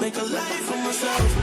Make a life for myself.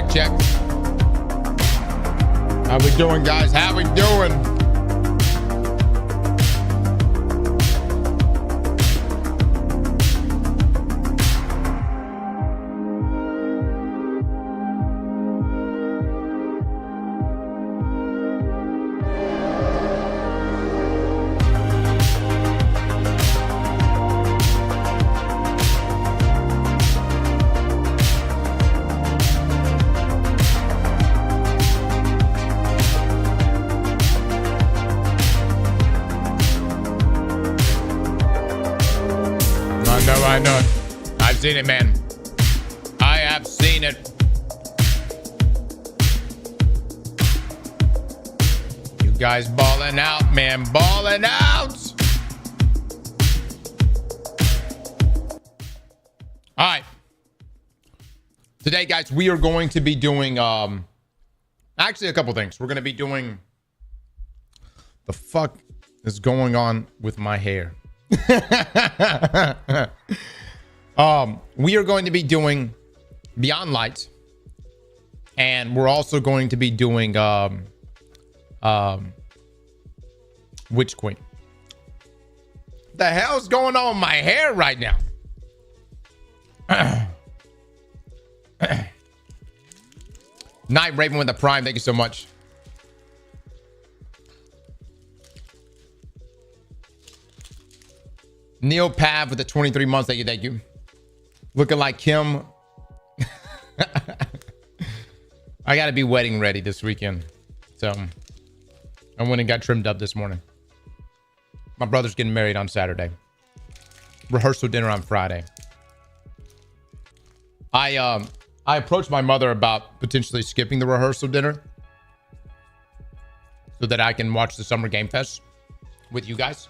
Check. How we doing, guys? How we doing? I know. I've seen it, man. I have seen it. You guys balling out, man. Balling out. All right. Today, guys, we are going to be doing actually a couple things. We're going to be doing the fuck is going on with my hair. We are going to be doing Beyond Light, and we're also going to be doing Witch Queen. the hell's going on with my hair right now? Night Raven with the Prime. Thank you so much. Neil Pav with the 23 months. Thank you. Thank you. Looking like Kim. I got to be wedding ready this weekend. So I went and got trimmed up this morning. My brother's getting married on Saturday. Rehearsal dinner on Friday. I approached my mother about potentially skipping the rehearsal dinner so that I can watch the Summer Game Fest with you guys.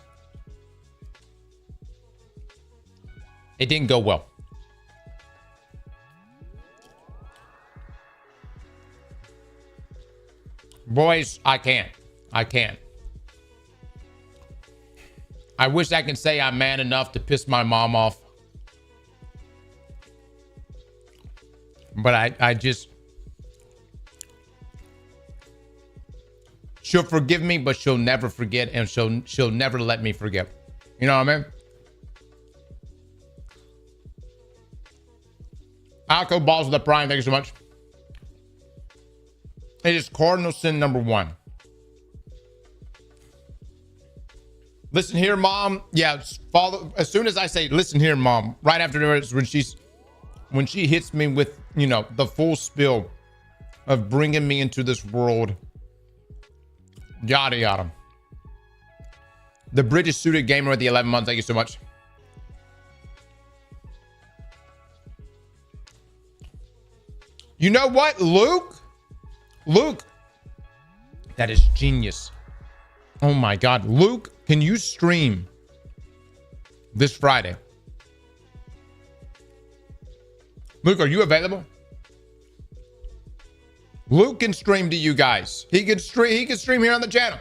It didn't go well. Boys, I can't. I wish I could say I'm man enough to piss my mom off. But I just... She'll forgive me, but she'll never forget, and she'll never let me forget. You know what I mean? Alco Balls with the Prime, thank you so much. It is cardinal sin number 1. Listen here, Mom. Yeah, follow. As soon as I say, listen here, Mom, right afterwards, when she hits me with, you know, the full spill of bringing me into this world, yada, yada. The British Suited Gamer with the 11 months, thank you so much. You know what, Luke, that is genius. Oh my God, Luke, can you stream this Friday? Luke, are you available? Luke can stream to you guys. He can stream here on the channel.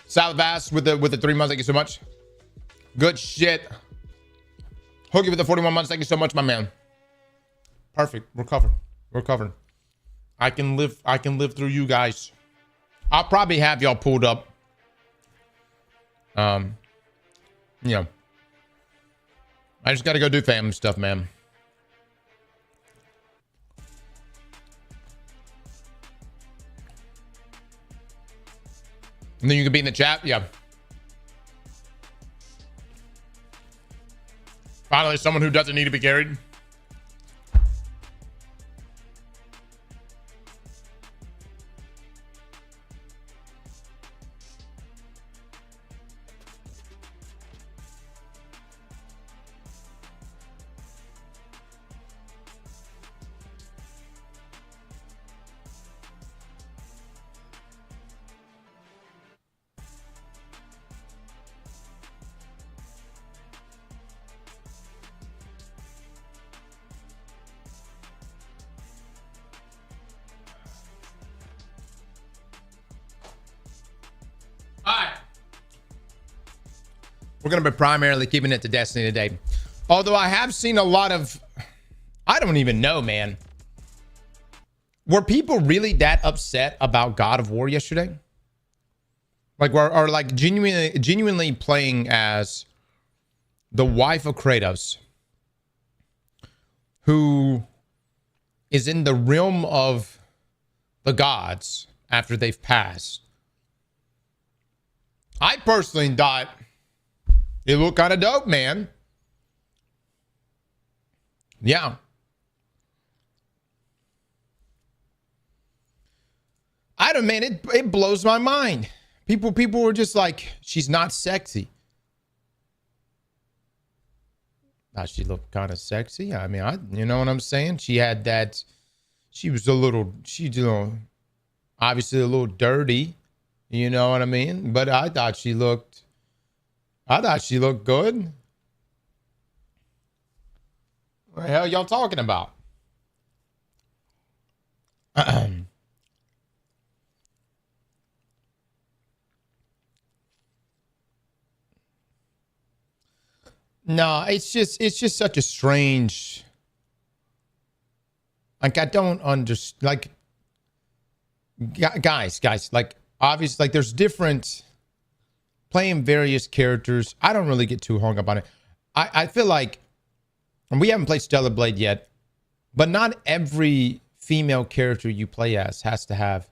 Salad Bass with the 3 months, thank you so much. Good shit. Hoogie with the 41 months, thank you so much, my man. Perfect. We're covered. I can live through you guys. I'll probably have y'all pulled up. You know, I just got to go do family stuff, man. And then you can be in the chat. Yeah. Finally, someone who doesn't need to be carried. We're going to be primarily keeping it to Destiny today. Although I have seen a lot of... I don't even know, man. Were people really that upset about God of War yesterday? Like, or like genuinely playing as the wife of Kratos, who is in the realm of the gods after they've passed. I personally thought it looked kind of dope, man. Yeah. I don't, man, it blows my mind. People were just like, she's not sexy. Now she looked kind of sexy. I mean, you know what I'm saying? She had that, she was obviously a little dirty. You know what I mean? But I thought she looked good. What the hell y'all talking about? No, it's just such a strange. Like, I don't understand. Like, guys, like, obviously, like, there's different playing various characters. I don't really get too hung up on it. I feel like, and we haven't played Stellar Blade yet, but not every female character you play as has to have,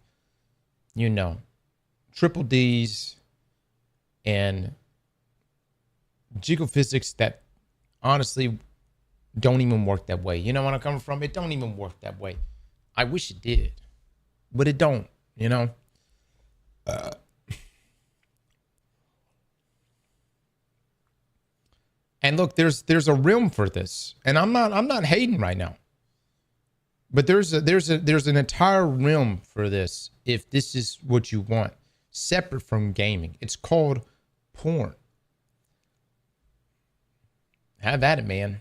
you know, triple D's and jiggle physics that honestly don't even work that way. You know where I'm coming from? It don't even work that way. I wish it did, but it don't, you know? And look, there's a realm for this, and I'm not hating right now. But there's an entire realm for this if this is what you want, separate from gaming. It's called porn. Have at it, man.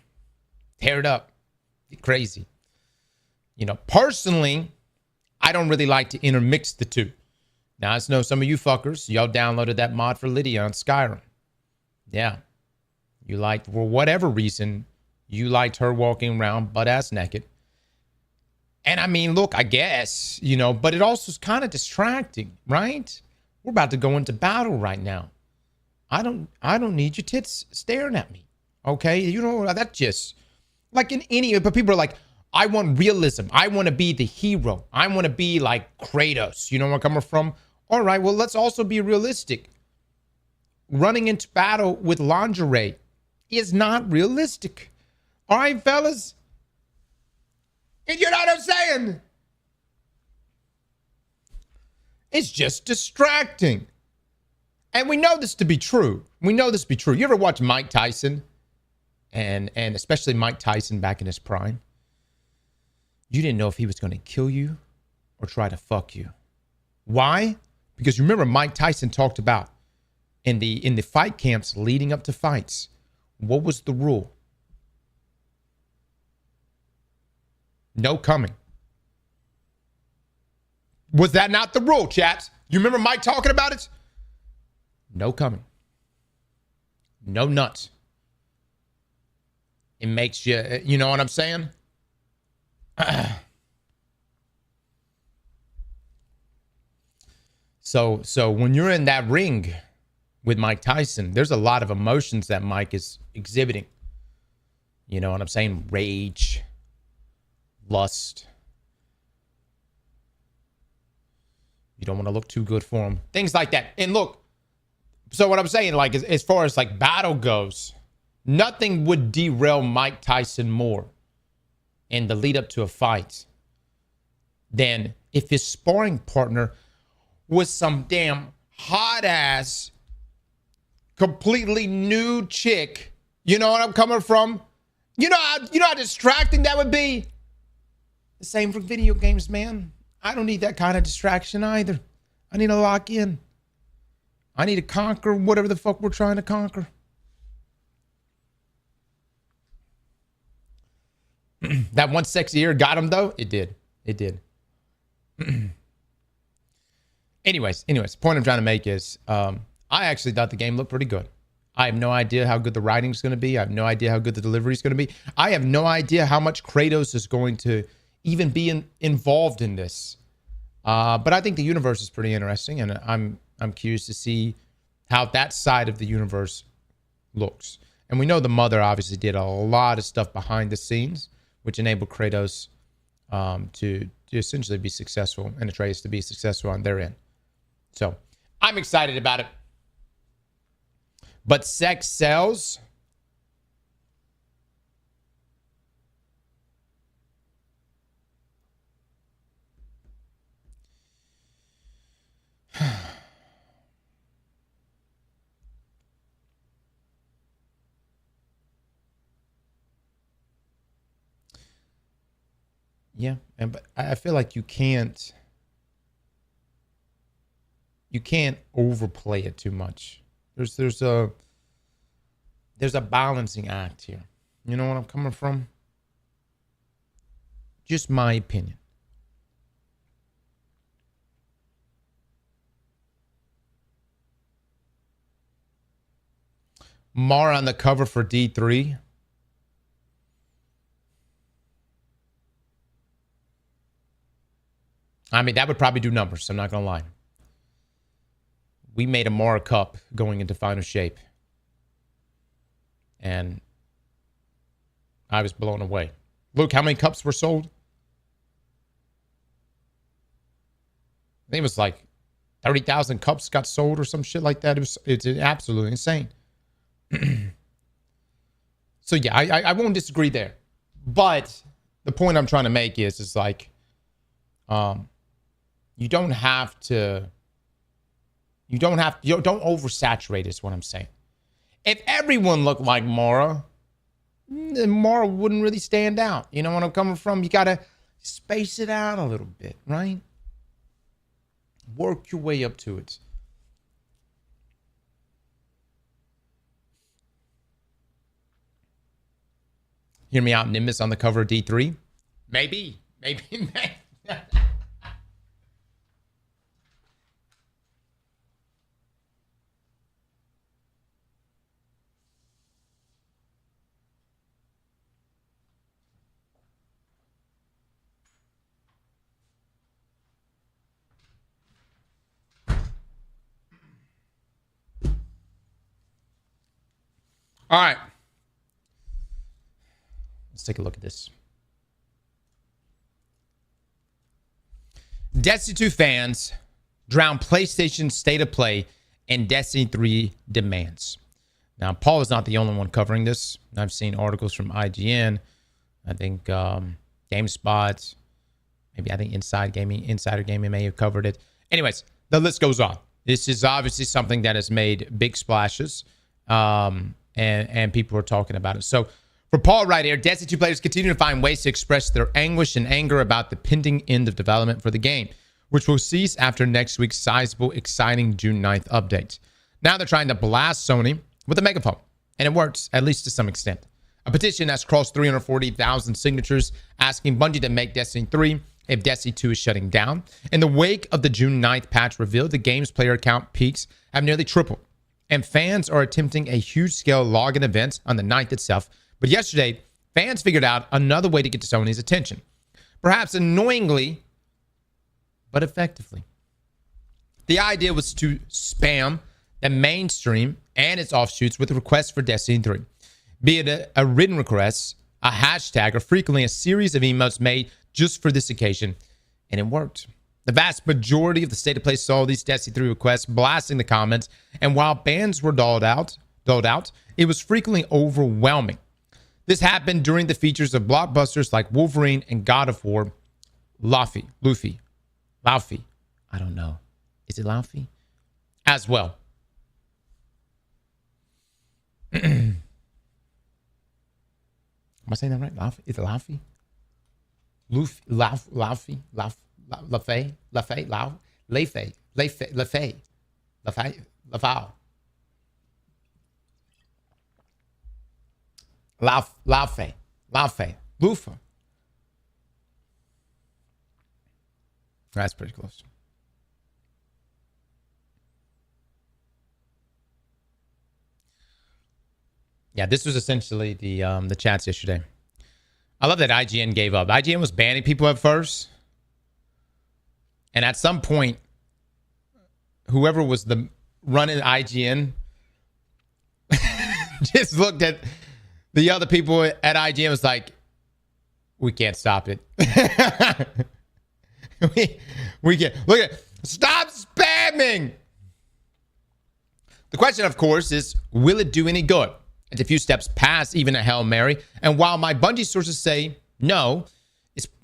Tear it up. Get crazy. You know, personally, I don't really like to intermix the two. Now, I know some of you fuckers, y'all downloaded that mod for Lydia on Skyrim. Yeah. You liked, for whatever reason, you liked her walking around butt-ass naked. And I mean, look, I guess, you know, but it also is kind of distracting, right? We're about to go into battle right now. I don't need your tits staring at me. Okay? You know, that's just like in any, but people are like, I want realism. I want to be the hero. I want to be like Kratos. You know where I'm coming from? All right, well, let's also be realistic. Running into battle with lingerie is not realistic. All right, fellas? And you know what I'm saying? It's just distracting. And we know this to be true. We know this to be true. You ever watch Mike Tyson? And especially Mike Tyson back in his prime? You didn't know if he was going to kill you or try to fuck you. Why? Because you remember Mike Tyson talked about in the fight camps leading up to fights. What was the rule? No coming. Was that not the rule, chat? You remember Mike talking about it? No coming. No nuts. It makes you, you know what I'm saying? So when you're in that ring with Mike Tyson, there's a lot of emotions that Mike is exhibiting. You know what I'm saying? Rage, lust. You don't want to look too good for him. Things like that. And look, so what I'm saying, like, as far as like battle goes, nothing would derail Mike Tyson more in the lead up to a fight than if his sparring partner was some damn hot ass, completely nude chick. You know what I'm coming from? You know how distracting that would be? The same for video games, man. I don't need that kind of distraction either. I need to lock in. I need to conquer whatever the fuck we're trying to conquer. That one sexy ear got him, though? It did. It did. Anyways, point I'm trying to make is I actually thought the game looked pretty good. I have no idea how good the writing's going to be. I have no idea how good the delivery's going to be. I have no idea how much Kratos is going to even be involved in this. But I think the universe is pretty interesting, and I'm curious to see how that side of the universe looks. And we know the mother obviously did a lot of stuff behind the scenes, which enabled Kratos to essentially be successful and Atreus to be successful on their end. So I'm excited about it. But sex sells. Yeah, but I feel like you can't overplay it too much. There's a balancing act here. You know what I'm coming from? Just my opinion. Mara on the cover for D3. I mean, that would probably do numbers. I'm not going to lie. we made a Mara Cup going into final shape. And I was blown away. Look how many cups were sold. I think it was like 30,000 cups got sold or some shit like that. It's absolutely insane. So yeah, I won't disagree there. But the point I'm trying to make is like, you don't oversaturate is what I'm saying. If everyone looked like Mara, then Mara wouldn't really stand out. You know what I'm coming from? You got to space it out a little bit, right? Work your way up to it. Hear me out, Nimbus on the cover of D3? Maybe. All right. Let's take a look at this. Destiny 2 fans drown PlayStation State of Play and Destiny 3 demands. Now, Paul is not the only one covering this. I've seen articles from IGN. I think GameSpot. Maybe I think Insider Gaming may have covered it. Anyways, the list goes on. This is obviously something that has made big splashes. And people are talking about it. So for Paul right here, Destiny 2 players continue to find ways to express their anguish and anger about the pending end of development for the game, which will cease after next week's sizable, exciting June 9th update. Now they're trying to blast Sony with a megaphone, and it works, at least to some extent. A petition has crossed 340,000 signatures asking Bungie to make Destiny 3 if Destiny 2 is shutting down. In the wake of the June 9th patch revealed, the game's player count peaks have nearly tripled, and fans are attempting a huge-scale login event on the 9th itself. But yesterday, fans figured out another way to get to Sony's attention. Perhaps annoyingly, but effectively. The idea was to spam the mainstream and its offshoots with requests for Destiny 3. Be it a written request, a hashtag, or frequently a series of emails made just for this occasion. And it worked. The vast majority of the State of Play saw these Destiny 3 requests blasting the comments, and while bans were doled out, it was frequently overwhelming. This happened during the features of blockbusters like Wolverine and God of War. Luffy. I don't know. Is it Luffy? As well. Am I saying that right? Luffy? Is it Luffy? Luffy? Lufa. That's pretty close. Yeah, this was essentially the chats yesterday. I love that IGN gave up. IGN was banning people at first. And at some point, whoever was the running IGN just looked at the other people at IGN was like, we can't stop it. we can't. Look at stop spamming. The question, of course, is will it do any good? It's a few steps past even a Hail Mary. And while my Bungie sources say no,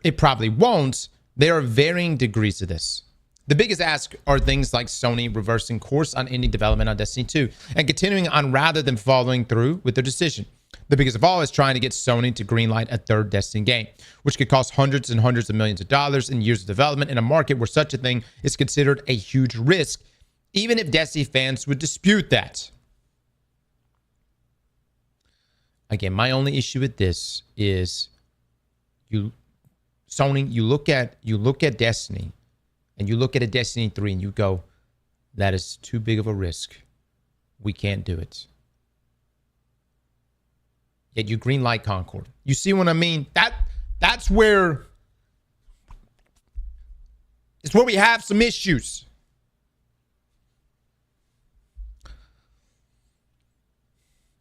it probably won't, there are varying degrees of this. The biggest ask are things like Sony reversing course on ending development on Destiny 2 and continuing on rather than following through with their decision. The biggest of all is trying to get Sony to greenlight a third Destiny game, which could cost hundreds and hundreds of millions of dollars in years of development in a market where such a thing is considered a huge risk, even if Destiny fans would dispute that. Again, my only issue with this is Sony, you look at Destiny and you look at a Destiny 3 and you go, that is too big of a risk. We can't do it. Yet you greenlight Concord. You see what I mean? That's where it's where we have some issues.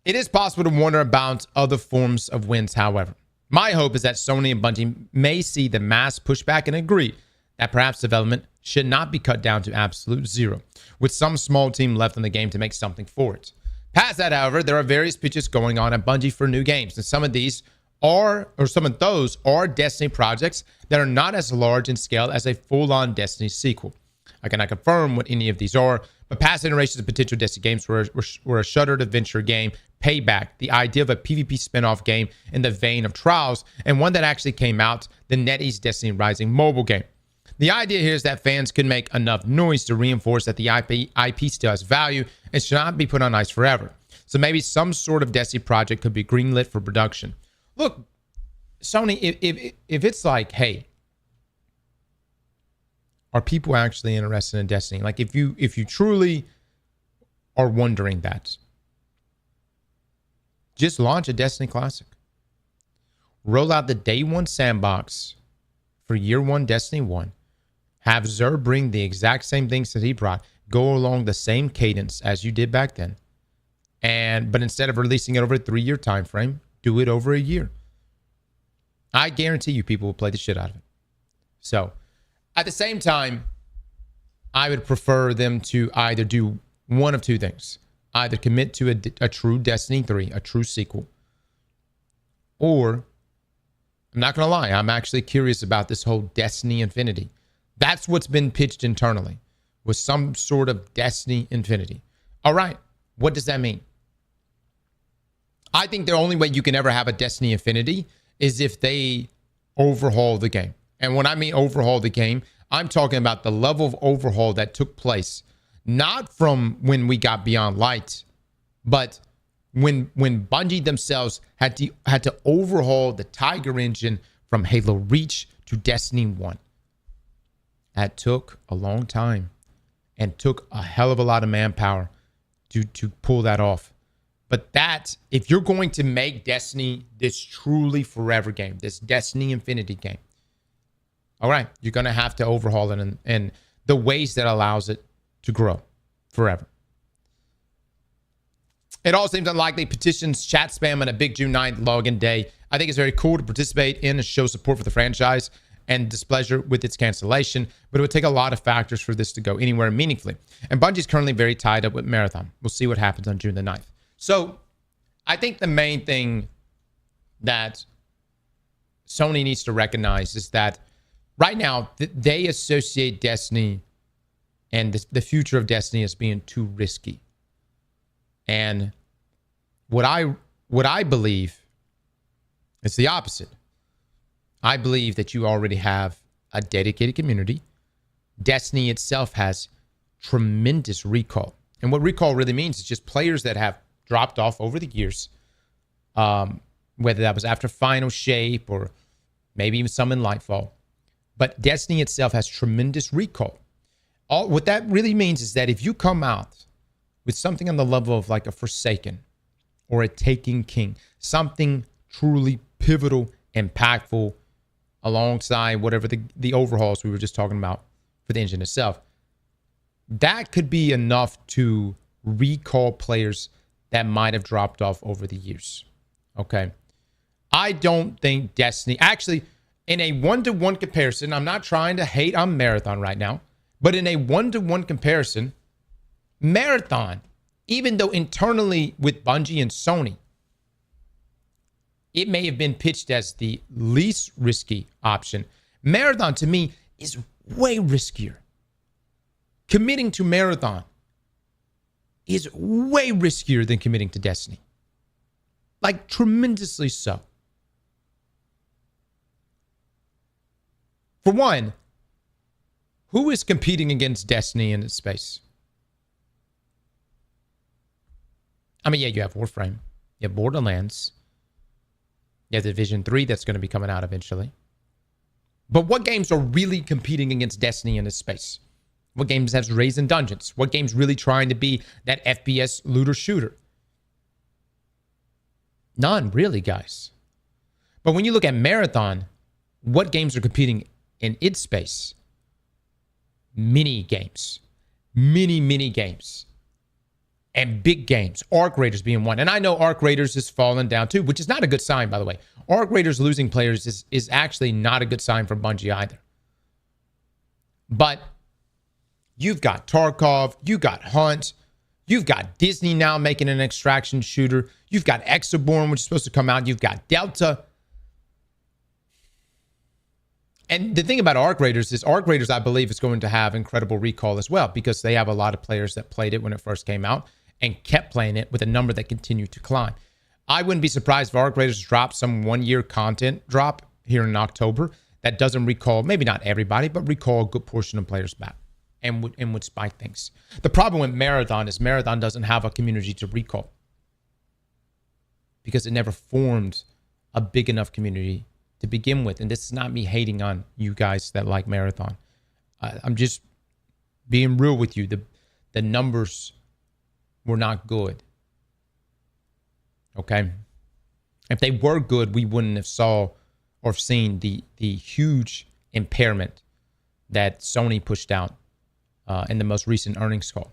It is possible to wonder about other forms of wins, however. My hope is that Sony and Bungie may see the mass pushback and agree that perhaps development should not be cut down to absolute zero, with some small team left in the game to make something for it. Past that, however, there are various pitches going on at Bungie for new games, and some of those are Destiny projects that are not as large in scale as a full-on Destiny sequel. I cannot confirm what any of these are, but past iterations of potential Destiny games were a shuttered adventure game, Payback, the idea of a PvP spin-off game in the vein of Trials, and one that actually came out, the NetEase Destiny Rising mobile game. The idea here is that fans could make enough noise to reinforce that the IP still has value and should not be put on ice forever. So maybe some sort of Destiny project could be greenlit for production. Look, Sony, if it's like, hey, are people actually interested in Destiny? Like, if you truly are wondering that, just launch a Destiny Classic. Roll out the day one sandbox for year one Destiny 1. Have Xur bring the exact same things that he brought. Go along the same cadence as you did back then. But instead of releasing it over a 3-year time frame, do it over a year. I guarantee you people will play the shit out of it. So, at the same time, I would prefer them to either do one of two things. Either commit to a true Destiny 3, a true sequel. Or, I'm not going to lie, I'm actually curious about this whole Destiny Infinity. That's what's been pitched internally, with some sort of Destiny Infinity. All right, what does that mean? I think the only way you can ever have a Destiny Infinity is if they overhaul the game. And when I mean overhaul the game, I'm talking about the level of overhaul that took place, not from when we got Beyond Light, but when Bungie themselves had to overhaul the Tiger engine from Halo Reach to Destiny 1. That took a long time and took a hell of a lot of manpower to pull that off. But that, if you're going to make Destiny this truly forever game, this Destiny Infinity game, all right, you're going to have to overhaul it and the ways that allows it to grow forever. It all seems unlikely. Petitions, chat spam, and a big June 9th login day. I think it's very cool to participate in and show support for the franchise and displeasure with its cancellation, but it would take a lot of factors for this to go anywhere meaningfully. And Bungie's currently very tied up with Marathon. We'll see what happens on June the 9th. So I think the main thing that Sony needs to recognize is that right now they associate Destiny and the future of Destiny as being too risky. And what I believe is the opposite. I believe that you already have a dedicated community. Destiny itself has tremendous recall. And what recall really means is just players that have dropped off over the years, whether that was after Final Shape or maybe even some in Lightfall. But Destiny itself has tremendous recall. What that really means is that if you come out with something on the level of like a Forsaken or a Taken King, something truly pivotal, impactful, alongside whatever the overhauls we were just talking about for the engine itself, that could be enough to recall players that might have dropped off over the years. Okay. I don't think Destiny, actually, in a one-to-one comparison, I'm not trying to hate on Marathon right now, but in a one-to-one comparison, Marathon, even though internally with Bungie and Sony, it may have been pitched as the least risky option, Marathon to me is way riskier. Committing to Marathon is way riskier than committing to Destiny. Like, tremendously so. For one, who is competing against Destiny in this space? I mean, yeah, you have Warframe. You have Borderlands. You have Division 3 that's going to be coming out eventually. But what games are really competing against Destiny in this space? What games has Raisin Dungeons? What games really trying to be that FPS looter shooter? None, really, guys. But when you look at Marathon, what games are competing in its space? Mini games. Mini games. and big games. Arc Raiders being one. And I know Arc Raiders has fallen down too, which is not a good sign, by the way. Arc Raiders losing players is actually not a good sign for Bungie either. But you've got Tarkov, you got Hunt, you've got Disney now making an extraction shooter, you've got Exoborn, which is supposed to come out, you've got Delta. And the thing about Arc Raiders is Arc Raiders, I believe, is going to have incredible recall as well, because they have a lot of players that played it when it first came out and kept playing it with a number that continued to climb. I wouldn't be surprised if Arc Raiders dropped some one-year content drop here in October that doesn't recall, maybe not everybody, but recall a good portion of players back and would spike things. The problem with Marathon is Marathon doesn't have a community to recall because it never formed a big enough community to begin with. And this is not me hating on you guys that like Marathon. I'm just being real with you. The numbers were not good. Okay? If they were good, we wouldn't have saw or seen the huge impairment that Sony pushed out in the most recent earnings call.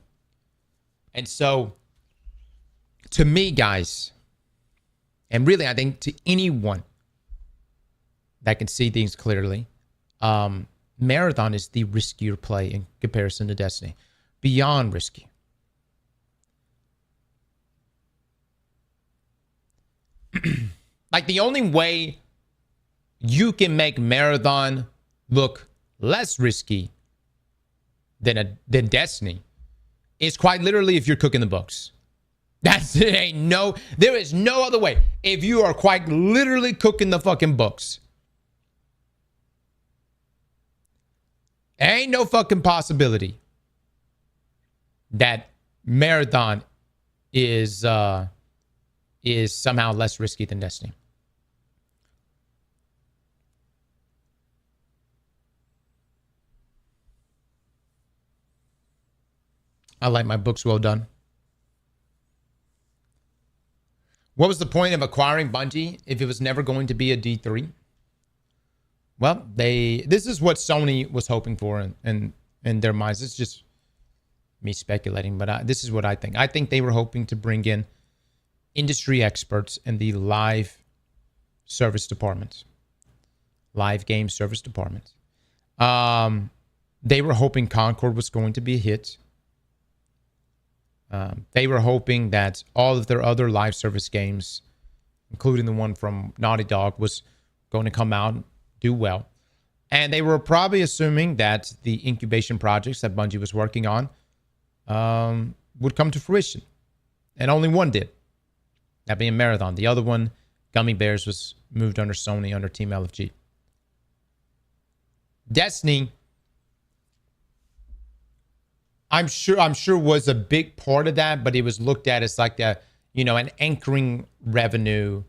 And so, to me, guys, and really I think to anyone that can see things clearly, Marathon is the riskier play in comparison to Destiny. Beyond risky. Like, the only way you can make Marathon look less risky than Destiny is quite literally if you're cooking the books. There is no other way. If you are quite literally cooking the fucking books, ain't no fucking possibility that Marathon is somehow less risky than Destiny. I like my books well done. What was the point of acquiring Bungie if it was never going to be a D3? Well, this is what Sony was hoping for in their minds. It's just me speculating, but this is what I think. I think they were hoping to bring in industry experts in the live service department, live game service department. They were hoping Concord was going to be a hit. They were hoping that all of their other live service games, including the one from Naughty Dog, was going to come out and do well. And they were probably assuming that the incubation projects that Bungie was working on would come to fruition. And only one did. That being Marathon. The other one, Gummy Bears, was moved under Sony, under Team LFG. Destiny, I'm sure was a big part of that, but it was looked at as like an anchoring revenue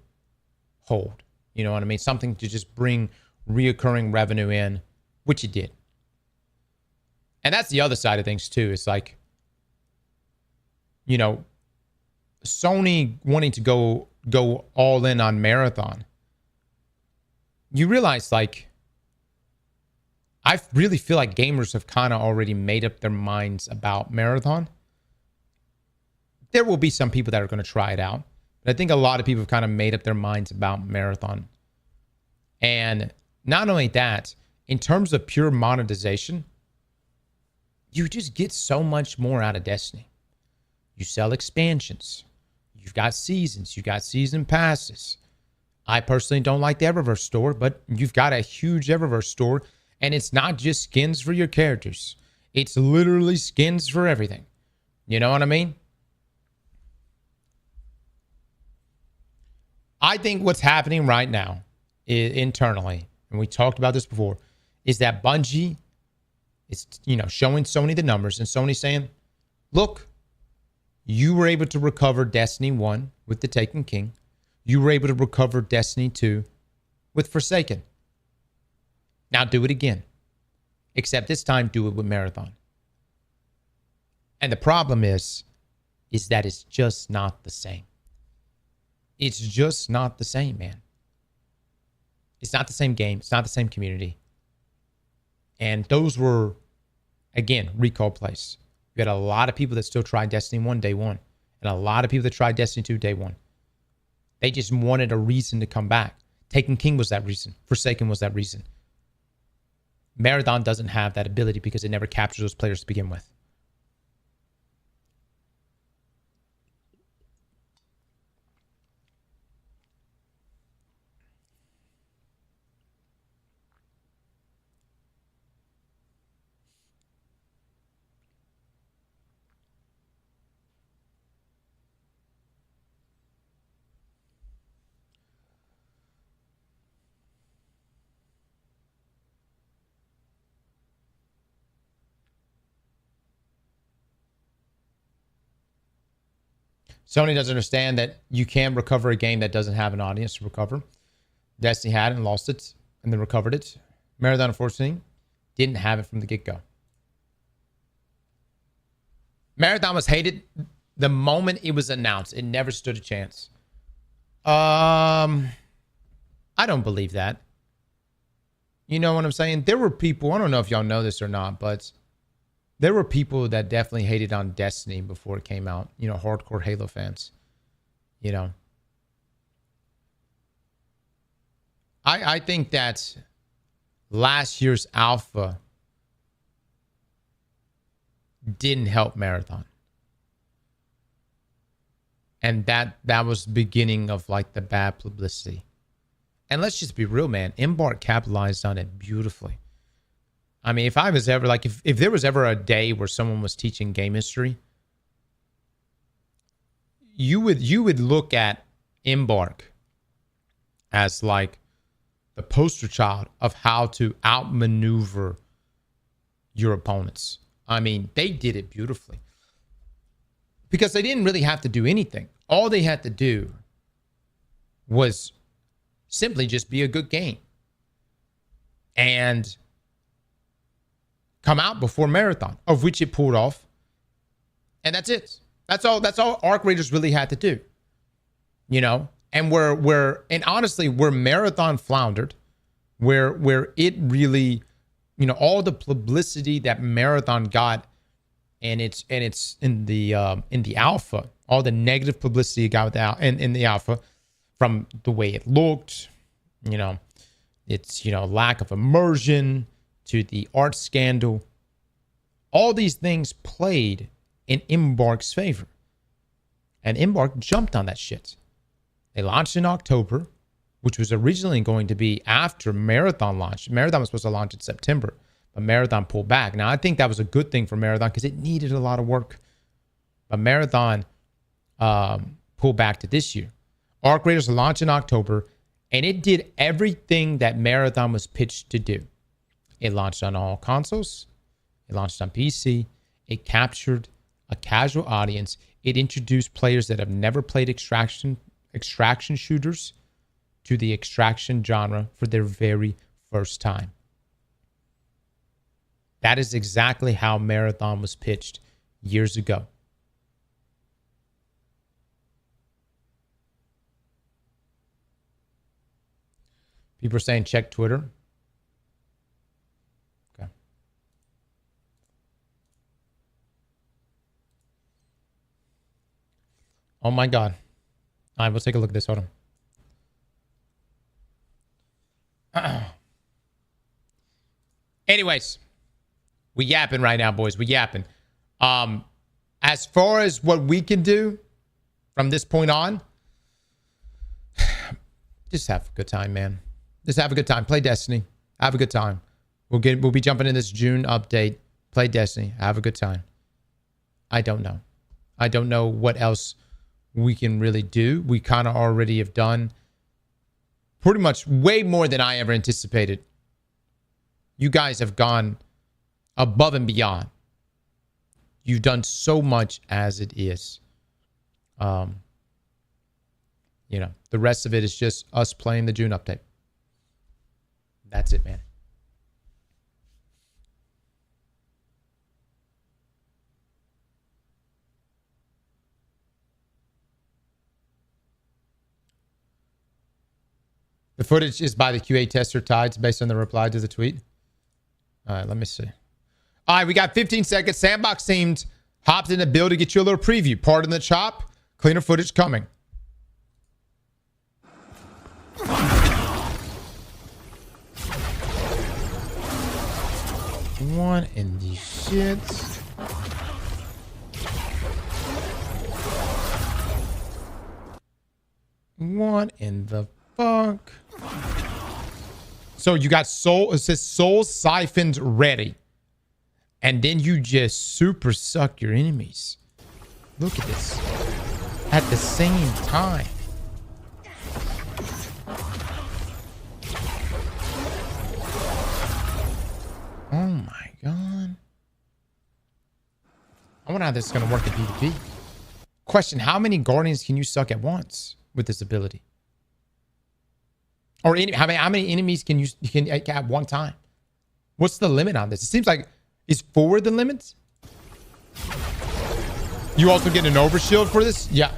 hold. You know what I mean? Something to just bring reoccurring revenue in, which it did. And that's the other side of things too. It's like, Sony wanting to go all in on Marathon. You realize, like, I really feel like gamers have kind of already made up their minds about Marathon. There will be some people that are going to try it out, but I think a lot of people have kind of made up their minds about Marathon. And not only that, in terms of pure monetization, you just get so much more out of Destiny. You sell expansions. You've got seasons. You've got season passes. I personally don't like the Eververse store, but you've got a huge Eververse store. And it's not just skins for your characters. It's literally skins for everything. You know what I mean? I think what's happening right now internally, and we talked about this before, is that Bungie is, showing Sony the numbers, and Sony saying, look, you were able to recover Destiny 1 with the Taken King. You were able to recover Destiny 2 with Forsaken. Now do it again. Except this time, do it with Marathon. And the problem is that it's just not the same. It's just not the same, man. It's not the same game. It's not the same community. And those were, again, recall plays. You had a lot of people that still tried Destiny 1 day one And a lot of people that tried Destiny 2 day one, they just wanted a reason to come back. Taken King was that reason. Forsaken was that reason. Marathon doesn't have that ability because it never captures those players to begin with. Sony doesn't understand that you can recover a game that doesn't have an audience to recover. Destiny had it and lost it and then recovered it. Marathon, unfortunately, didn't have it from the get-go. Marathon was hated the moment it was announced. It never stood a chance. I don't believe that. You know what I'm saying? There were people, I don't know if y'all know this or not, but there were people that definitely hated on Destiny before it came out. You know, hardcore Halo fans. You know. I think that last year's alpha didn't help Marathon. And that was the beginning of like the bad publicity. And let's just be real, man. Embark capitalized on it beautifully. I mean, if I was ever like, if there was ever a day where someone was teaching game history, you would look at Embark as like the poster child of how to outmaneuver your opponents. I mean, they did it beautifully because they didn't really have to do anything. All they had to do was simply just be a good game and come out before Marathon, of which it pulled off. And that's it. That's all Arc Raiders really had to do. You know? And and honestly, where Marathon floundered, where it really, you know, all the publicity that Marathon got and it's in the alpha, all the negative publicity it got in the alpha from the way it looked, you know, its, you know, lack of immersion, to the art scandal. All these things played in Embark's favor. And Embark jumped on that shit. They launched in October, which was originally going to be after Marathon launched. Marathon was supposed to launch in September, but Marathon pulled back. Now, I think that was a good thing for Marathon because it needed a lot of work. But Marathon pulled back to this year. Arc Raiders launched in October, and it did everything that Marathon was pitched to do. It launched on all consoles. It launched on PC. It captured a casual audience. It introduced players that have never played extraction shooters to the extraction genre for their very first time. That is exactly how Marathon was pitched years ago. People are saying check Twitter. Okay. Oh my God. All right, we'll take a look at this. Hold on. Anyways, we yapping right now, boys. We yapping. As far as what we can do from this point on, just have a good time, man. Just have a good time. Play Destiny. Have a good time. We'll be jumping in this June update. Play Destiny. Have a good time. I don't know. I don't know what else we can really do. We kind of already have done pretty much way more than I ever anticipated. You guys have gone above and beyond. You've done so much as it is. You know, the rest of it is just us playing the June update. That's it, man. The footage is by the QA tester Tides based on the reply to the tweet. All right, let me see. All right, we got 15 seconds. Sandbox teams hopped in the build to get you a little preview. Pardon the chop. Cleaner footage coming. What in the shit? What in the fuck? So you got soul, it says soul siphons ready. And then you just super suck your enemies. Look at this. At the same time. Oh my god. I wonder how this is going to work in PvP. Question, how many guardians can you suck at once with this ability? Or how many enemies can you at one time? What's the limit on this? It seems like, is 4 the limit? You also get an overshield for this? Yeah.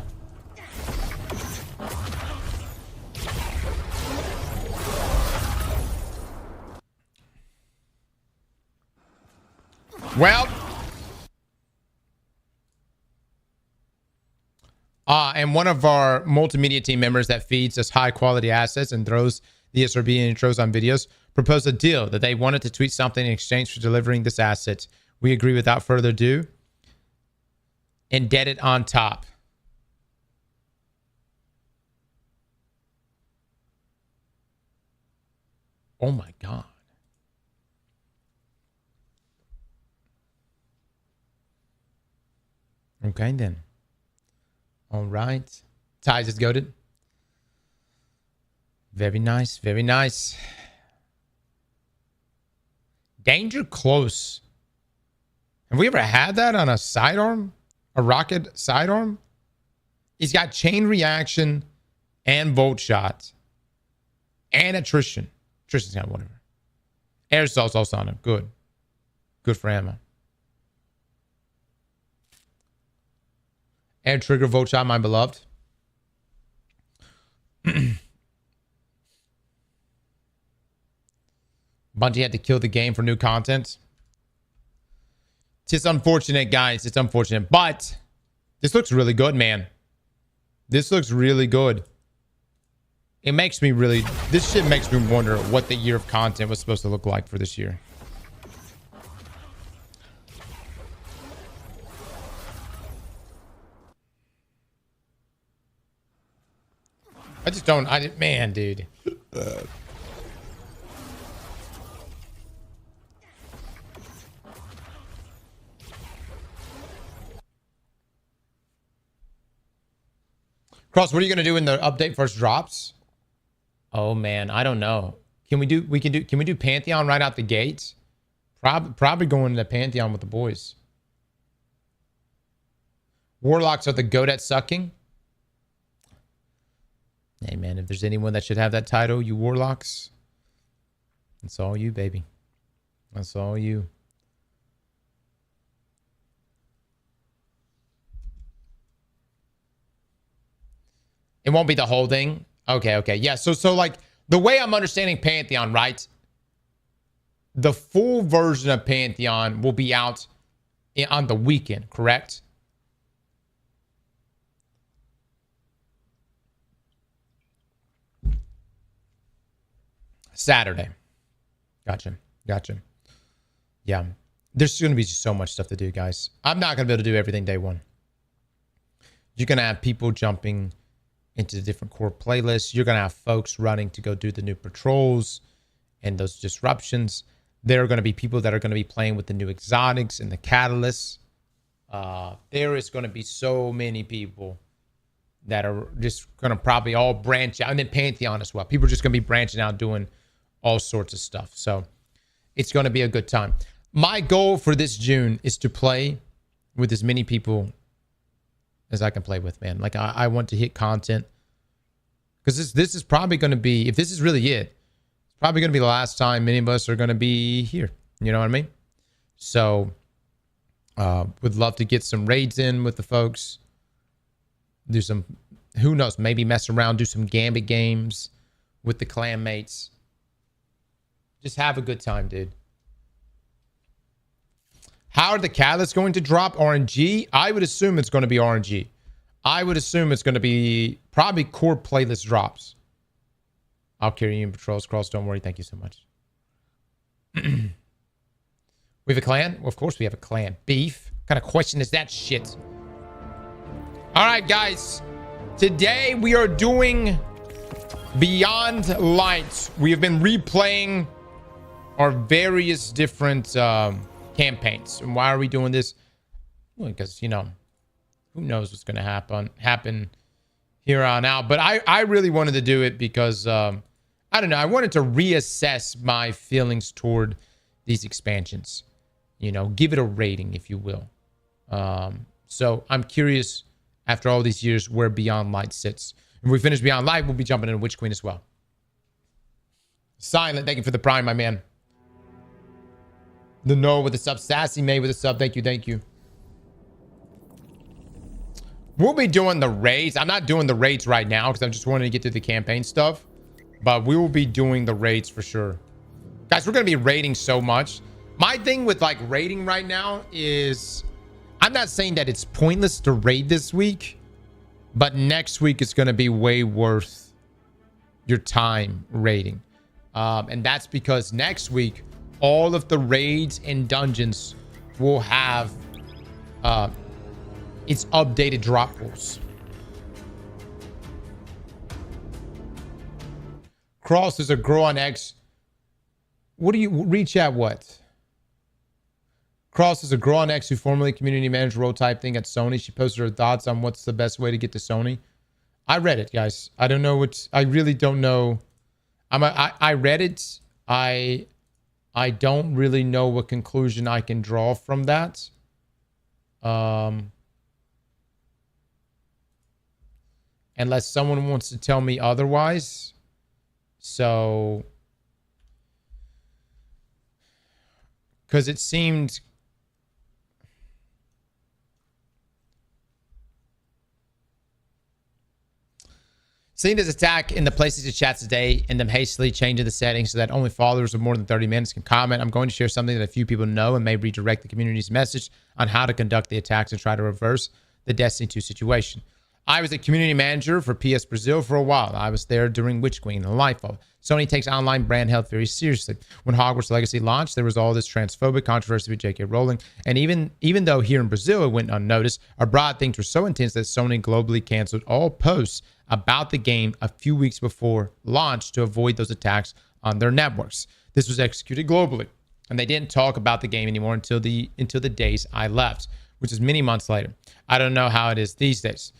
Well. And one of our multimedia team members that feeds us high quality assets and throws the SRB intros on videos proposed a deal that they wanted to tweet something in exchange for delivering this asset. We agree without further ado. Indebted on top. Oh my god. Okay then. All right. Ties is goated. Very nice. Very nice. Danger close. Have we ever had that on a sidearm? A rocket sidearm? He's got chain reaction and volt shot and attrition. Attrition's got whatever. Air assault's also on him. Good. Good for ammo. Air trigger, volt shot, my beloved. Bungie had to kill the game for new content. It's just unfortunate, guys. It's unfortunate. But this looks really good, man. This looks really good. It makes me really... This shit makes me wonder what the year of content was supposed to look like for this year. I just don't... Man, dude. Cross, what are you going to do when the update first drops? Oh, man. I don't know. Can we do Pantheon right out the gates? Probably going to Pantheon with the boys. Warlocks are the goat at sucking. Hey, man, if there's anyone that should have that title, you Warlocks, it's all you, baby. That's all you. It won't be the whole thing? Okay. Yeah, so like, the way I'm understanding Pantheon, right? The full version of Pantheon will be out on the weekend, correct? Saturday. Gotcha. Yeah. There's going to be so much stuff to do, guys. I'm not going to be able to do everything day one. You're going to have people jumping into the different core playlists. You're going to have folks running to go do the new patrols and those disruptions. There are going to be people that are going to be playing with the new exotics and the catalysts. There is going to be so many people that are just going to probably all branch out. And then Pantheon as well. People are just going to be branching out doing all sorts of stuff. So it's going to be a good time. My goal for this June is to play with as many people as I can play with, man. Like, I want to hit content. Because this is probably going to be, if this is really it, it's probably going to be the last time many of us are going to be here. You know what I mean? So, would love to get some raids in with the folks. Do some, who knows, maybe mess around, do some Gambit games with the clan mates. Just have a good time, dude. How are the catalysts going to drop? RNG? I would assume it's going to be RNG. I would assume it's going to be probably core playlist drops. I'll carry you in patrols, Cross. Don't worry. Thank you so much. We have a clan? Well, of course we have a clan. Beef? What kind of question is that shit? All right, guys. Today we are doing Beyond Light. We have been replaying our various different campaigns. And why are we doing this? Well, because, you know, who knows what's going to happen here on out. But I really wanted to do it because, I don't know, I wanted to reassess my feelings toward these expansions. You know, give it a rating, if you will. So I'm curious, after all these years, where Beyond Light sits. When we finish Beyond Light, we'll be jumping into Witch Queen as well. Silent, thank you for the prime, my man. The No with the sub. Sassy May with the sub. Thank you, thank you. We'll be doing the raids. I'm not doing the raids right now because I'm just wanting to get through the campaign stuff. But we will be doing the raids for sure. Guys, we're going to be raiding so much. My thing with like raiding right now is I'm not saying that it's pointless to raid this week. But next week it's going to be way worth your time raiding. And that's because next week, all of the raids and dungeons will have its updated drop pools. Cross is a girl on X. What do you reach at? What? Cross is a girl on X who formerly community manager role type thing at Sony. She posted her thoughts on what's the best way to get to Sony. I read it, guys. I don't know what. I really don't know. I read it. I don't really know what conclusion I can draw from that. Unless someone wants to tell me otherwise. So, because it seemed seeing this attack in the PlayStation chats today and them hastily changing the settings so that only followers of more than 30 minutes can comment. I'm going to share something that a few people know and may redirect the community's message on how to conduct the attacks and try to reverse the Destiny 2 situation. I was a community manager for PS Brazil for a while. I was there during Witch Queen and Lightfall. Sony takes online brand health very seriously. When Hogwarts Legacy launched, there was all this transphobic controversy with J.K. Rowling. And even though here in Brazil it went unnoticed, abroad things were so intense that Sony globally canceled all posts about the game a few weeks before launch to avoid those attacks on their networks. This was executed globally, and they didn't talk about the game anymore until the days I left, which is many months later. I don't know how it is these days.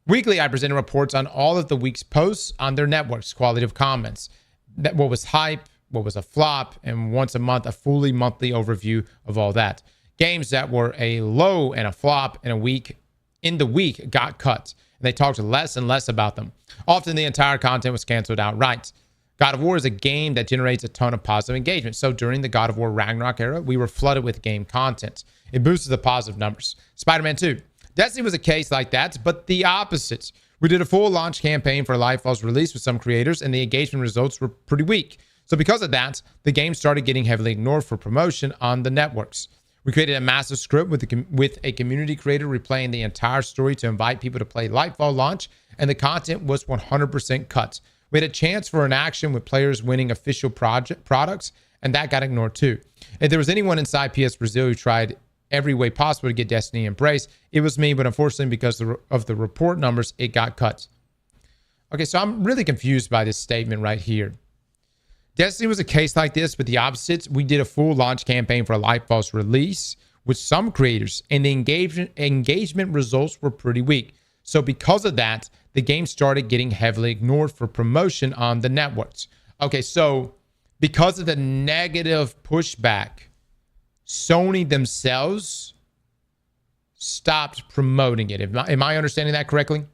Weekly, I presented reports on all of the week's posts on their networks, quality of comments, that what was hype, what was a flop, and once a month, a fully monthly overview of all that. Games that were a low and a flop in the week got cut. And they talked less and less about them. Often the entire content was canceled outright. God of War is a game that generates a ton of positive engagement. So during the God of War Ragnarok era, we were flooded with game content. It boosted the positive numbers. Spider-Man 2. Destiny was a case like that, but the opposite. We did a full launch campaign for Lightfall's release with some creators, and the engagement results were pretty weak. So because of that, the game started getting heavily ignored for promotion on the networks. We created a massive script with a community creator replaying the entire story to invite people to play Lightfall launch, and the content was 100% cut. We had a chance for an action with players winning official products, and that got ignored too. If there was anyone inside PS Brazil who tried every way possible to get Destiny embraced, it was me, but unfortunately because of the report numbers, it got cut. Okay, so I'm really confused by this statement right here. Destiny was a case like this, but the opposite. We did a full launch campaign for Lightfall's release with some creators, and the engagement results were pretty weak. So because of that, the game started getting heavily ignored for promotion on the networks. Okay, so because of the negative pushback, Sony themselves stopped promoting it. Am I understanding that correctly?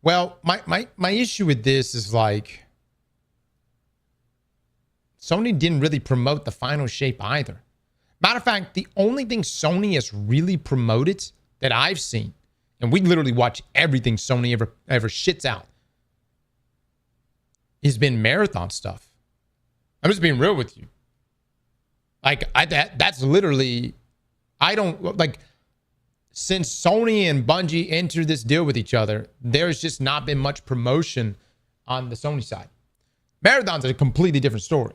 Well, my issue with this is like Sony didn't really promote the final shape either. Matter of fact, the only thing Sony has really promoted that I've seen and we literally watch everything Sony ever shits out, has been marathon stuff. I'm just being real with you. Like, that's literally, I don't, like, since Sony and Bungie entered this deal with each other, there's just not been much promotion on the Sony side. Marathon's a completely different story.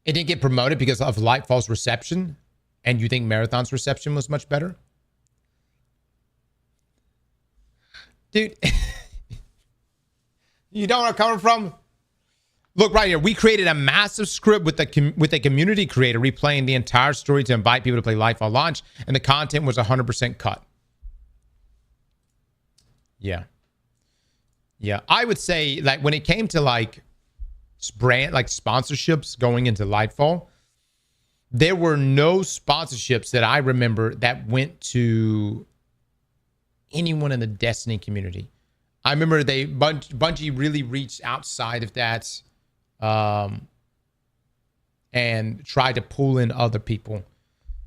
It didn't get promoted because of Lightfall's reception, and you think Marathon's reception was much better? Dude, you know where I'm coming from? Look right here. We created a massive script with a community creator replaying the entire story to invite people to play Lightfall launch, and the content was 100% cut. Yeah. Yeah. I would say, like, when it came to like brand, like sponsorships going into Lightfall, there were no sponsorships that I remember that went to anyone in the Destiny community. I remember Bungie really reached outside of that and tried to pull in other people.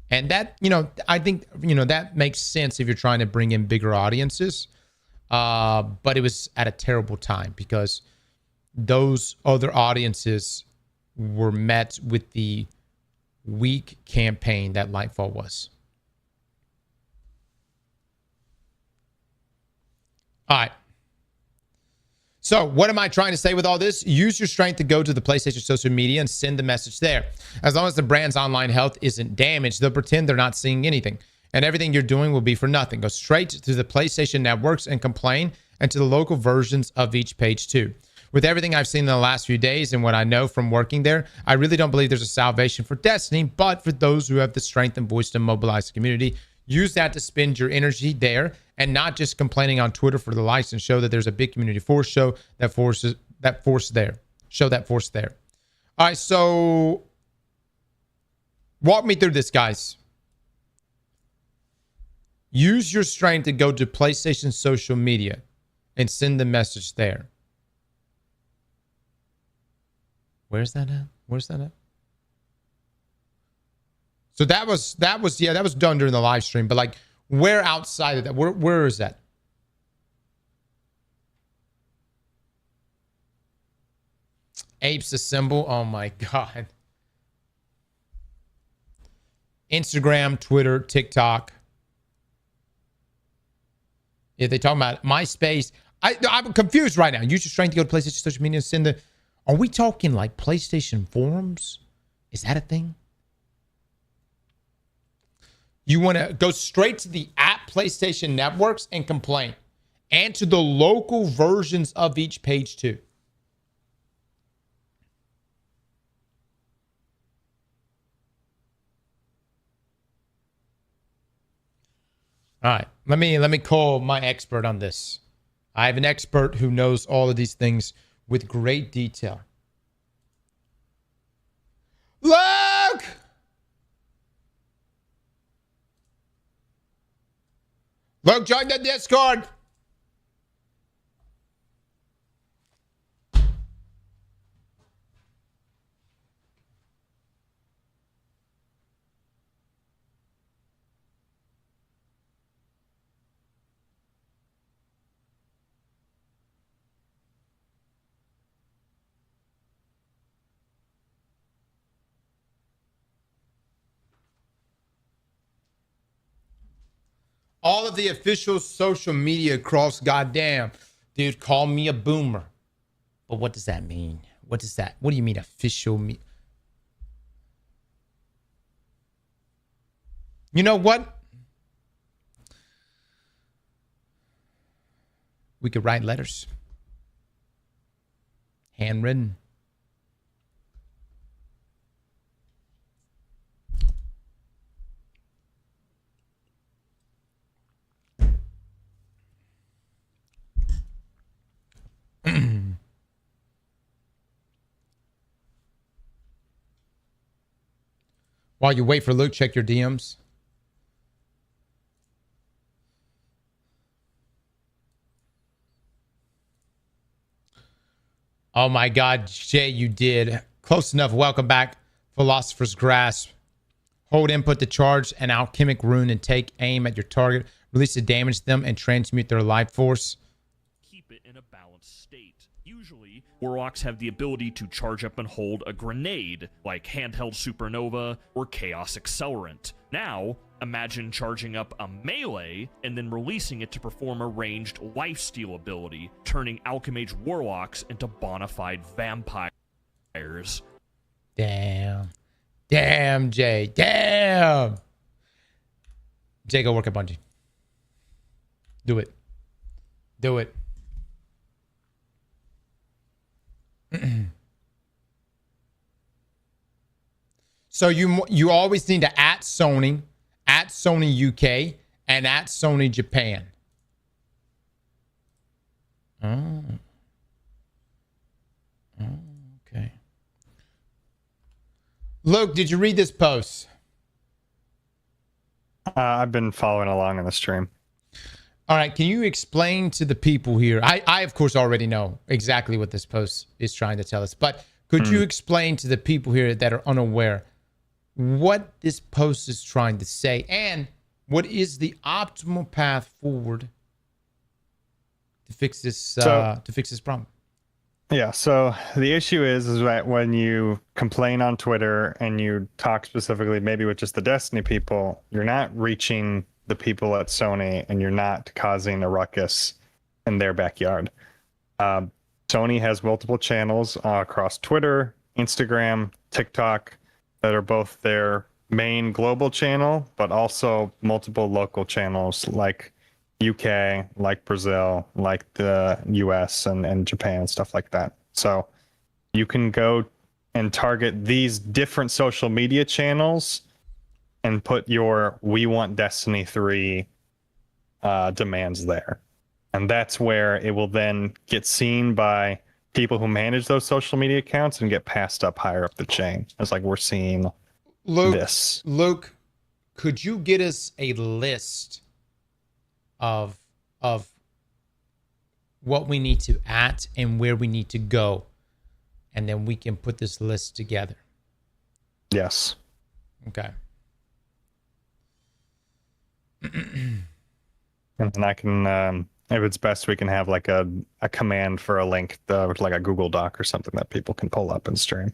And that, you know, I think, you know, that makes sense if you're trying to bring in bigger audiences. But it was at a terrible time because those other audiences were met with the weak campaign that Lightfall was. All right. So what am I trying to say with all this? Use your strength to go to the PlayStation social media and send the message there. As long as the brand's online health isn't damaged, they'll pretend they're not seeing anything. And everything you're doing will be for nothing. Go straight to the PlayStation networks and complain, and to the local versions of each page too. With everything I've seen in the last few days and what I know from working there, I really don't believe there's a salvation for Destiny, but for those who have the strength and voice to mobilize the community, use that to spend your energy there and not just complaining on Twitter for the likes, and show that there's a big community force. Show that force there. Show that force there. All right, so walk me through this, guys. Use your strength to go to PlayStation social media and send the message there. Where's that at? Where's that at? So that was done during the live stream, but like, where outside of that? Where is that? Apes Assemble. Oh my God. Instagram, Twitter, TikTok. Yeah, they talking about MySpace. I'm confused right now. Use your strength to go to PlayStation social media and send the. Are we talking like PlayStation forums? Is that a thing? You want to go straight to the app PlayStation networks and complain, and to the local versions of each page too. All right, let me call my expert on this. I have an expert who knows all of these things with great detail. Look! Look, join the Discord. All of the official social media across, goddamn, dude, call me a boomer. But what does that mean? What does that? What do you mean official me? You know what? We could write letters. Handwritten. While you wait for Luke, check your DMs. Oh my God, Jay, you did. Close enough. Welcome back. Philosopher's Grasp. Hold input to charge an alchemic rune and take aim at your target. Release to damage them and transmute their life force. Keep it in a balanced state. Usually, warlocks have the ability to charge up and hold a grenade, like handheld supernova or chaos accelerant. Now, imagine charging up a melee and then releasing it to perform a ranged lifesteal ability, turning alchemage warlocks into bona fide vampires. Damn. Damn, Jay. Damn. Jay, go work at Bungie. Do it. Do it. So you always need to at Sony UK, and at Sony Japan. Oh. Oh, okay. Luke, did you read this post? I've been following along on the stream. All right, can you explain to the people here? I of course already know exactly what this post is trying to tell us, but could you explain to the people here that are unaware what this post is trying to say and what is the optimal path forward to fix this problem? Yeah, so the issue is that when you complain on Twitter and you talk specifically maybe with just the Destiny people, you're not reaching the people at Sony and you're not causing a ruckus in their backyard. Sony has multiple channels across Twitter, Instagram, TikTok that are both their main global channel, but also multiple local channels like UK, like Brazil, like the US and Japan, stuff like that. So you can go and target these different social media channels and put your "We want Destiny 3" demands there. And that's where it will then get seen by people who manage those social media accounts and get passed up higher up the chain. It's like we're seeing this. Luke, could you get us a list of what we need to at and where we need to go, and then we can put this list together? Yes. Okay. And I can, if it's best, we can have like a command for a link, like a Google Doc or something that people can pull up and stream.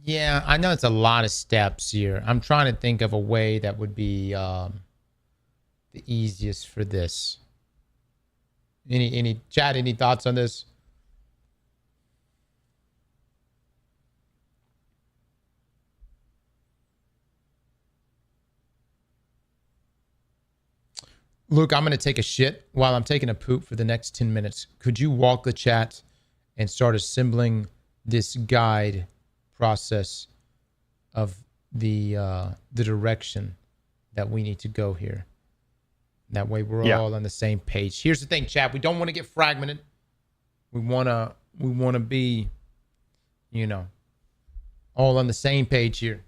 Yeah, I know it's a lot of steps here. I'm trying to think of a way that would be the easiest for this. Any chat, any thoughts on this? Luke, I'm going to take a shit while I'm taking a poop for the next 10 minutes. Could you walk the chat and start assembling this guide process of the direction that we need to go here? That way we're all on the same page. Here's the thing, chat. We don't want to get fragmented. We want to be, all on the same page here.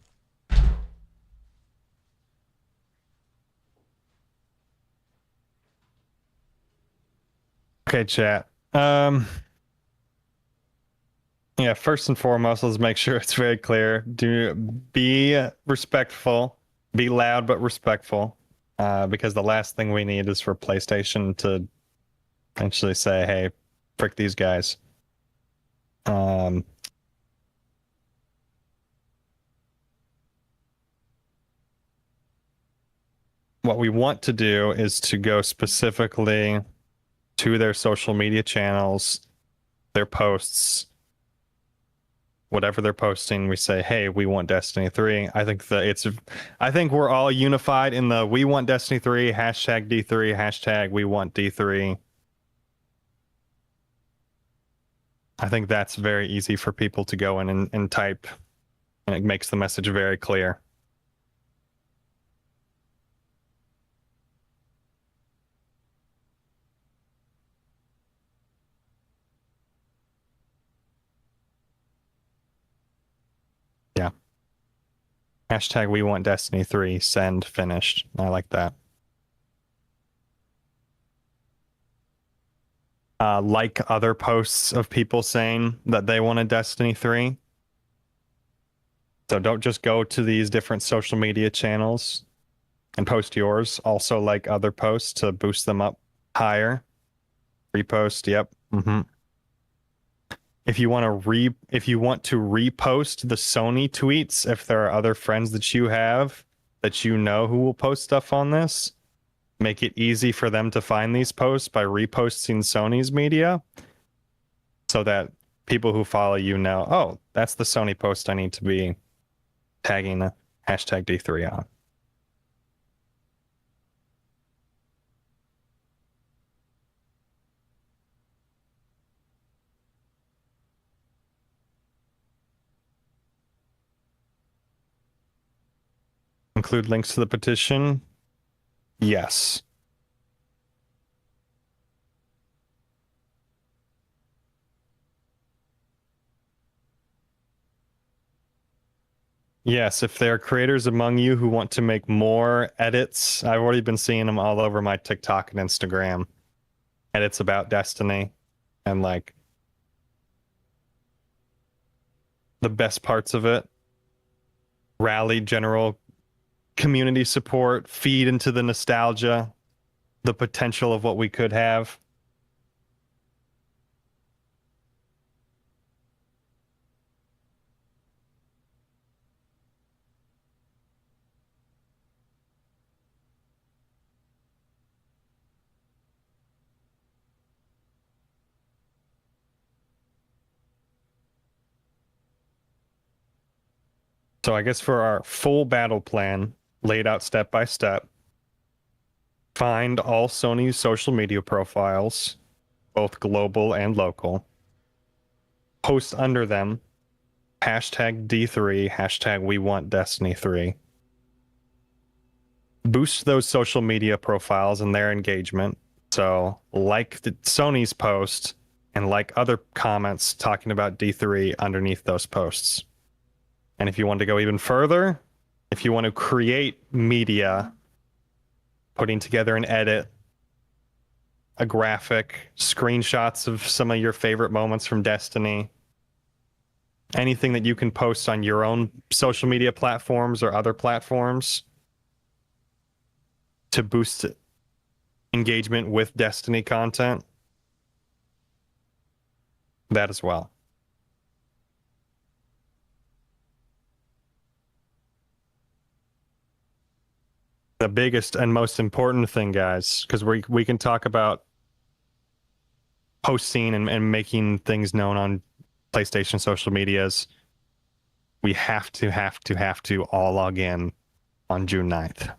Okay, chat. Yeah, first and foremost, let's make sure it's very clear. Be respectful. Be loud but respectful. Because the last thing we need is for PlayStation to eventually say, hey, frick these guys. What we want to do is to go specifically to their social media channels, their posts, whatever they're posting. We say, hey, we want Destiny 3. I think we're all unified in the "we want Destiny 3" hashtag D3 hashtag we want D3. I think that's very easy for people to go in and type, and it makes the message very clear. Yeah. Hashtag we want Destiny 3, send, finished. I like that. like other posts of people saying that they want a Destiny 3. So don't just go to these different social media channels and post yours. Also like other posts to boost them up higher. Repost, yep. If you want to repost the Sony tweets, if there are other friends that you have that you know who will post stuff on this, make it easy for them to find these posts by reposting Sony's media so that people who follow you know, oh, that's the Sony post I need to be tagging the hashtag D3 on. Include links to the petition? Yes. Yes, if there are creators among you who want to make more edits, I've already been seeing them all over my TikTok and Instagram. Edits about Destiny and like the best parts of it. Rally general community support, feed into the nostalgia, the potential of what we could have. So I guess for our full battle plan, laid out step by step, find all Sony's social media profiles, both global and local, post under them, hashtag D3, hashtag we want Destiny 3. Boost those social media profiles and their engagement. So like the Sony's post and like other comments talking about D3 underneath those posts. And if you want to go even further, if you want to create media, putting together an edit, a graphic, screenshots of some of your favorite moments from Destiny, anything that you can post on your own social media platforms or other platforms to boost engagement with Destiny content, that as well. The biggest and most important thing, guys, because we can talk about posting and making things known on PlayStation social medias. We have to all log in on June 9th.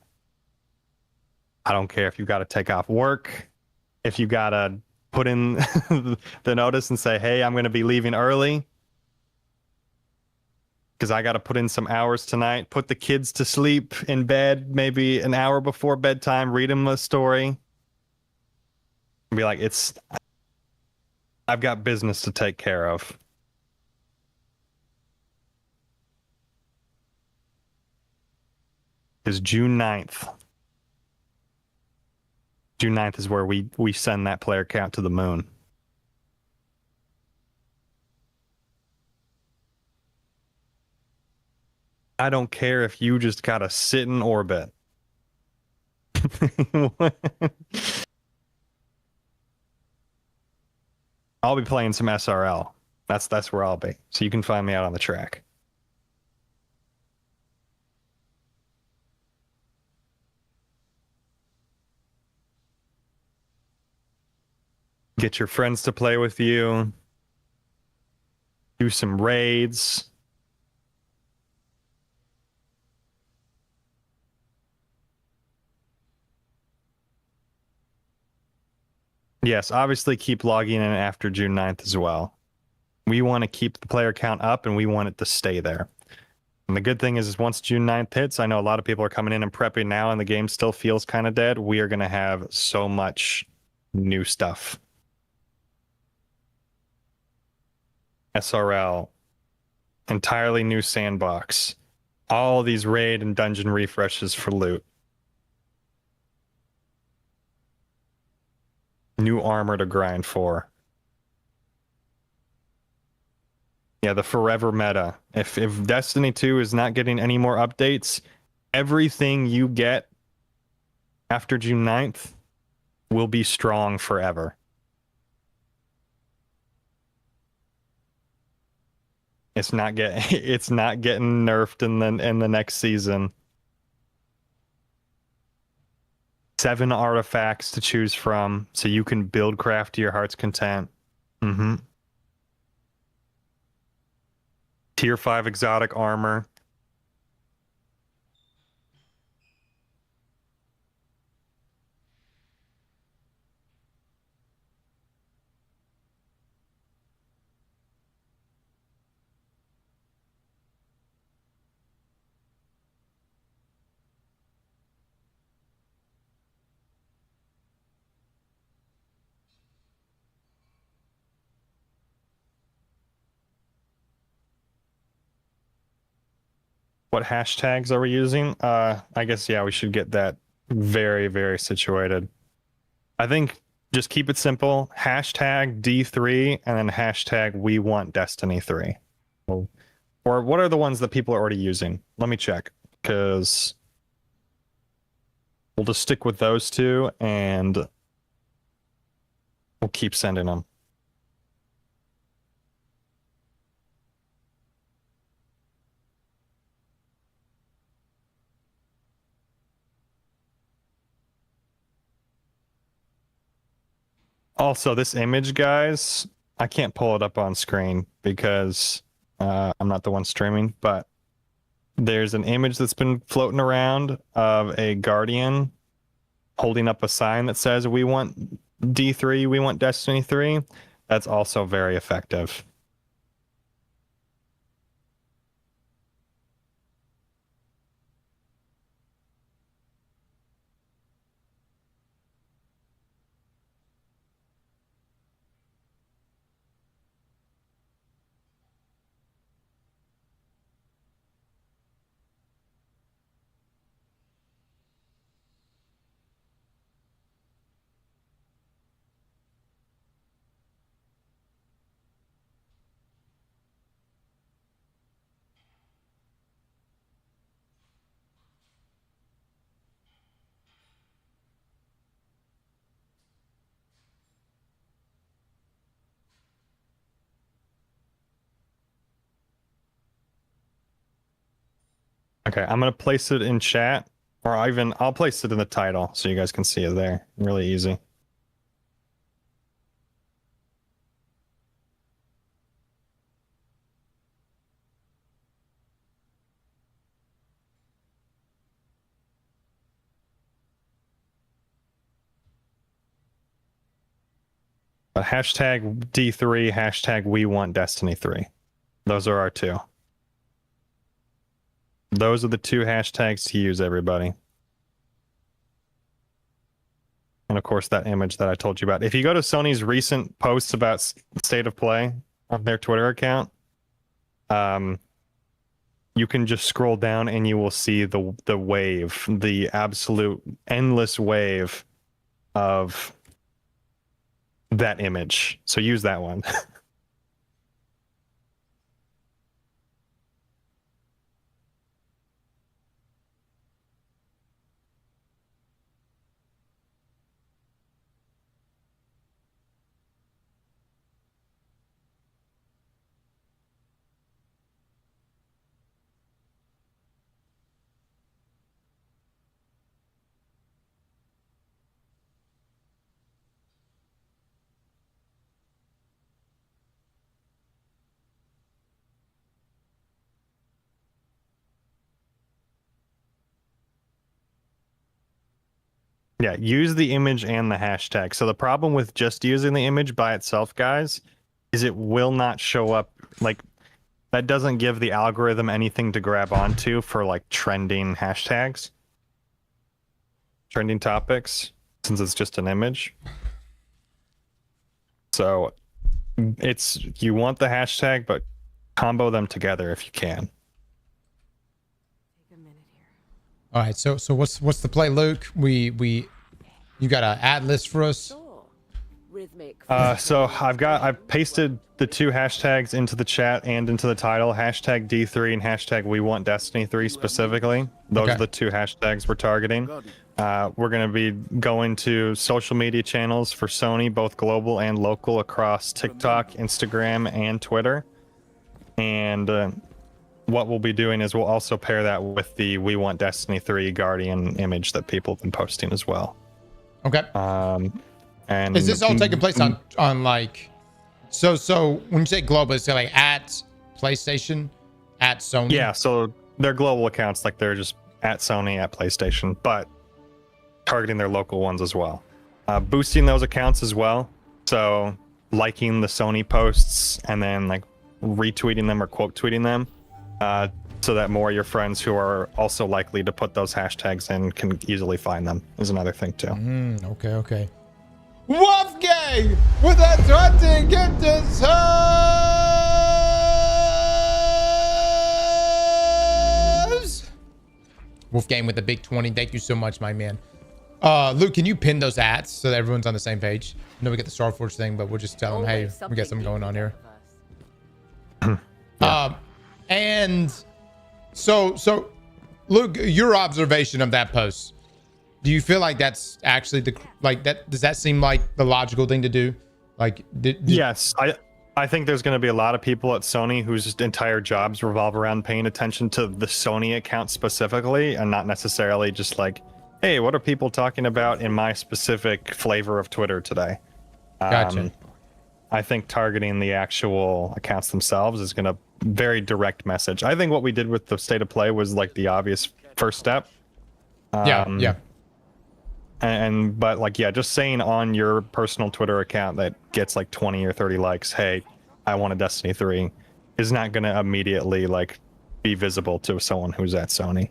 I don't care if you got to take off work, if you got to put in the notice and say, hey, I'm going to be leaving early because I got to put in some hours tonight, put the kids to sleep in bed, maybe an hour before bedtime, read them a story, and be like, I've got business to take care of. Because June 9th is where we send that player count to the moon. I don't care if you just gotta sit in orbit. I'll be playing some SRL. That's where I'll be. So you can find me out on the track. Get your friends to play with you. Do some raids. Yes, obviously keep logging in after June 9th as well. We want to keep the player count up and we want it to stay there. And the good thing is once June 9th hits, I know a lot of people are coming in and prepping now and the game still feels kind of dead. We are going to have so much new stuff. SRL, entirely new sandbox, all these raid and dungeon refreshes for loot. New armor to grind for. Yeah, the forever meta. If Destiny 2 is not getting any more updates, everything you get after June 9th will be strong forever. It's not getting nerfed in the next season. 7 artifacts to choose from, so you can build craft to your heart's content. Tier 5 exotic armor. What hashtags are we using? I guess, yeah, we should get that very, very situated. I think just keep it simple. Hashtag D3 and then hashtag we want Destiny 3. Or what are the ones that people are already using? Let me check, because we'll just stick with those two and we'll keep sending them. Also, this image, guys, I can't pull it up on screen because I'm not the one streaming, but there's an image that's been floating around of a Guardian holding up a sign that says, we want D3, we want Destiny 3. That's also very effective. Okay, I'm gonna place it in chat, or I'll place it in the title so you guys can see it there. Really easy. Hashtag D3, hashtag we want Destiny 3. Those are our two. Those are the two hashtags to use, everybody. And of course, that image that I told you about. If you go to Sony's recent posts about State of Play on their Twitter account, you can just scroll down and you will see the wave, the absolute endless wave of that image. So use that one. Yeah, use the image and the hashtag. So the problem with just using the image by itself, guys, is it will not show up. Like, that doesn't give the algorithm anything to grab onto for like trending hashtags, trending topics, since it's just an image. So you want the hashtag, but combo them together if you can. All right, so what's the play, Luke? You got an ad list for us? So I've pasted the 2 hashtags into the chat and into the title, hashtag D3 and hashtag We Want Destiny 3 specifically. Those Okay. are the 2 hashtags we're targeting. We're going to be going to social media channels for Sony, both global and local, across TikTok, Instagram, and Twitter. And what we'll be doing is we'll also pair that with the We Want Destiny 3 Guardian image that people have been posting as well. Okay. And Is this all taking place on like, so when you say global, is it like at PlayStation, at Sony? Yeah, so they're global accounts, like they're just at Sony, at PlayStation, but targeting their local ones as well. Boosting those accounts as well. So liking the Sony posts and then like retweeting them or quote tweeting them, so that more of your friends who are also likely to put those hashtags in can easily find them is another thing too. Okay. Wolfgang with a 20 gifted subs. Wolfgang with the big 20. Thank you so much, my man. Luke, can you pin those ads so that everyone's on the same page? I know we get the Starforge thing, but we'll just tell them, hey, we got something going on here. And so Luke, your observation of that post, do you feel like that's actually does that seem like the logical thing to do? Like, Yes, I think there's going to be a lot of people at Sony whose entire jobs revolve around paying attention to the Sony account specifically, and not necessarily just like, hey, what are people talking about in my specific flavor of Twitter today? Gotcha. I think targeting the actual accounts themselves is going to very direct message. I think what we did with the state of play was like the obvious first step. Yeah. But just saying on your personal Twitter account that gets like 20 or 30 likes, hey, I want a Destiny 3, is not going to immediately like be visible to someone who's at Sony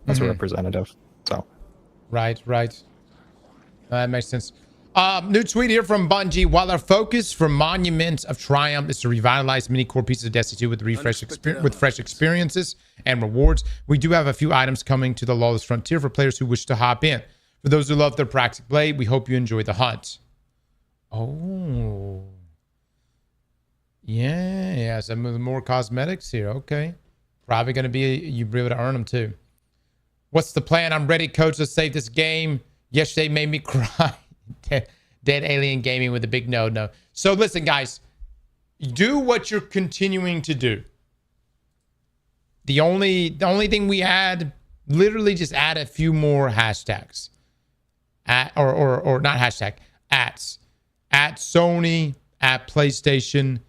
as a representative. So Right. That makes sense. New tweet here from Bungie. While our focus for Monuments of Triumph is to revitalize many core pieces of Destiny 2 with fresh experiences and rewards, we do have a few items coming to the Lawless Frontier for players who wish to hop in. For those who love their practical play, we hope you enjoy the hunt. Oh. Yeah, some more cosmetics here. Okay. Probably going to be, you'll be able to earn them too. What's the plan? I'm ready, coach. Let's save this game. Yesterday made me cry. Dead alien gaming with a big no. So listen, guys, do what you're continuing to do. The only thing we add, literally just add a few more hashtags. Or not hashtag, ats. At Sony, at PlayStation,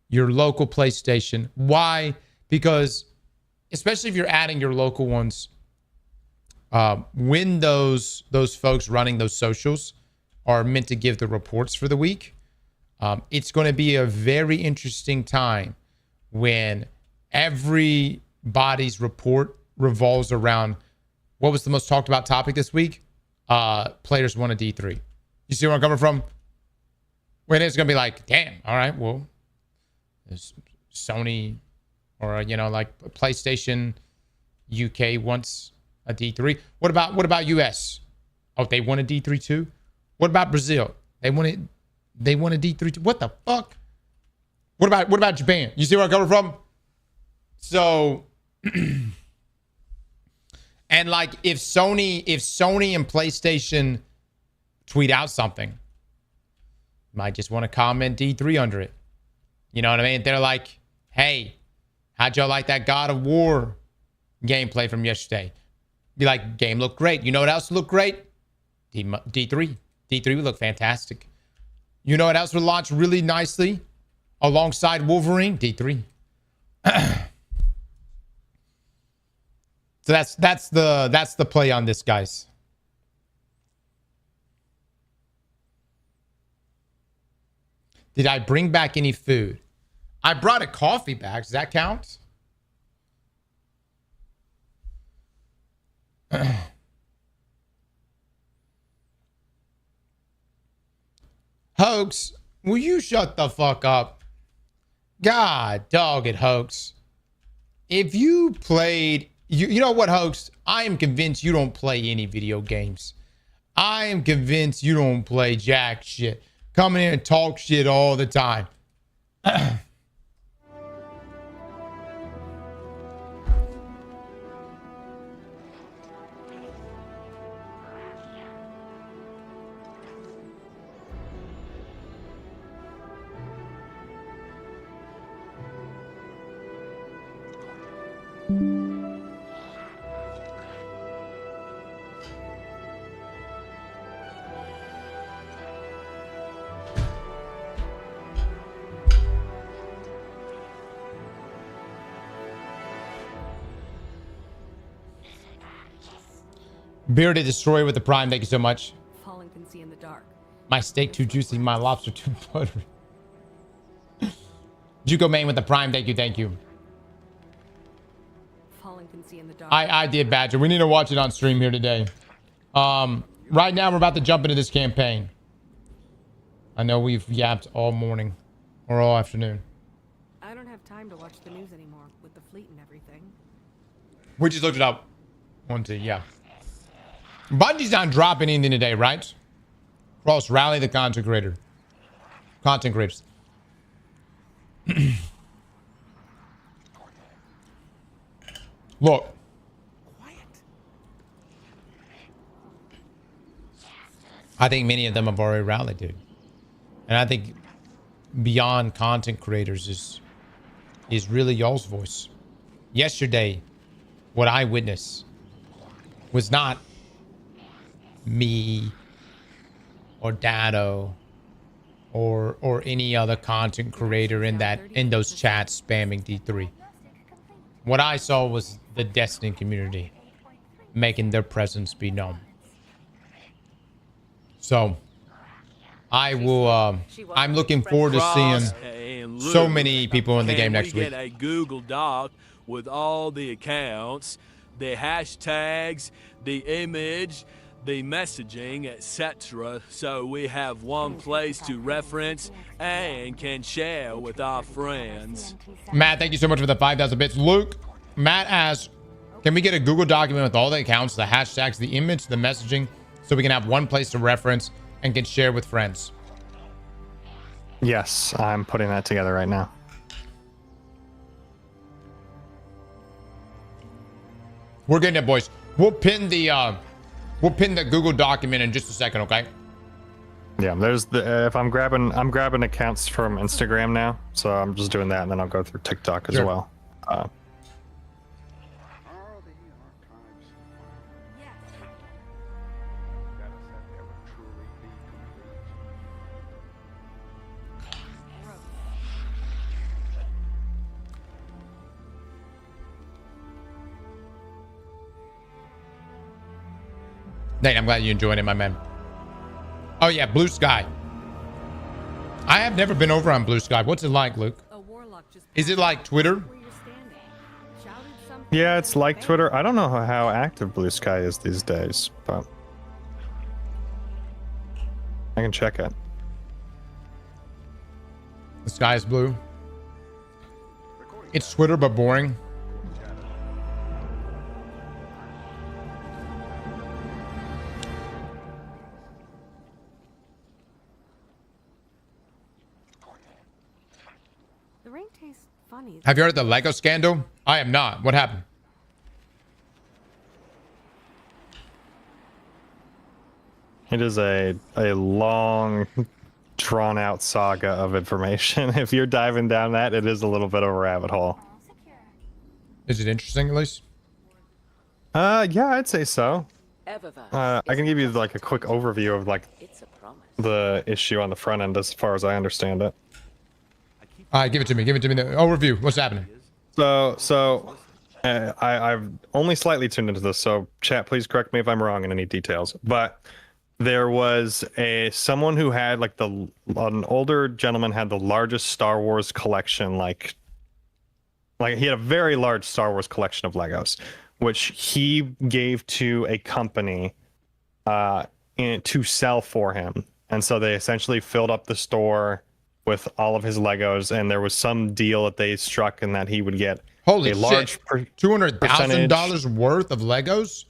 your local PlayStation. Why? Because especially if you're adding your local ones, when those folks running those socials are meant to give the reports for the week, it's going to be a very interesting time when everybody's report revolves around what was the most talked about topic this week? Players want a D3. You see where I'm coming from? When it's going to be like, damn, all right, well, Sony or, like PlayStation UK wants a D3. What about US? Oh, they want a D3 too? What about Brazil? They want a D3 too? What the fuck? What about Japan? You see where I'm coming from? So and like if Sony and PlayStation tweet out something, might just want to comment D3 under it. You know what I mean? They're like, hey, how'd y'all like that God of War gameplay from yesterday? Be like, game looked great. You know what else looked great? D3. D3 would look fantastic. You know what else would launch really nicely alongside Wolverine? D3. So that's the play on this, guys. Did I bring back any food? I brought a coffee back. Does that count? Hoax, will you shut the fuck up? God dog it, Hoax. If you played, you know what, Hoax? I am convinced you don't play any video games. I am convinced you don't play jack shit. coming in and talk shit all the time. Bearded Destroyer with the Prime. Thank you so much. Falling can see in the dark. My steak too juicy. My lobster too buttery. Juco Main with the Prime. Thank you. Thank you. Falling can see in the dark. I did, Badger. We need to watch it on stream here today. Right now, we're about to jump into this campaign. I know we've yapped all morning or all afternoon. I don't have time to watch the news anymore with the fleet and everything. We just looked it up. Yeah. Bungie's not dropping anything today, right? Cross rally the content creator. Content creators. Look. I think many of them have already rallied, dude. And I think beyond content creators is really y'all's voice. Yesterday, what I witnessed was not me or Dado or any other content creator in those chats spamming D3. What I saw was the Destiny community making their presence be known. So I'm looking forward to seeing so many people in the game next week. Get a Google Doc with all the accounts, the hashtags, the image, the messaging, etc. So we have one place to reference and can share with our friends. Matt, thank you so much for the 5,000 bits. Luke, Matt asks, can we get a Google document with all the accounts, the hashtags, the image, the messaging, so we can have one place to reference and can share with friends? Yes, I'm putting that together right now. We're getting it, boys. We'll pin the Google document in just a second, okay? Yeah, there's the if I'm grabbing accounts from Instagram now, so I'm just doing that, and then I'll go through TikTok as Sure. well. Nate, I'm glad you enjoyed it, my man. Oh yeah, Blue Sky. I have never been over on Blue Sky. What's it like, Luke? A warlock just Is it like Twitter? where you're standing. Shouted something. Yeah, it's like Twitter. I don't know how active Blue Sky is these days, but I can check it. The sky is blue. It's Twitter, but boring. The rain tastes funny. Have you heard of the Lego scandal? I am not. What happened? It is a long, drawn-out saga of information. If you're diving down that, it is a little bit of a rabbit hole. Is it interesting, at least? Yeah, I'd say so. I can give you like a quick overview of like the issue on the front end as far as I understand it. All right, give it to me. Give it to me. The overview. What's happening? I've only slightly tuned into this, so chat, please correct me if I'm wrong in any details. But there was someone who had like an older gentleman had the largest Star Wars collection, like he had a very large Star Wars collection of Legos, which he gave to a company to sell for him. And so they essentially filled up the store with all of his Legos, and there was some deal that they struck in that he would get Holy a large shit! $200,000 worth of Legos.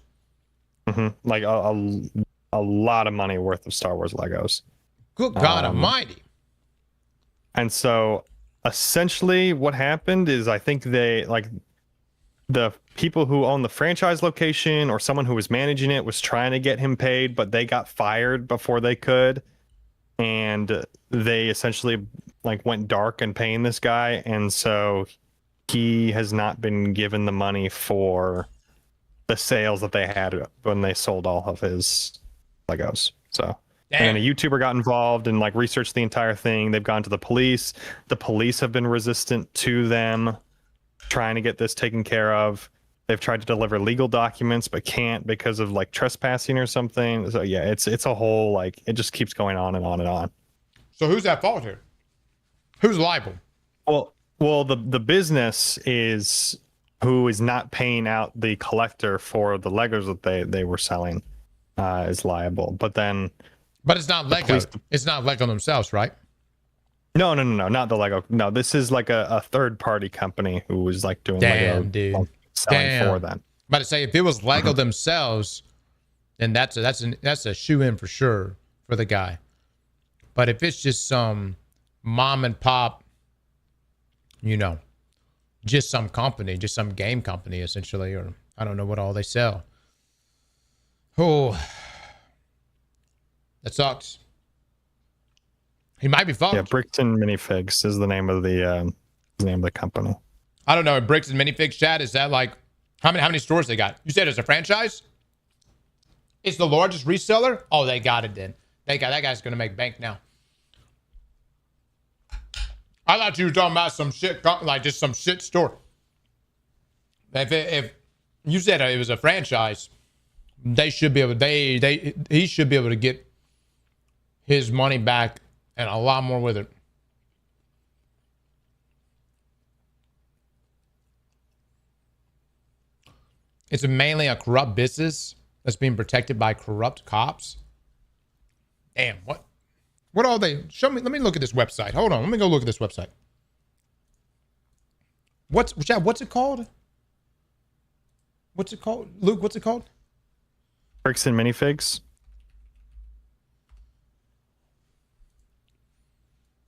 like a lot of money worth of Star Wars Legos. Good God Almighty. And so essentially what happened is I think they like the people who own the franchise location or someone who was managing it was trying to get him paid, but they got fired before they could. And they essentially like went dark in paying this guy. And so he has not been given the money for the sales that they had when they sold all of his Legos. So, and then a YouTuber got involved and like researched the entire thing. They've gone to the police. The police have been resistant to them trying to get this taken care of. They've tried to deliver legal documents, but can't because of like trespassing or something. So yeah, it's a whole like it just keeps going on and on and on. So who's at fault here? Who's liable? Well, the business is who is not paying out the collector for the Legos that they were selling is liable. But it's not Lego. It's not Lego themselves, right? No, not the Lego. No, this is like a third party company who was like doing Damn, Lego dude. selling for them. But to say if it was Lego themselves, then that's a shoe in for sure for the guy. But if it's just some mom and pop, just some company, just some game company essentially, or I don't know what all they sell. Oh, that sucks. He might be fucked. Yeah, Bricks and Minifigs is the name of the company. I don't know. Bricks and Minifigs, chat, is that like how many stores they got? You said it's a franchise? It's the largest reseller? Oh, they got it then. That guy's gonna make bank now. I thought you were talking about some shit, like just some shit store. If you said it was a franchise, they should be able. He should be able to get his money back and a lot more with it. It's mainly a corrupt business that's being protected by corrupt cops. Damn, what? What are they? Show me. Let me look at this website. Hold on. Let me go look at this website. What's it called? What's it called? Luke, what's it called? Bricks and Minifigs.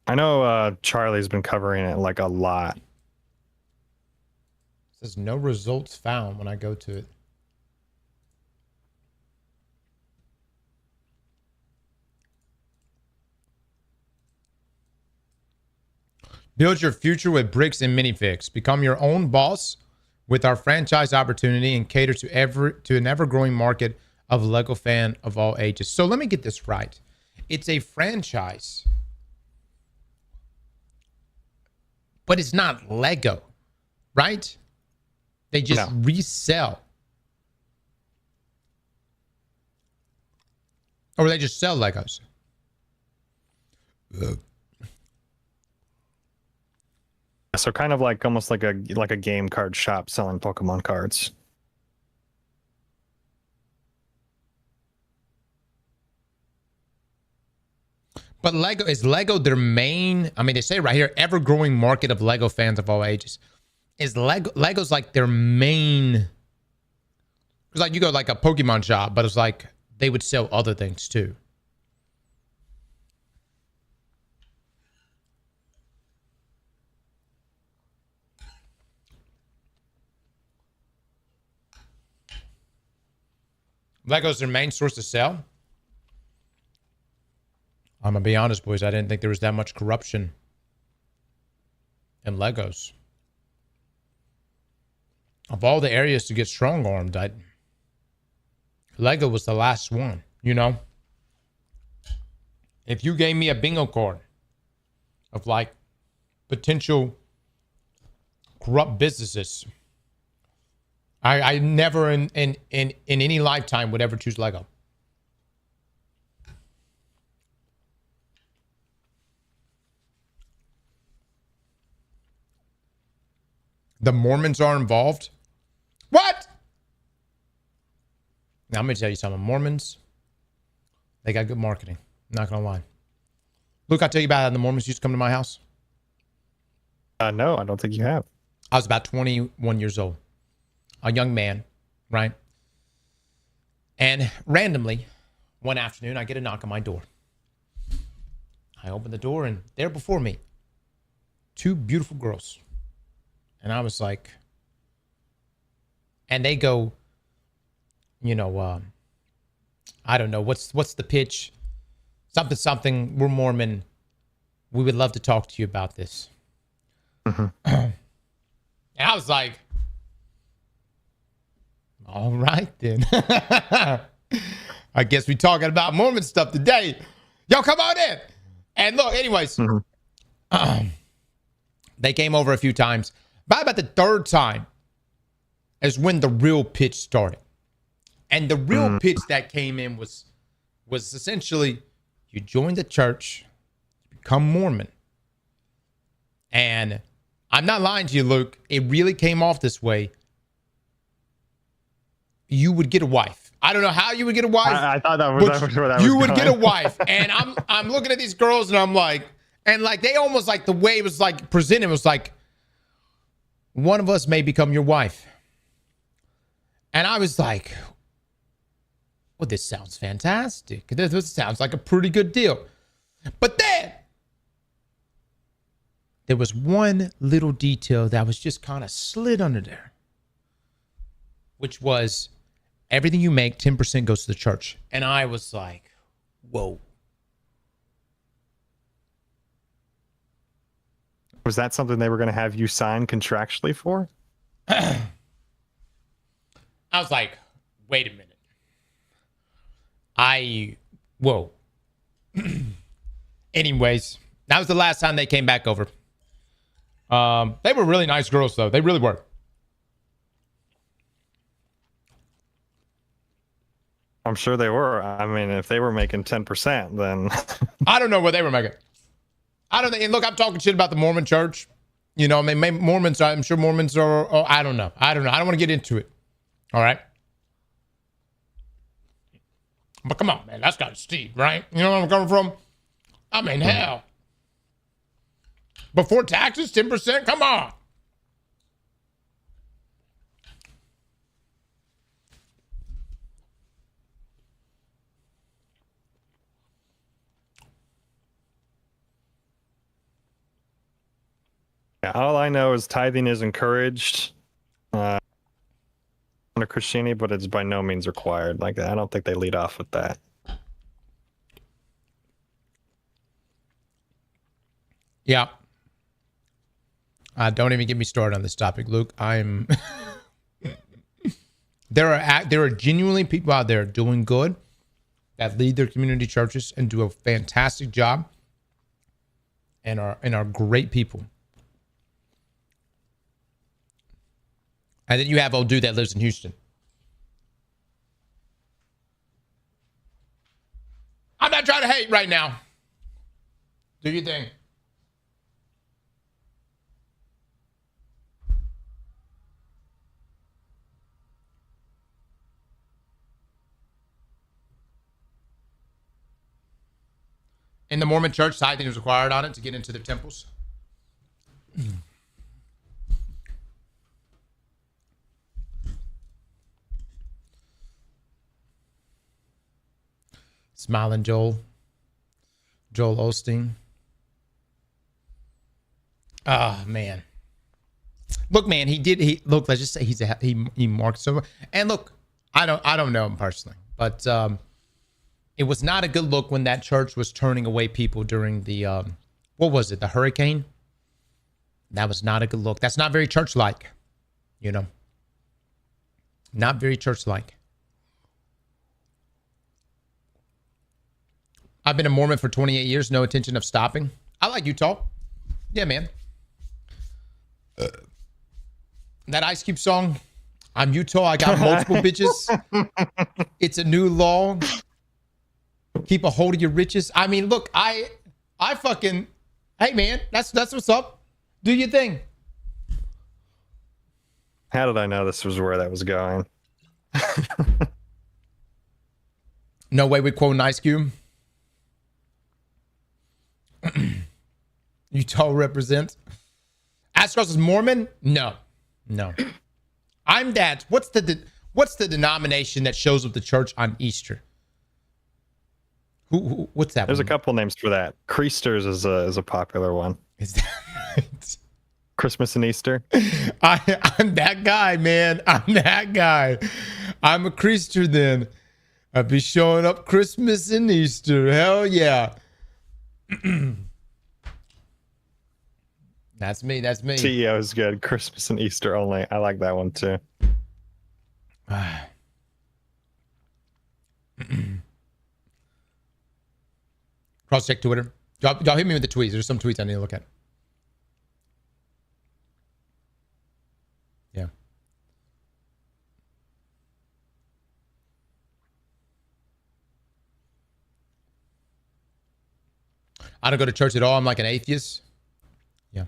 I know Charlie's been covering it like a lot. It says no results found when I go to it. Build your future with Bricks and Minifigs. Become your own boss with our franchise opportunity and cater to an ever-growing market of Lego fan of all ages. So let me get this right. It's a franchise, but it's not Lego, right? They just resell. Or they just sell Legos. So kind of like almost like a game card shop selling Pokemon cards. But is Lego their main? I mean, they say right here, ever-growing market of Lego fans of all ages. Is Lego's like their main? Because like you go like a Pokemon shop, but it's like they would sell other things too. Lego's their main source to sell. I'm gonna be honest, boys. I didn't think there was that much corruption in Legos. Of all the areas to get strong-armed, Lego was the last one, If you gave me a bingo card of like potential corrupt businesses, I never in any lifetime would ever choose Lego. The Mormons are involved. What? Now I'm gonna tell you something. Mormons, they got good marketing. I'm not gonna lie. Luke, I tell you about how the Mormons used to come to my house. No, I don't think you have. I was about 21 years old. A young man, right? And randomly, one afternoon, I get a knock on my door. I opened the door and there before me, 2 beautiful girls. And I was like, and they go, you know, I don't know, what's the pitch? Something, we're Mormon. We would love to talk to you about this. And I was like, all right then. I guess we're talking about Mormon stuff today. Yo, come on in. And look, anyways, they came over a few times. By about the 3rd time is when the real pitch started. And the real pitch that came in was essentially, you join the church, become Mormon. And I'm not lying to you, Luke. It really came off this way. You would get a wife. I don't know how you would get a wife. I thought that was where that was you would going. get a wife. And I'm looking at these girls and I'm like, and like they almost like the way it was like presented was like, one of us may become your wife. And I was like, well, this sounds fantastic. This sounds like a pretty good deal. But then there was one little detail that was just kind of slid under there, which was everything you make, 10% goes to the church. And I was like, whoa. Was that something they were going to have you sign contractually for? I was like, wait a minute. Whoa. Anyways, that was the last time they came back over. They were really nice girls, though. They really were. I'm sure they were. I mean, if they were making 10%, then I don't know what they were making. I don't think. And look, I'm talking shit about the Mormon church. You know, I mean, maybe Mormons. I'm sure Mormons are. Oh, I don't know. I don't want to get into it. All right. But come on, man. That's got steep, right? You know where I'm coming from? I mean, hell. Before taxes, 10%? Come on. yeah, all I know is tithing is encouraged under Christianity, but it's by no means required. Like, I don't think they lead off with that. Yeah. Don't even get me started on this topic, Luke. I'm. There are genuinely people out there doing good that lead their community churches and do a fantastic job, and are great people. And then you have old dude that lives in Houston. I'm not trying to hate right now. Do you think? In the Mormon church, tithing is required on it to get into their temples. Smiling Joel Osteen. Oh man. Look, man, look, let's just say he marked so. And look, I don't know him personally, but it was not a good look when that church was turning away people during the what was it, the hurricane? That was not a good look. That's not very church-like, you know. Not very church-like. I've been a Mormon for 28 years, no intention of stopping. I like Utah. Yeah, man. That Ice Cube song, I'm Utah, I got multiple bitches. It's a new law. Keep a hold of your riches. I mean, look, I fucking, hey man, that's what's up. Do your thing. How did I know this was where that was going? No way we're quoting Ice Cube. Utah represents. Aztecross is Mormon? No. I'm that. What's the denomination that shows up the church on Easter? What's that? There's one? a couple names for that. Creasters is a popular one. Is that right? Christmas and Easter. I'm that guy, man. I'm that guy. I'm a creaster then. I'll be showing up Christmas and Easter. Hell yeah. That's me. That's me. CEO is good. Christmas and Easter only. I like that one too. Cross check Twitter. Y'all hit me with the tweets. There's some tweets I need to look at. Yeah. I don't go to church at all. I'm like an atheist. Yeah.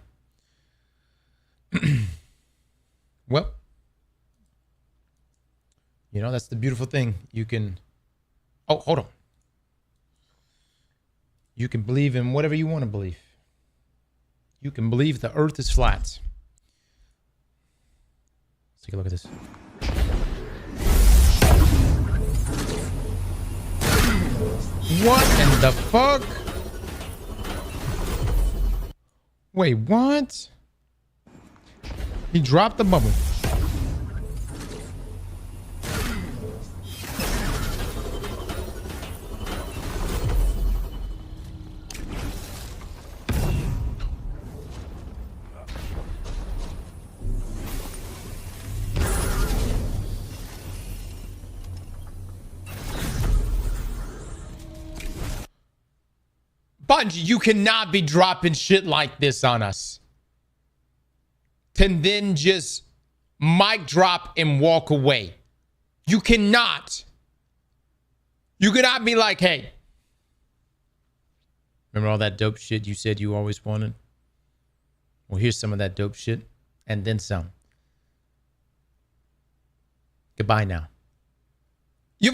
Well, you know, that's the beautiful thing. You can... Oh, hold on. You can believe in whatever you want to believe. You can believe the earth is flat. Let's take a look at this. What in the fuck? Wait, what? He dropped the bubble. Bungie, you cannot be dropping shit like this on us. And then just mic drop and walk away. You cannot. You cannot be like, hey. Remember all that dope shit you said you always wanted? Well, here's some of that dope shit. And then some. Goodbye now. You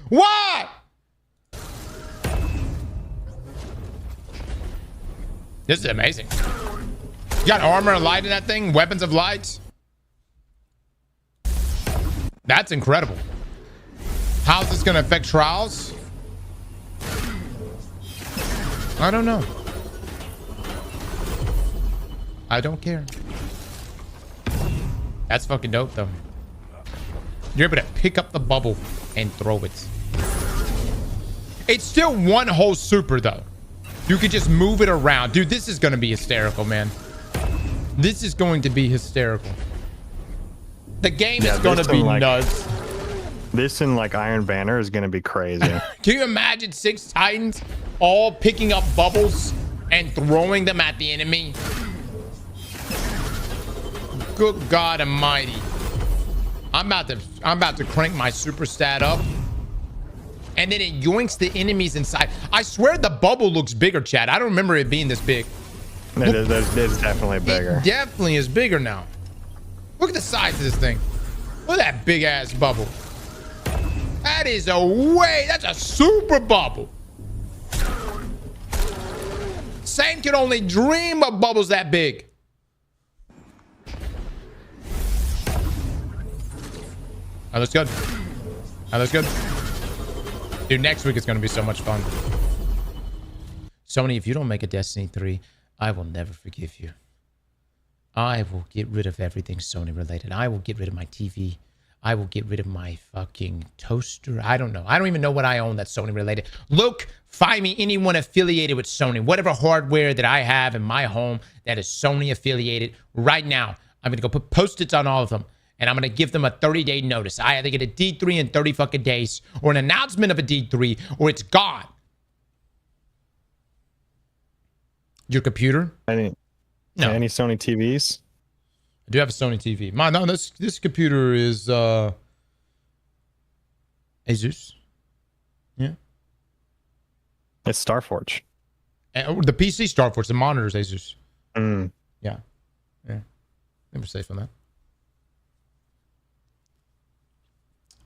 what? This is amazing. You got armor and light in that thing? Weapons of light? That's incredible. How's this going to affect trials? I don't know. I don't care. That's fucking dope, though. You're able to pick up the bubble and throw it. It's still one whole super, though. You could just move it around. Dude, this is going to be hysterical, man. This is going to be hysterical. The game is going to be nuts. This and like Iron Banner is going to be crazy. Can you imagine 6 Titans all picking up bubbles and throwing them at the enemy? Good God Almighty. I'm about to crank my super stat up. And then it yoinks the enemies inside. I swear the bubble looks bigger, Chad. I don't remember it being this big. It's definitely bigger. It definitely is bigger now. Look at the size of this thing. Look at that big ass bubble. That is that's a super bubble. Satan could only dream of bubbles that big. Oh, that's good. Oh, that's good. Dude, next week is going to be so much fun. Sony, if you don't make a Destiny 3, I will never forgive you. I will get rid of everything Sony related. I will get rid of my TV. I will get rid of my fucking toaster. I don't know. I don't even know what I own that's Sony related. Look, find me anyone affiliated with Sony. Whatever hardware that I have in my home that is Sony affiliated right now. I'm going to go put Post-its on all of them. And I'm going to give them a 30-day notice. I either get a D3 in 30 fucking days or an announcement of a D3 or it's gone. Your computer? Any Sony TVs? I do have a Sony TV. No, this computer is Asus. Yeah. It's Starforge. And the PC Starforge, the monitor is Asus. Mm. Yeah. Never safe on that.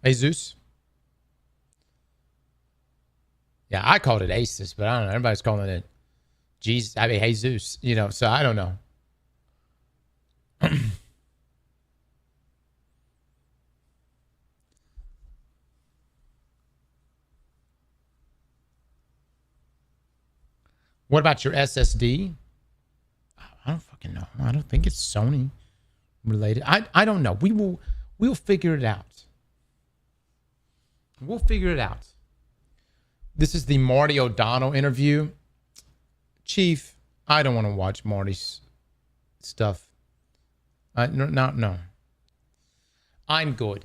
Asus. Yeah, I called it Asus, but I don't know. Everybody's calling it Jesus. You know, so I don't know. What about your SSD? I don't fucking know. I don't think it's Sony related. I don't know. We'll figure it out. We'll figure it out. This is the Marty O'Donnell interview. Chief, I don't want to watch Marty's stuff. No. I'm good.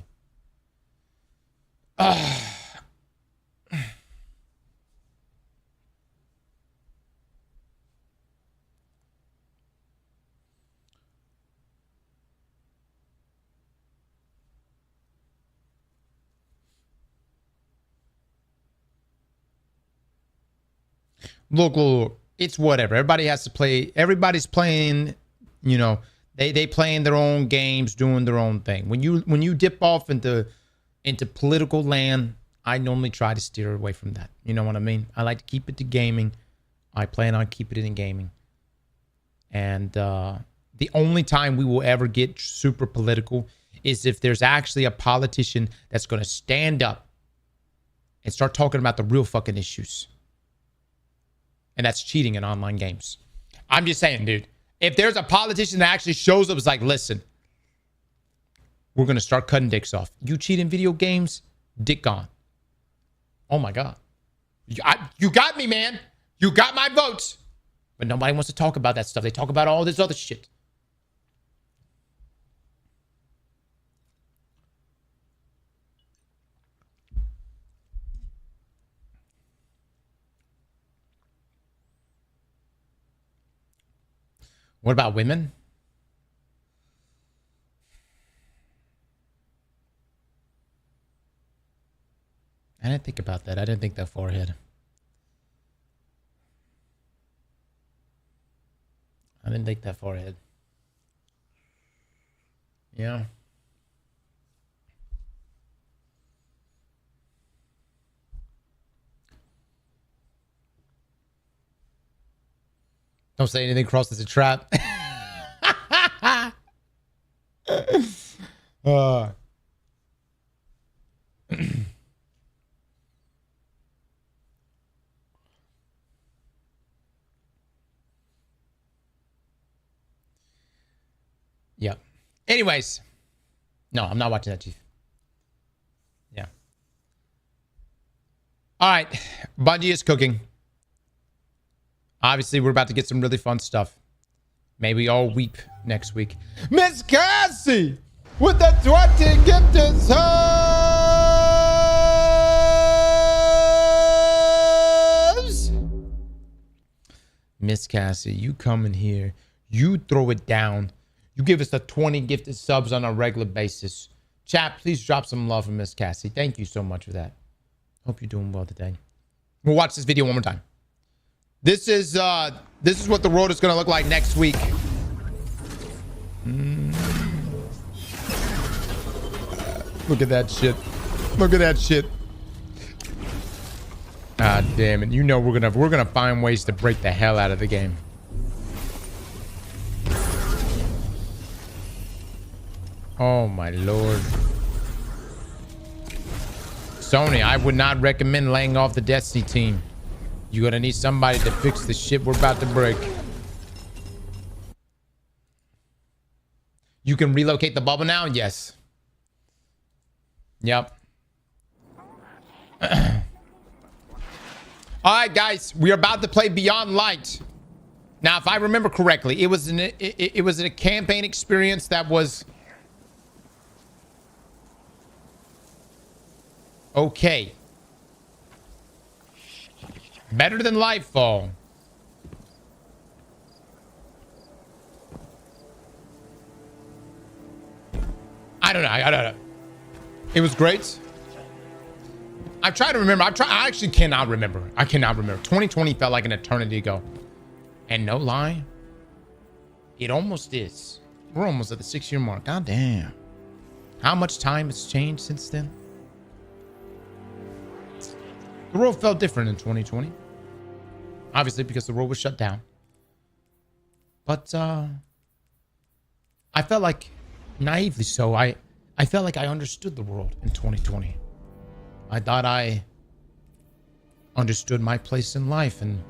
Look. It's whatever. Everybody has to play. Everybody's playing, you know, they playing their own games, doing their own thing. When you dip off into political land, I normally try to steer away from that. You know what I mean? I like to keep it to gaming. I plan on keeping it in gaming. And the only time we will ever get super political is if there's actually a politician that's going to stand up and start talking about the real fucking issues. And that's cheating in online games. I'm just saying, dude. If there's a politician that actually shows up, it's like, listen, we're going to start cutting dicks off. You cheat in video games, dick gone. Oh, my God. You got me, man. You got my votes. But nobody wants to talk about that stuff. They talk about all this other shit. What about women? I didn't think about that. I didn't think that far ahead. I didn't think that far ahead. Yeah. Don't say anything, Cross is a trap. Yeah. Anyways. No, I'm not watching that, Chief. Yeah. All right. Bungie is cooking. Obviously, we're about to get some really fun stuff. Maybe all weep next week. Miss Cassie with the 20 gifted subs. Miss Cassie, you come in here. You throw it down. You give us the 20 gifted subs on a regular basis. Chat, please drop some love for Miss Cassie. Thank you so much for that. Hope you're doing well today. We'll watch this video one more time. This is what the world is gonna look like next week. Look at that shit. Look at that shit. Ah, damn it. You know we're gonna find ways to break the hell out of the game. Oh my lord. Sony, I would not recommend laying off the Destiny team. You're gonna need somebody to fix the shit we're about to break. You can relocate the bubble now? Yes. Yep. All right, guys, we're about to play Beyond Light. Now, if I remember correctly, it was a campaign experience that was okay. Better than Lightfall. I don't know. It was great. I try to remember. I actually cannot remember. I cannot remember. 2020 felt like an eternity ago. And no lie, it almost is. We're almost at the 6-year mark. God damn. How much time has changed since then? The world felt different in 2020. Obviously, because the world was shut down. But I felt like, naively so, I felt like I understood the world in 2020. I thought I understood my place in life, and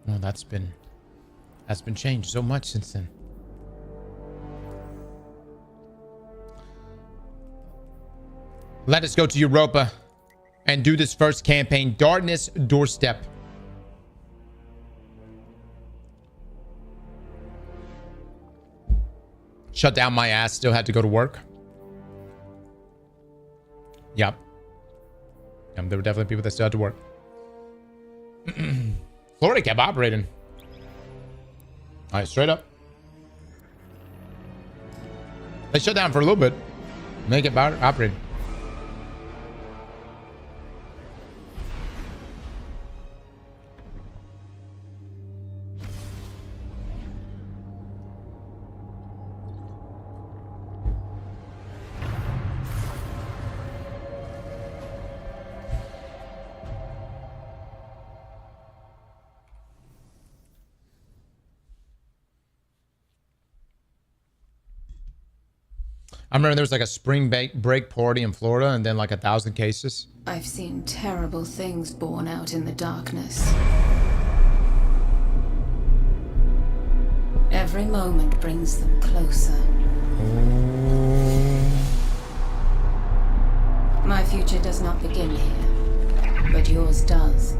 Oh, that's been changed so much since then. Let us go to Europa and do this first campaign, Darkness Doorstep. Shut down my ass, still had to go to work. Yep. There were definitely people that still had to work. Florida kept operating. All right, straight up. They shut down for a little bit. They kept operating. I remember there was like a spring break party in Florida and then like 1,000 cases. I've seen terrible things born out in the darkness. Every moment brings them closer. My future does not begin here, but yours does.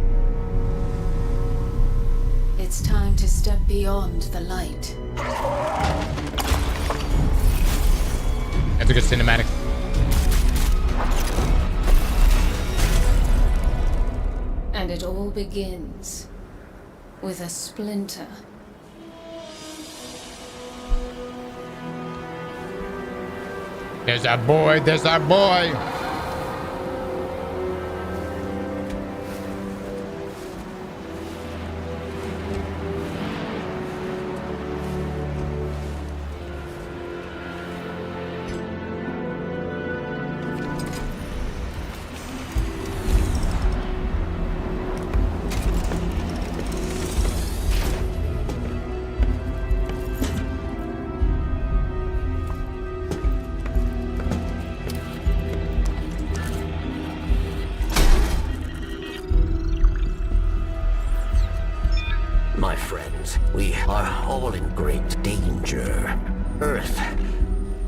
It's time to step beyond the light. That's a good cinematic. And it all begins with a splinter. There's our boy. There's our boy. My friends, we are all in great danger. Earth,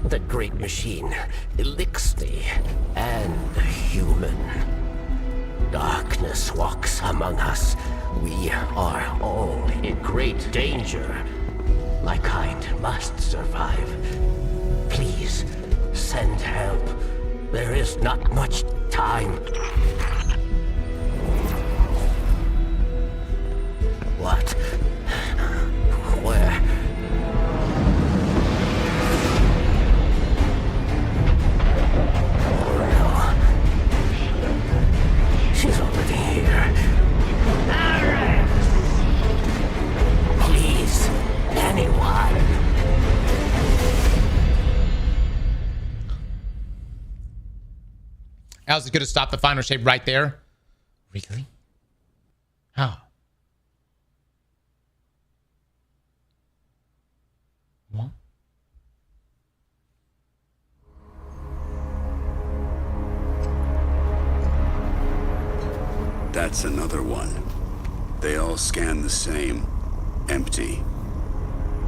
the great machine, Elixir, and the human. Darkness walks among us. We are all in great danger. My kind must survive. Please, send help. There is not much time. What? Where? Oh no. She's already here. Please, anyone. Alice is going to stop the final shape right there. Really? How? What? That's another one. They all scan the same. Empty.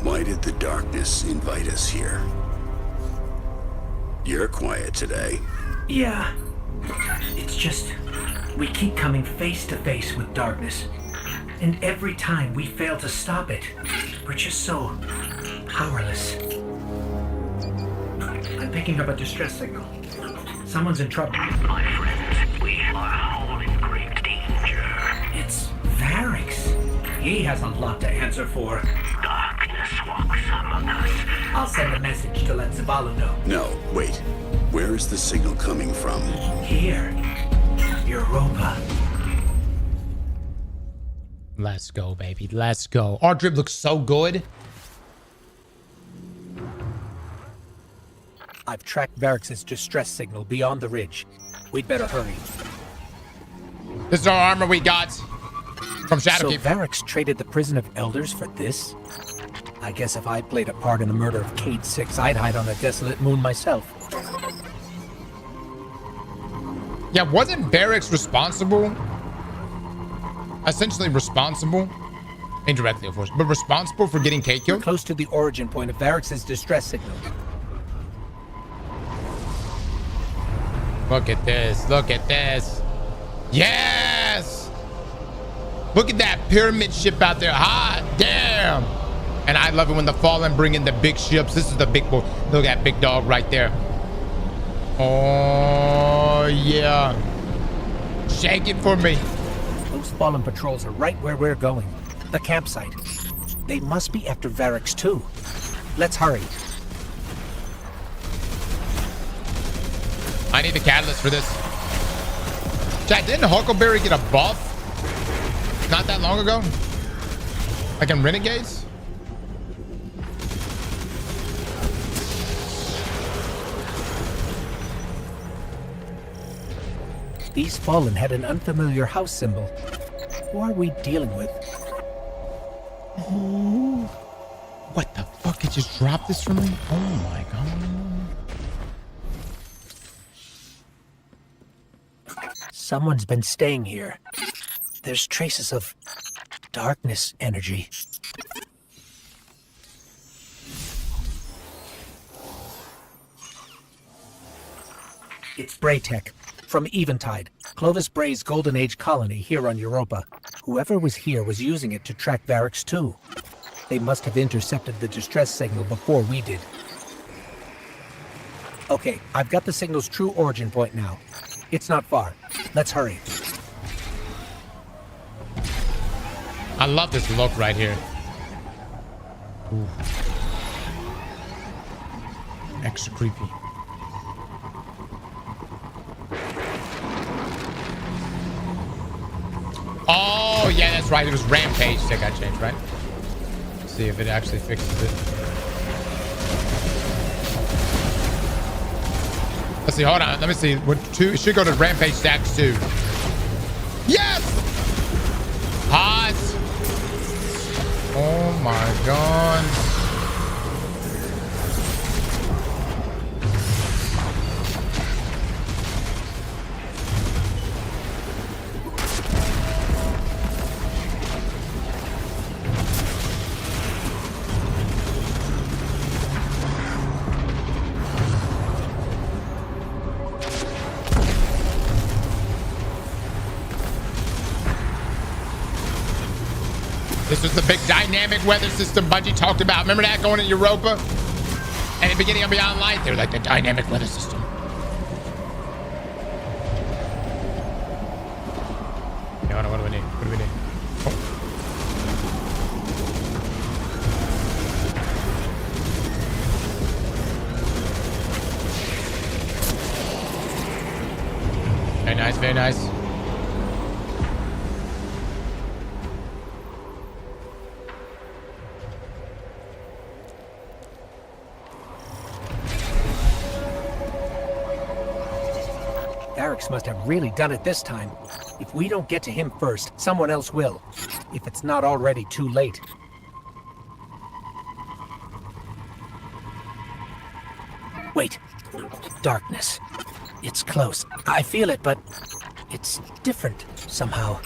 Why did the darkness invite us here? You're quiet today. Yeah. It's just, we keep coming face to face with darkness. And every time we fail to stop it, we're just so powerless. I'm picking up a distress signal. Someone's in trouble. My friends, we are all in great danger. It's Varix. He has a lot to answer for. Darkness walks among us. I'll send a message to let Zabalu know. No, wait. Where is the signal coming from? Here. Europa. Let's go, baby. Let's go. Our drip looks so good. I've tracked Varix's distress signal beyond the ridge. We'd better hurry. This is our armor we got from So Shadowkeep. Varix traded the prison of elders for this? I guess if I played a part in the murder of Cade 6, I'd hide on a desolate moon myself. Yeah, wasn't Barracks responsible? Essentially responsible Indirectly, of course. But responsible for getting Kate killed? Close to the origin point of Varrix's distress signal. Look at this. Look at this. Yes! Look at that pyramid ship out there. Hot damn! And I love it when the Fallen bring in the big ships. This is the big boy. Look at that big dog right there. Oh, yeah. Shake it for me. Those Fallen patrols are right where we're going. The campsite. They must be after Varrix too. Let's hurry. I need the catalyst for this. Chat, didn't Huckleberry get a buff not that long ago? Like in Renegades? These Fallen had an unfamiliar house symbol. Who are we dealing with? Oh, what the fuck? It just dropped this for me? Oh my god. Someone's been staying here. There's traces of darkness energy. It's Braytech, from Eventide, Clovis Bray's Golden Age colony here on Europa. Whoever was here was using it to track Varrix too. They must have intercepted the distress signal before we did. Okay, I've got the signal's true origin point now. It's not far. Let's hurry. I love this look right here. Ooh. Extra creepy. Oh, yeah, that's right. It was Rampage that got changed, right? Let's see if it actually fixes it. Let's see. Hold on. Let me see. It should go to Rampage Stacks 2. Yes! Hot! Oh, my God. This was the big dynamic weather system Bungie talked about. Remember that going in Europa? And the beginning of Beyond Light, they're like the dynamic weather system. Okay, hold on, what do we need? What do we need? Oh. Very nice, very nice. Varrix must have really done it this time. If we don't get to him first, someone else will. If it's not already too late. Wait. Darkness. It's close. I feel it, but it's different somehow.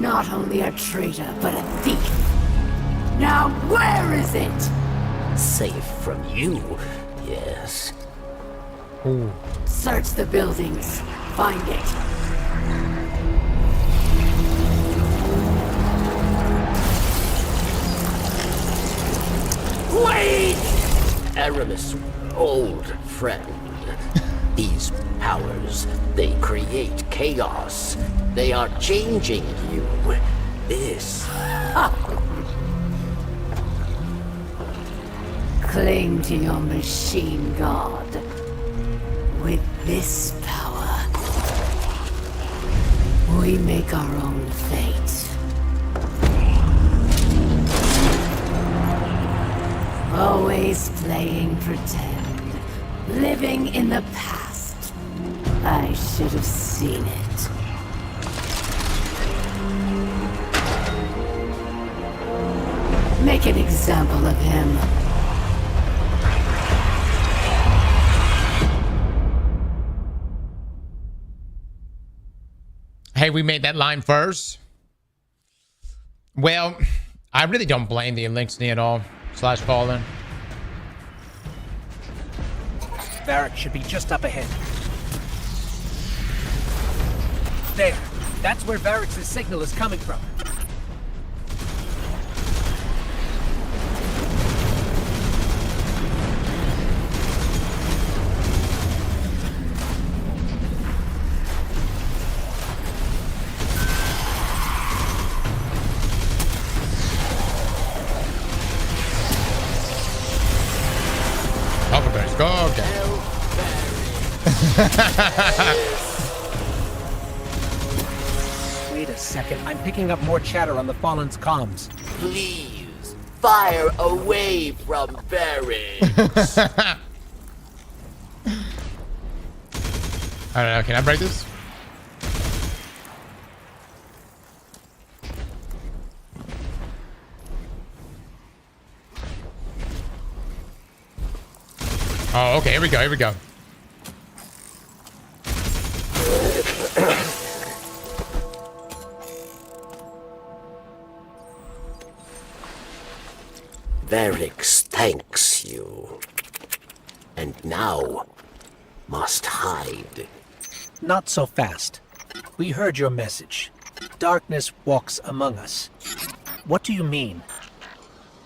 Not only a traitor, but a thief. Now where is it? Safe from you, yes. Ooh. Search the buildings. Find it. Wait! Aramis, old friend. These powers, they create chaos. They are changing you. This. Cling to your machine god. With this power, we make our own fate. Always playing pretend, Living in the past. I should have seen it. Make an example of him. Hey, we made that line first. Well, I really don't blame the Elixni at all. / Fallen. Varric should be just up ahead. There. That's where Varric's signal is coming from. Go, okay. Wait a second. I'm picking up more chatter on the Fallen's comms. Please, fire away from Barry. I don't know. Can I break this? Oh, okay. Here we go. Here we go. Varix thanks you. And now must hide. Not so fast. We heard your message. Darkness walks among us. What do you mean?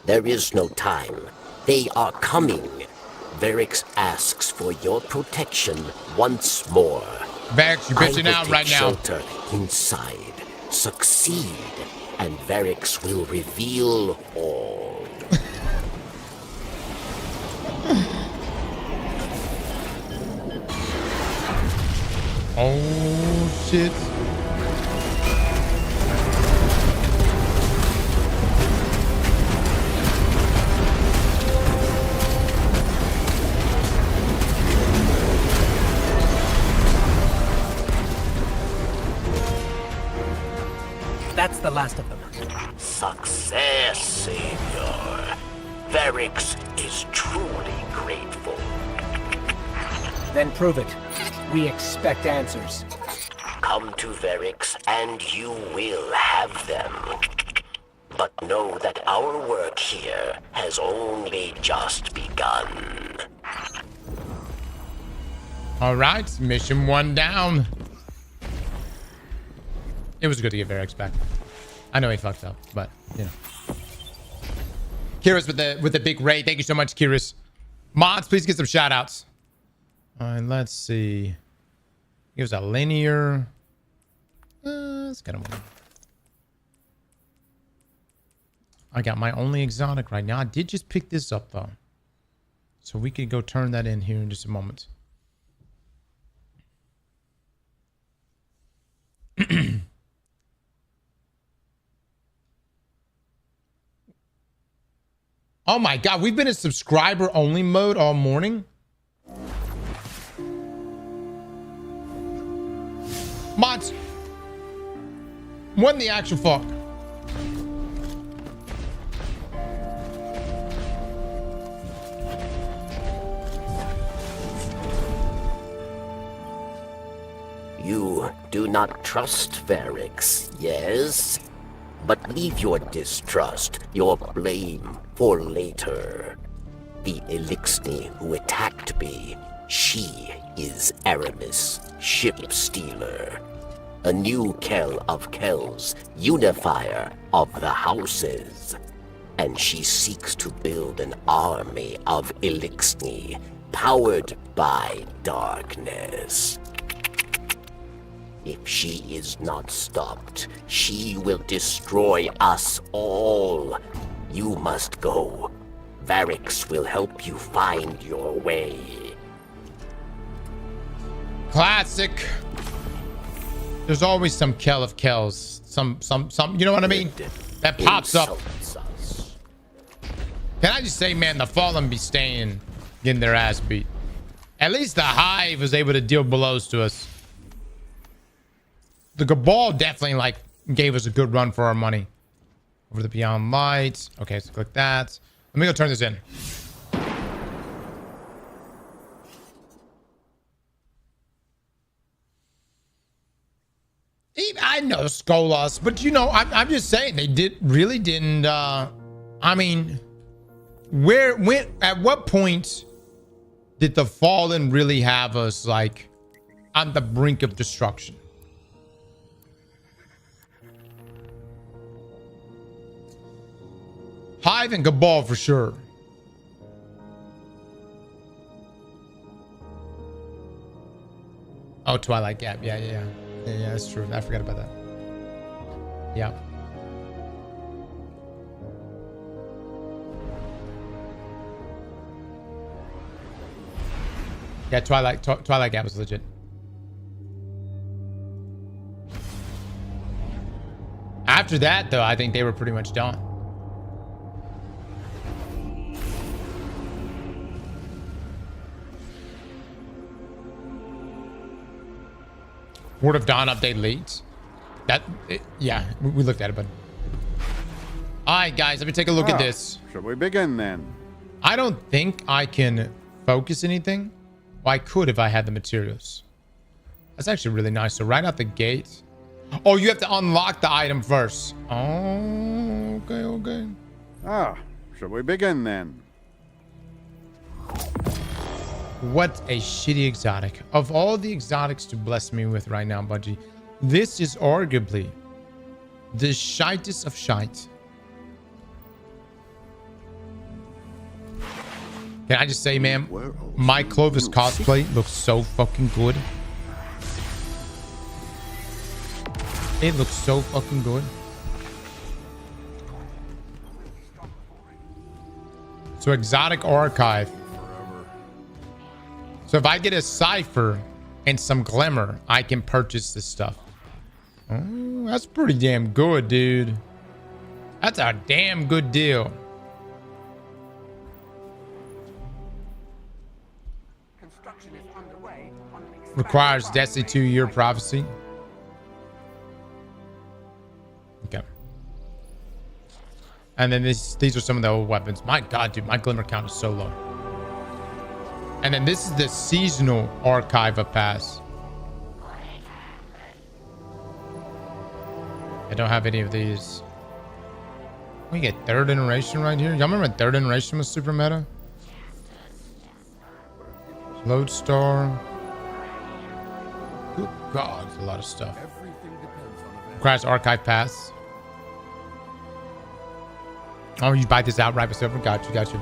There is no time. They are coming. Varix asks for your protection once more. Varix, you're bitching out right now. Shelter inside. Succeed, and Varix will reveal all. Oh, shit. That's the last of them. Success, Savior. Varix is truly grateful. Then prove it. We expect answers. Come to Varix and you will have them. But know that our work here has only just begun. All right, mission 1 down. It was good to get Varix back. I know he fucked up, but you know. Kyrus with the big raid. Thank you so much, Kyrus. Mods, please get some shout outs. All right, let's see. Here's a linear. Let's get him one. I got my only exotic right now. I did just pick this up though, so we could go turn that in here in just a moment. Oh my god, we've been in subscriber only mode all morning. Mods, what the actual fuck? You do not trust Varix, yes? But leave your distrust, your blame, for later. The Elixni who attacked me, she is Aramis, ship stealer. A new Kell of Kells, unifier of the houses. And she seeks to build an army of Elixni, powered by darkness. If she is not stopped, she will destroy us all. You must go. Varix will help you find your way. Classic. There's always some Kell of Kells. Some, you know what I mean? That pops up. Can I just say, man, the Fallen be staying, getting their ass beat. At least the Hive was able to deal blows to us. The Cabal definitely like gave us a good run for our money. Over the Beyond Light. Okay, so click that. Let me go turn this in. I know Skolas, but you know, I'm just saying they really didn't. I mean, at what point did the Fallen really have us like on the brink of destruction? Hive and Cabal for sure. Oh, Twilight Gap. Yeah, that's true. I forgot about that. Yeah. Yeah, Twilight Gap was legit. After that, though, I think they were pretty much done. Word of Dawn update leaked. Yeah, we looked at it, but. All right, guys, let me take a look at this. Shall we begin then? I don't think I can focus anything. Well, I could if I had the materials. That's actually really nice. So right out the gate. Oh, you have to unlock the item first. Oh, okay. Shall we begin then? What a shitty exotic. Of all the exotics to bless me with right now, Bungie, this is arguably the shitest of shite. Can I just say, man, my Clovis cosplay looks so fucking good. It looks so fucking good. So exotic archive. So if I get a cipher and some glimmer, I can purchase this stuff. Oh, that's pretty damn good, dude. That's a damn good deal. Construction is underway on an Requires Destiny 2-year prophecy. Okay. And then these are some of the old weapons. My God, dude, my glimmer count is so low. And then this is the seasonal archive of pass. I don't have any of these. We get third iteration right here. Y'all remember third iteration was super meta? Lodestar. Good God, a lot of stuff. Requires archive pass. Oh, you buy this outright myself. Got you.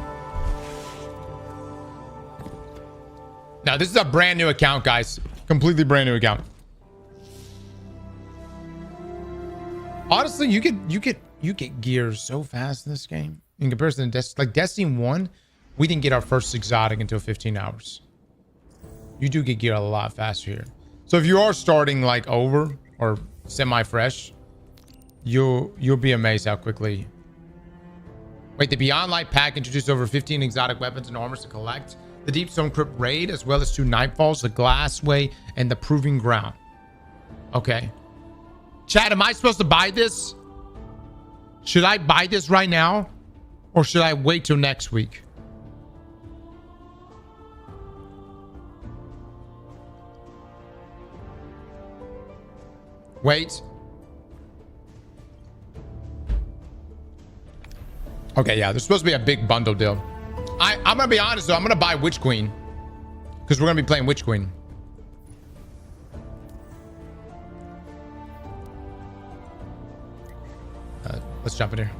Now, this is a brand new account, guys. Completely brand new account. Honestly, you get gears so fast in this game in comparison to Destiny 1. We didn't get our first exotic until 15 hours. You do get gear a lot faster here. So if you are starting like over or semi-fresh, you'll be amazed how quickly. Wait, the Beyond Light pack introduced over 15 exotic weapons and armors to collect. The Deep Stone Crypt raid, as well as 2 Nightfalls, the Glassway, and the Proving Ground. Okay. Chad, am I supposed to buy this? Should I buy this right now? Or should I wait till next week? Wait. Okay, yeah, there's supposed to be a big bundle deal. I'm gonna be honest though, I'm gonna buy Witch Queen because we're gonna be playing Witch Queen. Let's jump in here.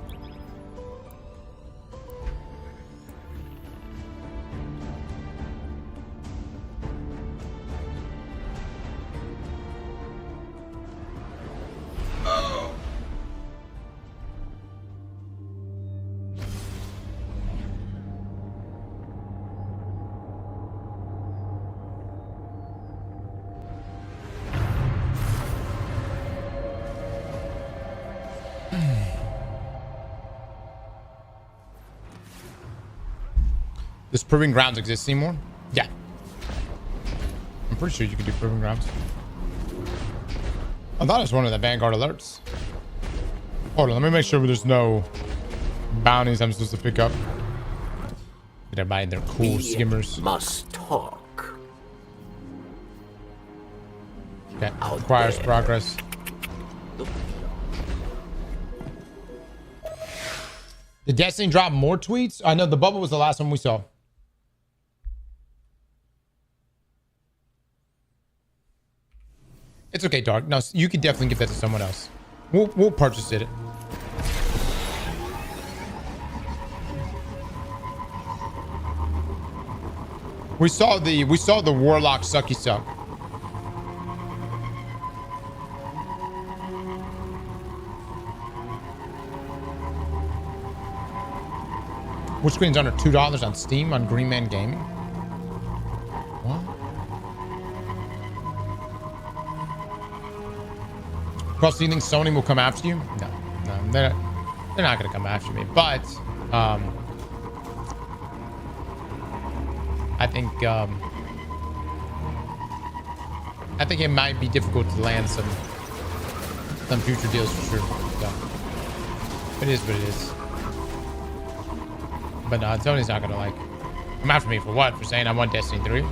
Does Proving Grounds exist anymore? Yeah. I'm pretty sure you can do proving grounds. I thought it was one of the Vanguard alerts. Hold on, let me make sure there's no bounties I'm supposed to pick up. They're buying their cool skimmers. Must talk. Okay, requires progress. Did Destiny drop more tweets? I know the bubble was the last one we saw. It's okay, Dark. No, you can definitely give that to someone else. We'll purchase it. We saw the Warlock sucky suck. Which screen's under $2 on Steam on Green Man Gaming? What? Cross, do you think Sony will come after you? No, they're not gonna come after me. But I think it might be difficult to land some future deals for sure. So, it is what it is. But no, Sony's not gonna like come after me for what? For saying I want Destiny 3?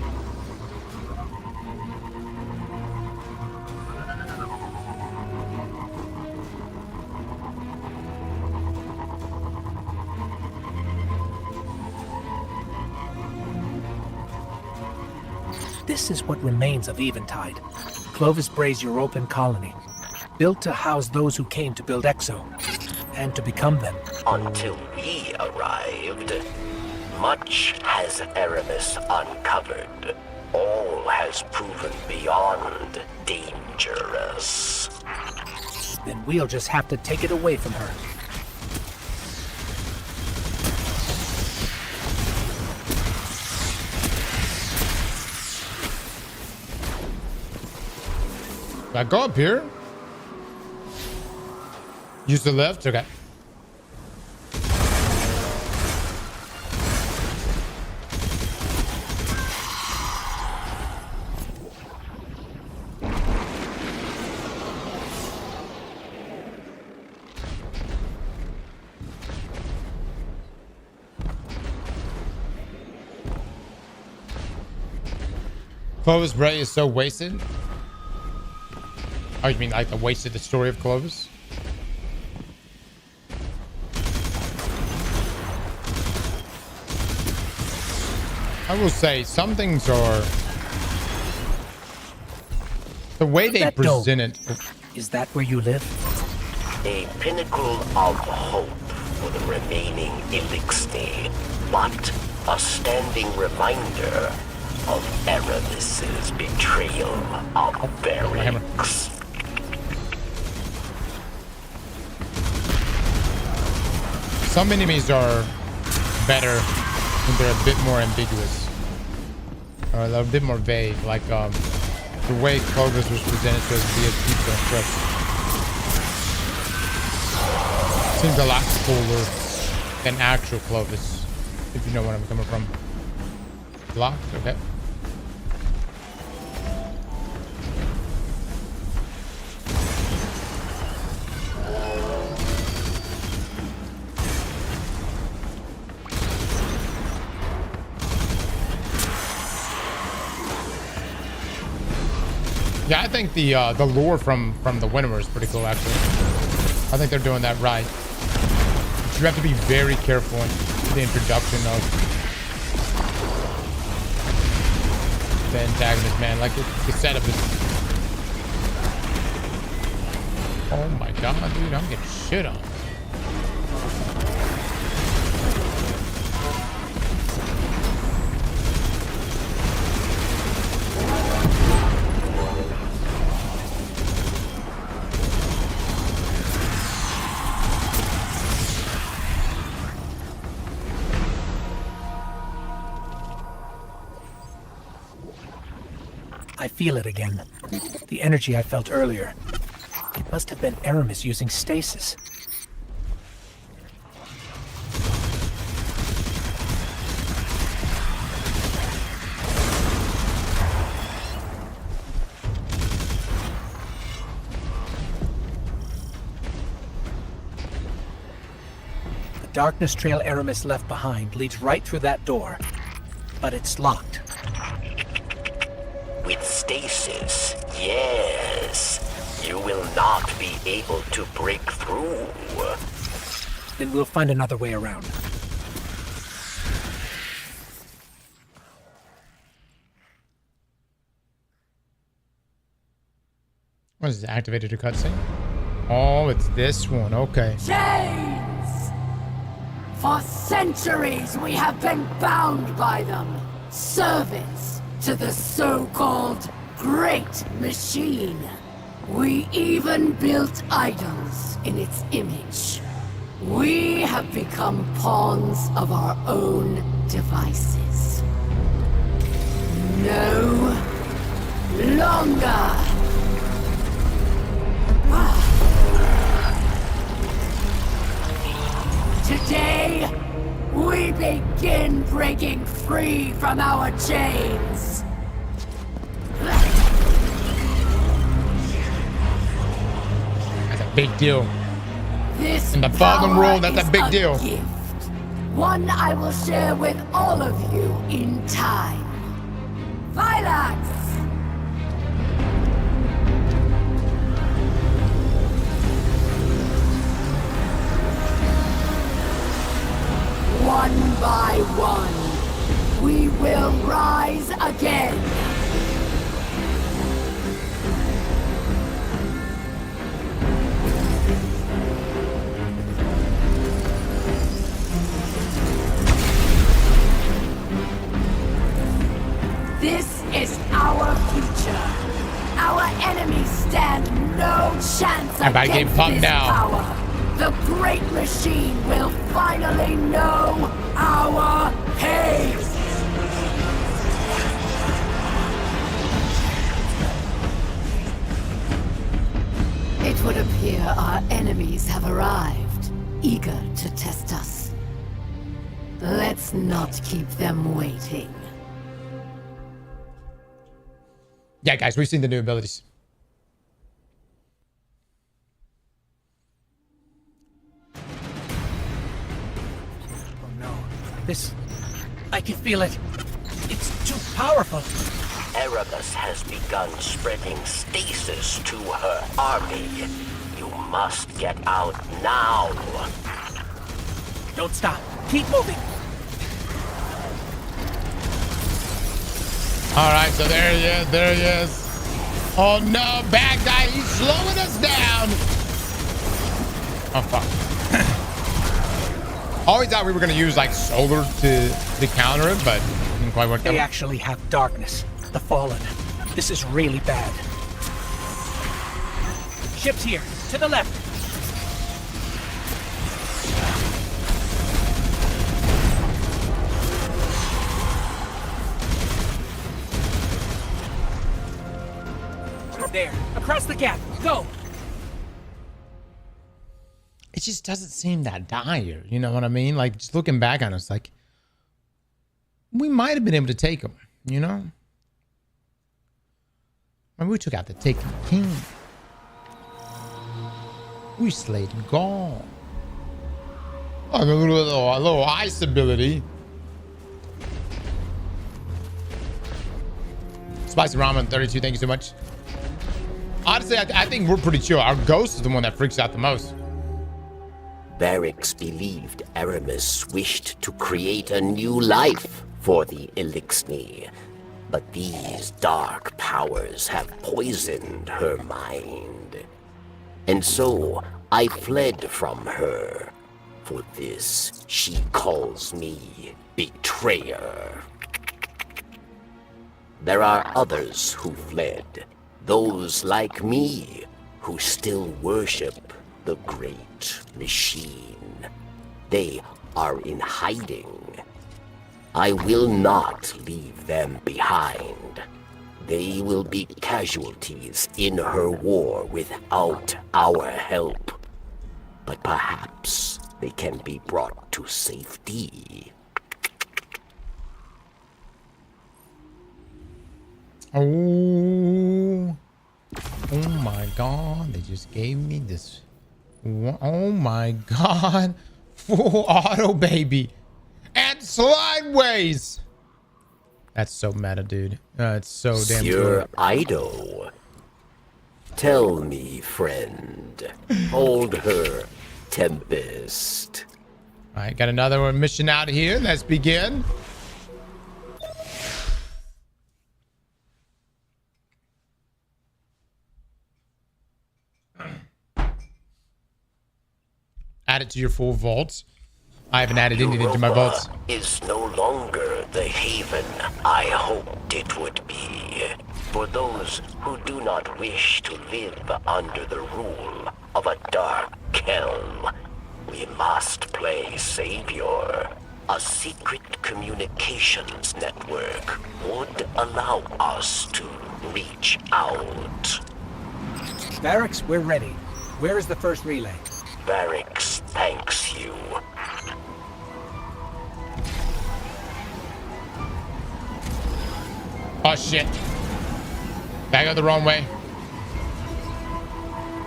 This is what remains of Eventide. Clovis Bray's European colony, built to house those who came to build Exo, and to become them. Until we arrived, much has Aramis uncovered. All has proven beyond dangerous. Then we'll just have to take it away from her. I go up here. Use the lift. Okay. Clovis Bray is so wasted. Oh, you mean like the wasted the story of Clovis? I will say some things are the way they present it. Is that where you live? A pinnacle of hope for the remaining Elixir, but a standing reminder of Aramis's betrayal of Barracks. Some enemies are better when they're a bit more ambiguous, or a little bit more vague, like the way Clovis was presented to us via Pizza and Trust. Seems a lot cooler than actual Clovis, if you know where I'm coming from. Locked? Okay. Yeah, I think the lore from the Winnower is pretty cool, actually. I think they're doing that right. But you have to be very careful in the introduction of the antagonist, man. Like the setup is. Oh my god, dude, I'm getting shit on. I feel it again. The energy I felt earlier. It must have been Aramis using stasis. darkness trail Aramis left behind leads right through that door, but it's locked. With stasis, yes. You will not be able to break through. Then we'll find another way around. What is it? Activated a cutscene? Oh, it's this one. Okay. Chains! For centuries we have been bound by them. Servants to the so-called Great Machine. We even built idols in its image. We have become pawns of our own devices. No longer. Today, we begin breaking free from our chains. That's a big deal. This In the Fallen power world, that's a is big deal. Gift. One I will share with all of you in time. Violence! One by one, we will rise again. This is our future. Our enemies stand no chance Everybody get against pumped this now. power. The Great Machine will finally know our pain. It would appear our enemies have arrived, eager to test us. Let's not keep them waiting. Yeah, guys, we've seen the new abilities. This... I can feel it. It's too powerful. Aramis has begun spreading stasis to her army. You must get out now. Don't stop. Keep moving. All right, so there he is. There he is. Oh no, bad guy. He's slowing us down. Oh fuck. Always thought we were gonna use like solar to counter it, but didn't quite work They out. actually have darkness. The Fallen. This is really bad. Ships here. To the left. There. Across the gap. Go. It just doesn't seem that dire. You know what I mean? Like, just looking back on it, it's like, we might have been able to take him, you know? I mean, we took out the Taken King. We slayed Gaul. Oh, a little ice ability. Spicy Ramen 32, thank you so much. Honestly, I think we're pretty chill. Our ghost is the one that freaks out the most. Barracks believed Aramis wished to create a new life for the Elixni, but these dark powers have poisoned her mind. And so I fled from her. For this, she calls me betrayer. There are others who fled, those like me who still worship the Great Machine. They are in hiding. I will not leave them behind. They will be casualties in her war without our help. But perhaps they can be brought to safety. Oh my god, they just gave me this. Oh my god. Full auto, baby. And slideways. That's so meta, dude. It's so damn Sir cool. Ido. Tell me, friend. Hold her, Tempest. All right, got another mission out here. Let's begin. Add it to your full vaults. I haven't added anything to my vaults. Is no longer the haven I hoped it would be. For those who do not wish to live under the rule of a dark helm, we must play savior. A secret communications network would allow us to reach out. Barracks, we're ready. Where is the first relay? Barracks thanks you. Oh shit. Back up the wrong way.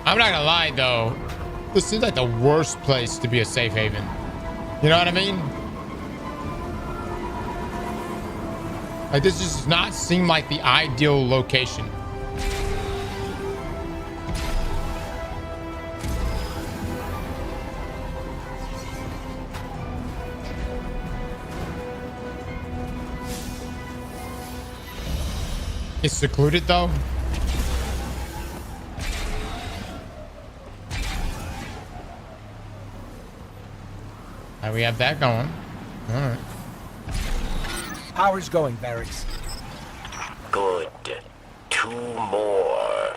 I'm not gonna lie though. This seems like the worst place to be a safe haven. You know what I mean? Like this does not seem like the ideal location. It's secluded though. And we have that going. All right. Power's going, Barracks. Good. 2 more.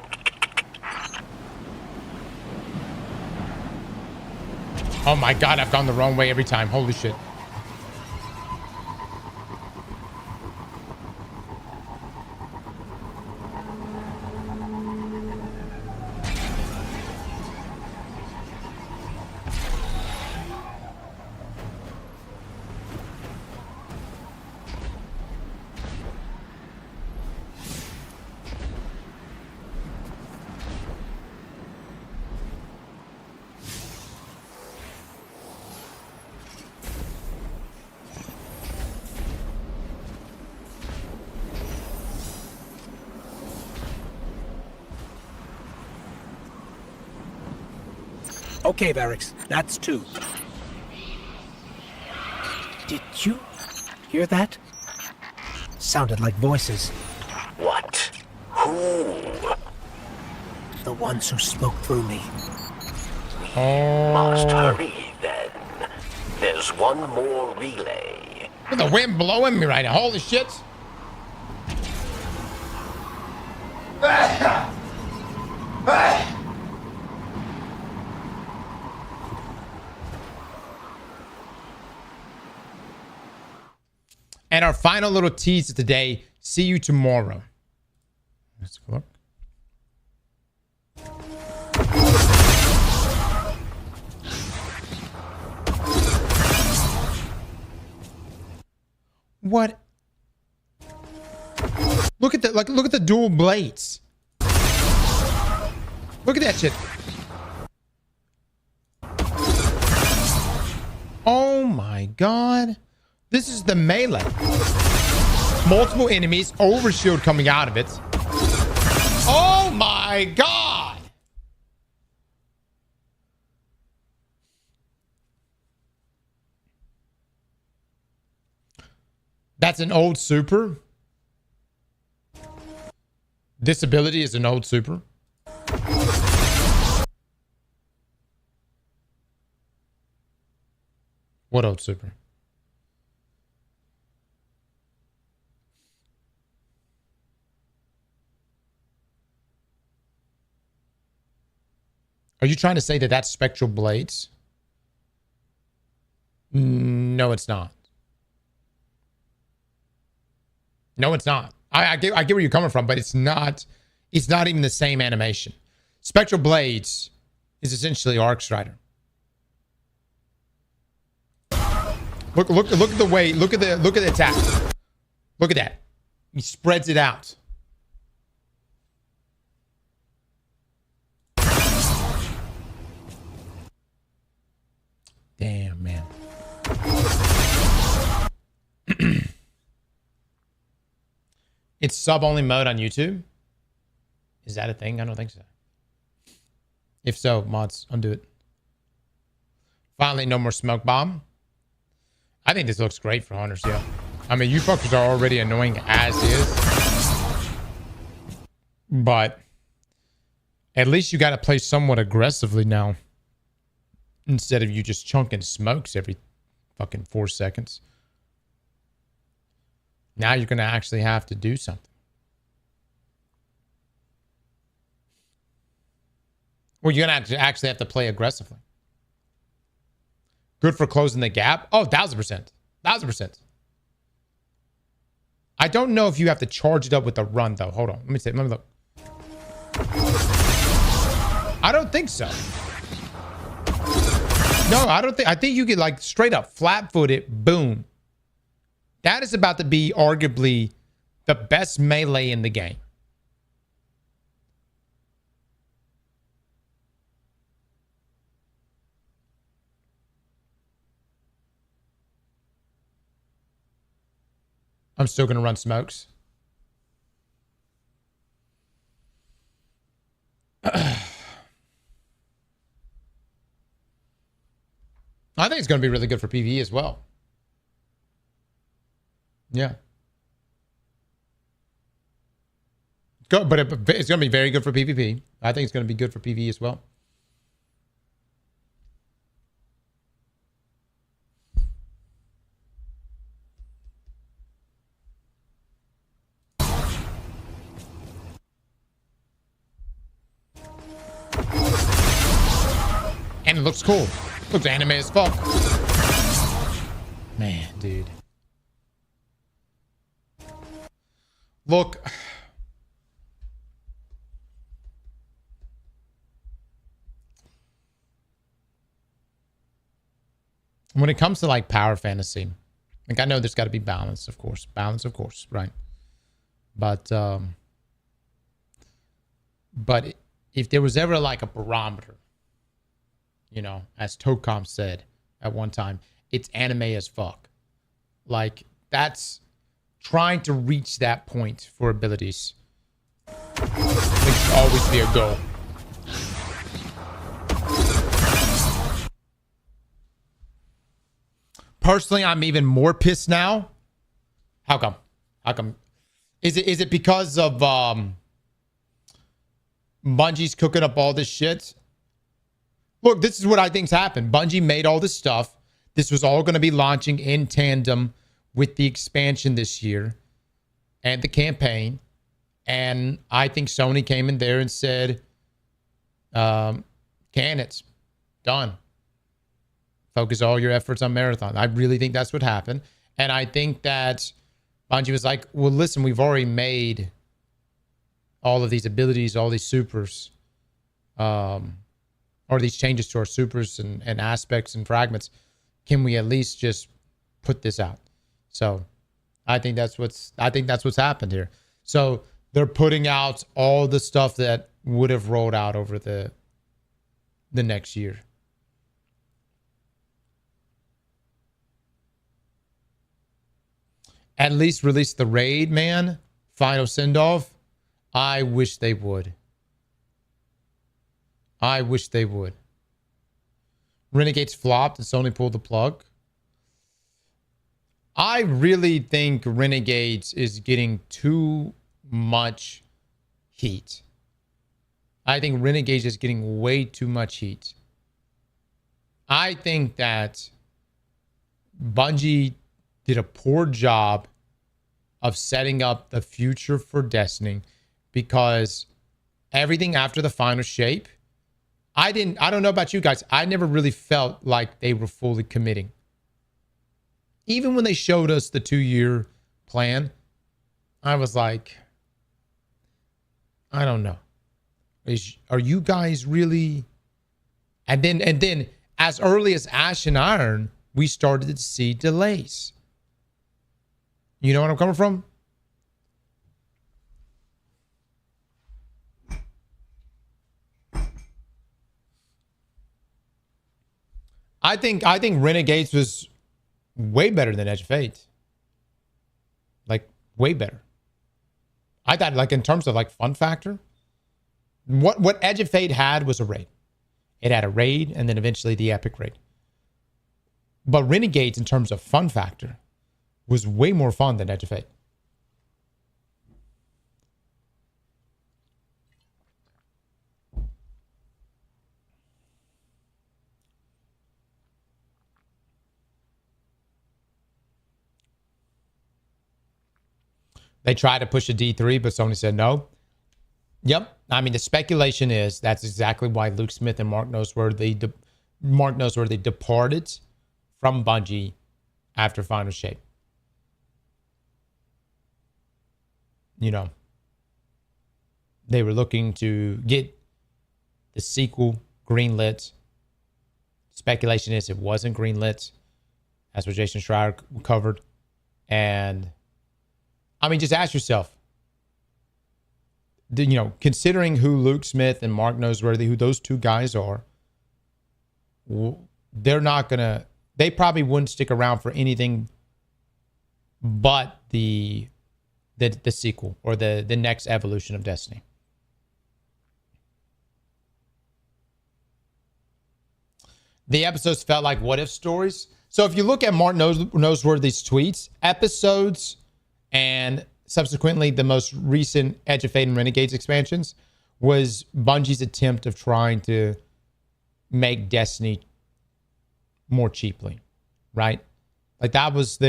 Oh my god, I've gone the wrong way every time. Holy shit. Okay, Barracks, that's 2. Did you hear that? Sounded like voices. What? Who? The ones who spoke through me. Must hurry then. There's one more relay. The wind blowing me right now. Holy shit. And our final little tease of today. See you tomorrow. Let's go up. What? Look at that! Like, look at the dual blades. Look at that shit. Oh my god! This is the melee. Multiple enemies, overshield coming out of it. Oh my god! That's an old super. This ability is an old super. What old super? Are you trying to say that that's Spectral Blades? No, it's not. No, it's not. I get where you're coming from, but it's not even the same animation. Spectral Blades is essentially Arc Strider. Look at the way, look at the attack. Look at that. He spreads it out. Damn. man. It's sub-only mode on YouTube? Is that a thing? I don't think so. If so, mods, undo it. Finally, no more smoke bomb. I think this looks great for hunters, yeah. I mean, you fuckers are already annoying as is. But at least you got to play somewhat aggressively now. Instead of you just chunking smokes every fucking 4 seconds. Now you're going to actually have to do something. Well, you're going to actually have to play aggressively. Good for closing the gap? Oh, 1,000%. 1,000%. I don't know if you have to charge it up with a run, though. Hold on. Let me look. I don't think so. No, I don't think. I think you get like straight up flat-footed, boom. That is about to be arguably the best melee in the game. I'm still going to run smokes. I think it's going to be really good for PvE as well. Yeah. But it's going to be very good for PvP. I think it's going to be good for PvE as well. And it looks cool. Looks anime as fuck. Man, dude. Look. When it comes to like power fantasy, like I know there's got to be balance, of course. Balance, of course, right? But if there was ever like a barometer, you know, as Tocom said at one time, it's anime as fuck. Like, that's trying to reach that point for abilities. It should always be a goal. Personally, I'm even more pissed now. How come? How come? Is it because of Bungie's cooking up all this shit? Look, this is what I think's happened. Bungie made all this stuff. This was all going to be launching in tandem with the expansion this year and the campaign. And I think Sony came in there and said, can it's done. Focus all your efforts on Marathon. I really think that's what happened. And I think that Bungie was like, well, listen, we've already made all of these abilities, all these supers, or these changes to our supers and aspects and fragments. Can we at least just put this out? So I think that's what's happened here. So they're putting out all the stuff that would have rolled out over the next year. At least release the raid, man. Final send-off. I wish they would. I wish they would. Renegades flopped and Sony pulled the plug. I really think Renegades is getting too much heat. I think Renegades is getting way too much heat. I think that Bungie did a poor job of setting up the future for Destiny, because everything after the final shape, I don't know about you guys, I never really felt like they were fully committing. Even when they showed us the 2-year plan, I was like, I don't know. Are you guys really? And then as early as Ash and Iron, we started to see delays. You know what I'm coming from? I think Renegades was way better than Edge of Fate. Like, way better. I thought, like, in terms of, like, fun factor, what Edge of Fate had was a raid. It had a raid and then eventually the epic raid. But Renegades, in terms of fun factor, was way more fun than Edge of Fate. They tried to push a D3, but Sony said no. Yep. I mean, the speculation is that's exactly why Luke Smith and Mark Noseworthy departed from Bungie after Final Shape. You know, they were looking to get the sequel greenlit. Speculation is it wasn't greenlit. That's what Jason Schreier covered. And I mean, just ask yourself, you know, considering who Luke Smith and Mark Noseworthy, who those two guys are, they're not going to, they probably wouldn't stick around for anything but the sequel or the next evolution of Destiny. The episodes felt like what if stories. So if you look at Mark Noseworthy's tweets, episodes and subsequently the most recent Edge of Fate and Renegades expansions was Bungie's attempt of trying to make Destiny more cheaply, right? Like that was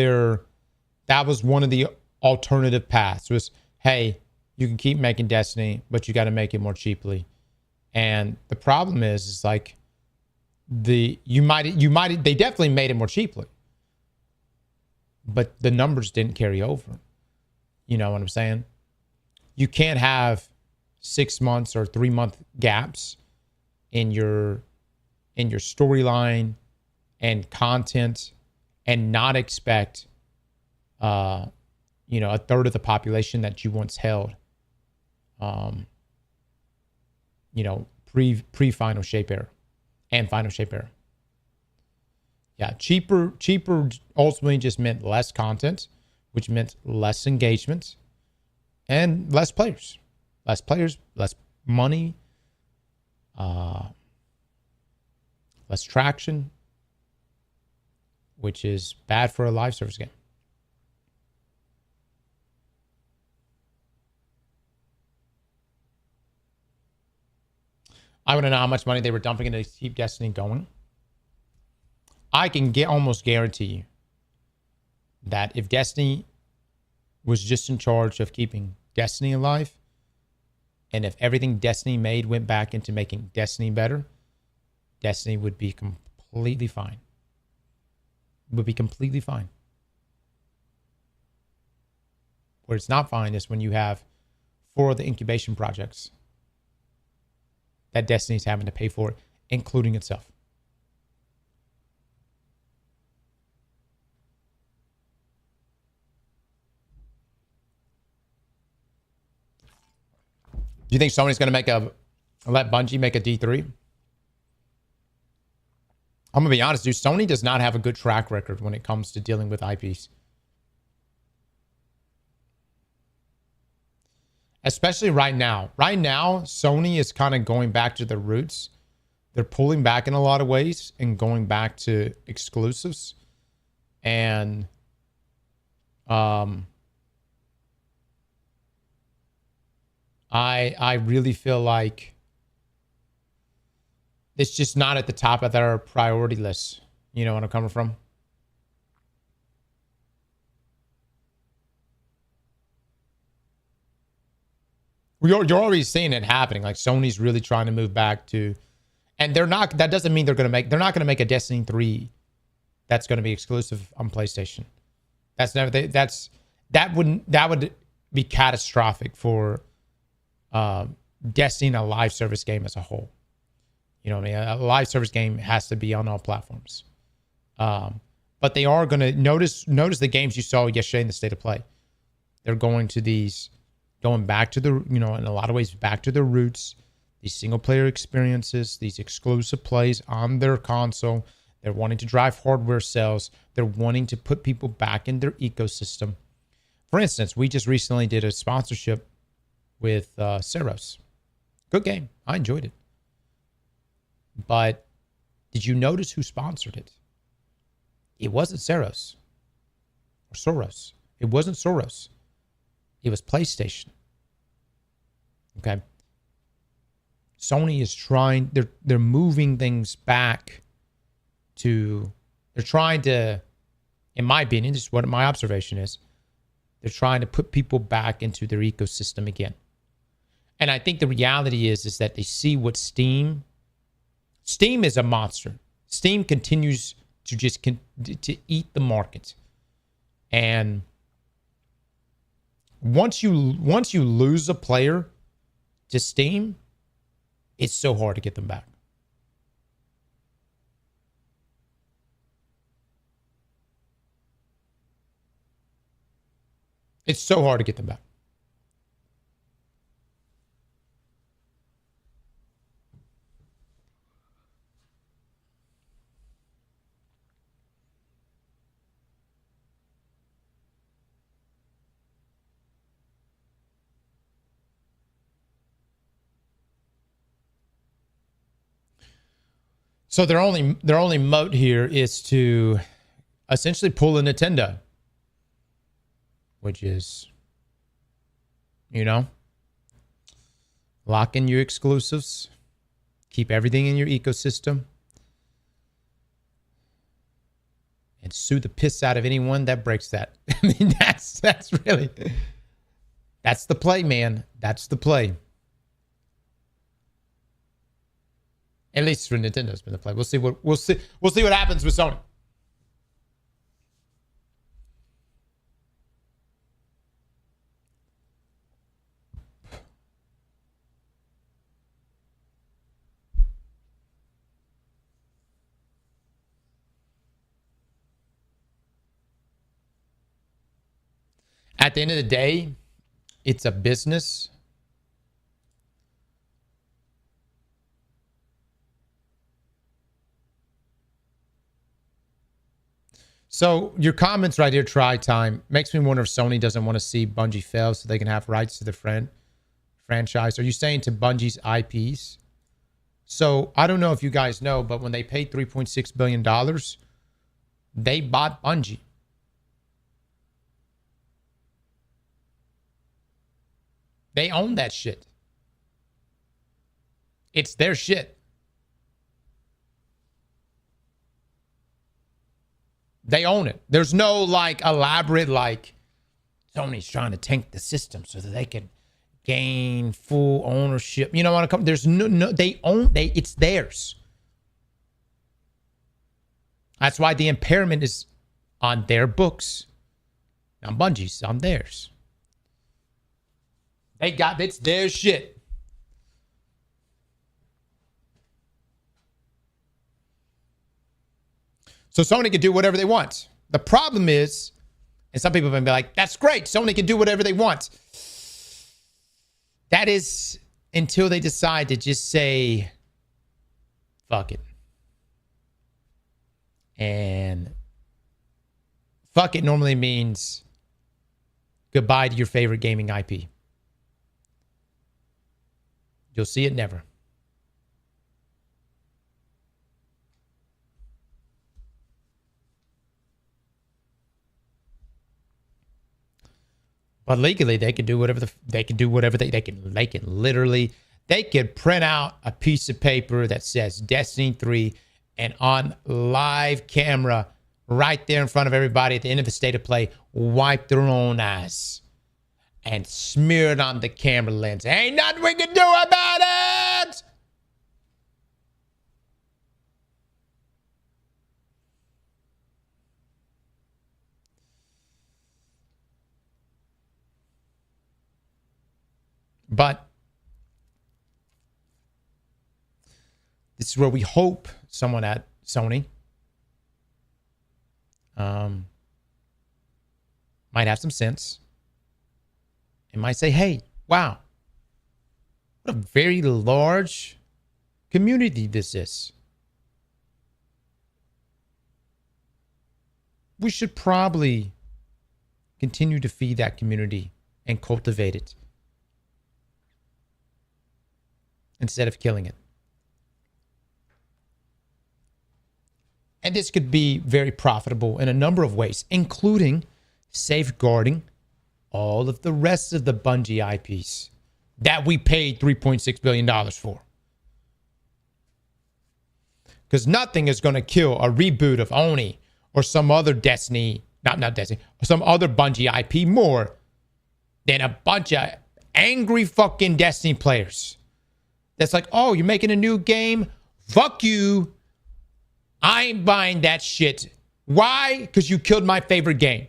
one of the alternative paths was, hey, you can keep making Destiny, but you got to make it more cheaply. And the problem is like they definitely made it more cheaply, but the numbers didn't carry over. You know what I'm saying? You can't have 6 months or 3 month gaps in your storyline and content and not expect a third of the population that you once held pre Final Shape era and Final Shape era. Yeah, cheaper ultimately just meant less content, which meant less engagement and less players, less money, less traction, which is bad for a live service game. I want to know how much money they were dumping into keep Destiny going. I can almost guarantee you that if Destiny was just in charge of keeping Destiny alive, and if everything Destiny made went back into making Destiny better, Destiny would be completely fine. Would be completely fine. Where it's not fine is when you have 4 of the incubation projects that Destiny's having to pay for, including itself. Do you think Sony's going to let Bungie make a D3? I'm going to be honest, dude. Sony does not have a good track record when it comes to dealing with IPs. Especially right now. Right now, Sony is kind of going back to their roots. They're pulling back in a lot of ways and going back to exclusives. And I really feel like it's just not at the top of their priority list. You know what I'm coming from? You're already seeing it happening. Like Sony's really trying to move back to, and they're not. That doesn't mean they're not going to make a Destiny 3 that's going to be exclusive on PlayStation. That would be catastrophic for Destiny, a live service game as a whole. You know what I mean? A live service game has to be on all platforms. But they are going to notice the games you saw yesterday in the State of Play. They're going back to the, in a lot of ways, back to their roots, these single player experiences, these exclusive plays on their console. They're wanting to drive hardware sales. They're wanting to put people back in their ecosystem. For instance, we just recently did a sponsorship with Ceros. Good game. I enjoyed it. But did you notice who sponsored it? It wasn't Ceros or Soros. It wasn't Soros. It was PlayStation. Okay. Sony is trying, they're moving things back to, they're trying to, in my opinion, this is what my observation is, they're trying to put people back into their ecosystem again. And I think the reality is that they see what Steam is a monster. Steam continues to just to eat the market. And once you lose a player to Steam, it's so hard to get them back. It's so hard to get them back. So their only moat here is to essentially pull a Nintendo, which is, you know, lock in your exclusives, keep everything in your ecosystem, and sue the piss out of anyone that breaks that. I mean, that's really, that's the play, man. That's the play. At least for Nintendo's been the play. We'll see what happens with Sony. At the end of the day, it's a business. So your comments right here, Try Time, makes me wonder if Sony doesn't want to see Bungie fail so they can have rights to the franchise. Are you saying to Bungie's IPs? So I don't know if you guys know, but when they paid $3.6 billion, they bought Bungie. They own that shit. It's their shit. They own it. There's no like elaborate like Sony's trying to tank the system so that they can gain full ownership. You know what I come? There's no they own it's theirs. That's why the impairment is on their books. Now Bungie's on theirs. It's their shit. So Sony can do whatever they want. The problem is, and some people have been like, that's great. Sony can do whatever they want. That is until they decide to just say, fuck it. And fuck it normally means goodbye to your favorite gaming IP. You'll see it never. But legally, they can do whatever they can literally print out a piece of paper that says Destiny 3 and on live camera right there in front of everybody at the end of the state of play, wipe their own ass and smear it on the camera lens. Ain't nothing we can do about it. But this is where we hope someone at Sony might have some sense and might say, hey, wow, what a very large community this is. we should probably continue to feed that community and cultivate it instead of killing it. And this could be very profitable in a number of ways, including safeguarding all of the rest of the Bungie IPs that we paid $3.6 billion for. Because nothing is going to kill a reboot of Oni or some other Destiny, not Destiny, or some other Bungie IP more than a bunch of angry fucking Destiny players. That's like, oh, you're making a new game? Fuck you. I ain't buying that shit. Why? Because you killed my favorite game.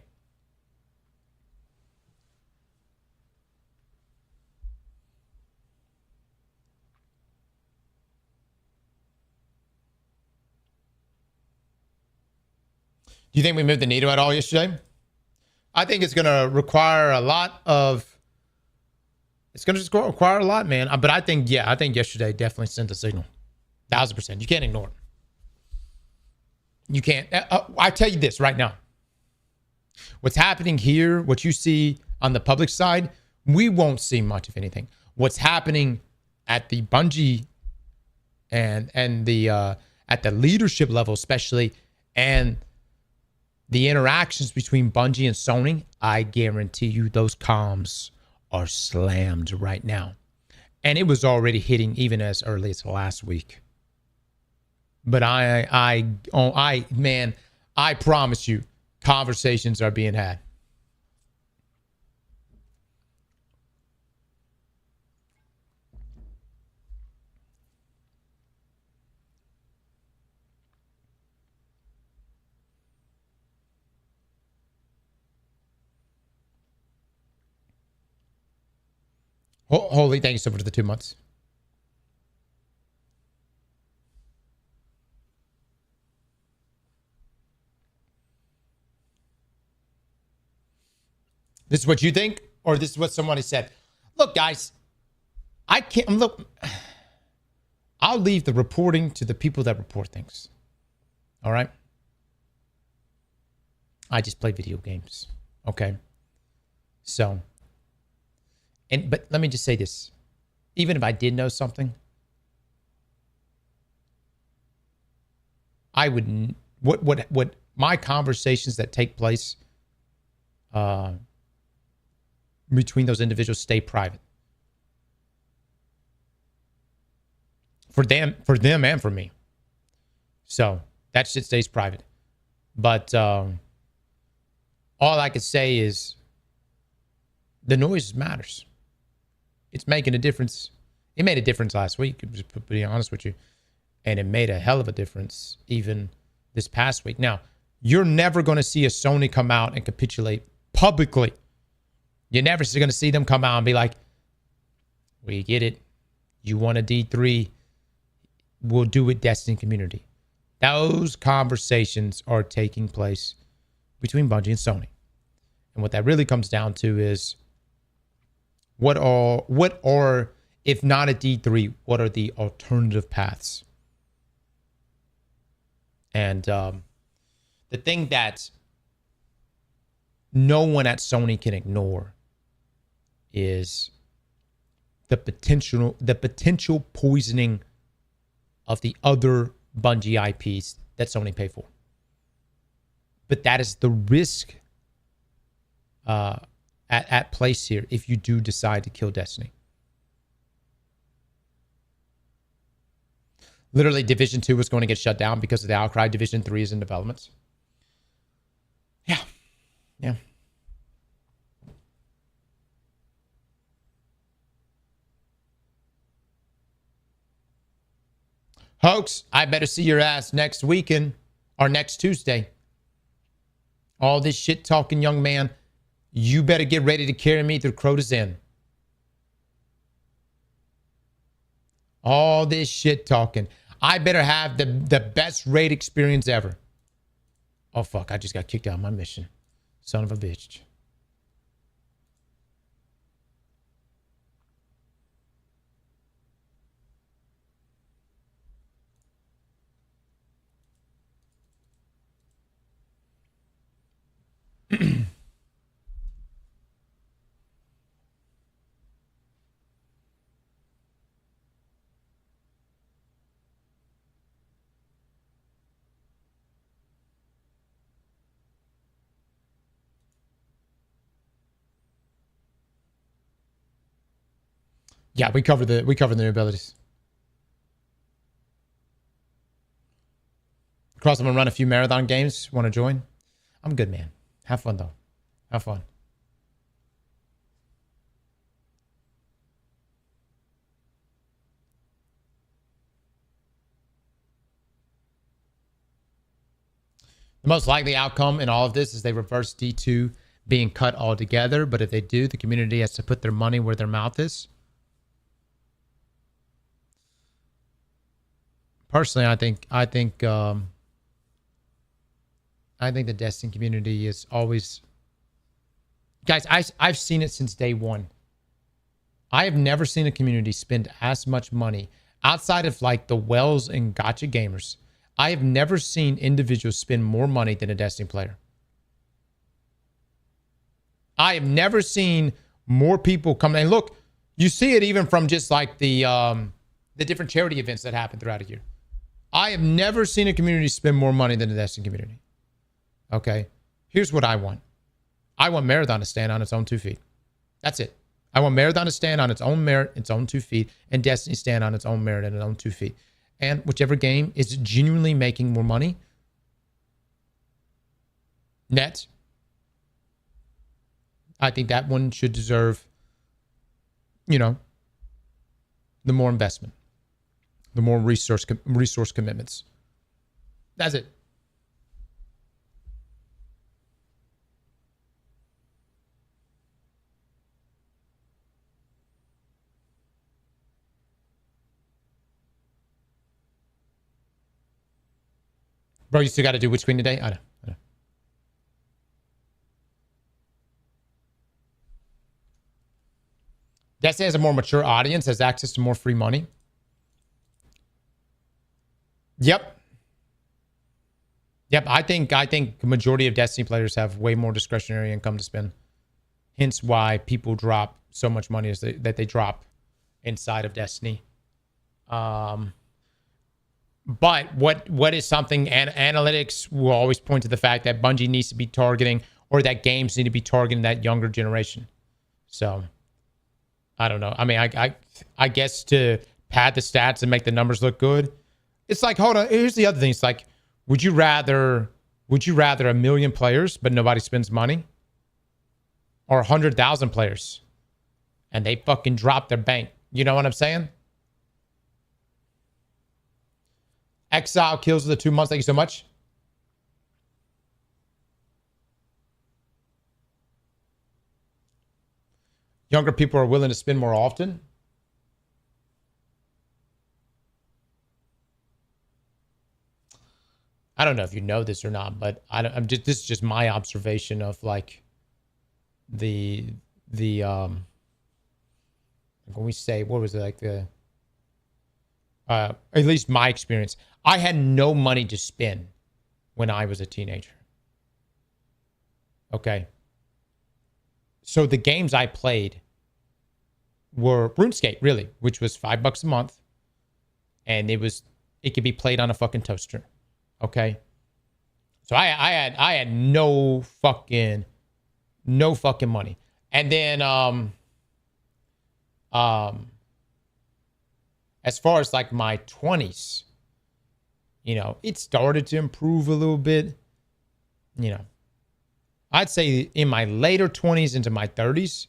Do you think we moved the needle at all yesterday? I think it's going to require a lot of... It's going to just require a lot, man. But I think yesterday definitely sent a signal. 1,000%. You can't ignore it. You can't. I tell you this right now. What's happening here, what you see on the public side, we won't see much of anything. What's happening at the Bungie and the at the leadership level, especially, and the interactions between Bungie and Sony, I guarantee you those comms are slammed right now. And it was already hitting even as early as last week. But I promise you, conversations are being had. Holy, thank you so much for the 2 months. This is what you think, or this is what somebody said? Look, guys, I can't look. I'll leave the reporting to the people that report things. All right. I just play video games. Okay. So, but let me just say this. Even if I did know something, I would, what my conversations that take place between those individuals stay private. For them and for me. So that shit stays private. But all I could say is the noise matters. It's making a difference. It made a difference last week, to be honest with you. And it made a hell of a difference even this past week. Now, you're never going to see a Sony come out and capitulate publicly. You're never going to see them come out and be like, we get it. You want a D3. We'll do it, Destiny community. Those conversations are taking place between Bungie and Sony. And what that really comes down to is what are, if not a D3, what are the alternative paths? And the thing that no one at Sony can ignore is the potential poisoning of the other Bungie IPs that Sony pay for. But that is the risk at place here if you do decide to kill Destiny. Literally, Division 2 was going to get shut down because of the outcry. Division 3 is in development. Yeah. Hoax, I better see your ass next weekend or next Tuesday. All this shit talking, young man, you better get ready to carry me through Crota's Inn. All this shit talking. I better have the best raid experience ever. Oh, fuck. I just got kicked out of my mission. Son of a bitch. Yeah, we covered the new abilities. Cross, I'm gonna run a few marathon games. Want to join? I'm good, man. Have fun though. Have fun. The most likely outcome in all of this is they reverse D2 being cut altogether. But if they do, the community has to put their money where their mouth is. Personally, I think the Destiny community is always, guys. I've seen it since day one. I have never seen a community spend as much money outside of like the Wells and Gotcha gamers. I have never seen individuals spend more money than a Destiny player. I have never seen more people come. And look, you see it even from just like the different charity events that happen throughout a year. I have never seen a community spend more money than the Destiny community. Okay, here's what I want. I want Marathon to stand on its own 2 feet. That's it. I want Marathon to stand on its own merit, its own 2 feet, and Destiny stand on its own merit and its own 2 feet. And whichever game is genuinely making more money, net, I think that one should deserve, you know, the more investment, the more resource commitments. That's it. Bro, you still got to do Witch Queen today? I know. Destiny has a more mature audience, has access to more free money. Yep. I think the majority of Destiny players have way more discretionary income to spend. Hence why people drop so much money that they drop inside of Destiny. But what is something, and analytics will always point to the fact that Bungie needs to be targeting, or that games need to be targeting that younger generation. So I don't know. I mean, I guess to pad the stats and make the numbers look good. It's like, hold on. Here's the other thing. It's like, would you rather 1 million players but nobody spends money, or 100,000 players and they fucking drop their bank? You know what I'm saying? Exile kills of the 2 months. Thank you so much. Younger people are willing to spend more often. I don't know if you know this or not, but this is just my observation of like the when we say, what was it, like the at least my experience. I had no money to spend when I was a teenager. Okay. So the games I played were RuneScape, really, which was $5 a month. And it could be played on a fucking toaster. Okay. So I had no fucking money. And then as far as like my 20s, you know, it started to improve a little bit. You know, I'd say in my later 20s into my 30s,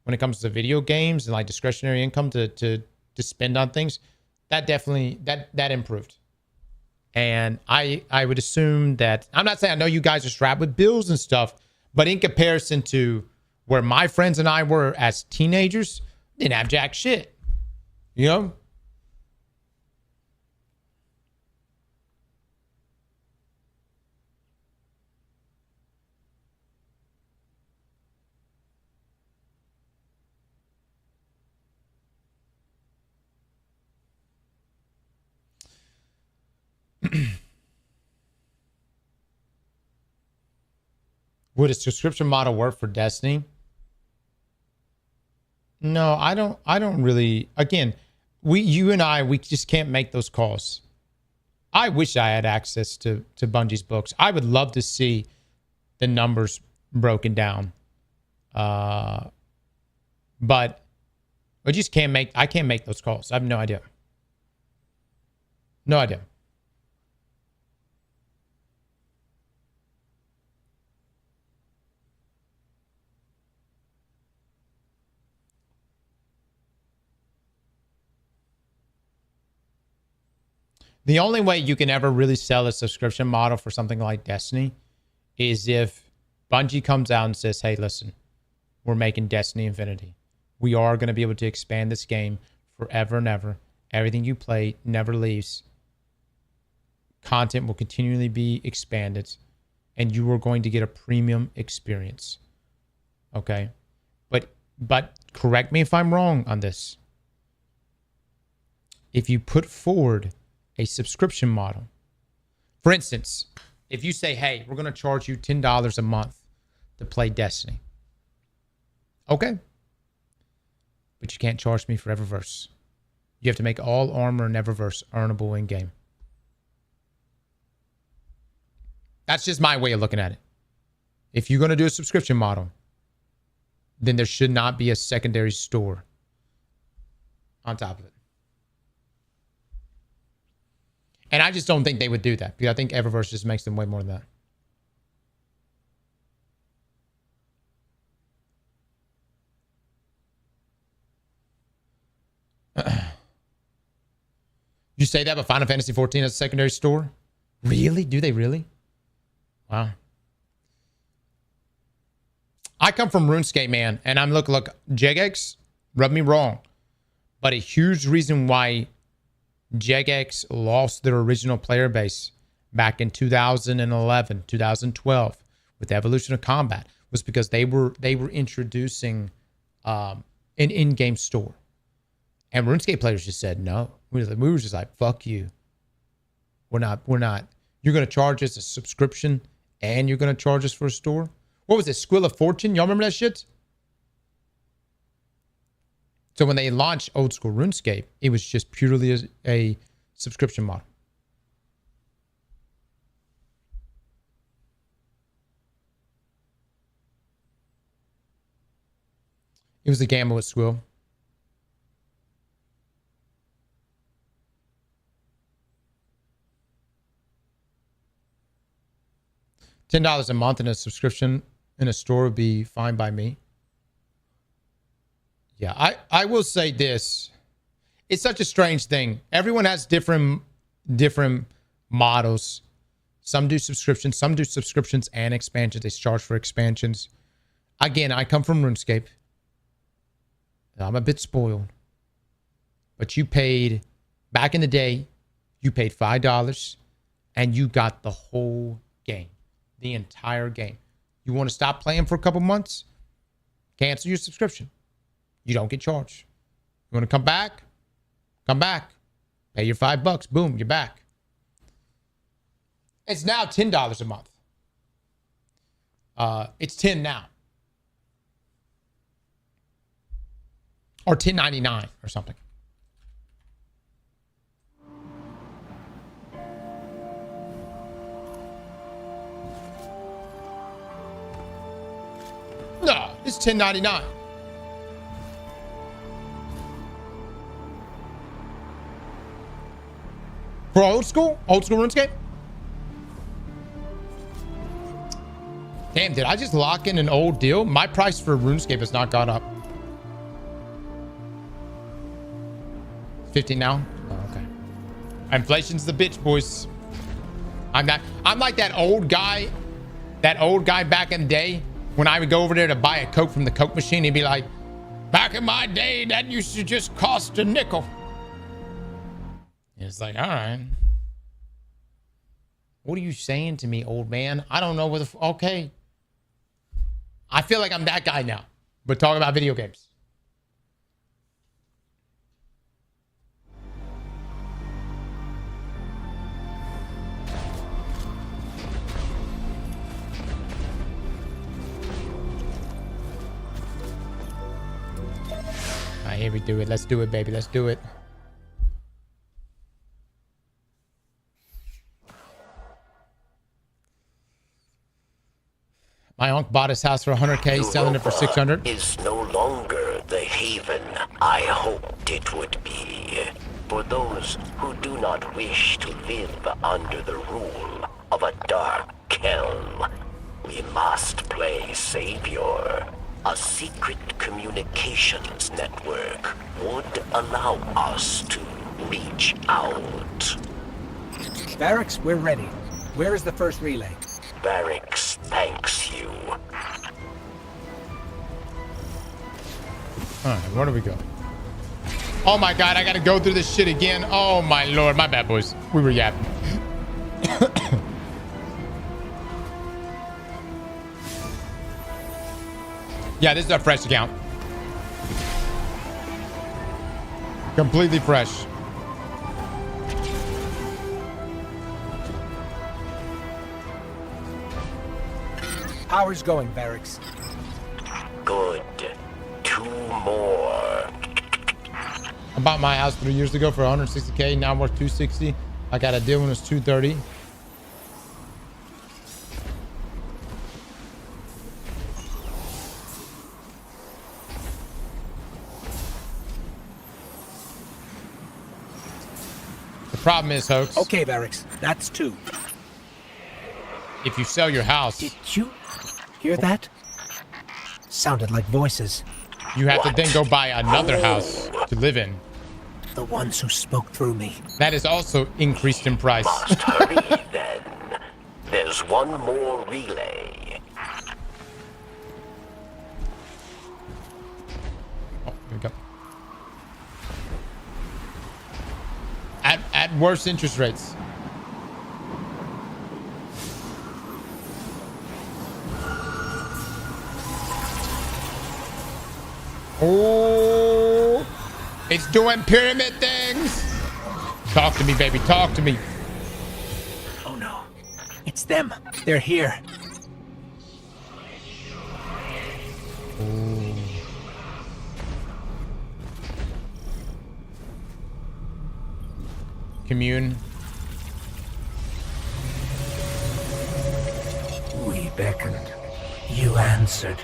when it comes to video games and like discretionary income to spend on things, that definitely that improved. And I would assume that, I'm not saying I know you guys are strapped with bills and stuff, but in comparison to where my friends and I were as teenagers, didn't have jack shit. You know? Would a subscription model work for Destiny? No, I don't really. Again, you and I just can't make those calls. I wish I had access to Bungie's books. I would love to see the numbers broken down. But I just can't make, I can't make those calls. I have no idea. No idea. The only way you can ever really sell a subscription model for something like Destiny is if Bungie comes out and says, hey, listen, we're making Destiny Infinity. We are going to be able to expand this game forever and ever. Everything you play never leaves. Content will continually be expanded, and you are going to get a premium experience. Okay? But correct me if I'm wrong on this. If you put forward a subscription model, for instance, if you say, hey, we're going to charge you $10 a month to play Destiny. Okay. But you can't charge me for Eververse. You have to make all armor and Eververse earnable in-game. That's just my way of looking at it. If you're going to do a subscription model, then there should not be a secondary store on top of it. And I just don't think they would do that, because I think Eververse just makes them way more than that. You say that, but Final Fantasy 14 has a secondary store? Really? Do they really? Wow. I come from RuneScape, man, and I'm look, Jagex, rub me wrong, but a huge reason why Jagex lost their original player base back in 2011, 2012 with the evolution of combat was because they were introducing an in-game store. And RuneScape players just said no. We were just like, fuck you. We're not. You're going to charge us a subscription and you're going to charge us for a store? What was it? Squill of Fortune? Y'all remember that shit? So when they launched old school RuneScape, it was just purely a subscription model. It was a gamble with Squill. $10 a month in a subscription in a store would be fine by me. Yeah, I will say this. It's such a strange thing. Everyone has different models. Some do subscriptions. Some do subscriptions and expansions. They charge for expansions. Again, I come from RuneScape. I'm a bit spoiled. But you paid, back in the day, you paid $5 and you got the whole game. The entire game. You want to stop playing for a couple months? Cancel your subscription. You don't get charged. You want to come back? Come back. Pay your $5. Boom, you're back. It's now $10 a month. It's 10 now. Or $10.99 or something. No, it's $10.99. For old school RuneScape? Damn, did I just lock in an old deal? My price for RuneScape has not gone up. 15 now? Oh, okay. Inflation's the bitch, boys. I'm like that old guy back in the day when I would go over there to buy a Coke from the Coke machine. He'd be like, back in my day, that used to just cost a nickel. It's like, all right. What are you saying to me, old man? I don't know what the... Okay. I feel like I'm that guy now. But talking about video games. All right, here we do it. Let's do it, baby. Let's do it. My uncle bought his house for $100K, selling it for $600. Is no longer The haven I hoped it would be. For those who do not wish to live under the rule of a dark Kelm, we must play savior. A secret communications network would allow us to reach out. Barracks, we're ready. Where is the first relay? Barracks thanks you. Alright, where do we go? Oh my god, I gotta go through this shit again. Oh my lord. My bad, boys. We were yapping. Yeah, this is a fresh account. Completely fresh. Power's going, Barracks. Good. 2 more. I bought my house 3 years ago for 160K. Now I'm worth 260. I got a deal when it was 230. The problem is, Hoax. Okay, Barracks. That's 2. If you sell your house, Did you hear that? Sounded like voices. you have to then go buy another house to live in. The ones who spoke through me. That is also increased in price. Must hurry then. There's 1 more relay. Oh, here we go. At worse interest rates. Oh, it's doing pyramid things. Talk to me, baby. Talk to me. Oh no. It's them. They're here. Commune. We beckoned. You answered.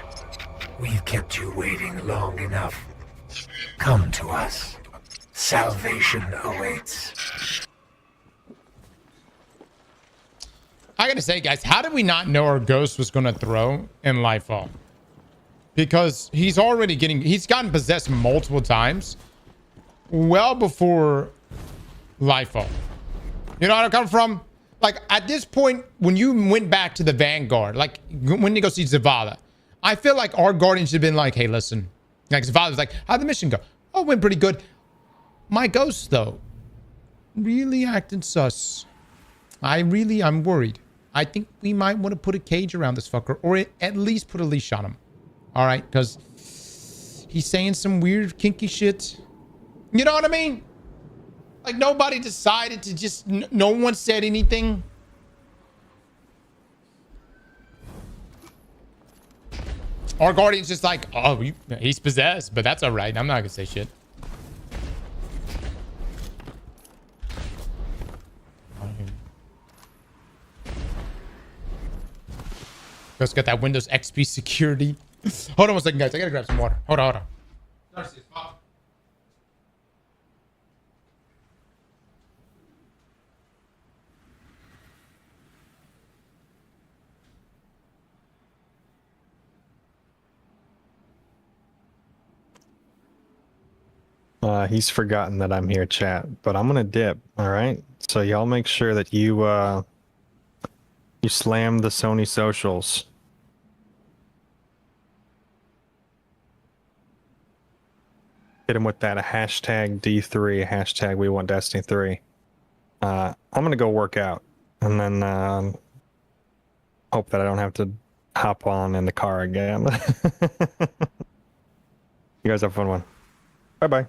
We've kept you waiting long enough. Come to us. Salvation awaits. I gotta say, guys, how did we not know our ghost was gonna throw in Lightfall? Because he's gotten possessed multiple times, well before Lightfall. You know where I come from? Like, at this point, when you went back to the Vanguard, like, when you go see Zavala, I feel like our Guardian should have been like, hey, listen. Like, Zavala was like, how'd the mission go? Oh, it went pretty good. My ghost, though, really acting sus. I'm worried. I think we might want to put a cage around this fucker, or at least put a leash on him. All right, because he's saying some weird, kinky shit. You know what I mean? Like, nobody decided to just... No one said anything. Our Guardian's just like, oh, he's possessed, but that's all right. I'm not going to say shit. Let's get that Windows XP security. Hold on 1 second, guys. I got to grab some water. Hold on. He's forgotten that I'm here, chat, but I'm gonna dip. All right, so y'all make sure that you slam the Sony socials. Hit him with that hashtag D3, hashtag we want Destiny 3. I'm gonna go work out, and then hope that I don't have to hop on in the car again. You guys have a fun one. Bye bye.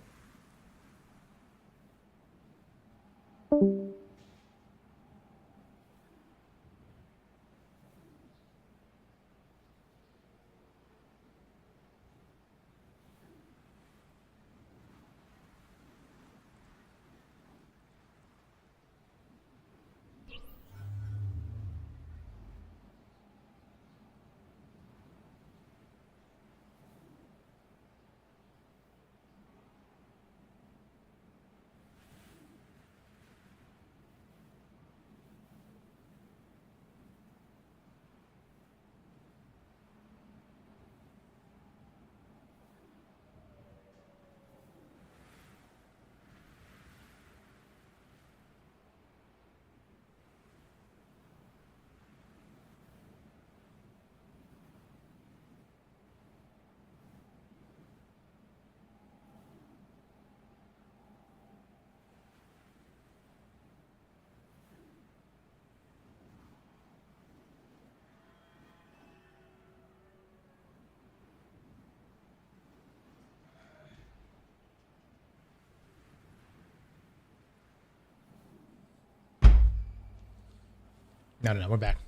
No, we're back.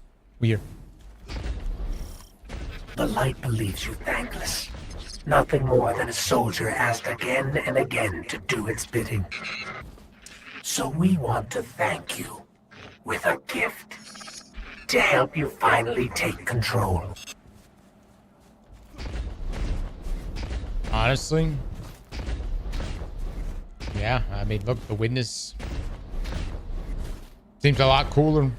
We're here. The light believes you thankless. Nothing more than a soldier asked again and again to do its bidding. So we want to thank you with a gift to help you finally take control. Honestly, yeah, I mean, look, the witness seems a lot cooler.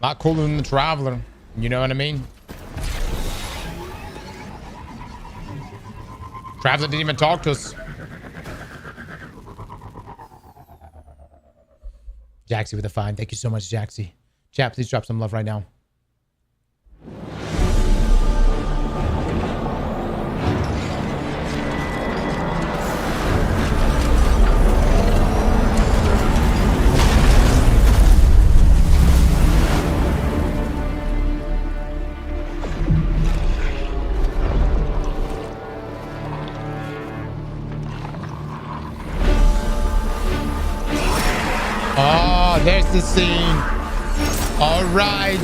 A lot cooler than the traveler. You know what I mean? Traveler didn't even talk to us. Jaxie with a fine. Thank you so much, Jaxie. Chat, please drop some love right now. Oh, there's the scene. All right.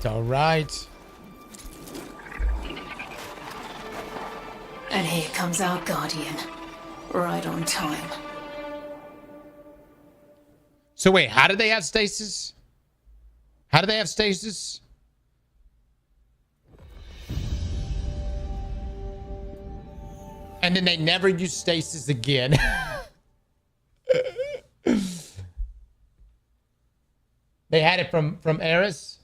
All right. And here comes our guardian. Right on time. So wait, how do they have stasis? How do they have stasis? And then they never use stasis again. They had it from Eris.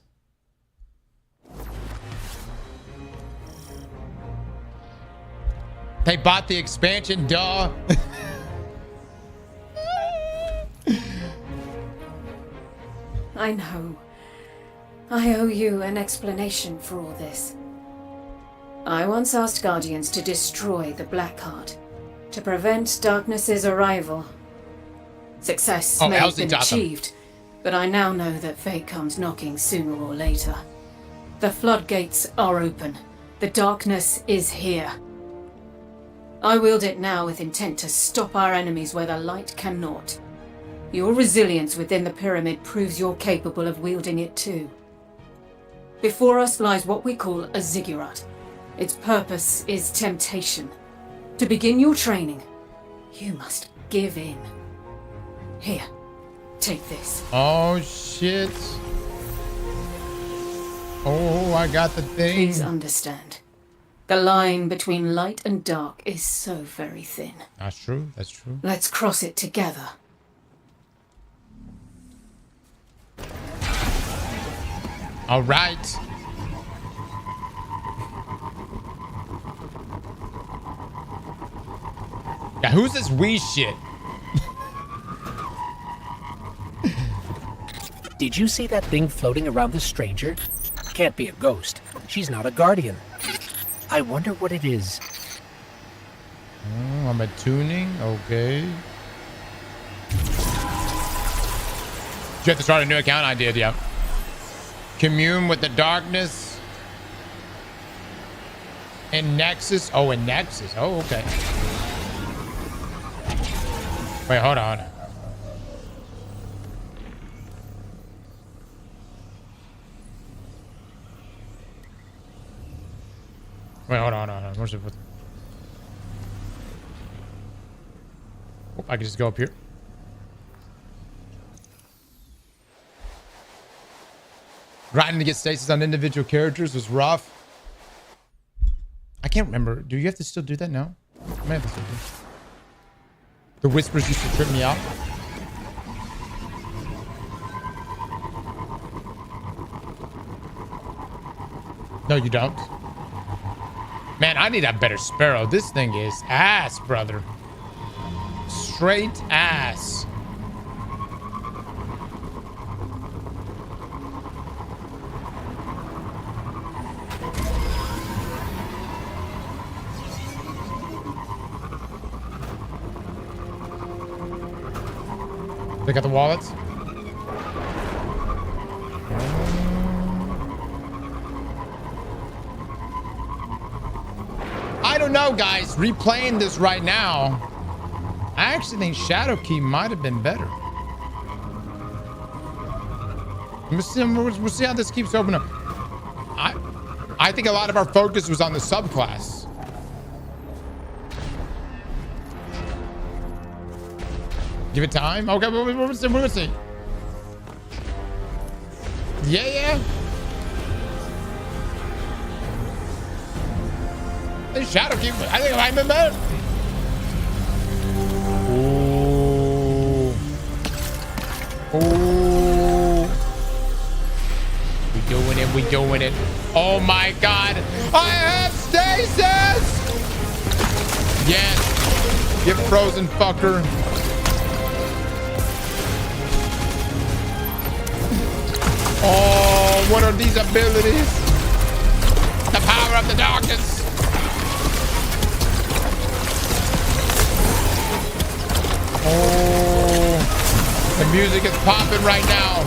They bought the expansion, duh. I know. I owe you an explanation for all this. I once asked Guardians to destroy the Blackheart, to prevent Darkness's arrival. Success may have been achieved, but I now know that fate comes knocking sooner or later. The floodgates are open. The darkness is here. I wield it now with intent to stop our enemies where the light cannot. Your resilience within the pyramid proves you're capable of wielding it too. Before us lies what we call a ziggurat. Its purpose is temptation. To begin your training, you must give in. Here, take this. Oh, shit. Oh, I got the thing. Please understand. The line between light and dark is so very thin. That's true. That's true. Let's cross it together. All right. Now, who's this wee shit? Did you see that thing floating around the stranger? Can't be a ghost. She's not a guardian. I wonder what it is. Oh, I'm attuning. Okay. You have to start a new account. I did, yeah. Commune with the darkness. In Nexus. Oh, in Nexus. Oh, okay. Wait, hold on. Wait, hold on. Where's it? Oh, I can just go up here. Grinding to get stasis on individual characters was rough. I can't remember. Do you have to still do that now? I might have to still do. The whispers used to trip me out. No, you don't. Man, I need a better Sparrow. This thing is ass, brother. Straight ass. They got the wallets. I don't know, guys. Replaying this right now, I actually think Shadow Key might have been better. We'll see how this keeps opening up. I think a lot of our focus was on the subclass. Give it time. Okay, we'll see. Yeah. The Shadow Keep. I think I might have been better. Ooh. We doing it. Oh my God. I have stasis. Yes. Get frozen, fucker. Oh, what are these abilities? The power of the darkness. Oh, the music is popping right now.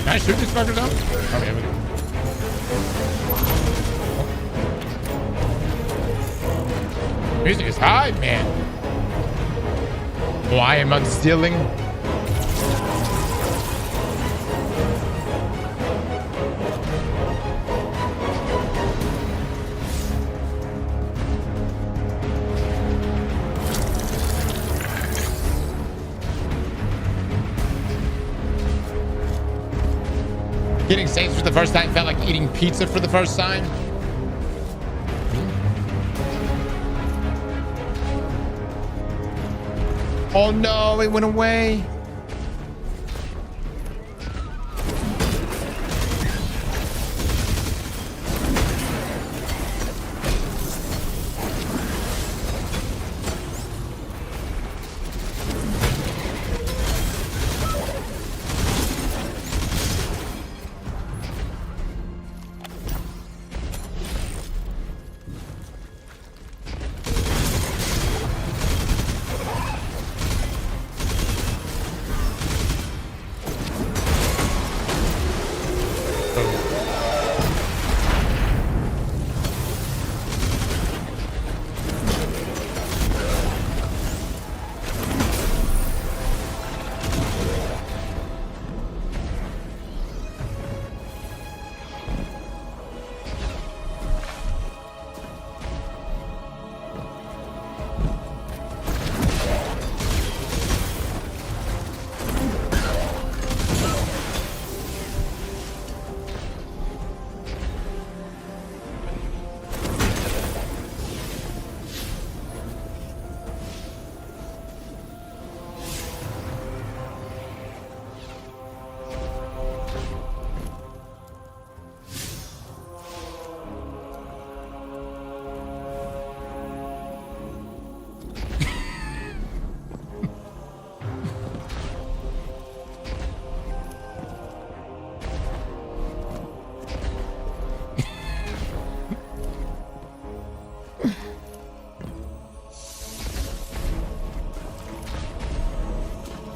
Can I shoot these fuckers out? Okay, we go. Music is high, man. Oh, I am unstealing. Getting Saints for the first time felt like eating pizza for the first time. Oh no, it went away.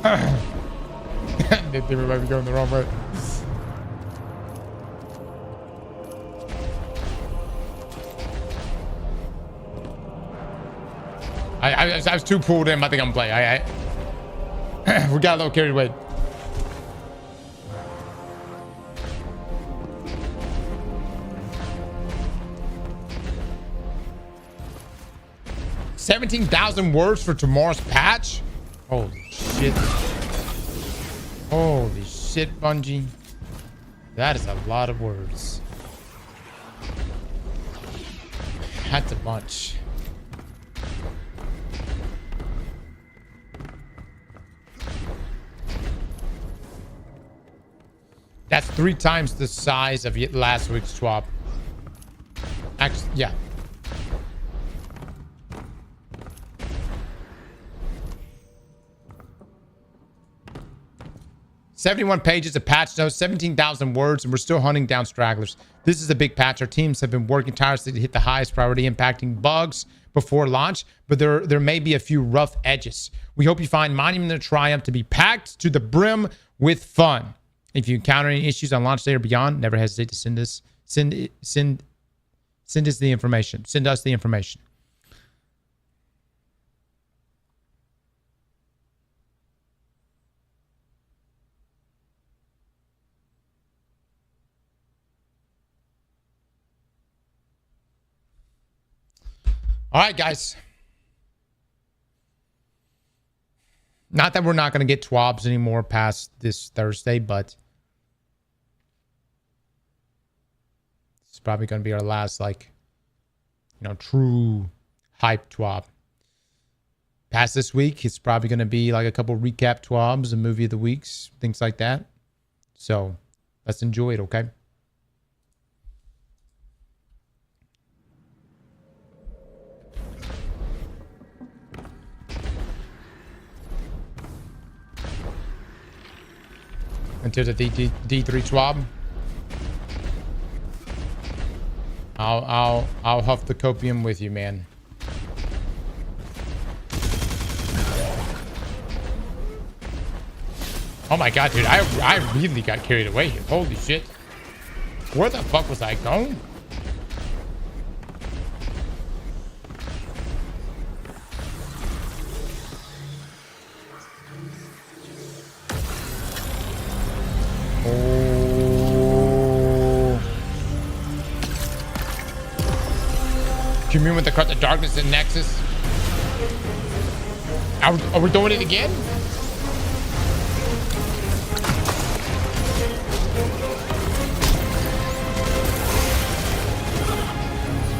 They think we might be going the wrong way. I was too pulled in. I think I'm playing. We got a little carried away. $17,000 words for tomorrow's patch. Holy shit. Holy shit, Bungie. That is a lot of words. That's a bunch. That's 3 times the size of last week's swap. Actually, yeah. "71 pages of patch notes, 17,000 words, and we're still hunting down stragglers. This is a big patch. Our teams have been working tirelessly to hit the highest priority, impacting bugs before launch, but there may be a few rough edges. We hope you find Monument of Triumph to be packed to the brim with fun. If you encounter any issues on launch day or beyond, never hesitate to send us the information. Send us the information." All right, guys. Not that we're not going to get TWABs anymore past this Thursday, but it's probably going to be our last, true hype TWAB. Past this week, it's probably going to be like a couple recap TWABs, a movie of the weeks, things like that. So let's enjoy it, okay? Until the D3 swab. I'll huff the copium with you, man. Oh my god, dude, I really got carried away here. Holy shit. Where the fuck was I going? Commune with the crust of darkness and Nexus. Are we doing it again?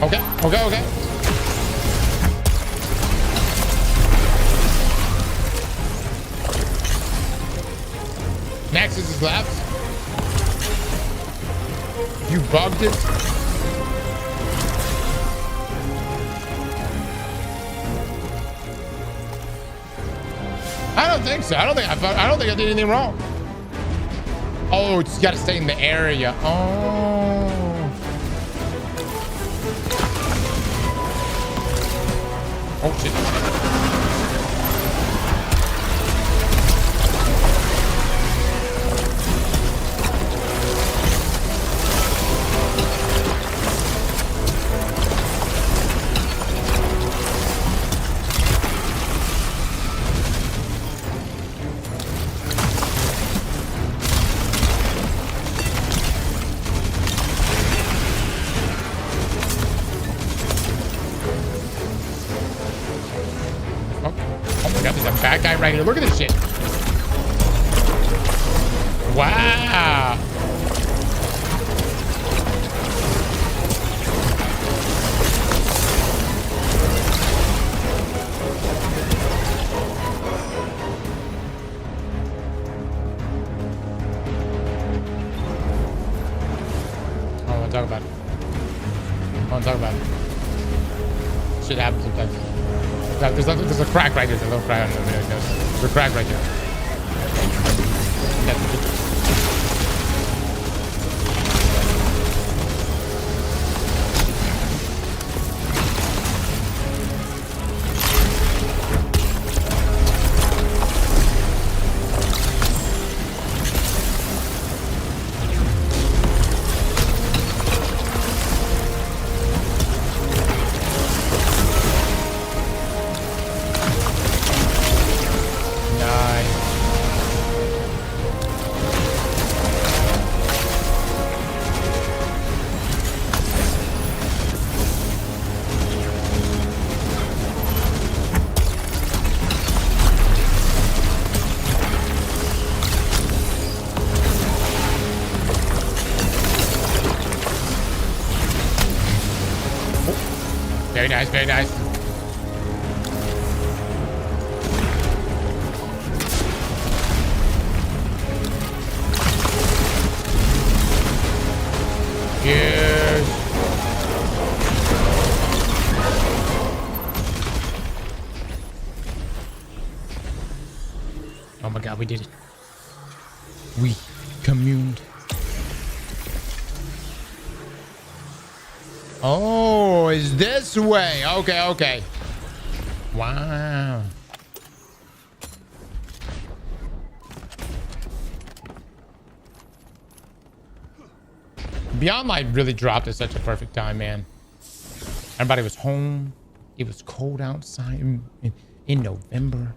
Okay. Nexus is left. You bugged it. I don't think so. I don't think I did anything wrong. Oh, it's got to stay in the area. Oh. Oh shit. Bad guy right here. Look at this shit. Wow. I want to talk about it. Shit happens sometimes. There's a crack right here. There's a little crack. There's a crack right here. nice, very nice. Yes. Oh my god, we did it. We communed. Oh, is this way? Okay, okay. Wow. Beyond Light really dropped at such a perfect time, man. Everybody was home. It was cold outside in November.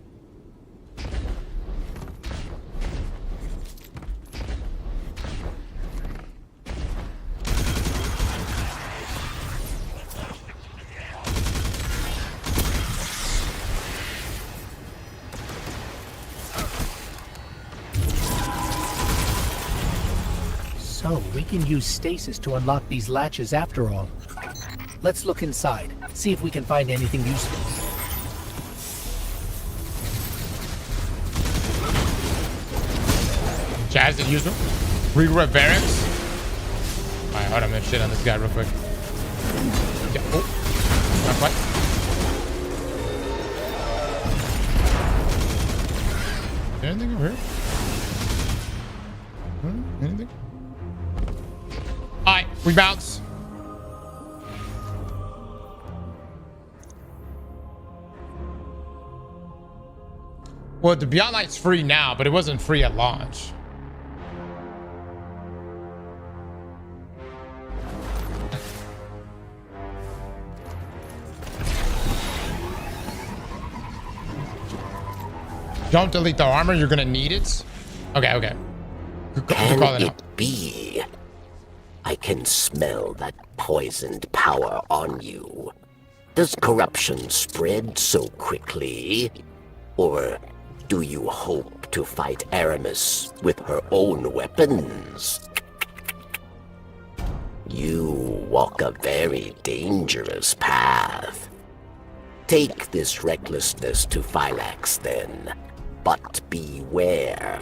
So, we can use stasis to unlock these latches after all. Let's look inside, see if we can find anything useful. Jazz is useful. Regret barracks. Alright, hold on, I'm gonna shit on this guy real quick. Yeah. Oh, not quite. Is there anything over here? Anything? Alright, we bounce. Well, the Beyond Light's free now, but it wasn't free at launch. Don't delete the armor, you're gonna need it. Okay, okay. Can it be? I can smell that poisoned power on you. Does corruption spread so quickly? Or do you hope to fight Aramis with her own weapons? You walk a very dangerous path. Take this recklessness to Phylax then, but beware.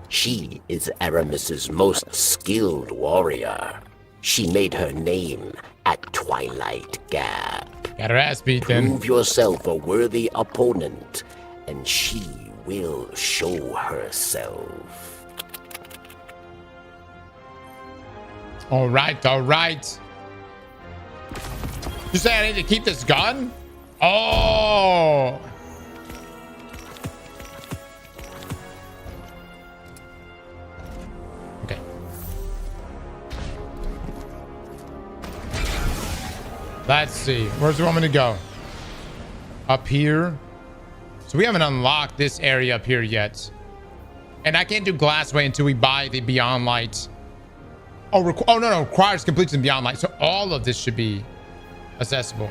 She is Aramis's most skilled warrior. She made her name at Twilight Gap. Got her ass beat then. Prove yourself a worthy opponent, and she will show herself. All right, all right. You say I need to keep this gun? Oh. Okay. Let's see. Where's the want me to go? Up here. So we haven't unlocked this area up here yet. And I can't do Glassway until we buy the Beyond Light. Oh, no, requires completion Beyond Light. So all of this should be accessible.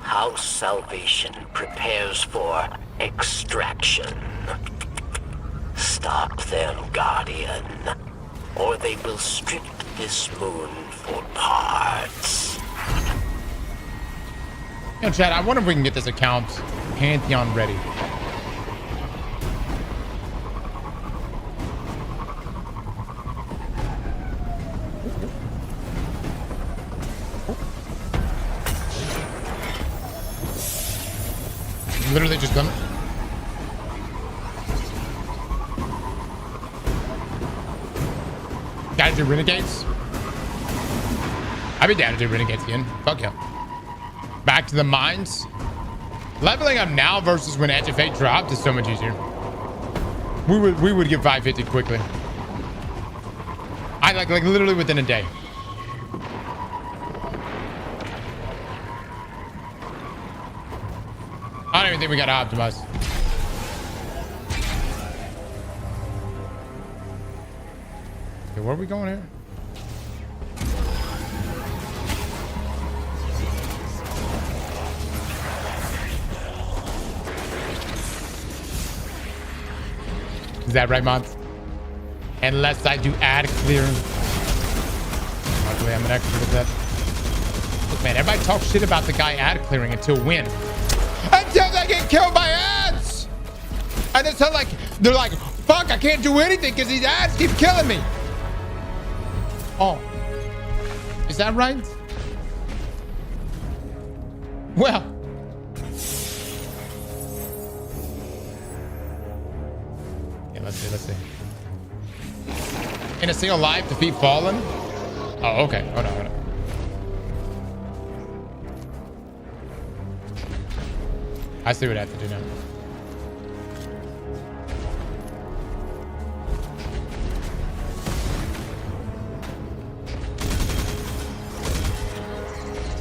How salvation prepares for extraction. Stop them, Guardian, or they will strip this moon for parts. Yo, Chad, I wonder if we can get this account Pantheon ready. Literally just done it. Gotta do Renegades? I'd be down to do Renegades again. Fuck yeah. Back to the mines. Leveling up now versus when Edge of Fate dropped is so much easier. We would get 550 quickly. I like literally within a day. I don't even think we got to optimize. where are we going here? Is that right, Mons? Unless I do ad clearing. Luckily, I'm an expert at that. Look, man, everybody talks shit about the guy ad clearing until when? Until they get killed by ads! And it's like, they're like, fuck, I can't do anything because these ads keep killing me. Oh. Is that right? Well. Yeah, let's see. In a single life, defeat Fallen? Oh, okay. Hold on. I see what I have to do now.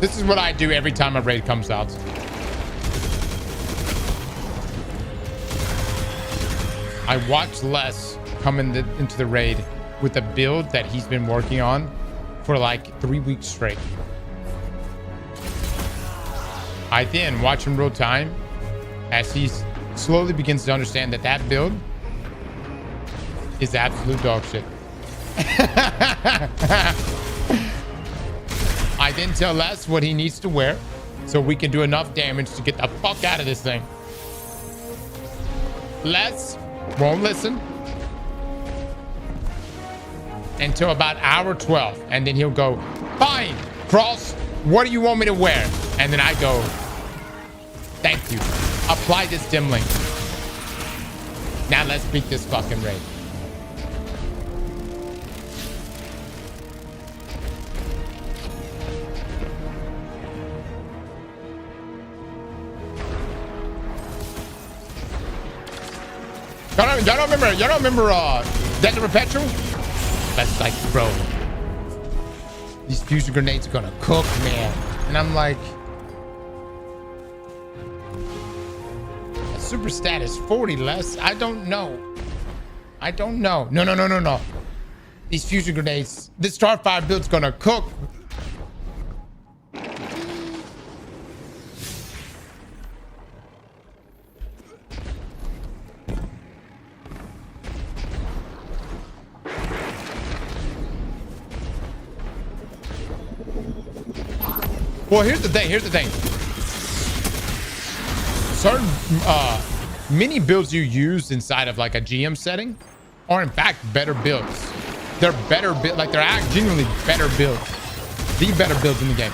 This is what I do every time a raid comes out. I watch Les come into the raid with a build that he's been working on for like 3 weeks straight. I then watch in real time as he slowly begins to understand that that build is absolute dog shit. I then tell Les what he needs to wear so we can do enough damage to get the fuck out of this thing. Les won't listen until about hour 12, and then he'll go, fine, Cross, what do you want me to wear? And then I go, thank you. Apply this dim link. Now let's beat this fucking raid. Y'all don't remember Desert Perpetual? That's like, bro, these fusion grenades are gonna cook, man. And I'm like, a super stat is 40 less. I don't know. No. These fusion grenades, this Starfire build's gonna cook. Well, here's the thing. Certain mini builds you use inside of like a GM setting are in fact better builds. They're better build, like they're genuinely better builds. The better builds in the game.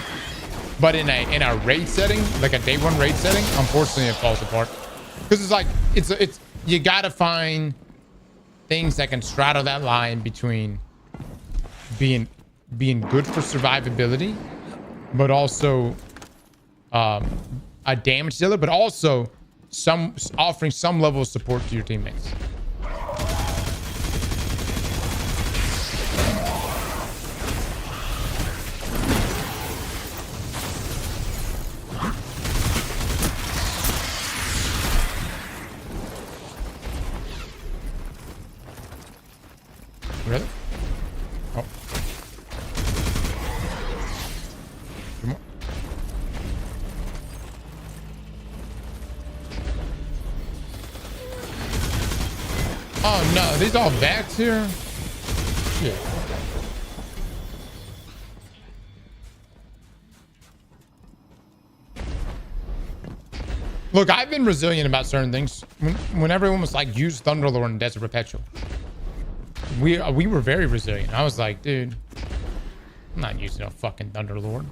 But in a raid setting, like a day one raid setting, unfortunately it falls apart. Because it's like it's you gotta find things that can straddle that line between being good for survivability, but also a damage dealer, but also offering some level of support to your teammates. Really? Oh. Come on. Oh no, these all Vax here? Shit. Look, I've been resilient about certain things. When everyone was like, use Thunderlord and Desert Perpetual, we were very resilient. I was like, dude, I'm not using a fucking Thunderlord.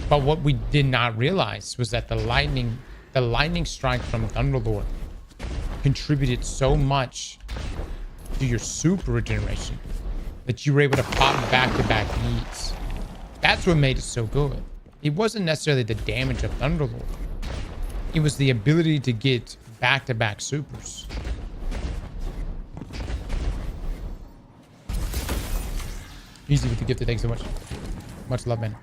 But what we did not realize was that the lightning strike from Thunderlord contributed so much to your super regeneration that you were able to pop back-to-back needs. That's what made it so good. It wasn't necessarily the damage of Thunderlord. It was the ability to get back-to-back supers. Easy with the gifted. Thanks so much. Much love, man.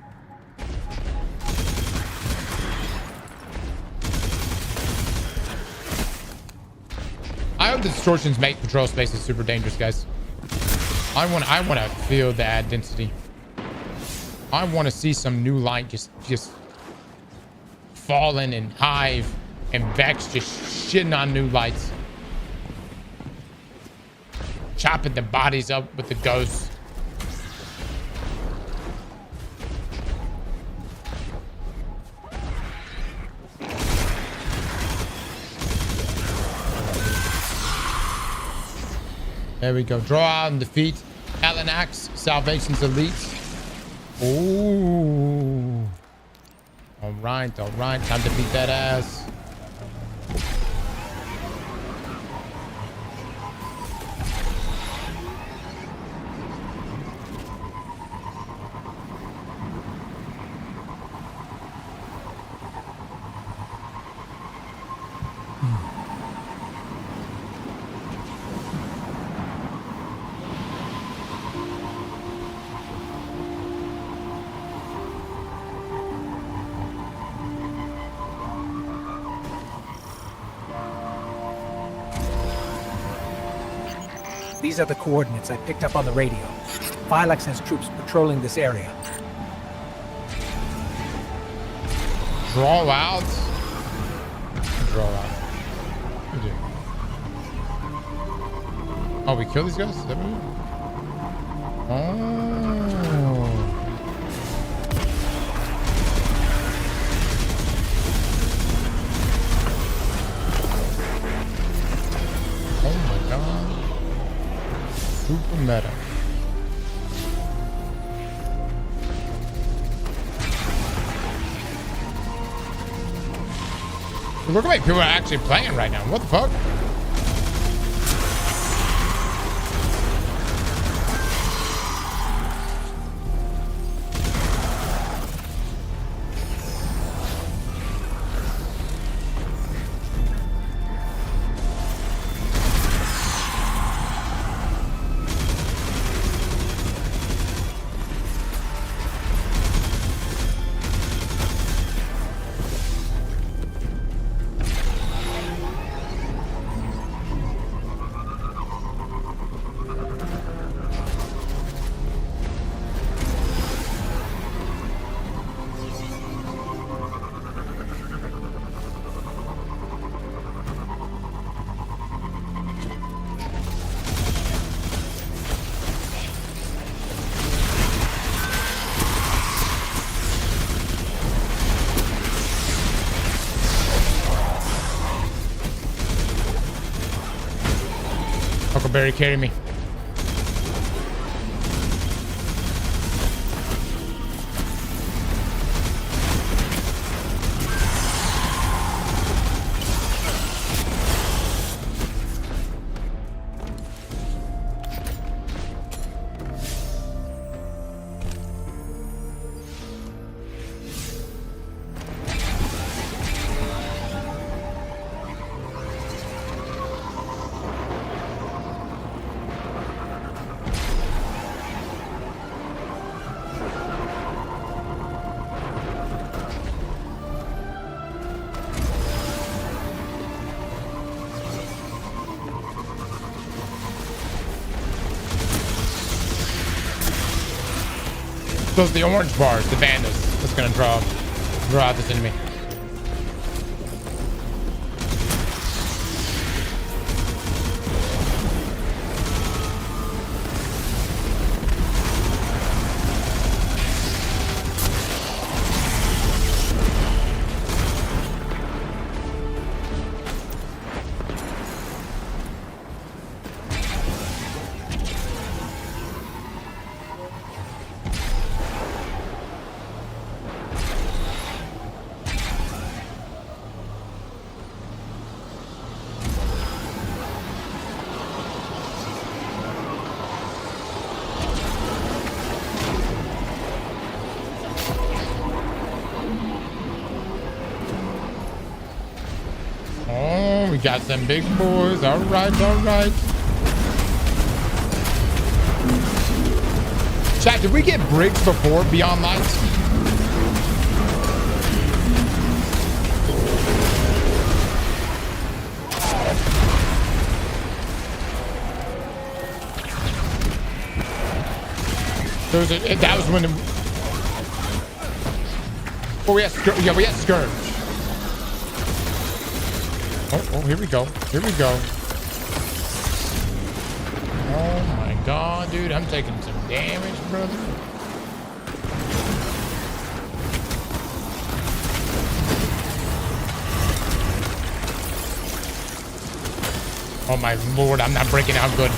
I hope the distortions make patrol spaces super dangerous, guys. I want to feel that density. I want to see some new light just Fallen and Hive and Vex just shitting on new lights. Chopping the bodies up with the ghosts. There we go. Draw out and defeat Alanax, Salvation's Elite. Ooh. All right. Time to beat that ass. These are the coordinates I picked up on the radio. Phylax has troops patrolling this area. Draw out. Okay. Oh, we kill these guys? Is that what we do? Oh my god. Super meta. Look at me, people are actually playing right now. What the fuck? Huckleberry, carry me. Those are the orange bars, the bandits. That's gonna draw out this enemy. Oh, we got some big boys. All right. Chat, did we get bricks before Beyond Lights? That was when. Oh, we had Scourge. Oh, here we go. Here we go. Oh my god, dude. I'm taking some damage, brother. Oh my lord, I'm not breaking out good.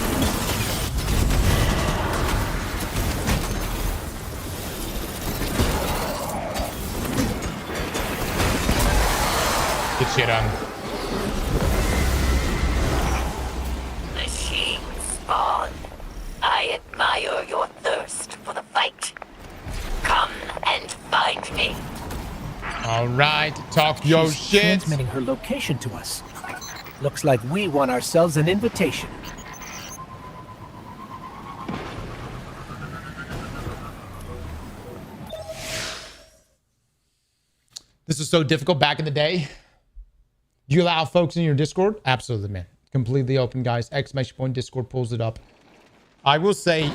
Get shit on. Machine spawn. I admire your thirst for the fight. Come and find me. All right, talk your She's shit. transmitting her location to us. Looks like we won ourselves an invitation. This was so difficult back in the day. Do you allow folks in your Discord? Absolutely, man. Completely open, guys. Exclamation point Discord pulls it up. I will say,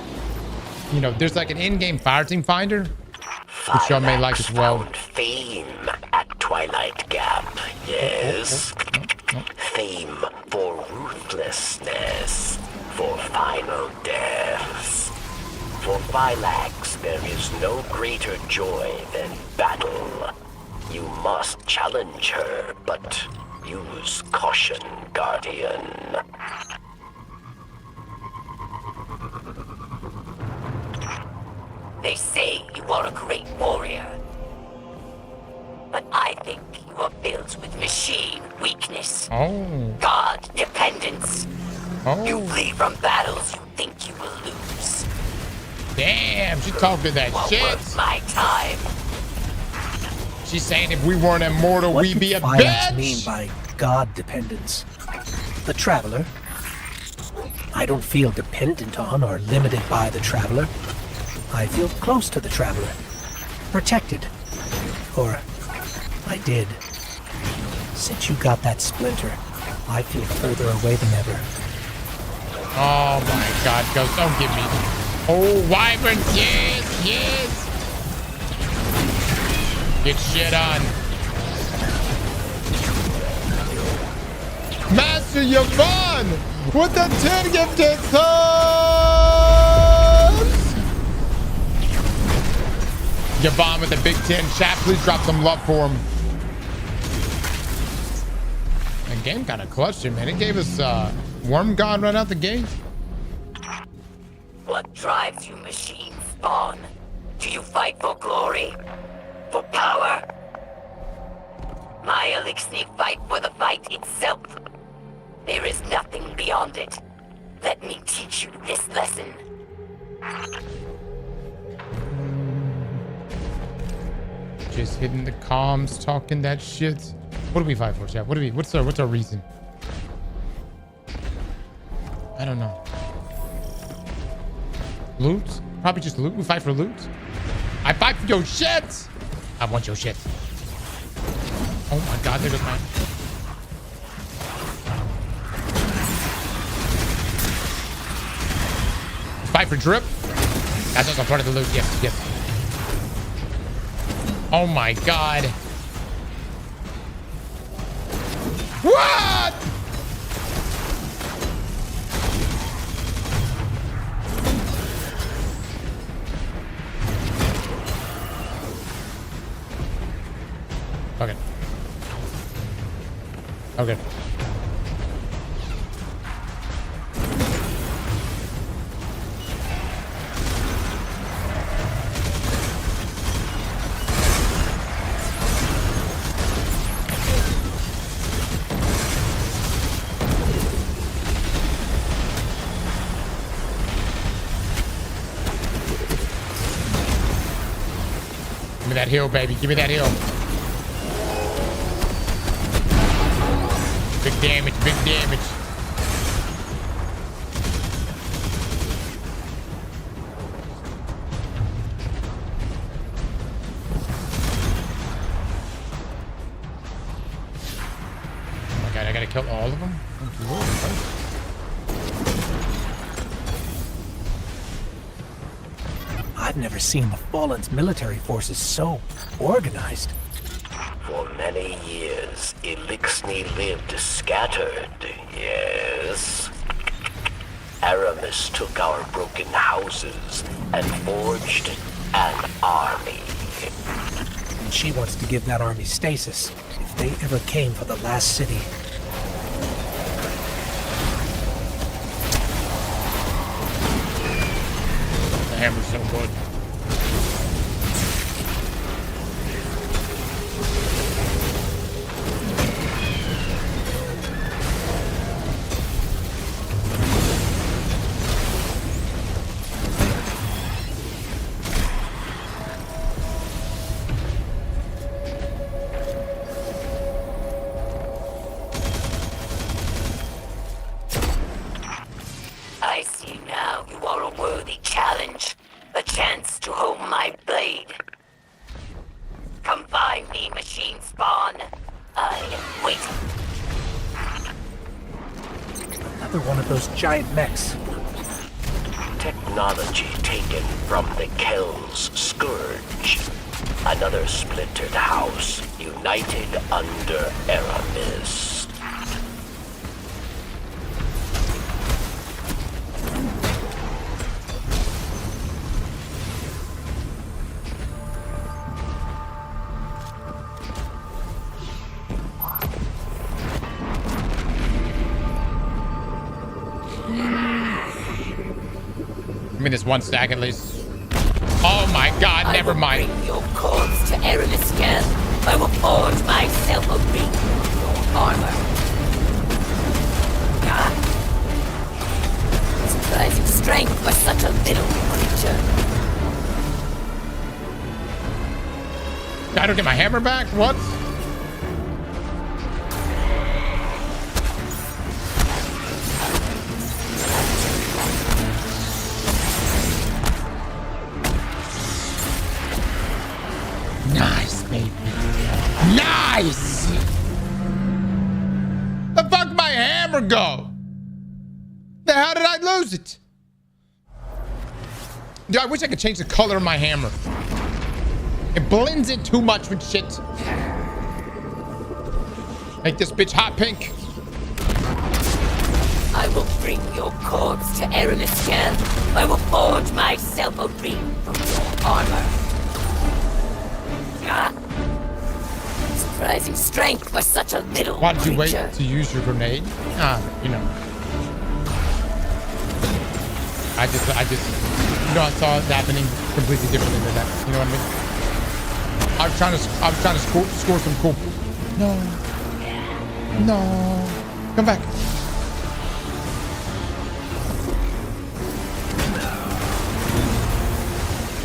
you know, there's like an in-game fireteam finder, which y'all may like as well. Fame at Twilight Gap, yes. Fame for ruthlessness, for final deaths. For Phylax, there is no greater joy than battle. You must challenge her, but use caution, Guardian. They say you are a great warrior, but I think you are built with machine weakness. God dependence. You flee from battles you think you will lose. Damn, she talking that shit. Worth my time. She's saying if we weren't immortal, we'd be a What do bitch. Phylax mean by God dependence? The Traveler? I don't feel dependent on or limited by the Traveler. I feel close to the Traveler. Protected. Or I did. Since you got that splinter, I feel further away than ever. Oh my god, Ghost, don't give me. Oh, Wyvern, yes, yes. Get shit on. Master Yvonne with the 10 gifted subs. Yvonne with the big 10. Chat, please drop some love for him. The game kind of clutched it, man. It gave us Worm God right out the gate. What drives you, machine spawn? Do you fight for glory? For power? My Elixir fight for the fight itself. There is nothing beyond it. Let me teach you this lesson. Just hitting the comms, talking that shit. What do we fight for, chat? What's our reason? I don't know. Loot? Probably just loot. We fight for loot. I fight for your shit. I want your shit. Oh my god, there goes mine. Fight for drip. That's also part of the loot. Yes, yes. Oh my god. What? Okay. Okay. Give me that heal, baby. Give me that heal. Big damage, big damage. Oh my god, I gotta kill all of them? I've never seen the Fallen's military forces so organized. For many years, Elixni lived scattered, yes. Aramis took our broken houses and forged an army. And she wants to give that army stasis if they ever came for the last city. The hammer's so good. I see now you are a worthy challenge. A chance to hold my blade. Come find me, machine spawn. I am waiting. Another one of those giant mechs. Technology taken from the Kel's Scourge. Another splintered house united under Aramis. I mean, it's one stack at least. Oh my god, never mind. Bring your corpse to Aramis again. I will forge myself a ring of your armor. Surprising strength for such a little creature. I don't get my hammer back? What? Nice, baby. Nice! The fuck my hammer go? The hell did I lose it? Dude, I wish I could change the color of my hammer. It blends in too much with shit. Make this bitch hot pink. I will bring your corpse to Aramis again. I will forge myself a ring of your armor. Surprising strength for such a little Why did you wait creature. to use your grenade? You know. I just, I saw it happening completely differently than that. You know what I mean? I was trying to score some cool. No. Come back.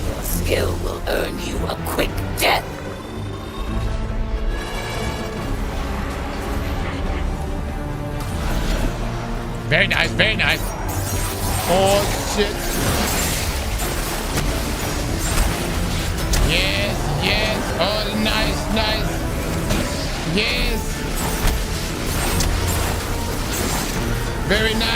Your skill will earn you a quick death. Very nice, very nice. Oh, shit. Yes. Oh, nice. Yes. Very nice.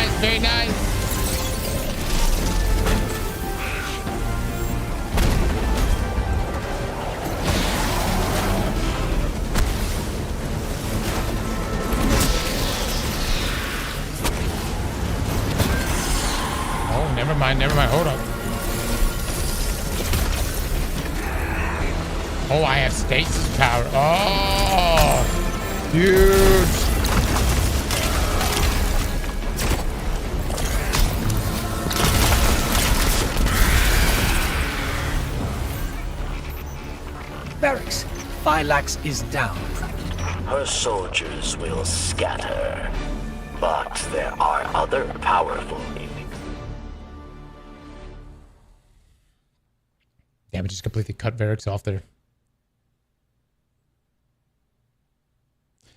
Never mind. Hold up. Oh, I have stasis power. Oh, huge. Barracks. Phylax is down. Her soldiers will scatter, but there are other powerful. Yeah, but just completely cut Varix off there.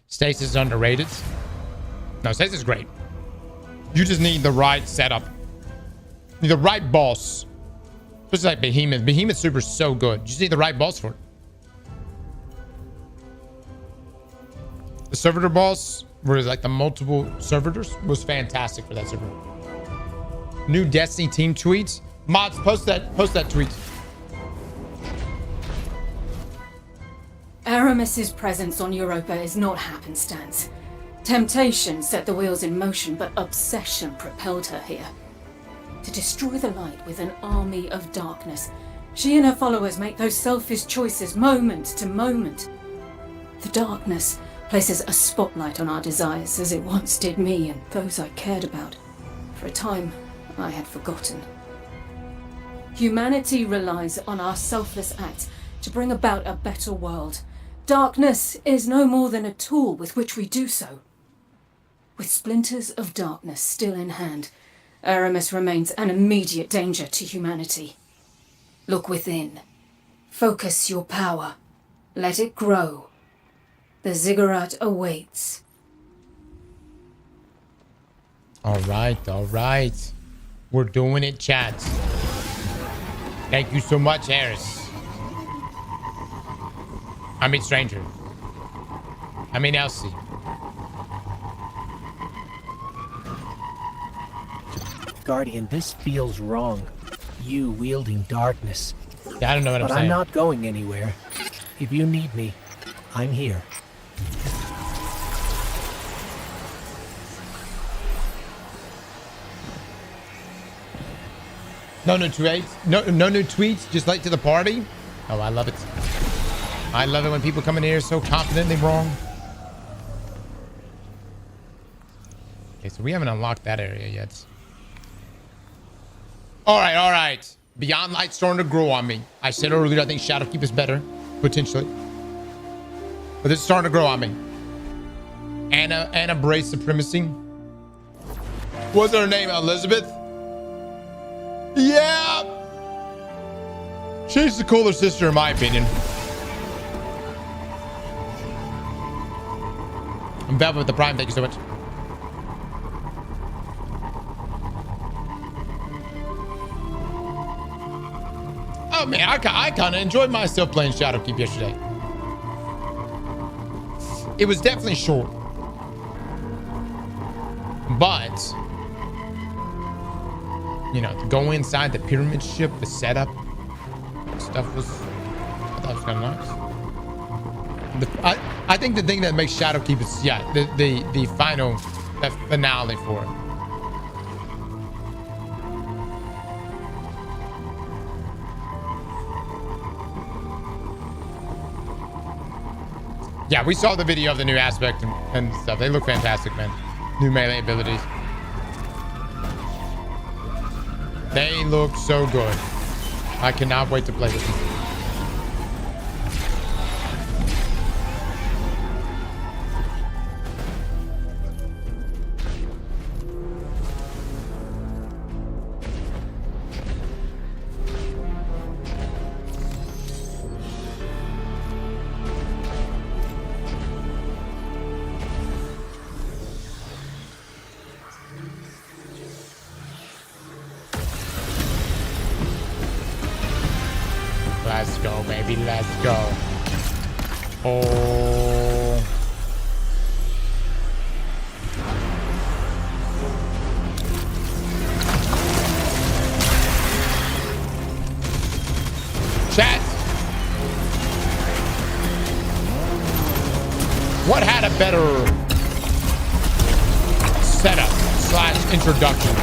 Stasis is underrated. No, Stasis is great. You just need the right setup. You need the right boss. Especially like Behemoth. Behemoth Super is so good. You just need the right boss for it. The servitor boss, where it's like the multiple servitors, was fantastic for that server. New Destiny team tweets. Mods, post that tweet. Aramis's presence on Europa is not happenstance. Temptation set the wheels in motion, but obsession propelled her here. To destroy the light with an army of darkness, she and her followers make those selfish choices moment to moment. The darkness places a spotlight on our desires, as it once did me and those I cared about. For a time, I had forgotten. Humanity relies on our selfless acts to bring about a better world. Darkness is no more than a tool with which we do so. With splinters of darkness still in hand, Aramis remains an immediate danger to humanity. Look within. Focus your power. Let it grow. The ziggurat awaits. All right. We're doing it, chat. Thank you so much, Harris. I mean, stranger. I mean, Elsie. Guardian, this feels wrong. You wielding darkness. Yeah, I don't know what I'm saying. But I'm not going anywhere. If you need me, I'm here. No new tweets. No new tweets. Just late to the party. Oh, I love it. I love it when people come in here so confidently wrong. Okay, so we haven't unlocked that area yet. All right. Beyond Light's starting to grow on me. I said earlier, I think Shadowkeep is better, potentially. But this is starting to grow on me. Anna Brace Supremacy. What's her name? Elizabeth? Yeah! She's the cooler sister, in my opinion. I'm Velvet with the Prime. Thank you so much. Oh man, I kind of enjoyed myself playing Shadowkeep yesterday. It was definitely short, but you know, to go inside the pyramid ship, the setup stuff was, I thought it was kind of nice. I think the thing that makes Shadowkeep is the final finale for it. Yeah, we saw the video of the new aspect and stuff. They look fantastic, man. New melee abilities. They look so good. I cannot wait to play with them. Let's go, baby. Let's go. Oh. Chat. What had a better setup / introduction?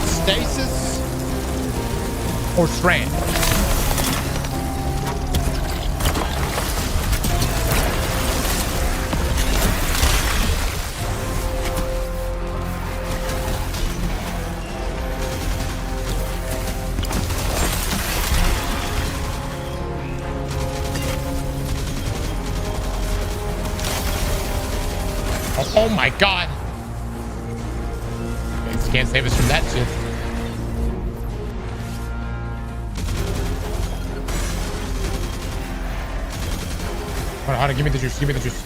Stasis or Strand? Oh my god. This can't save us from that shit. Hold on, give me the juice, give me the juice.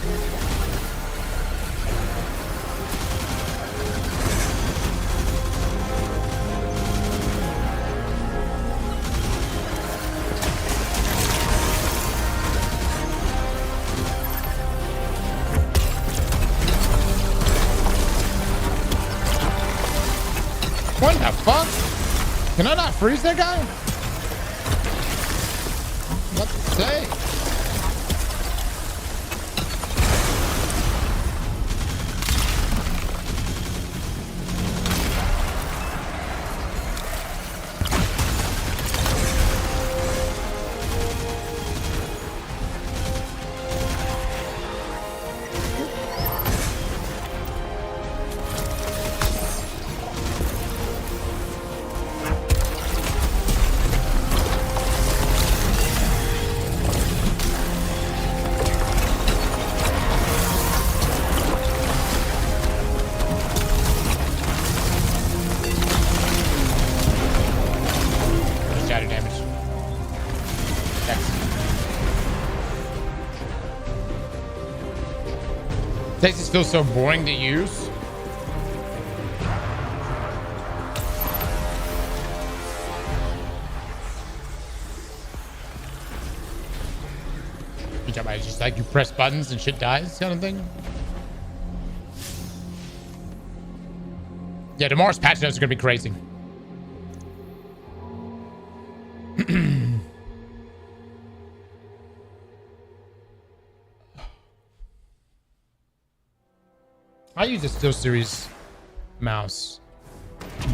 What the fuck? Can I not freeze that guy? What to say? Texas feels so boring to use. You talking about it's just like you press buttons and shit dies kind of thing? Yeah, tomorrow's patch notes are gonna be crazy. I use a SteelSeries mouse,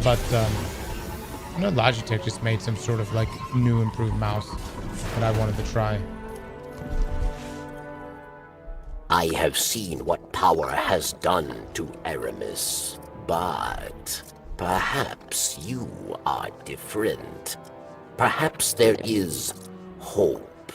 but I know Logitech just made some sort of like new improved mouse that I wanted to try. I have seen what power has done to Aramis, but perhaps you are different. Perhaps there is hope.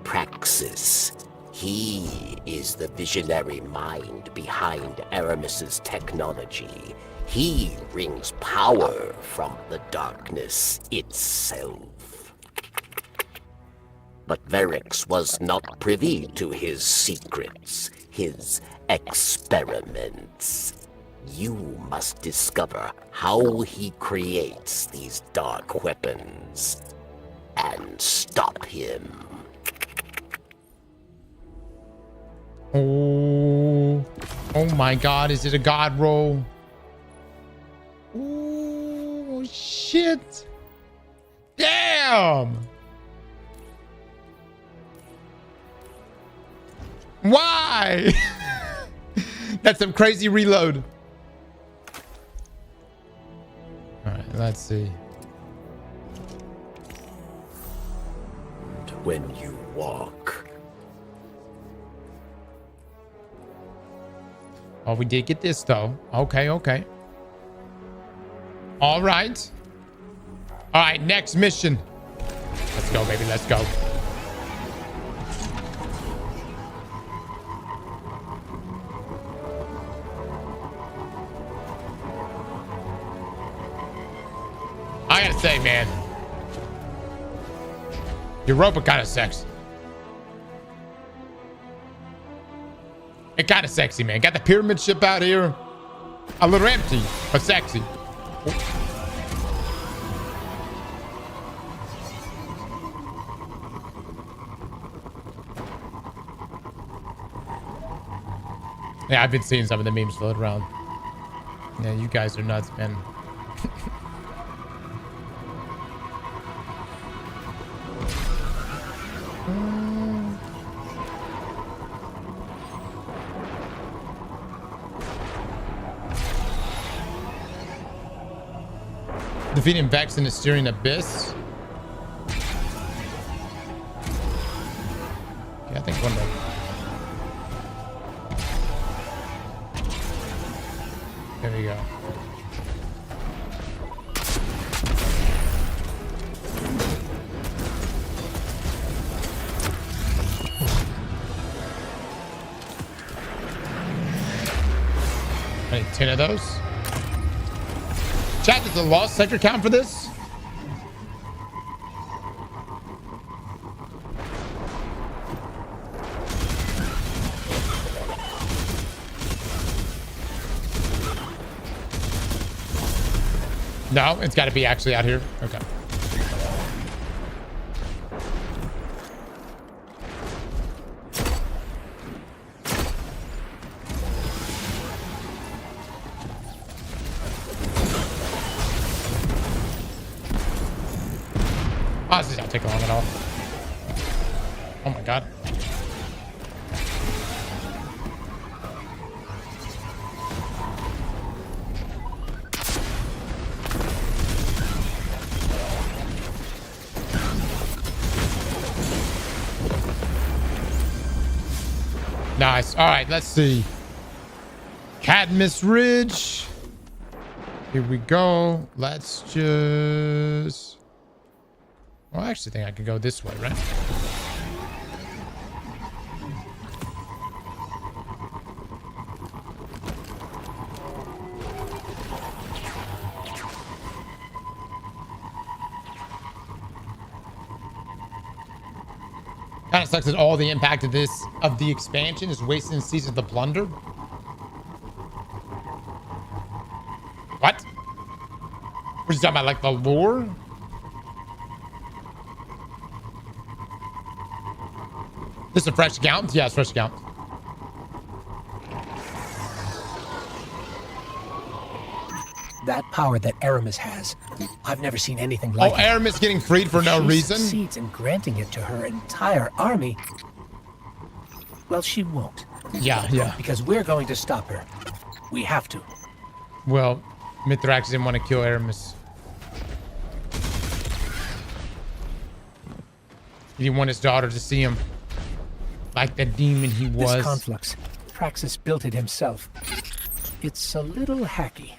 Praxis. He is the visionary mind behind Aramis's technology. He brings power from the darkness itself. But Verix was not privy to his secrets, his experiments. You must discover how he creates these dark weapons and stop him. Oh my god, is it a god roll? Oh shit. Damn. Why? That's some crazy reload. All right, let's see. When you walk, oh, we did get this though. Okay, okay. All right. All right, next mission. Let's go, baby. Let's go. I gotta say, man, Europa kind of sexy. It kind of sexy, man. Got the pyramid ship out here. A little empty, but sexy. Yeah, I've been seeing some of the memes float around. Yeah, you guys are nuts, man. Defeating Vex in the Styrian Abyss. Yeah, I think one day. There we go. I need 10 of those. Chat, does the lost sector count for this? No, it's got to be actually out here. Okay. Oh, this is not taking long at all. Oh my god. Nice. All right, let's see. Cadmus Ridge. Here we go. Let's just... Well, I actually think I can go this way, right? Kind of sucks that all the impact of the expansion is wasted in Season of the Plunder. What? What are you talking about, like the lore? This is a fresh account? Yeah, it's fresh account. That power that Aramis has, I've never seen anything like it. Aramis getting freed for no reason? If she succeeds in granting it to her entire army, well, she won't. Yeah. Because we're going to stop her. We have to. Well, Mithrax didn't want to kill Aramis. He didn't want his daughter to see him like the demon he was. This conflux, Praxis built it himself. It's a little hacky.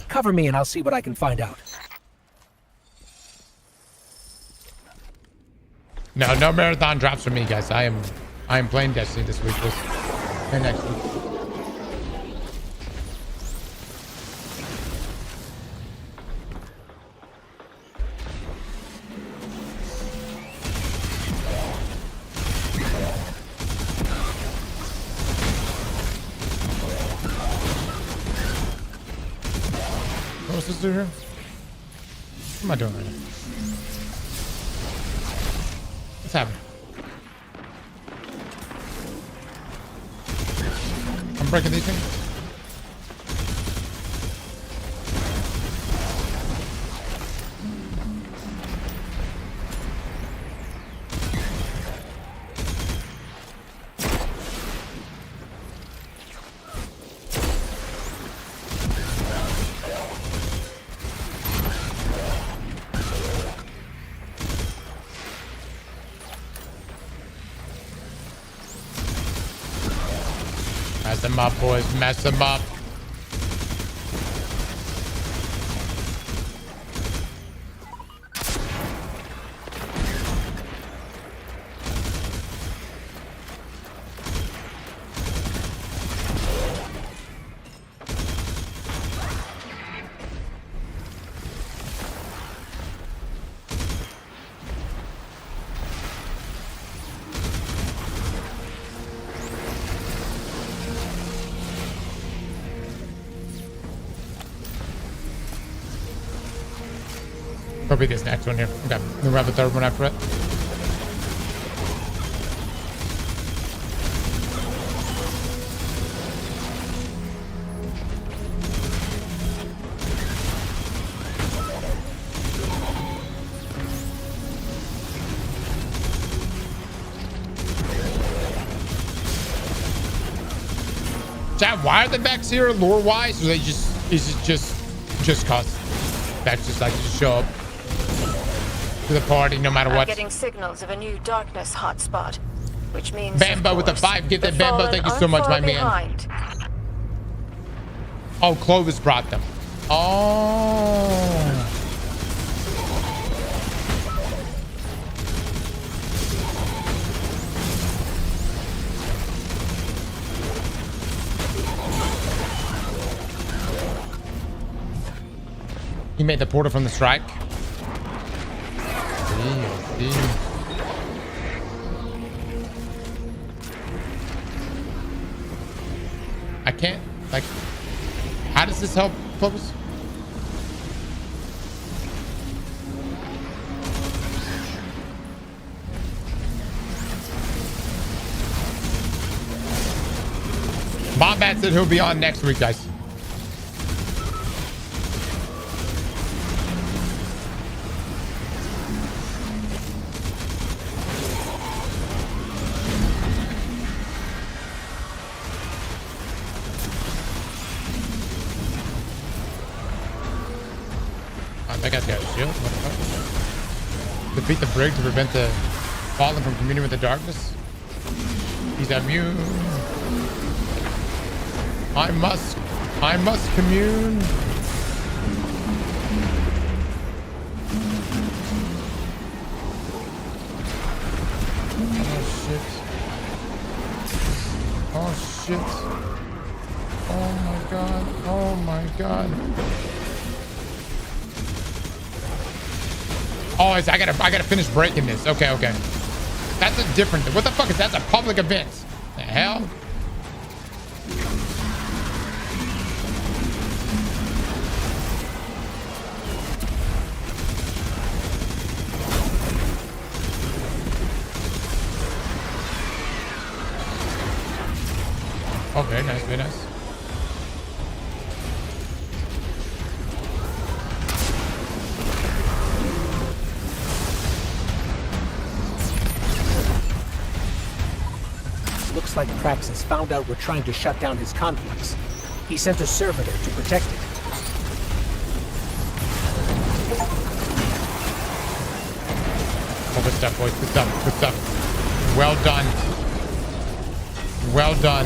Cover me and I'll see what I can find out. No marathon drops for me, guys. I am playing Destiny this week. And next week. What's this do here? What am I doing right now? What's happening? I'm breaking these things. Mess them up, boys. Mess them up. Probably this next one here. Okay, we'll have a third one after it. Chad, why are the Vex here lore-wise? Or they is it just cause Vex just like to just show up to the party no matter I'm what? getting signals of a new darkness hotspot, which means Bambo with the 5. Get that Bambo. Thank you so much, my man. Oh, Clovis brought them. Oh. He made the portal from the strike. I can't, like, how does this help, Clovis? Bombat said he'll be on next week, guys. That guy's got a shield. Defeat the brig to prevent the fallen from communing with the darkness. He's immune. I must commune. Oh shit. Oh shit. Oh my god. Oh my god. Oh, I gotta finish breaking this. Okay. That's a different thing. What the fuck is that? That's a public event. The hell? Oh, very nice, very nice. Looks like Praxis found out we're trying to shut down his complex. He sent a servitor to protect it. Oh, good stuff, boys. Good stuff. Good stuff. Well done. Well done.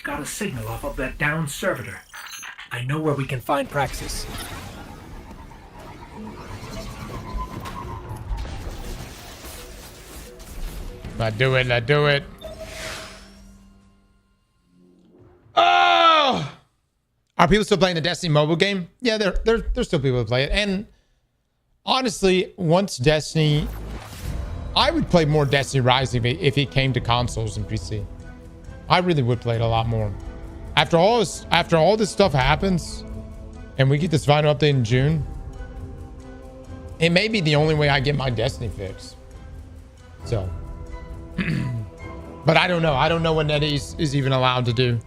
Got a signal off of that downed servitor. I know where we can find Praxis. Let's do it. Let's do it. Oh! Are people still playing the Destiny mobile game? Yeah, there's still people who play it. And honestly, once Destiny, I would play more Destiny Rising if it came to consoles and PC. I really would play it a lot more. After all this stuff happens, and we get this final update in June, it may be the only way I get my Destiny fix. So, but I don't know. I don't know what NetEase is even allowed to do.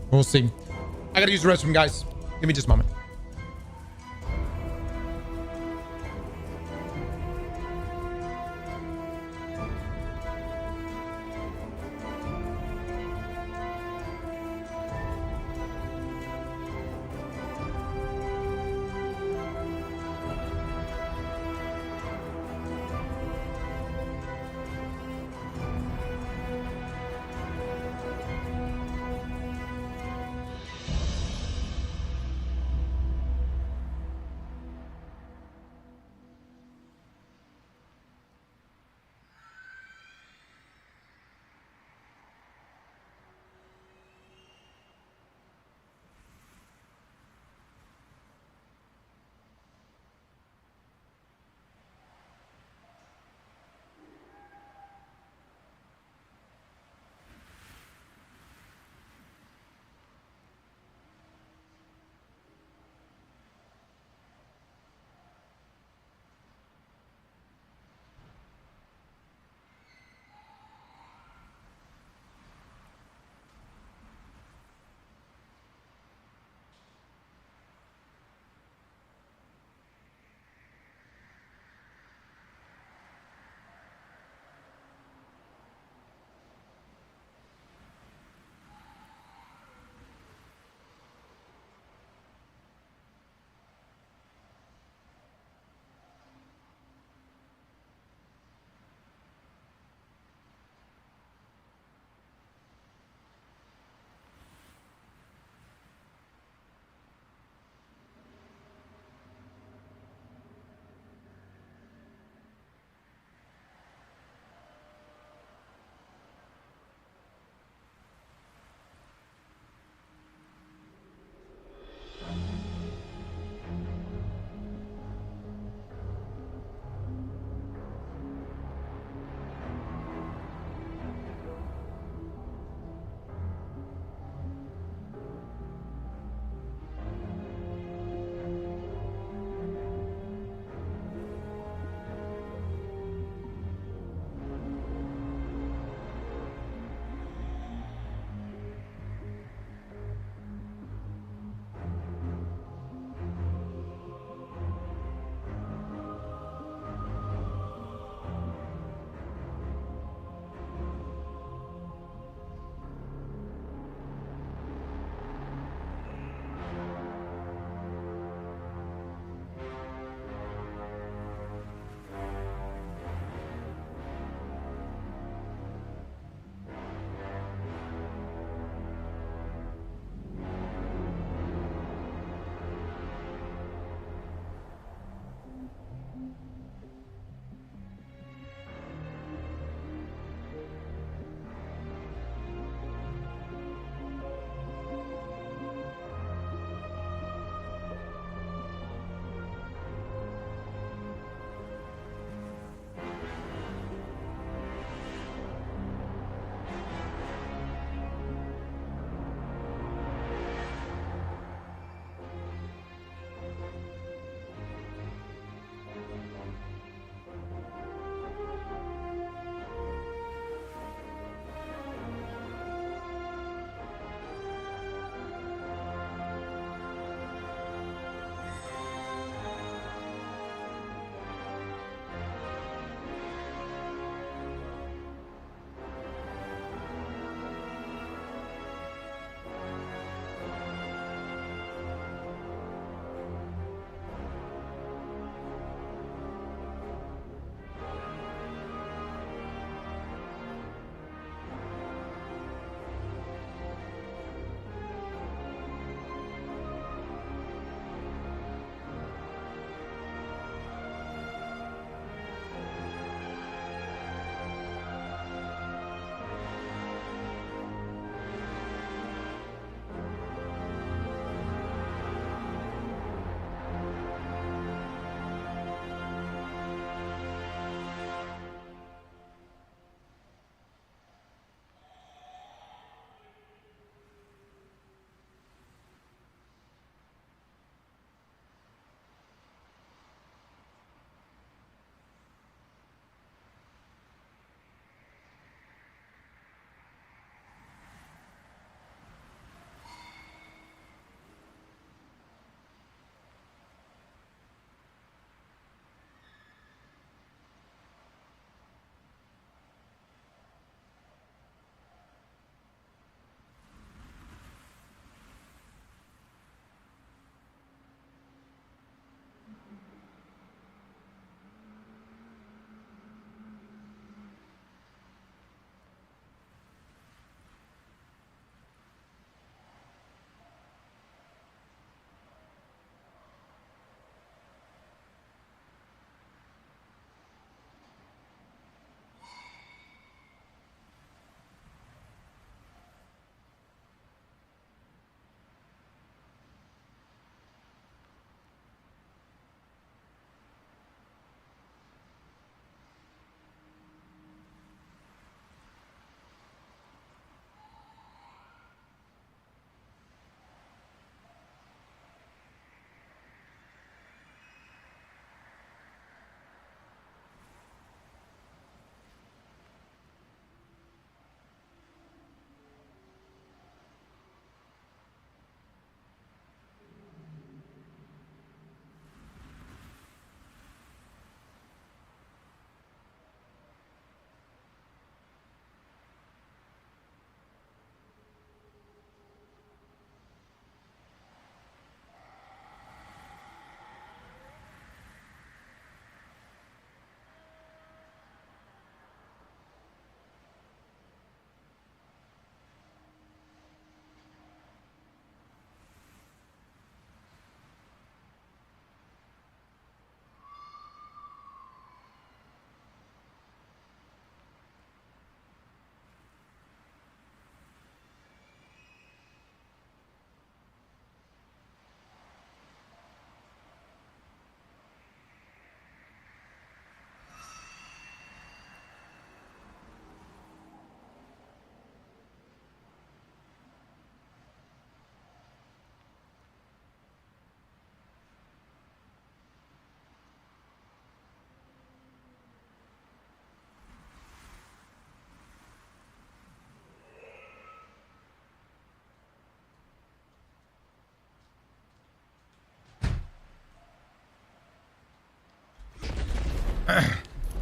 We'll see. I gotta use the restroom, guys. Give me just a moment.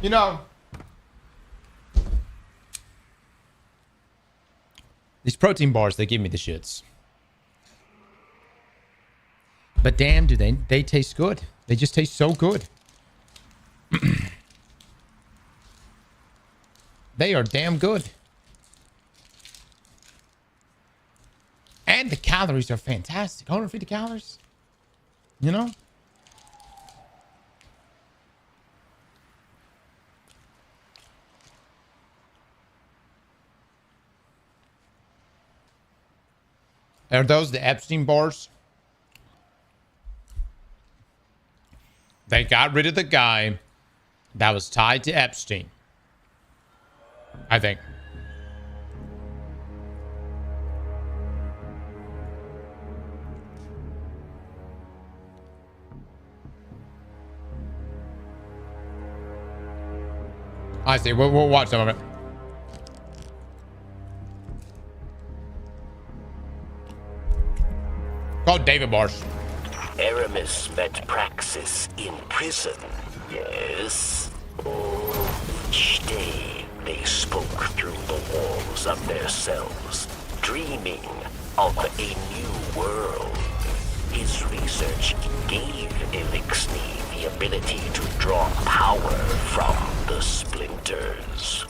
You know, these protein bars, they give me the shits. But damn, do they taste good. They just taste so good. They are damn good. And the calories are fantastic. 150 calories. You know? Are those the Epstein bars? They got rid of the guy that was tied to Epstein, I think. I see. We'll watch some of it. Called David Bars. Aramis met Praxis in prison, yes? Each day they spoke through the walls of their cells, dreaming of a new world. His research gave Elixni the ability to draw power from the splinters.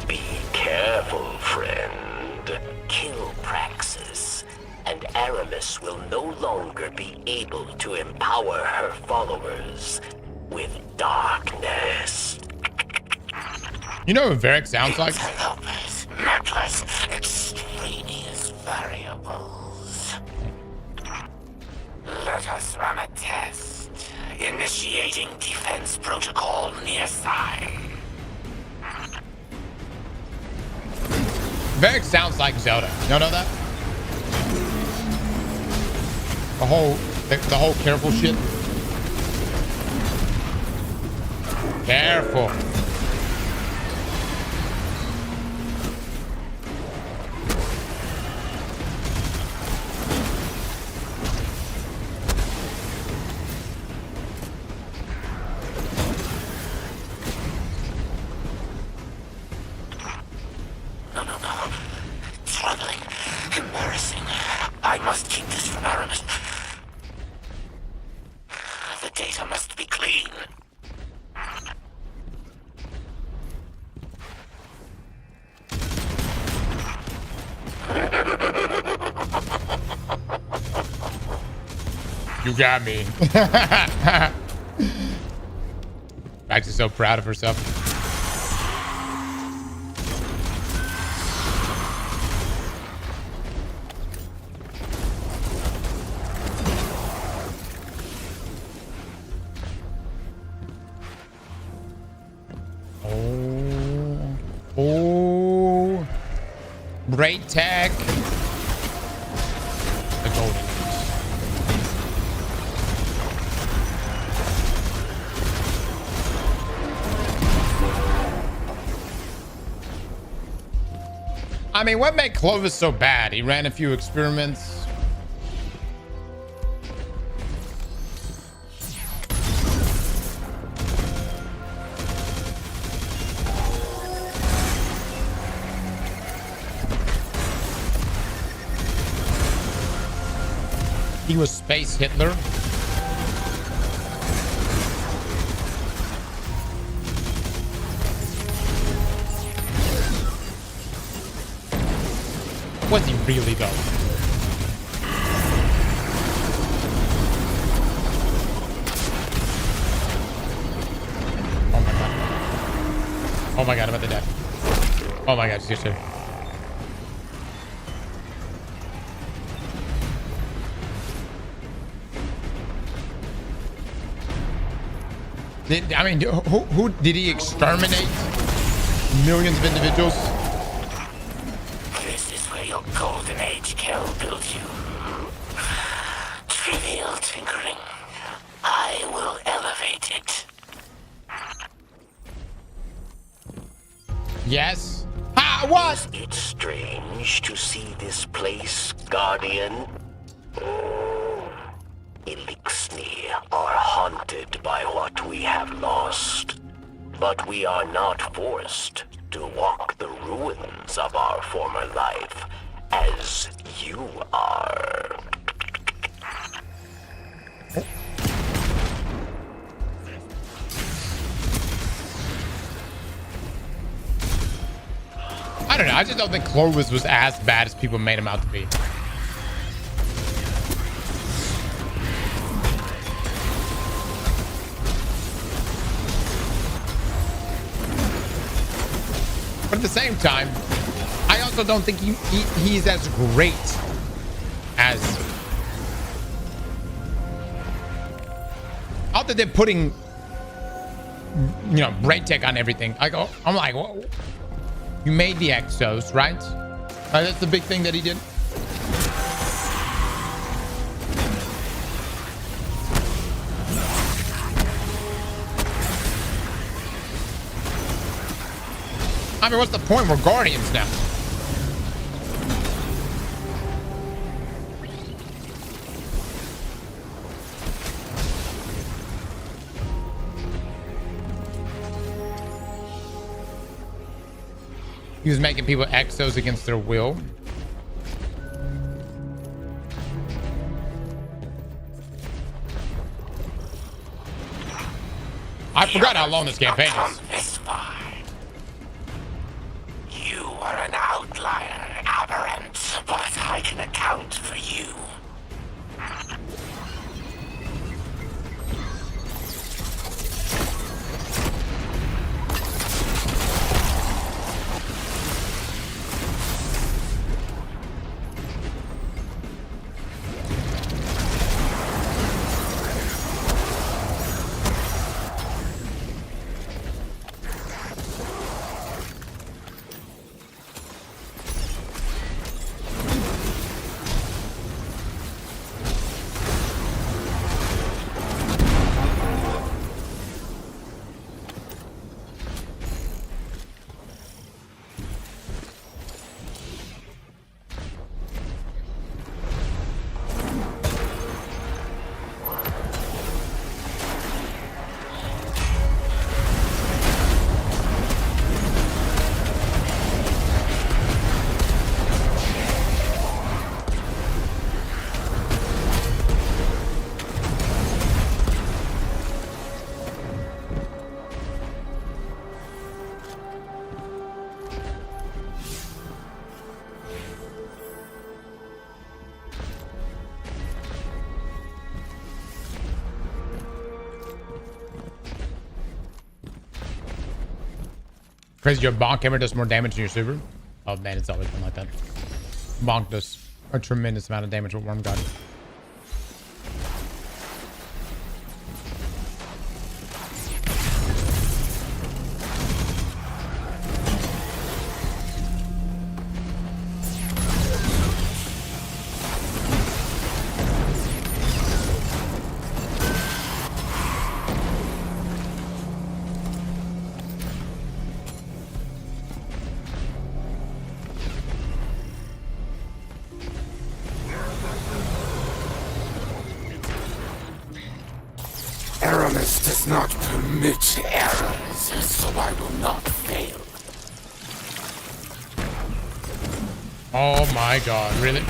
Be careful, friend. Kill Praxis, and Aramis will no longer be able to empower her followers with darkness. You know what Varric sounds like? Necklace, extraneous variables. Let us run a test. Initiating defense protocol near side. Varric sounds like Zelda. You know that? The whole careful shit. Careful. No. Troubling. Embarrassing. I must keep this from Aramis. The data must be clean. You got me. Max is so proud of herself. Oh, great tech. The golden. I mean, what made Clovis so bad? He ran a few experiments. He was Space Hitler. Was he really though? Oh my god. Oh my god, I'm about to die. Oh my god, seriously. I mean, who did he exterminate? Millions of individuals? This is where your golden age Kel built you. Trivial tinkering. I will elevate it. Yes. Ah, what? Is it strange to see this place, Guardian? Elixni are haunted by what we have lost. But we are not forced to walk the ruins of our former life as you are. I don't know. I just don't think Clovis was as bad as people made him out to be. But at the same time, I also don't think he's as great as... Other than putting, you know, red tech on everything. I'm like, whoa. You made the Exos, right? That's the big thing that he did. I mean, what's the point? We're Guardians now. He was making people Exos against their will. I forgot how long this campaign is. This far. You are an outlier, aberrant, but I can account for you. Crazy, your bonk hammer does more damage than your super? Oh man, it's always been like that. Bonk does a tremendous amount of damage with Worm God. Aramis does not permit errors, so I will not fail. Oh my god, really?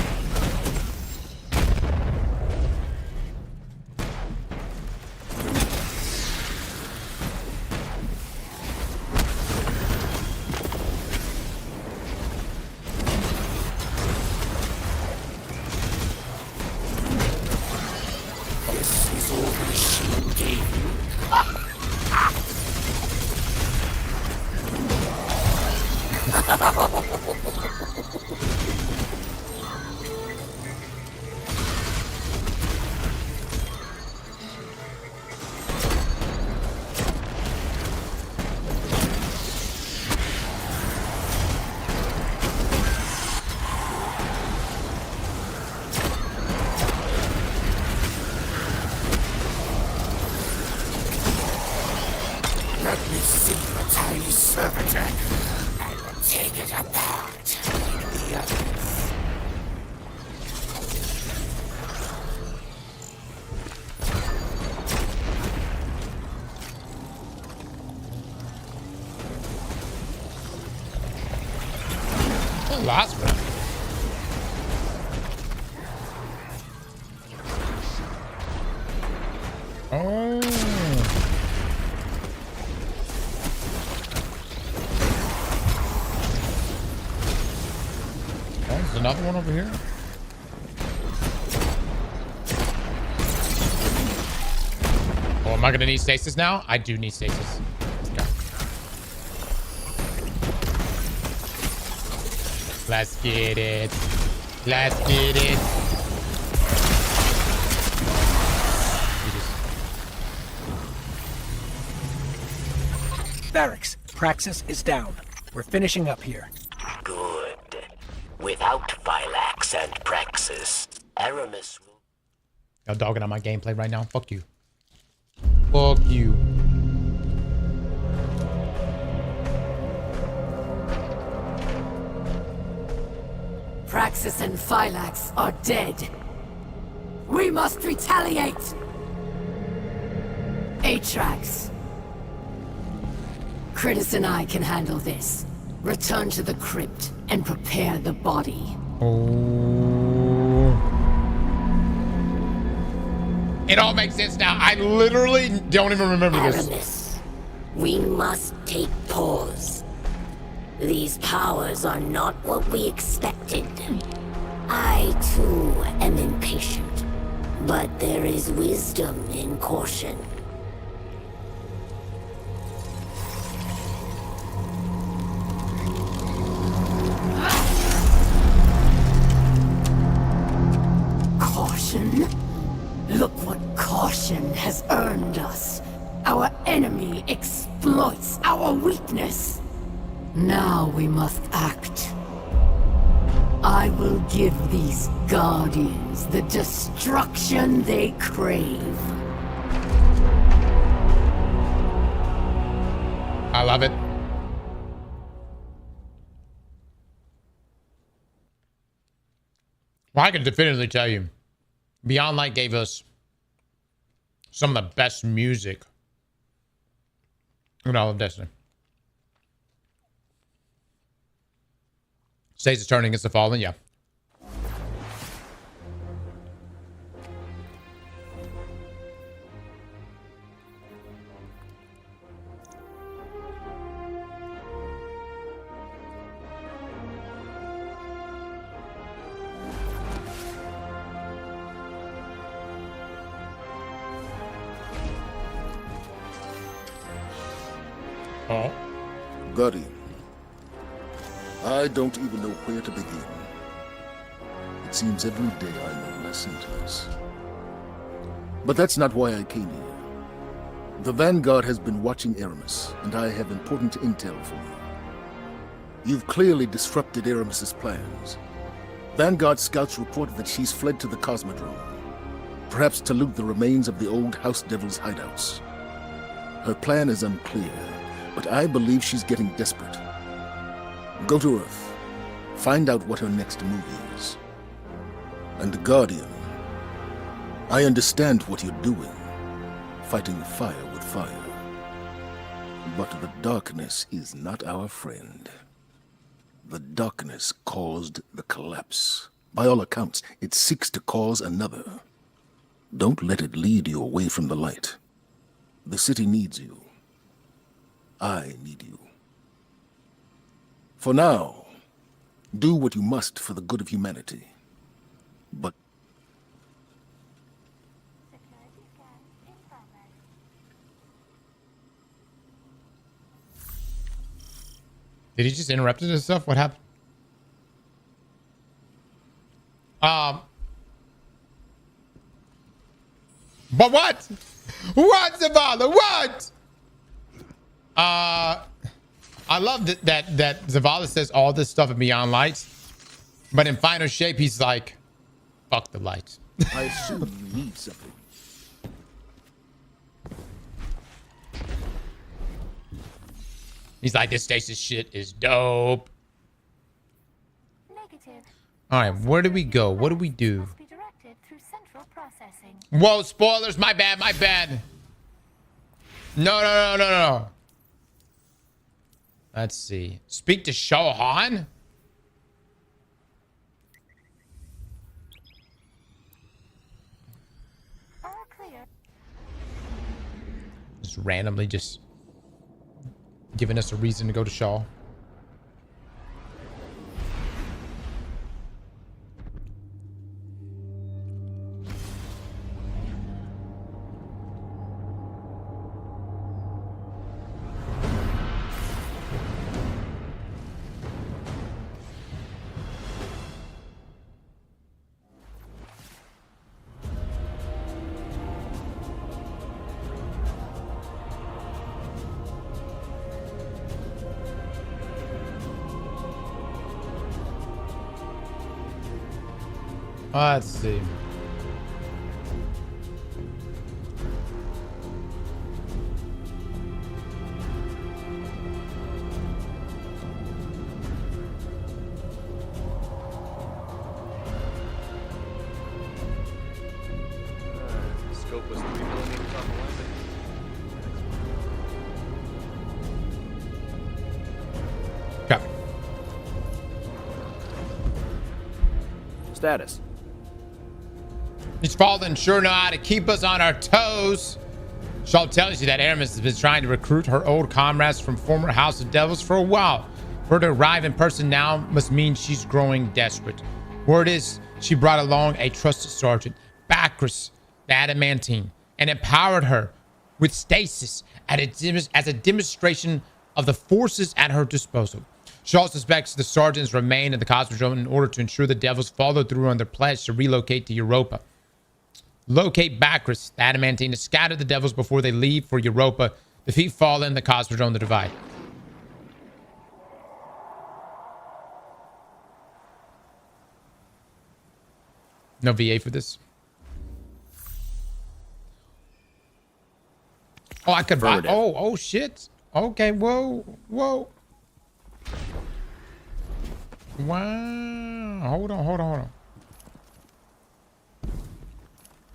Let me see the tiny servitor. I will take it apart like the others. last one. Oh. Oh, there's another one over here. Oh, am I gonna need stasis now? I do need stasis. Let's get it. Let's get it. Barracks, Praxis is down. We're finishing up here. Good. Without Phylax and Praxis, Aramis will... Y'all dogging on my gameplay right now? Fuck you. Fuck you. Praxis and Phylax are dead. We must retaliate! Atrax. Critus and I can handle this. Return to the crypt and prepare the body. Oh. It all makes sense now. I literally don't even remember this. Aramis, we must take pause. These powers are not what we expected. I, too, am impatient. But there is wisdom in caution. Caution? Look what caution has earned us. Our enemy exploits our weakness. Now we must act. I will give these Guardians the destruction they crave. I love it. Well, I can definitively tell you, Beyond Light gave us some of the best music in all of Destiny. Stays is turning against the fallen, yeah. Oh. Guardian. I don't even know where to begin. It seems every day I know less and less. But that's not why I came here. The Vanguard has been watching Aramis, and I have important intel for you. You've clearly disrupted Aramis's plans. Vanguard scouts reported that she's fled to the Cosmodrome, perhaps to loot the remains of the old House Devil's hideouts. Her plan is unclear, but I believe she's getting desperate. Go to Earth. Find out what her next move is. And Guardian, I understand what you're doing. Fighting fire with fire. But the darkness is not our friend. The darkness caused the collapse. By all accounts, it seeks to cause another. Don't let it lead you away from the light. The city needs you. I need you. For now, do what you must for the good of humanity. But did he just interrupt his stuff? What happened? But what? What, Zavala? What? I love that Zavala says all this stuff in Beyond Lights, but in Final Shape, he's like, fuck the lights. I assume you need something. He's like, this stasis shit is dope. Negative. All right, where do we go? What do we do? Must be directed through central processing. Whoa, spoilers. My bad. My bad. No. Let's see. Speak to Shohan? just randomly just giving us a reason to go to Shaw. Let's see. Scope was 3 millimeters on the weapon. Copy. Status. These Fallen sure know how to keep us on our toes. Shaw tells you that Aramis has been trying to recruit her old comrades from former House of Devils for a while. For her to arrive in person now must mean she's growing desperate. Word is, she brought along a trusted sergeant, Bacchus, the Adamantine, and empowered her with stasis as a demonstration of the forces at her disposal. Shaw suspects the sergeants remain in the Cosmodrome in order to ensure the Devils follow through on their pledge to relocate to Europa. Locate Bacchus, the Adamantine, to scatter the Devils before they leave for Europa. Defeat Fallen, the Cosmodrome, the Divide. No VA for this. Oh, I could buy. Oh, shit. Okay, whoa. Wow. Hold on.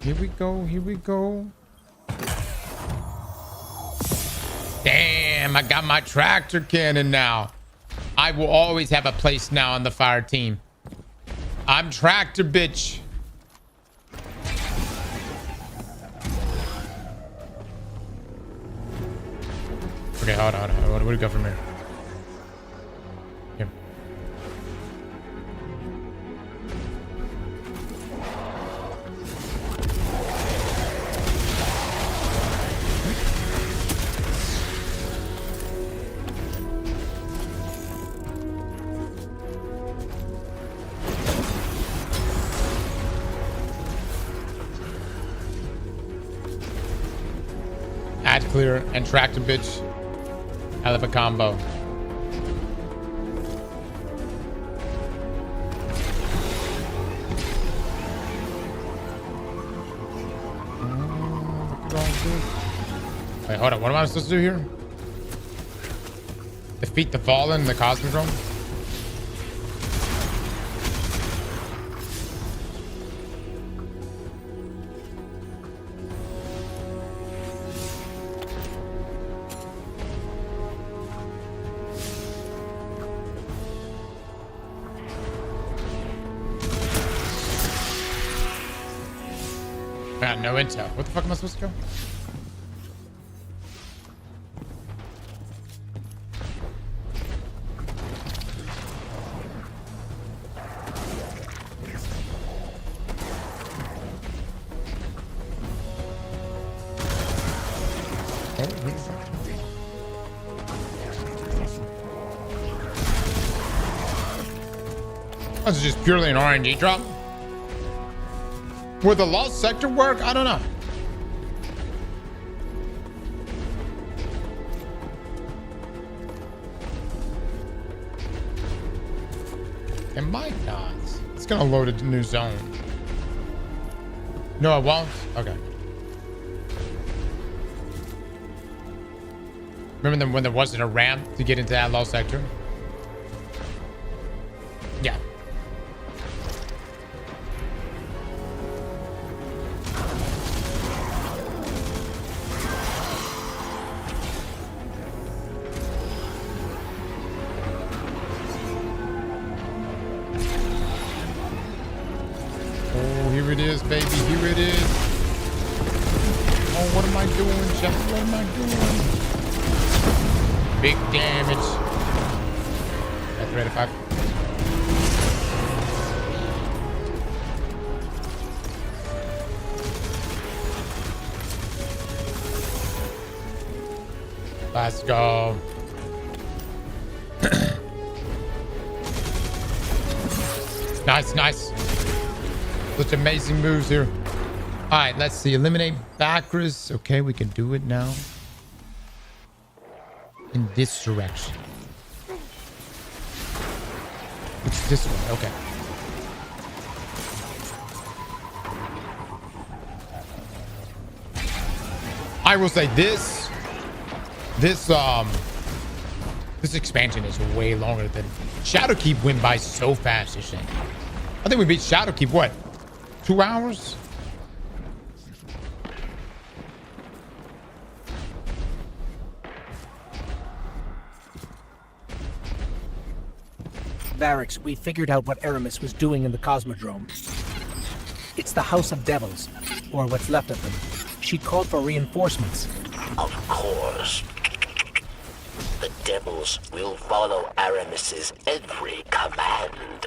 Here we go. Damn, I got my tractor cannon now. I will always have a place now on the fire team. I'm tractor bitch. Okay, hold on. Where do we go from here? Here. Add clear and tractor bitch. Hell of a combo. Wait, hold on. What am I supposed to do here? Defeat the Fallen in the Cosmodrome? No intel. What the fuck am I supposed to go? This is just purely an RNG drop. Would the lost sector work? I don't know. It might not. It's gonna load a new zone. No, it won't? Okay. Remember when there wasn't a ramp to get into that lost sector? Yeah. Here it is, baby. Here it is. Oh What am I doing, chat? What am I doing? Big damage. At 3 out of 5. Let's go. Nice, nice. Such amazing moves here. All right, let's see. Eliminate Bacchus. Okay, we can do it now. In this direction. It's this way. Okay. I will say this expansion is way longer than Shadowkeep. Went by so fast this thing. I think we beat Shadowkeep what? 2 hours? Varix, we figured out what Aramis was doing in the Cosmodrome. It's the House of Devils, or what's left of them. She called for reinforcements. Of course. The devils will follow Aramis's every command.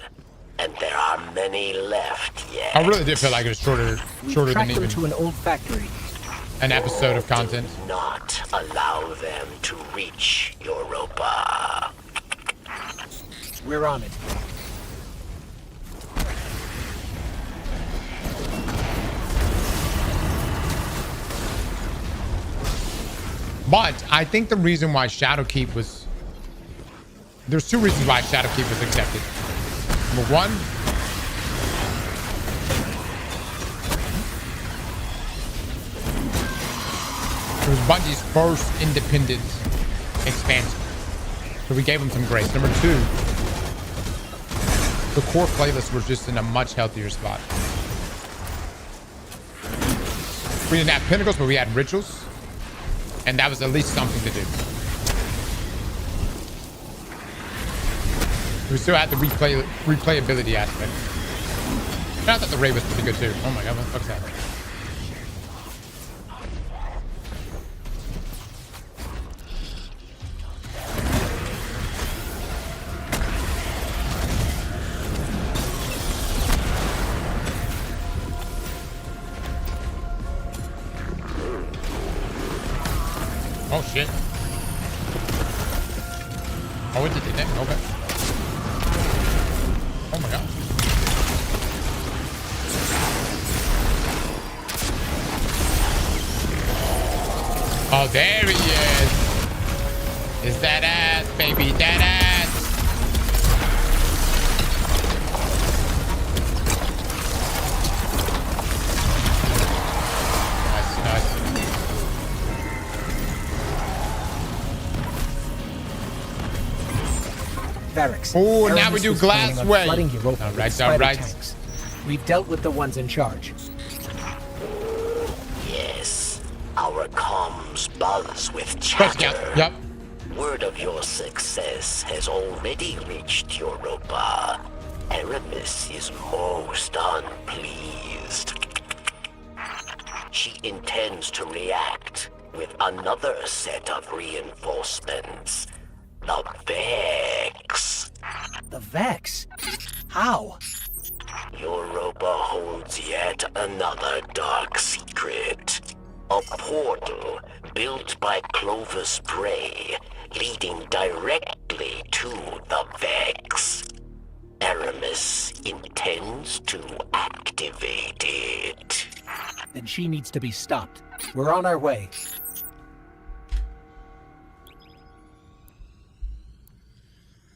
And there are many left yet. I really did feel like it was shorter than even to an old factory. An episode of content. Do not allow them to reach Europa. We're on it. But I think the reason why Shadowkeep was... There's 2 reasons why Shadowkeep was accepted. Number 1... It was Bungie's first independent expansion. So we gave them some grace. Number 2... The core playlist was just in a much healthier spot. We didn't have Pinnacles, but we had Rituals. And that was at least something to do. We still had the replayability aspect. And I thought the raid was pretty good too. Oh my god, what the fuck's that? Oh shit. Oh, it did it. Okay. Oh my god. Oh, there he is. Is that ass, baby? That ass. Nice, nice. Varix. Oh, now we do Glassway. All right, all right. We've dealt with the ones in charge. Yes, our comms buzz with chatter. Yep. Word of your success has already reached Europa. Aramis is most unpleased. She intends to react with another set of reinforcements. The Vex. The Vex? How? Europa holds yet another dark secret. A portal built by Clovis Bray, leading directly to the Vex. Aramis intends to activate it. Then she needs to be stopped. We're on our way.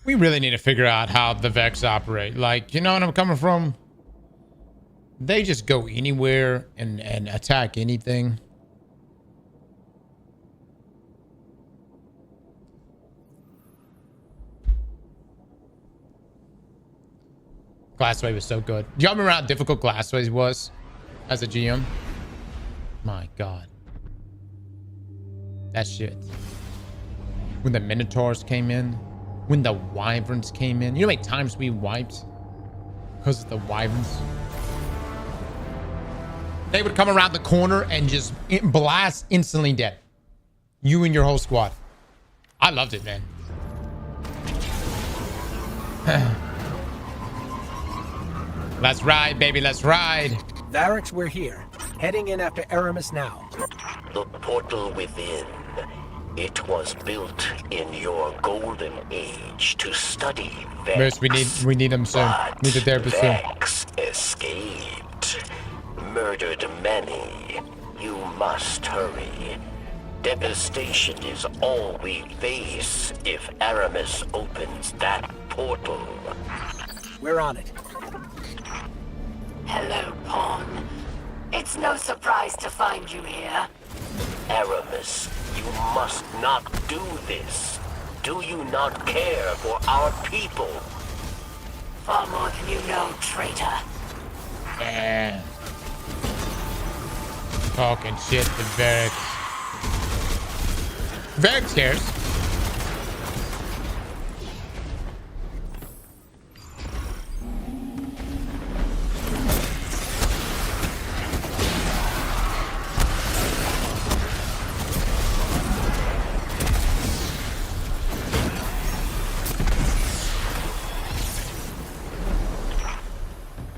We really need to figure out how the Vex operate. Like, you know what I'm coming from? They just go anywhere and attack anything. Glassway was so good. Do y'all remember how difficult Glassway was as a GM? My God. That shit. When the Minotaurs came in. When the Wyverns came in. You know how many times we wiped? Because of the Wyverns. they would come around the corner and just blast instantly dead. You and your whole squad. I loved it, man. Let's ride, baby. Let's ride. Varix, we're here. Heading in after Aramis now. The portal within. It was built in your golden age to study Vex. First, we need him soon. Need the therapist soon. Vex escaped. Murdered many. You must hurry. Devastation is all we face if Aramis opens that portal. We're on it. Hello, Pawn. It's no surprise to find you here. Aramis, you must not do this. Do you not care for our people? Far more than you know, traitor. Talking shit to Varix. Varix cares.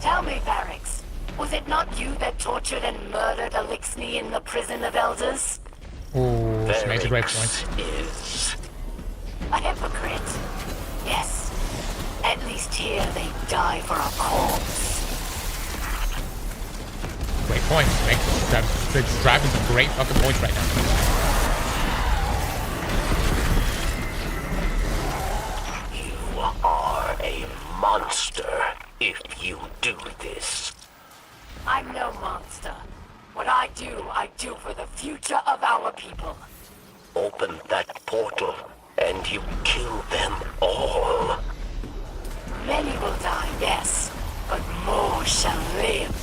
Tell me, Varix, was it not you that tortured and murdered Elixni in the prison of elders? Oh, she makes a great point. Is a hypocrite. Yes. At least here they die for a cause. Great points. They're driving some great fucking points right now. You are a monster if you do this. I'm no monster. What I do for the future of our people. Open that portal and you kill them all. Many will die, yes, but more shall live.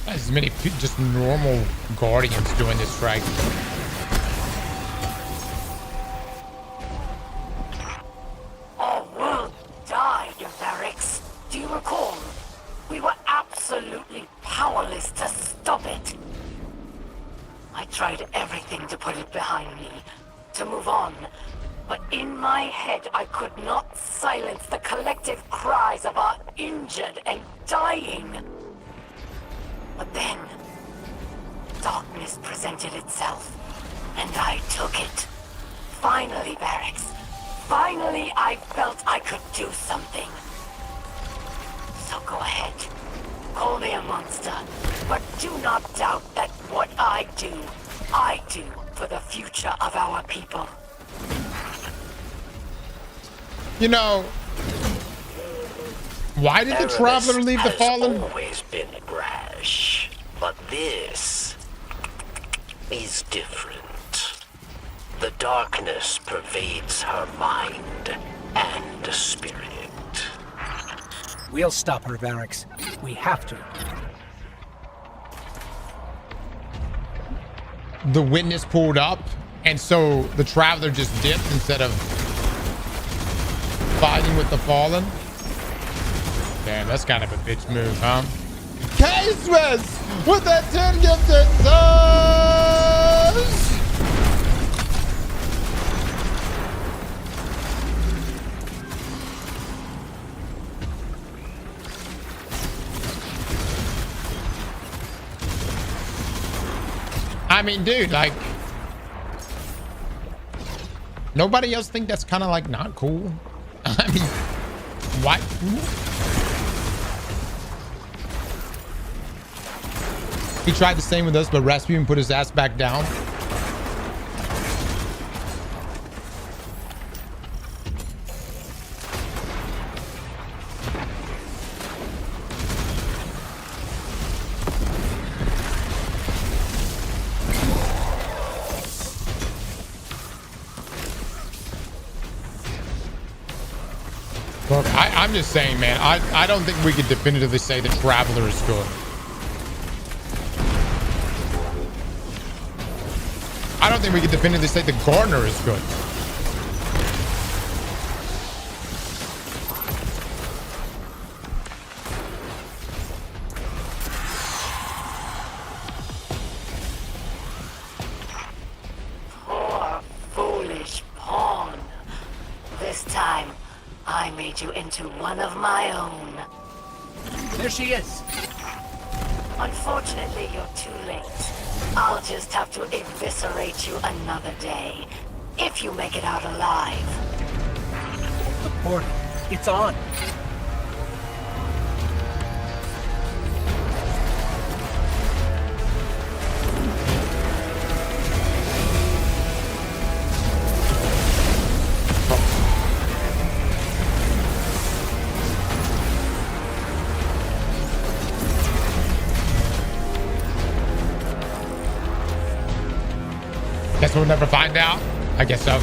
As many just normal guardians doing this strike. Our world died, Varix. Do you recall? We were absolutely powerless to stop it. I tried everything to put it behind me, to move on. But in my head, I could not silence the collective cries of our injured and dying. But then, darkness presented itself, and I took it. Finally, Varix. Finally, I felt I could do something. So go ahead. Call me a monster. But do not doubt that what I do for the future of our people. You know, why did the Traveler leave the Fallen? Always been brash, but this is different. The darkness pervades her mind and spirit. We'll stop her, Varix. We have to. The witness pulled up, and so the Traveler just dipped instead of fighting with the Fallen. Damn, that's kind of a bitch move, huh? K-Swiss with that 10 gifted subs! I mean, dude, like, nobody else think that's kind of like not cool? I mean, what? He tried the same with us, but Rasputin put his ass back down. Look, I'm just saying, man, I don't think we could definitively say the Traveler is good. I don't think we could definitively say the Gardener is good. Poor, foolish pawn. This time, I made you into one of my own. There she is. Unfortunately, you're too late. I'll just have to eviscerate you another day, if you make it out alive. The portal. It's on. Guess we'll never find out. I guess so.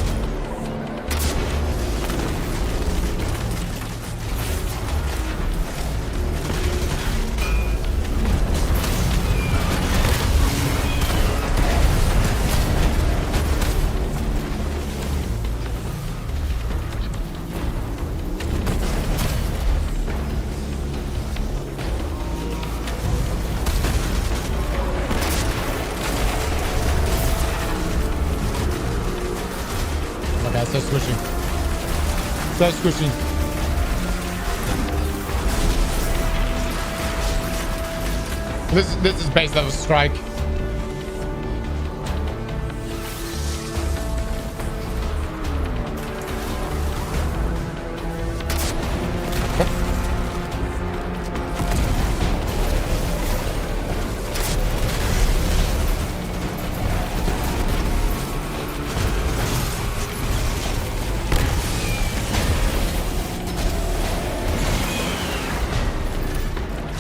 So squishy. So squishy. This is base level strike.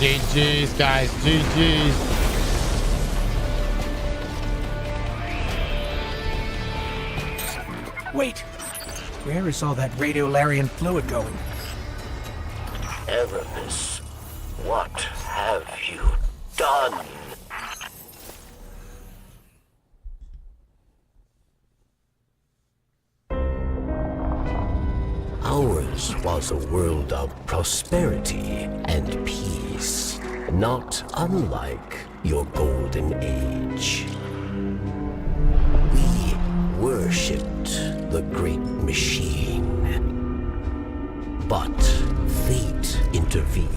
GG's, guys. GG's. Wait. Where is all that radiolarian fluid going? Erebus, what have you done? Ours was a world of prosperity and peace, not unlike your golden age. We worshipped the great machine, but fate intervened.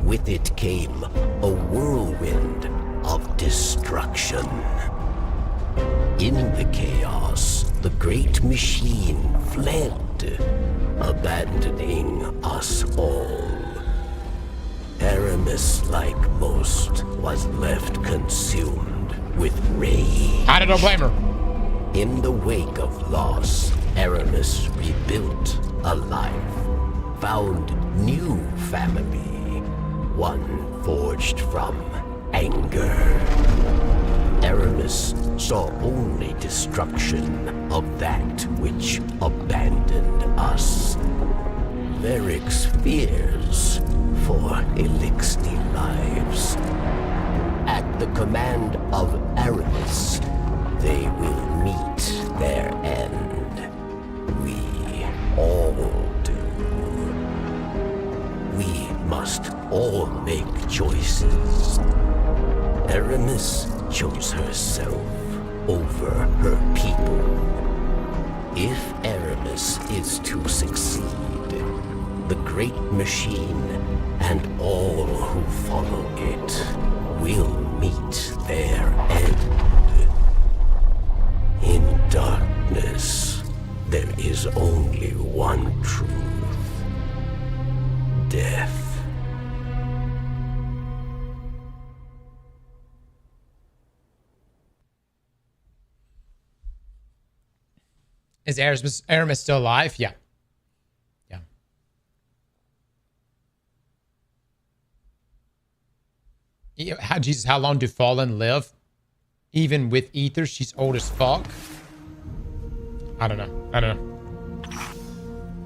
With it came a whirlwind of destruction. In the chaos, the great machine fled, abandoning us all. Aramis, like most, was left consumed with rage. I don't blame her. In the wake of loss, Aramis rebuilt a life, found new family, one forged from anger. Aramis saw only destruction of that which abandoned us. Varric's fears for Elixir lives. At the command of Aramis, they will meet their end. We all do. We must all make choices. Aramis chose herself over her people. If Aramis is to succeed, the great machine and all who follow it will meet their end. In darkness, there is only one truth: death. Is Aramis still alive? Yeah. Yeah. Jesus, how long do Fallen live? Even with Ether, she's old as fuck. I don't know.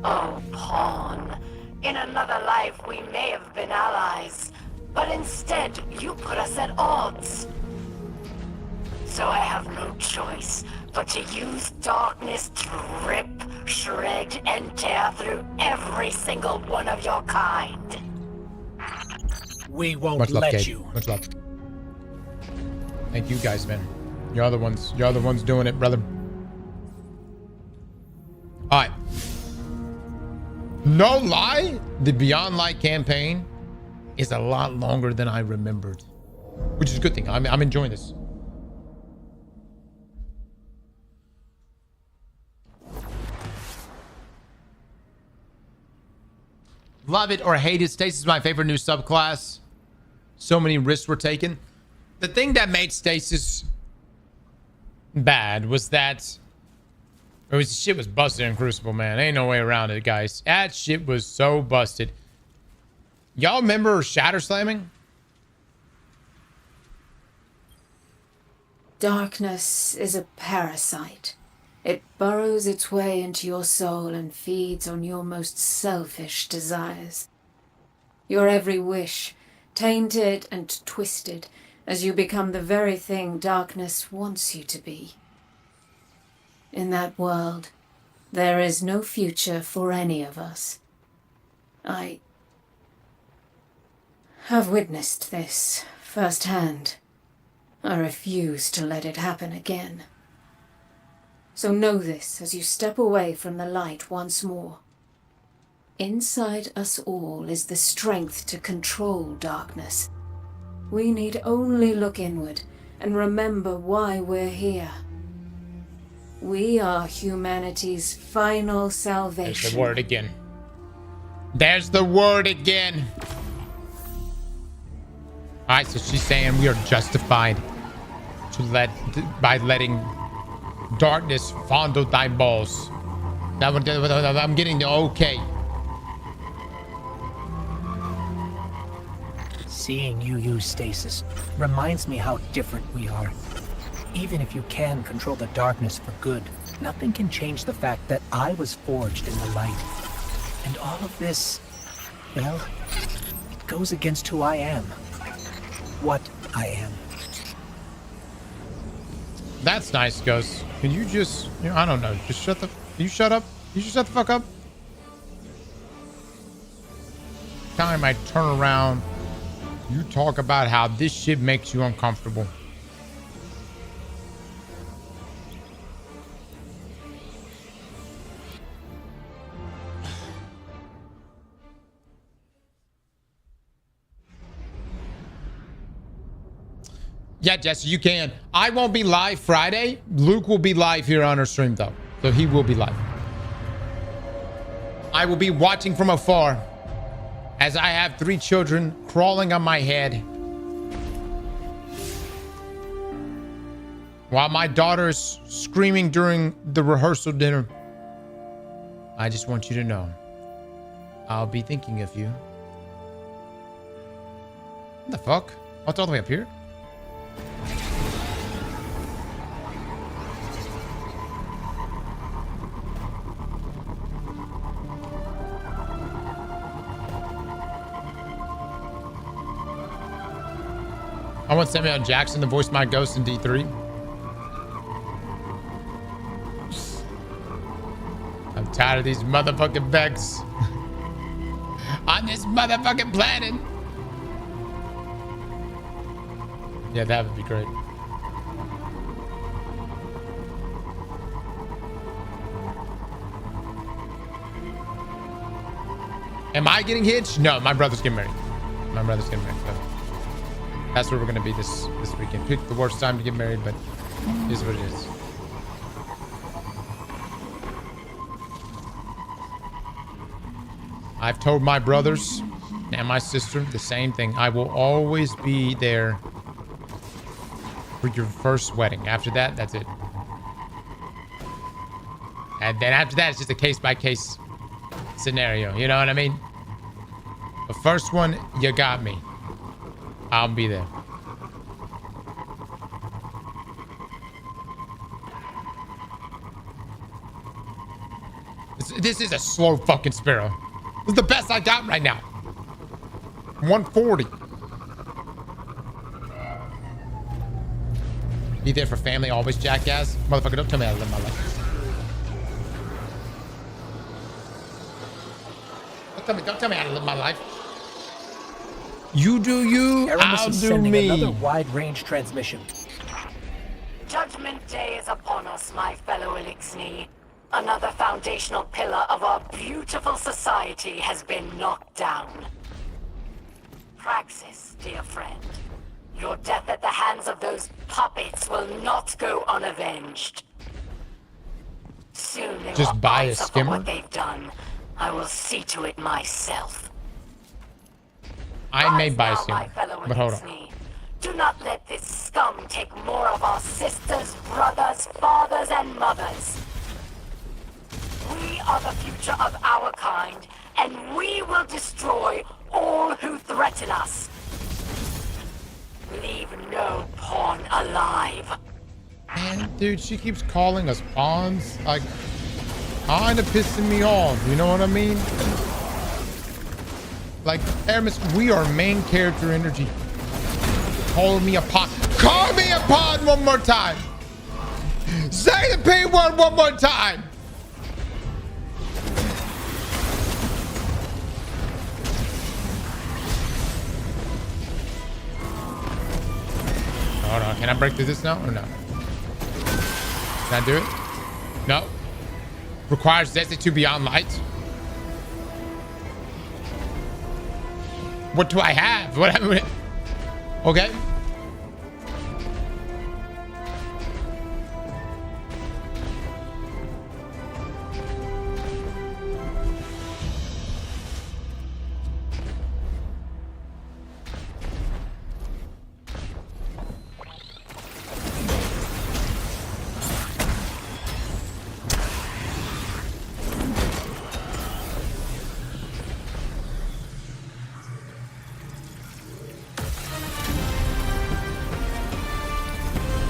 Oh, pawn. In another life, we may have been allies, but instead, you put us at odds. So I have no choice but to use darkness to rip, shred, and tear through every single one of your kind. We won't Much love, let Kate. you. Much love. Thank you guys, man. You're the ones. You're the ones doing it, brother. All right. No lie, the Beyond Light campaign is a lot longer than I remembered, which is a good thing. I'm enjoying this. Love it or hate it, Stasis is my favorite new subclass. So many risks were taken. The thing that made Stasis bad was that shit was busted in Crucible, man. Ain't no way around it, guys. That shit was so busted. Y'all remember Shatter Slamming? Darkness is a parasite. It burrows its way into your soul and feeds on your most selfish desires. Your every wish, tainted and twisted, as you become the very thing darkness wants you to be. In that world, there is no future for any of us. I have witnessed this firsthand. I refuse to let it happen again. So know this as you step away from the light once more. Inside us all is the strength to control darkness. We need only look inward and remember why we're here. We are humanity's final salvation. There's the word again. There's the word again. All right, so she's saying we are justified by letting darkness fondle thy balls. I'm getting the okay. Seeing you use stasis reminds me how different we are. Even if you can control the darkness for good, nothing can change the fact that I was forged in the light. And all of this, well, it goes against who I am. What I am. That's nice, Ghost. Can you just, I don't know, just shut up? You just shut the fuck up? Time I turn around, you talk about how this shit makes you uncomfortable. Yeah, Jesse, you can. I won't be live Friday. Luke will be live here on our stream, though. So he will be live. I will be watching from afar as I have 3 children crawling on my head while my daughter is screaming during the rehearsal dinner. I just want you to know I'll be thinking of you. What the fuck? Oh, it's all the way up here? I want Samuel L. Jackson to voice my ghost in D3. I'm tired of these motherfucking Vex on this motherfucking planet. Yeah, that would be great. Am I getting hitched? No, my brother's getting married. My brother's getting married. So that's where we're gonna be this weekend. Pick the worst time to get married, but it is what it is. I've told my brothers and my sister the same thing. I will always be there for your first wedding. After that, that's it. And then after that, it's just a case-by-case scenario. You know what I mean? The first one, you got me. I'll be there. This is a slow fucking sparrow. This is the best I got right now. 140. Be there for family, always, jackass. Motherfucker, don't tell me how to live my life. Don't tell me how to live my life. You do you, Aramis I'll is do sending me. another wide-range transmission. Judgment Day is upon us, my fellow Elixni. Another foundational pillar of our beautiful society has been knocked down. Praxis, dear friend. Your death at the hands of those puppets will not go unavenged. Soon they Just will buy a answer for skimmer? what they've done. I will see to it myself. I may buy a Rise now, my skimmer, fellow but hold on. Elixni. Do not let this scum take more of our sisters, brothers, fathers, and mothers. We are the future of our kind, and we will destroy all who threaten us. Leave no pawn alive. Man, dude, she keeps calling us pawns. Like, kind of pissing me off. You know what I mean? Like, Aramis, we are main character energy. Call me a pawn. Call me a pawn one more time. Say the P word one more time. Hold on, can I break through this now or no? Can I do it? No. Requires Destiny 2 beyond light. What do I have? What? Okay.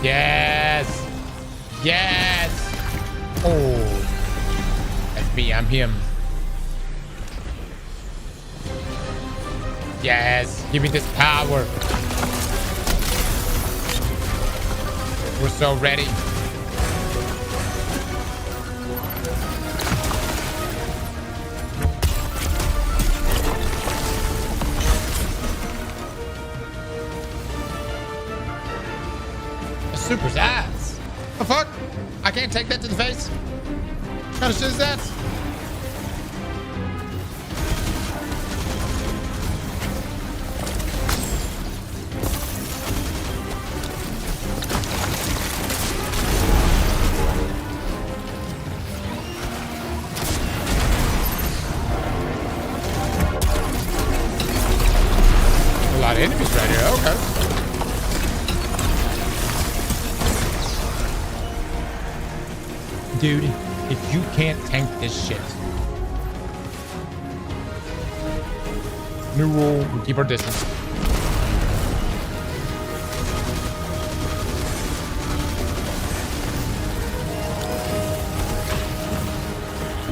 Yes. Yes. Oh. That's me. I'm him. Yes. Give me this power. We're so ready. Super's ass. The fuck? I can't take that to the face? What kind of shit is that? A lot of enemies right here. Okay. Dude, if you can't tank this shit. New rule, we keep our distance.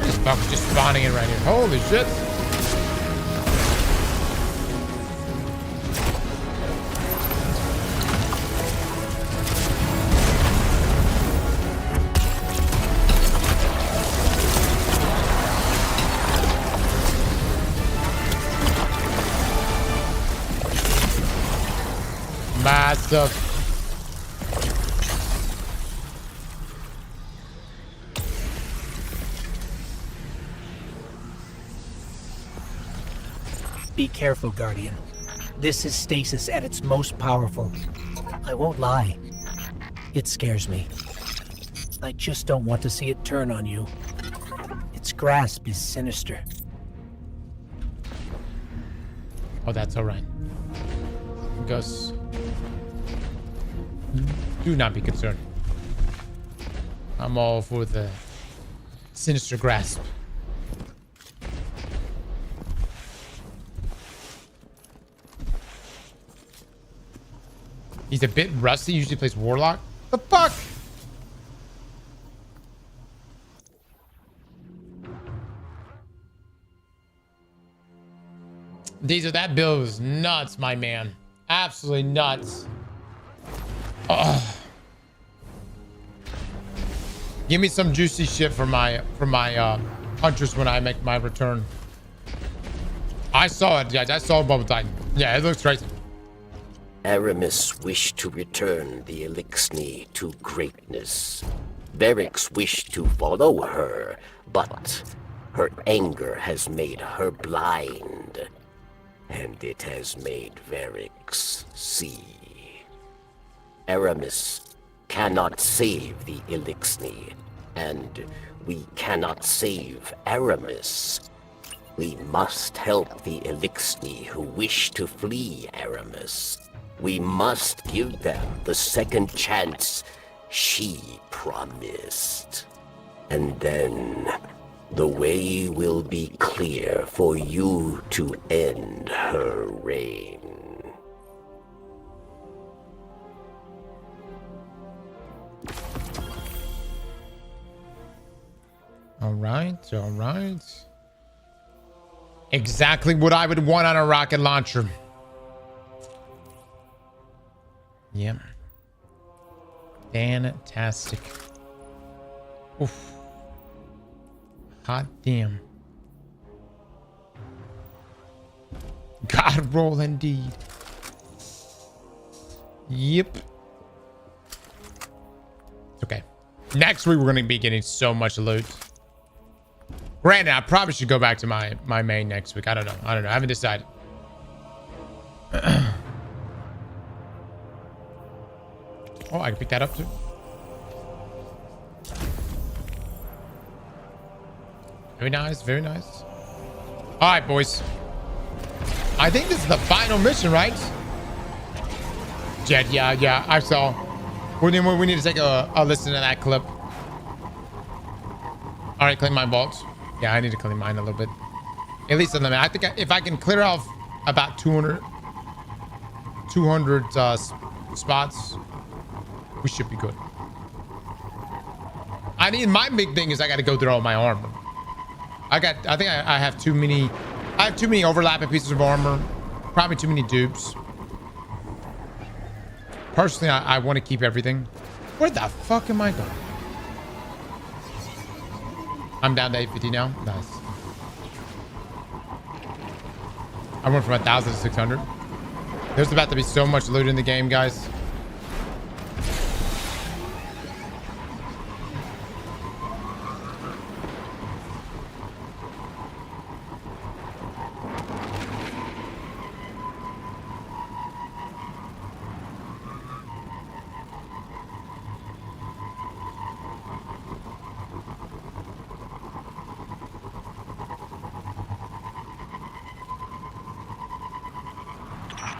This fuck's just spawning in right here. Holy shit. Massive. Be careful, Guardian. This is stasis at its most powerful. I won't lie. It scares me. I just don't want to see it turn on you. Its grasp is sinister. Oh, that's all right. Gus. Do not be concerned. I'm all for the sinister grasp. He's a bit rusty. Usually plays Warlock. The fuck? That build is nuts, my man. Absolutely nuts. Ugh. Give me some juicy shit for my hunters when I make my return. I saw it, guys. I saw Bubble Titan. Yeah, it looks crazy. Aramis wished to return the Elixni to greatness. Varix wished to follow her, but her anger has made her blind. And it has made Varix see. Aramis cannot save the Elixni, and we cannot save Aramis. We must help the Elixni who wish to flee Aramis. We must give them the second chance she promised. And then the way will be clear for you to end her reign. All right. Exactly what I would want on a rocket launcher. Yep. Fantastic. Oof. Hot damn. God roll indeed. Yep. Okay. Next week we're going to be getting so much loot. Granted, I probably should go back to my main next week. I don't know. I haven't decided. Oh, I can pick that up too. Very nice. Very nice. All right, boys. I think this is the final mission, right? Jet, yeah. I saw. We need to take a listen to that clip. All right, clean my vaults. Yeah, I need to clean mine a little bit. At least on the map. I think if I can clear off about 200 spots, we should be good. My big thing is I got to go through all my armor. I think I have too many. I have too many overlapping pieces of armor. Probably too many dupes. Personally, I want to keep everything. Where the fuck am I going? I'm down to 850 now. Nice. I went from 1,000 to 600. There's about to be so much loot in the game, guys.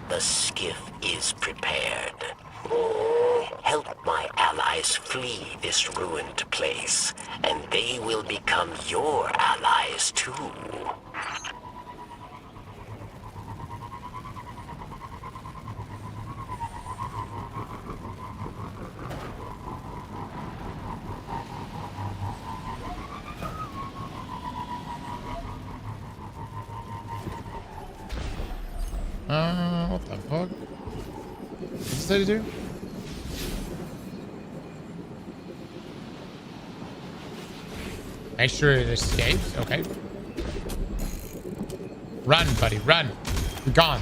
The skiff is prepared. Help my allies flee this ruined place, and they will become your allies too. What the fuck? What's this lady do? Make sure it escapes. Okay. Run, buddy, run. You're gone.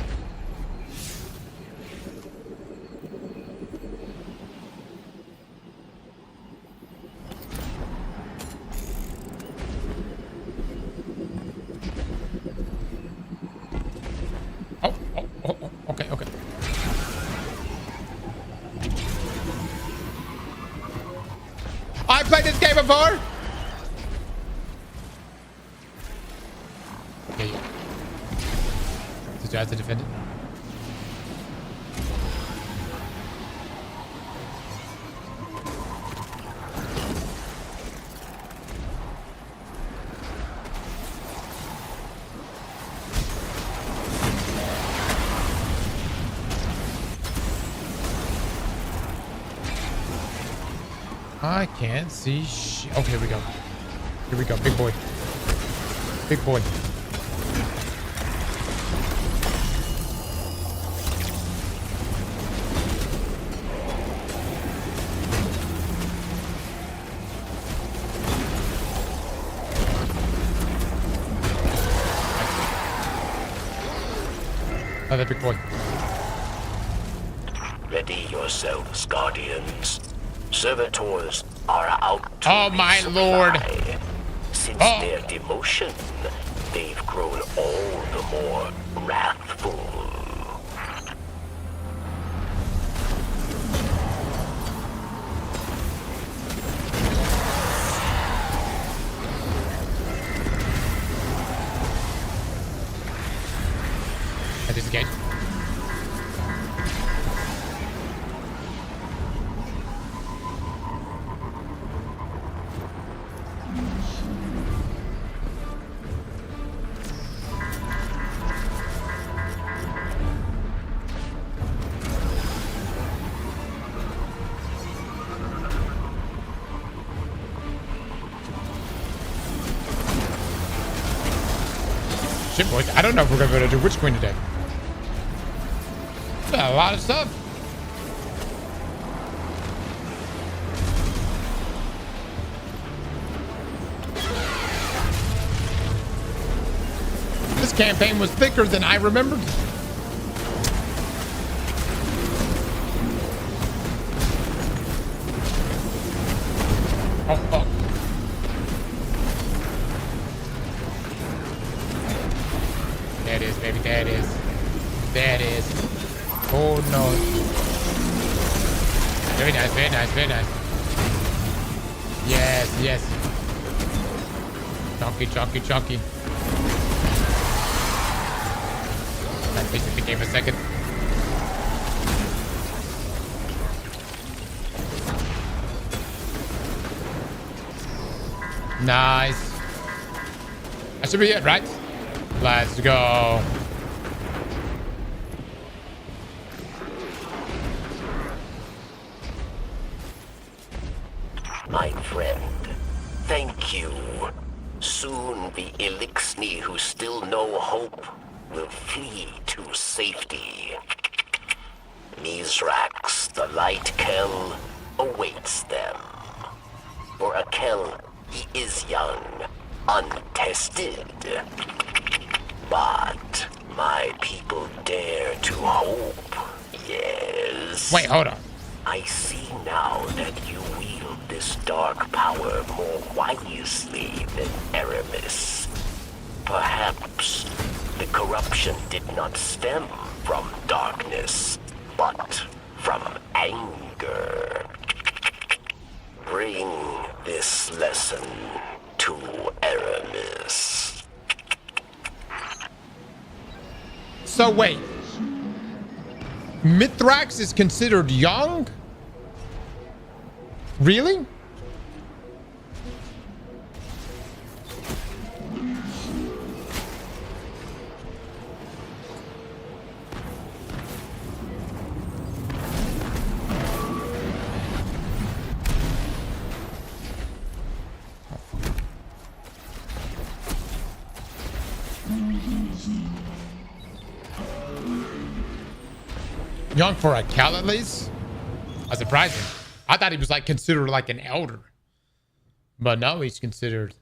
Okay. I played this game before. Okay. Did you have to defend it? I can't see shit. Okay, here we go. Here we go. Big boy. Big boy. Another big boy. Ready yourselves, Guardians. Servitors are out to Oh my lord. resupply. Since their demotion, they've grown all the more wrathful. I disengage. Shit, boys. I don't know if we're gonna be able to do Witch Queen today. A lot of stuff. This campaign was thicker than I remembered. Oh, oh. There it is, baby. There it is. There it is. Oh no. Very nice, very nice, very nice. Yes, yes. Chunky, chunky, chunky. That basically gave a second. Nice. That should be it, right? Let's go. My friend, thank you. Soon the Elixni who still know hope will flee to safety. Mizrax, the Light Kell, awaits them. For a Kell, he is young, untested. But my people dare to hope, yes. Wait, hold on. I see now that you wield this dark power more wisely than Aramis. Perhaps the corruption did not stem from darkness, but from anger. Bring this lesson to Aramis. So wait. Mithrax is considered young? Really? Young for a Cal at least? That's surprising. I thought he was like considered like an elder. But no, he's considered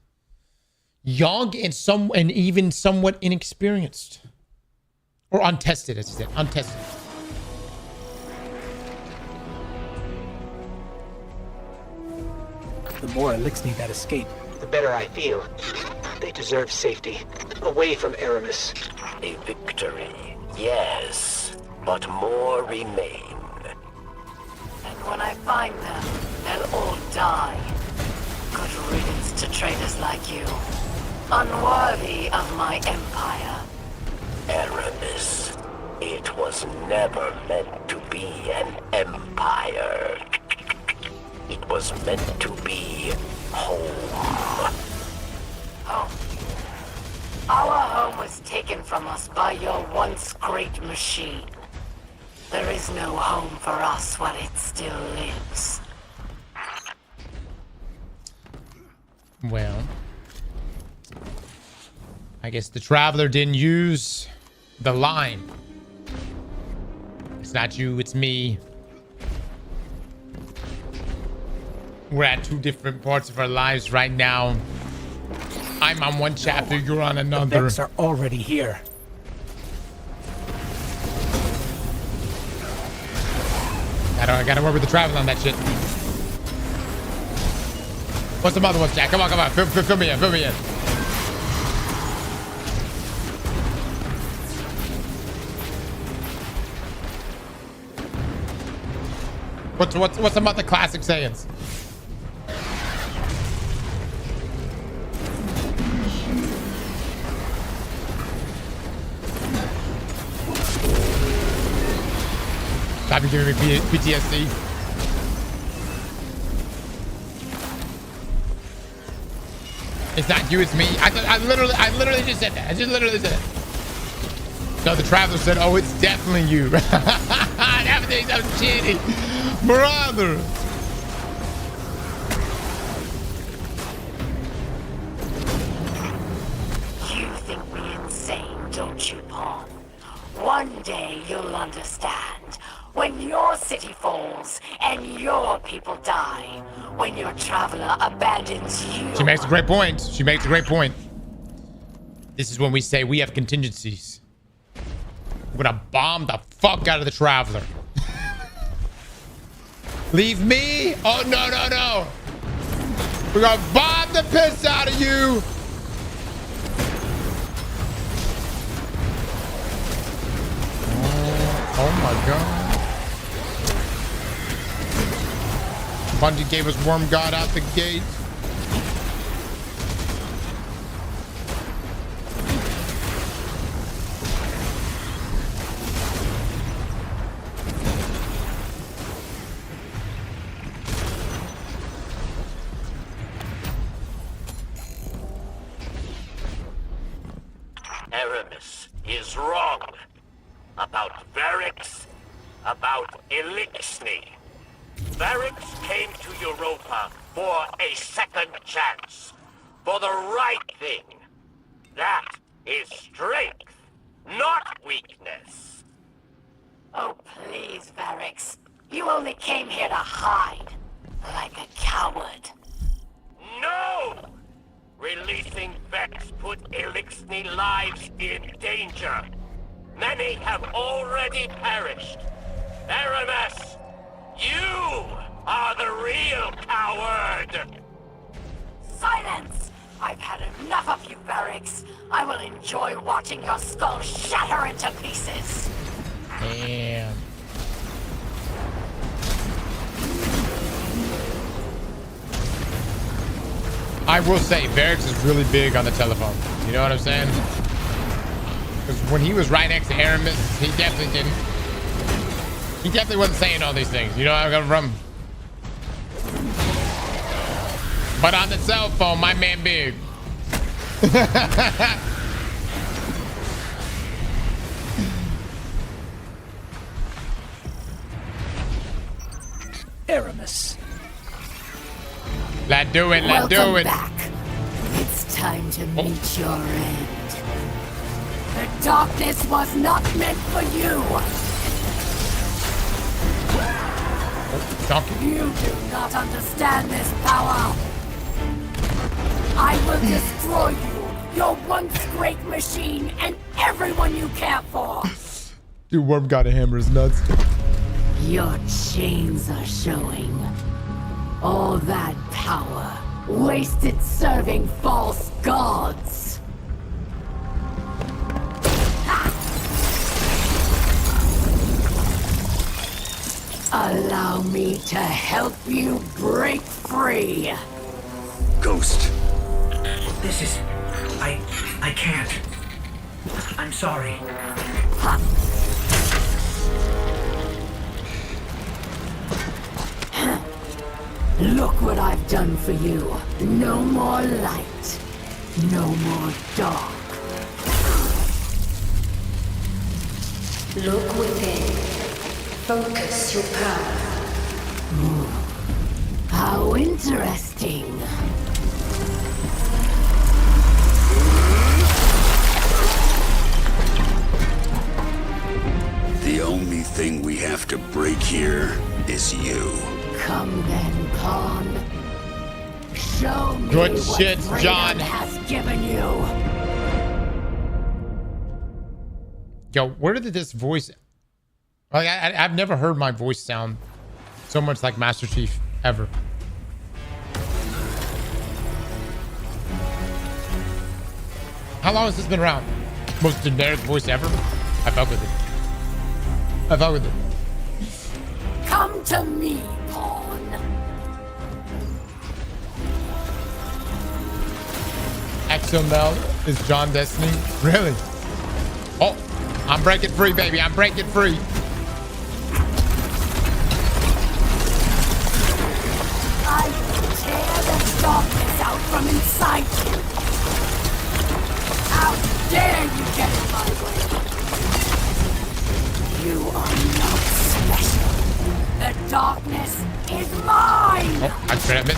young and even somewhat inexperienced. Or untested, as he said. Untested. The more Elixni that escape, the better I feel. They deserve safety, away from Aramis. A victory, yes, but more remain. And when I find them, they'll all die. Good riddance to traitors like you. Unworthy of my empire. Aramis, it was never meant to be an empire. It was meant to be home. Home. Our home was taken from us by your once great machine. There is no home for us while it still lives. Well, I guess the Traveler didn't use the line. It's not you, it's me. We're at two different parts of our lives right now. I'm on one chapter, you're on another. The Vex are already here. I gotta work with the travel on that shit. What's some other ones, Jack? Come on, come on. Fill me in, fill me in. What's some other classic sayings? Stop you giving me PTSD. It's not you, it's me. I literally just said that. I just literally said it. No, the traveler said, "Oh, it's definitely you." Everything's so shitty, brother. You think me insane, don't you, Paul? One day you'll understand. When your city falls and your people die. When your traveler abandons you. She makes a great point. She makes a great point. This is when we say we have contingencies. We're gonna bomb the fuck out of the traveler. Leave me? Oh, no, no, no. We're gonna bomb the piss out of you. Oh my god. Bungie gave us Worm God out the gate. Aramis is wrong about Varix, about Elixni. Varix came to Europa for a second chance, for the right thing. That is strength, not weakness. Oh, please, Varix. You only came here to hide, like a coward. No! Releasing Vex put Elixni lives in danger. Many have already perished. Aramis, you are the real coward! Silence! I've had enough of you, Varix. I will enjoy watching your skull shatter into pieces. Damn. I will say, Varix is really big on the telephone. You know what I'm saying? Because when he was right next to Aramis, he definitely didn't. He definitely wasn't saying all these things. You know where I'm coming from? But on the cell phone, my man big. Aramis. Let's do it, let's do it. Back. It's time to meet your end. The darkness was not meant for you. You do not understand this power. I will destroy you, your once great machine, and everyone you care for. Dude, Worm got a hammer his nuts. Your chains are showing. All that power wasted serving false gods. Allow me to help you break free. Ghost. This is... I can't. I'm sorry. Look what I've done for you. No more light. No more dark. Look within. Focus your power. How interesting. The only thing we have to break here is you. Come then, Pawn. Show me Good what shit, freedom John. has given you. Yo, where did this voice... Like, I've never heard my voice sound So much like Master Chief ever. How long has this been around? Most generic voice ever? I fuck with it. I fuck with it. Come to me, Pawn. XML is John Destiny? Really? Oh, I'm breaking free, baby. I'm breaking free. I tear the darkness out from inside you. How dare you get in my way? You are not special. The darkness is mine. Oh, I grab it.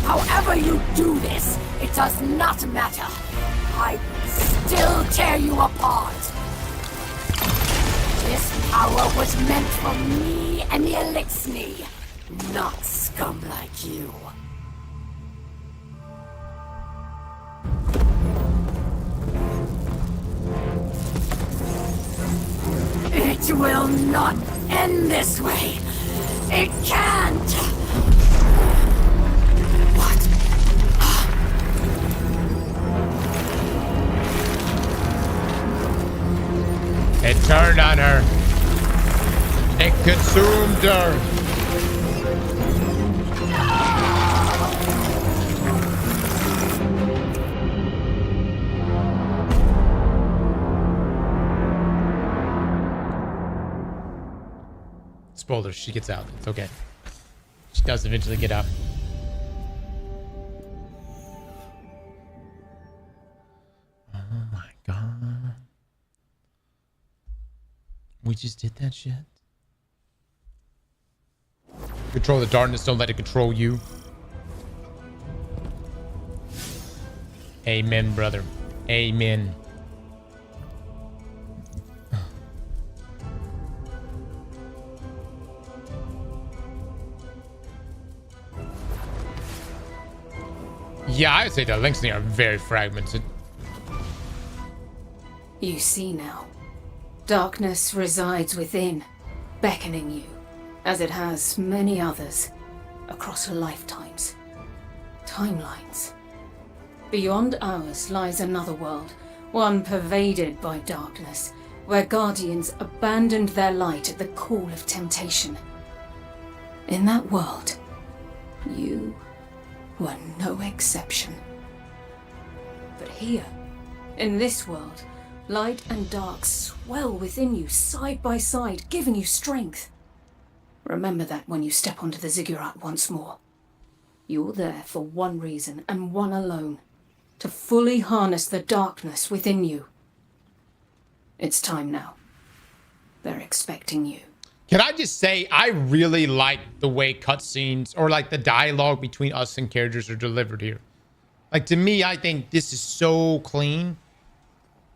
However you do this, it does not matter. I still tear you apart. This power was meant for me and the Elixni, not scum like you. It will not end this way. It can't. What? It turned on her. It consumed her. Spoiler, she gets out. It's okay. She does eventually get out. Oh my god. We just did that shit. Control the darkness, don't let it control you. Amen, brother. Amen. Yeah, I'd say the links are very fragmented. You see now. Darkness resides within, beckoning you, as it has many others, across lifetimes. Timelines. Beyond ours lies another world, one pervaded by darkness, where guardians abandoned their light at the call of temptation. In that world, you were no exception. But here, in this world, light and dark swell within you, side by side, giving you strength. Remember that when you step onto the ziggurat once more. You're there for one reason, and one alone. To fully harness the darkness within you. It's time now. They're expecting you. Can I just say, I really like the way cutscenes or like the dialogue between us and characters are delivered here. Like, to me, I think this is so clean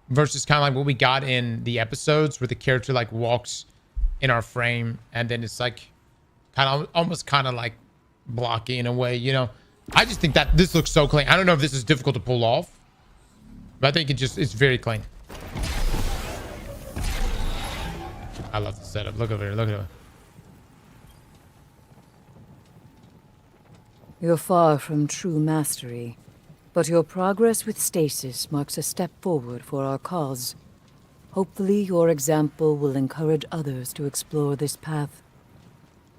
versus kind of like what we got in the episodes where the character like walks in our frame and then it's like kind of almost kind of like blocky in a way, you know. I just think that this looks so clean. I don't know if this is difficult to pull off, but I think it's very clean. I love the setup. Look over here. Look at it. You're far from true mastery, but your progress with stasis marks a step forward for our cause. Hopefully, your example will encourage others to explore this path.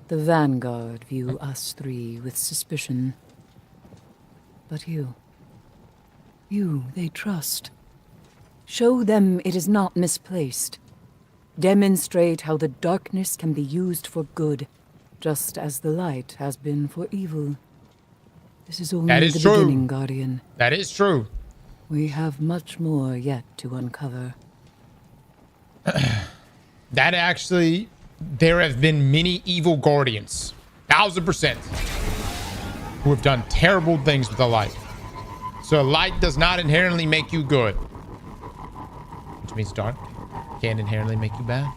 The Vanguard view us three with suspicion. But you they trust. Show them it is not misplaced. Demonstrate how the darkness can be used for good, just as the light has been for evil. This is only the beginning, Guardian. That is true. We have much more yet to uncover. That actually, there have been many evil Guardians, 1000%, who have done terrible things with the light. So light does not inherently make you good, which means dark can't inherently make you bad.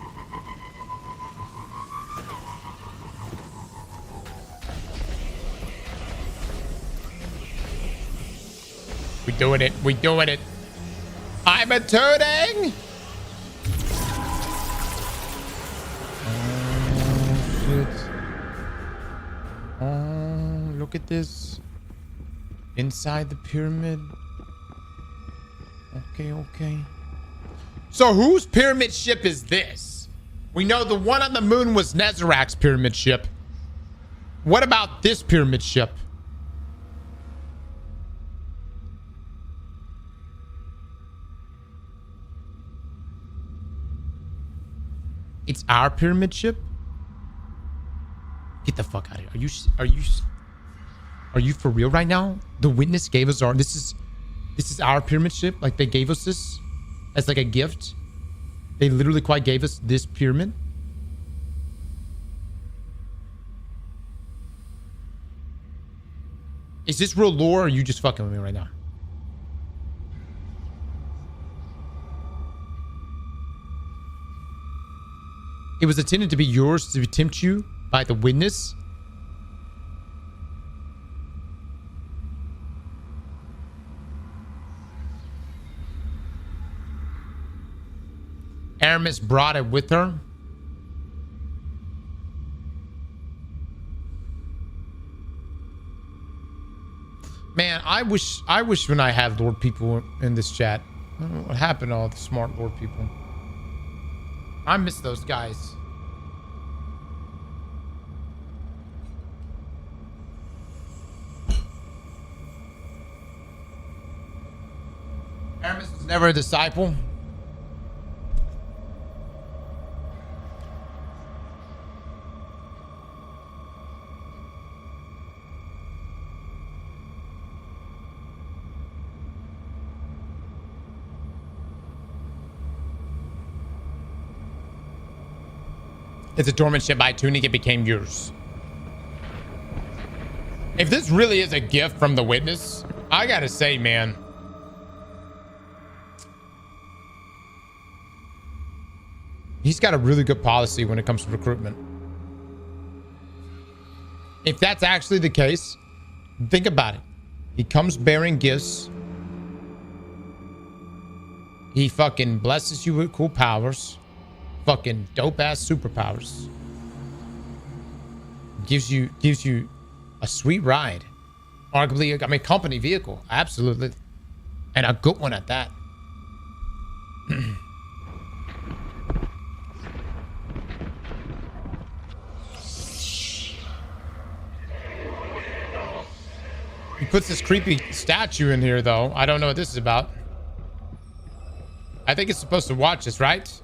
We doing it. We doing it. I'm a turning. Oh, shit. look at this. Inside the pyramid. Okay. So whose pyramid ship is this? We know the one on the moon was Nezarec's pyramid ship. What about this pyramid ship? It's our pyramid ship? Get the fuck out of here. Are you for real right now? The witness gave us this is our pyramid ship? Like they gave us this as like a gift? They literally quite gave us this pyramid? Is this real lore or are you just fucking with me right now? It was intended to be yours to tempt you by the witness? Aramis brought it with her. Man, I wish when I had Lord people in this chat. I don't know what happened to all the smart Lord people. I miss those guys. Aramis was never a disciple. It's a dormant ship by tunic. It became yours. If this really is a gift from the witness, I gotta say, man. He's got a really good policy when it comes to recruitment. If that's actually the case, think about it. He comes bearing gifts. He fucking blesses you with cool powers. Fucking dope ass superpowers. Gives you a sweet ride. Arguably, I mean, company vehicle. Absolutely. And a good one at that. He puts this creepy statue in here, though. I don't know what this is about. I think it's supposed to watch us, right?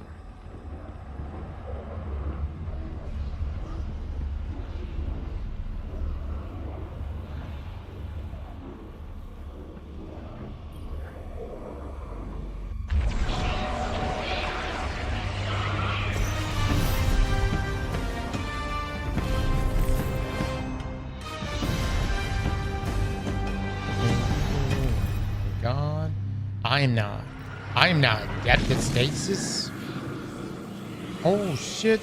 I am now adept at stasis. Oh shit.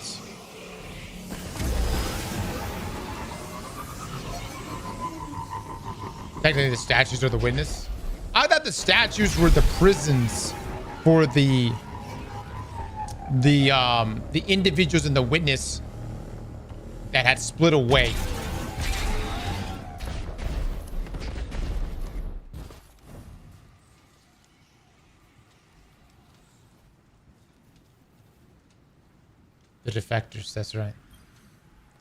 Technically the statues are the witness. I thought the statues were the prisons for the individuals in the witness that had split away. The defectors, that's right.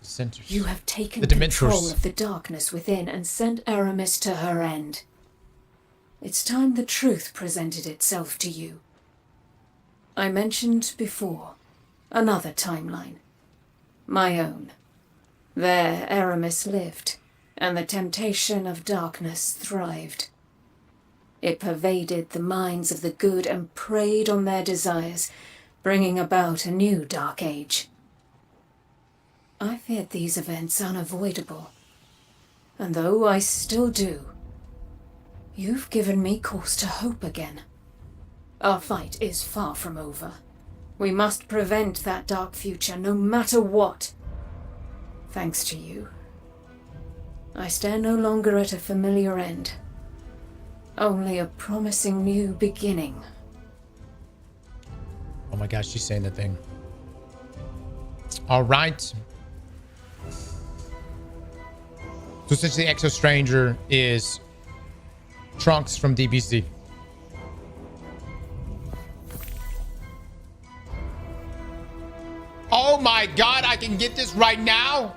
The centers. You have taken the control of the darkness within and sent Aramis to her end. It's time the truth presented itself to you. I mentioned before, another timeline. My own. There Aramis lived, and the temptation of darkness thrived. It pervaded the minds of the good and preyed on their desires, bringing about a new dark age. I feared these events unavoidable, and though I still do, you've given me cause to hope again. Our fight is far from over. We must prevent that dark future, no matter what. Thanks to you, I stare no longer at a familiar end, only a promising new beginning. Oh my gosh, she's saying the thing. All right. So essentially, Exo Stranger is Trunks from DBZ. Oh my god, I can get this right now?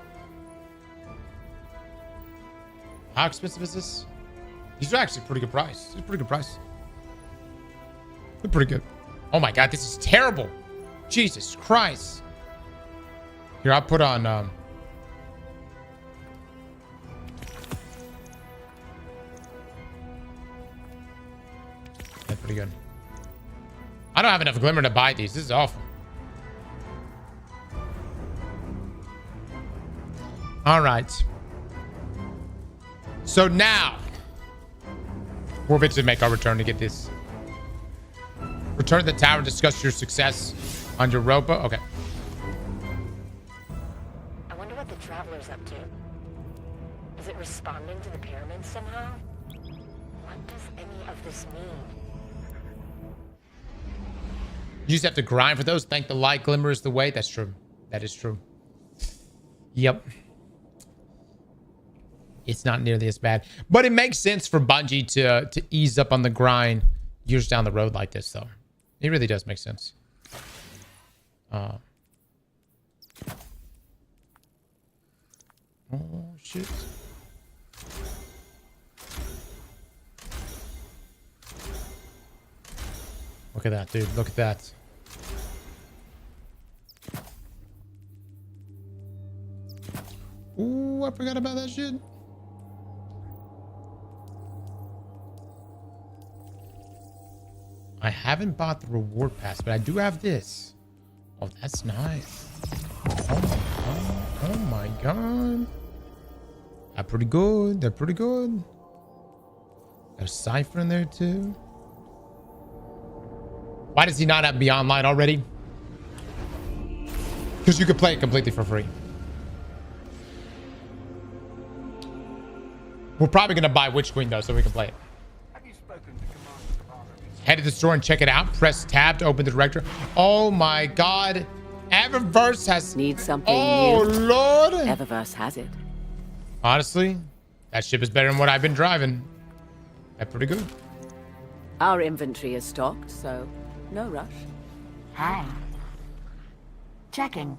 How expensive is this? These are actually pretty good price. It's a pretty good price. They're pretty good. Oh my god, this is terrible. Jesus Christ. Here, I'll put on that's pretty good. I don't have enough glimmer to buy these. This is awful. All right. So now we're about to make our return to get this. Return to the tower and discuss your success on Europa. Okay. I wonder what the Traveler's up to. Is it responding to the pyramids somehow? What does any of this mean? You just have to grind for those. Thank the light. Glimmer is the way. That's true. That is true. Yep. It's not nearly as bad. But it makes sense for Bungie to ease up on the grind years down the road like this, though. It really does make sense. Oh, shit. Look at that, dude. Look at that. Ooh, I forgot about that shit. I haven't bought the reward pass, but I do have this. Oh, that's nice. Oh my god. Oh my god. They're pretty good. They're pretty good. There's Cypher in there too. Why does he not have Beyond Light already? Because you could play it completely for free. We're probably going to buy Witch Queen though, so we can play it. Head to the store and check it out. Press tab to open the directory. Oh my god. Eververse has... Need something oh, new? Lord. Eververse has it. Honestly, that ship is better than what I've been driving. That's pretty good. Our inventory is stocked, so no rush. Hi. Checking.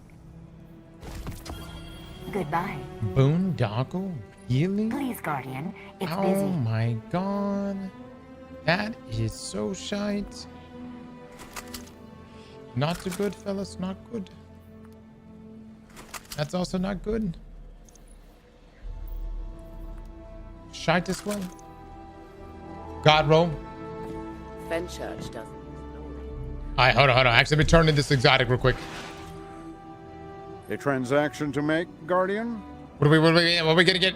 Goodbye. Boondoggle? Really? Please, Guardian. It's oh busy. My god. That is so shite. Not too good, fellas. Not good. That's also not good. Shite as well. God roll. Fenchurch doesn't. Alright, hold on. Actually, let me turn in this exotic real quick. A transaction to make, Guardian? What are we gonna get?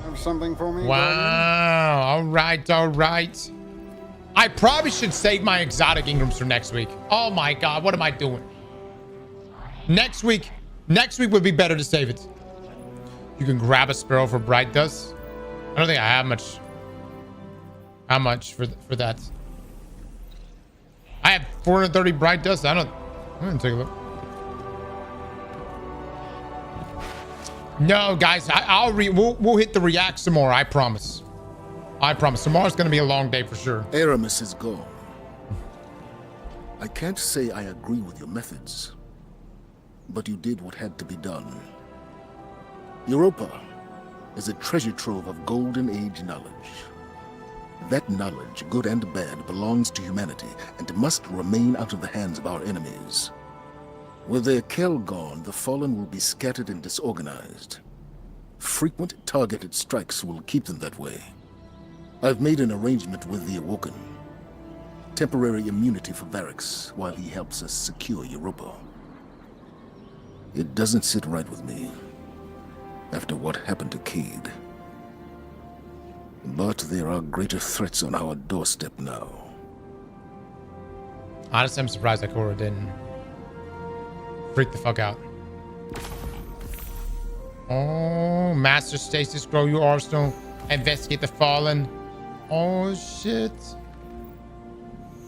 Have something for me, Wow. Guardian? All right. I probably should save my exotic Ingrams for next week. Oh my god, what am I doing? Next week would be better to save it. You can grab a sparrow for Bright Dust. I don't think I have much. How much for that? I have 430 Bright Dust. I'm gonna take a look. No, guys, we'll hit the react some more. I promise. Tomorrow's gonna be a long day for sure. Aramis is gone. I can't say I agree with your methods, but you did what had to be done. Europa is a treasure trove of golden age knowledge. That knowledge, good and bad, belongs to humanity and must remain out of the hands of our enemies. With their Kell gone, the Fallen will be scattered and disorganized. Frequent targeted strikes will keep them that way. I've made an arrangement with the Awoken. Temporary immunity for Varix while he helps us secure Europa. It doesn't sit right with me after what happened to Cade. But there are greater threats on our doorstep now. Honestly, I'm surprised that Cora didn't freak the fuck out. Oh, Master Stasis, grow your arsenal. Investigate the Fallen. Oh, shit.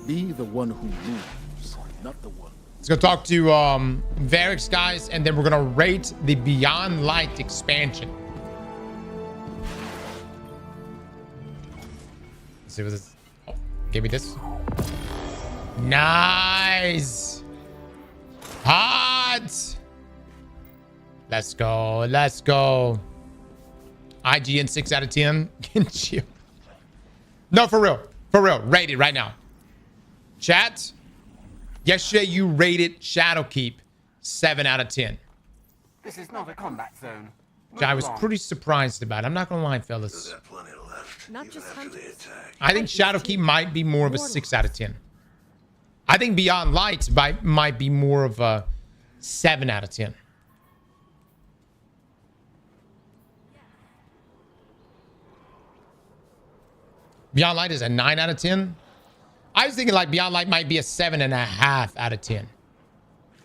Be the one who moves, not the one. Let's go talk to Varix, guys, and then we're gonna rate the Beyond Light expansion. Let's see what this. Oh, give me this. Nice. Hot. Let's go. Let's go. IGN 6 out of 10. No, for real. For real. Rate it right now. Chat. Yesterday you rated Shadowkeep 7 out of 10. This is not a combat zone. Which I was pretty surprised about. I'm not gonna lie, fellas. Not just hunters. I think Shadowkeep might be more of a 6 out of 10. I think Beyond Light might be more of a 7 out of 10. Beyond Light is a 9 out of 10. I was thinking like Beyond Light might be a 7.5 out of 10.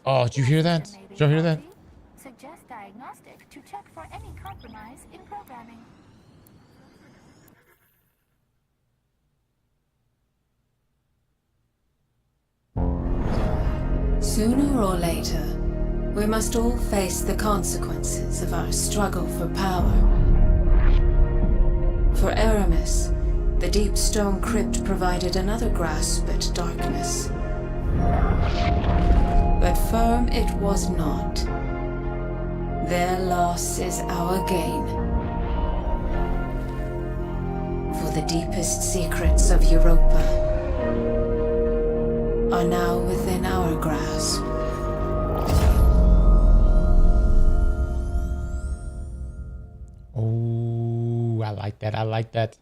Oh, did you hear that? Did you hear that? Suggest diagnostic to check for any compromise in programming. Sooner or later, we must all face the consequences of our struggle for power. For Aramis, the deep stone crypt provided another grasp at darkness. But firm it was not. Their loss is our gain. For the deepest secrets of Europa are now within our grasp. Oh, I like that. I like that.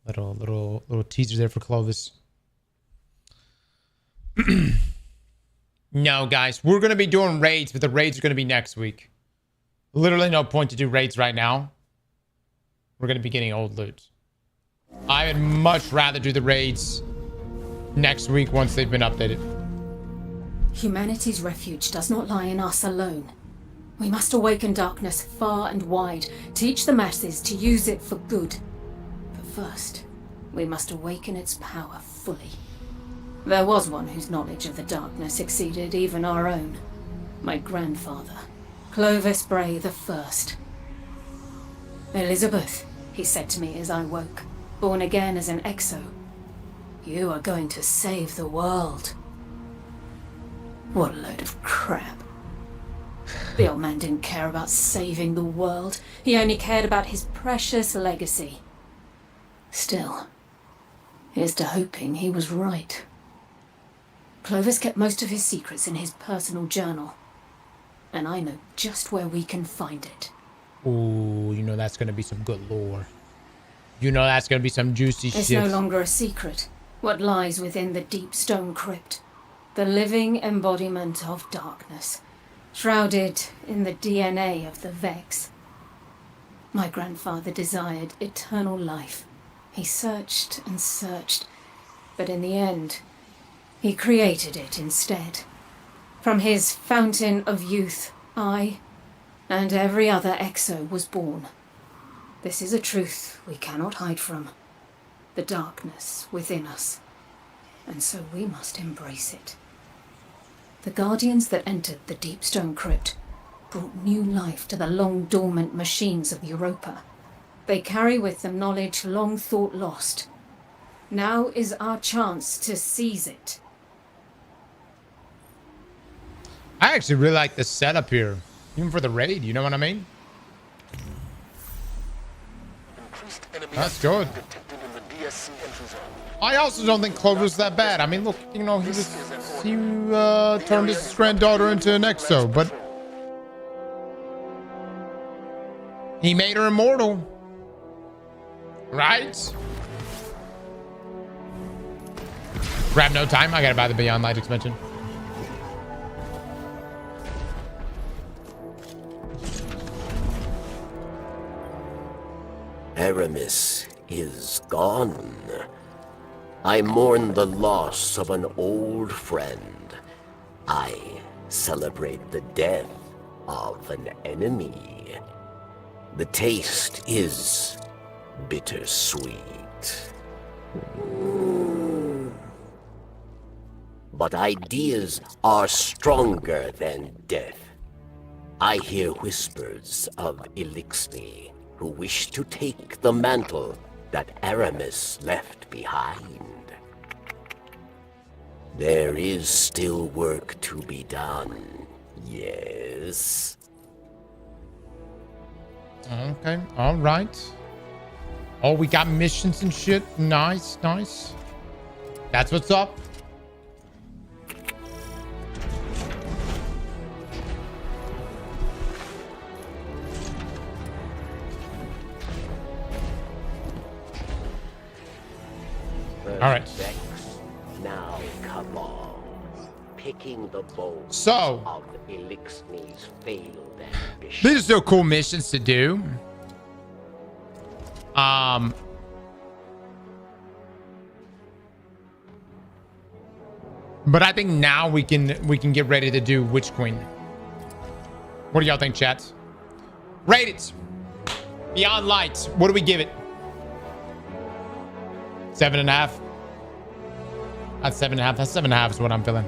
Little teaser there for Clovis. No, guys, we're gonna be doing raids, but the raids are gonna be next week. Literally no point to do raids right now. We're gonna be getting old loot. I would much rather do the raids next week once they've been updated. Humanity's refuge does not lie in us alone. We must awaken darkness far and wide, teach the masses to use it for good. But first, we must awaken its power fully. There was one whose knowledge of the darkness exceeded even our own. My grandfather, Clovis Bray the First. Elizabeth, he said to me as I woke, born again as an exo. You are going to save the world. What a load of crap. The old man didn't care about saving the world. He only cared about his precious legacy. Still, here's to hoping he was right. Clovis kept most of his secrets in his personal journal. And I know just where we can find it. Ooh, you know that's gonna be some good lore. You know that's gonna be some juicy shit. It's no longer a secret. What lies within the deep stone crypt. The living embodiment of darkness. Shrouded in the DNA of the Vex. My grandfather desired eternal life. He searched and searched, but in the end, he created it instead. From his fountain of youth, I and every other exo was born. This is a truth we cannot hide from. The darkness within us. And so we must embrace it. The guardians that entered the deep stone crypt brought new life to the long-dormant machines of Europa. They carry with them knowledge long thought lost. Now is our chance to seize it. I actually really like the setup here. Even for the raid, you know what I mean? That's good. I also don't think Clovis was that bad. I mean, look, you know, he turned his granddaughter into an exo, but he made her immortal. Right? Grab no time. I gotta buy the Beyond Light expansion. Aramis is gone. I mourn the loss of an old friend. I celebrate the death of an enemy. The taste is bittersweet. But ideas are stronger than death. I hear whispers of Elixir, who wish to take the mantle that Aramis left behind. There is still work to be done, yes? Okay, all right. Oh, we got missions and shit. Nice, nice. That's what's up. All right. Now come on, picking the bones So, of Elixir's failed ambition. these are still cool missions to do. But I think now we can get ready to do Witch Queen. What do y'all think, chat? Rate it. Beyond Light. What do we give it? 7.5. That's 7.5. That's 7.5 is what I'm feeling.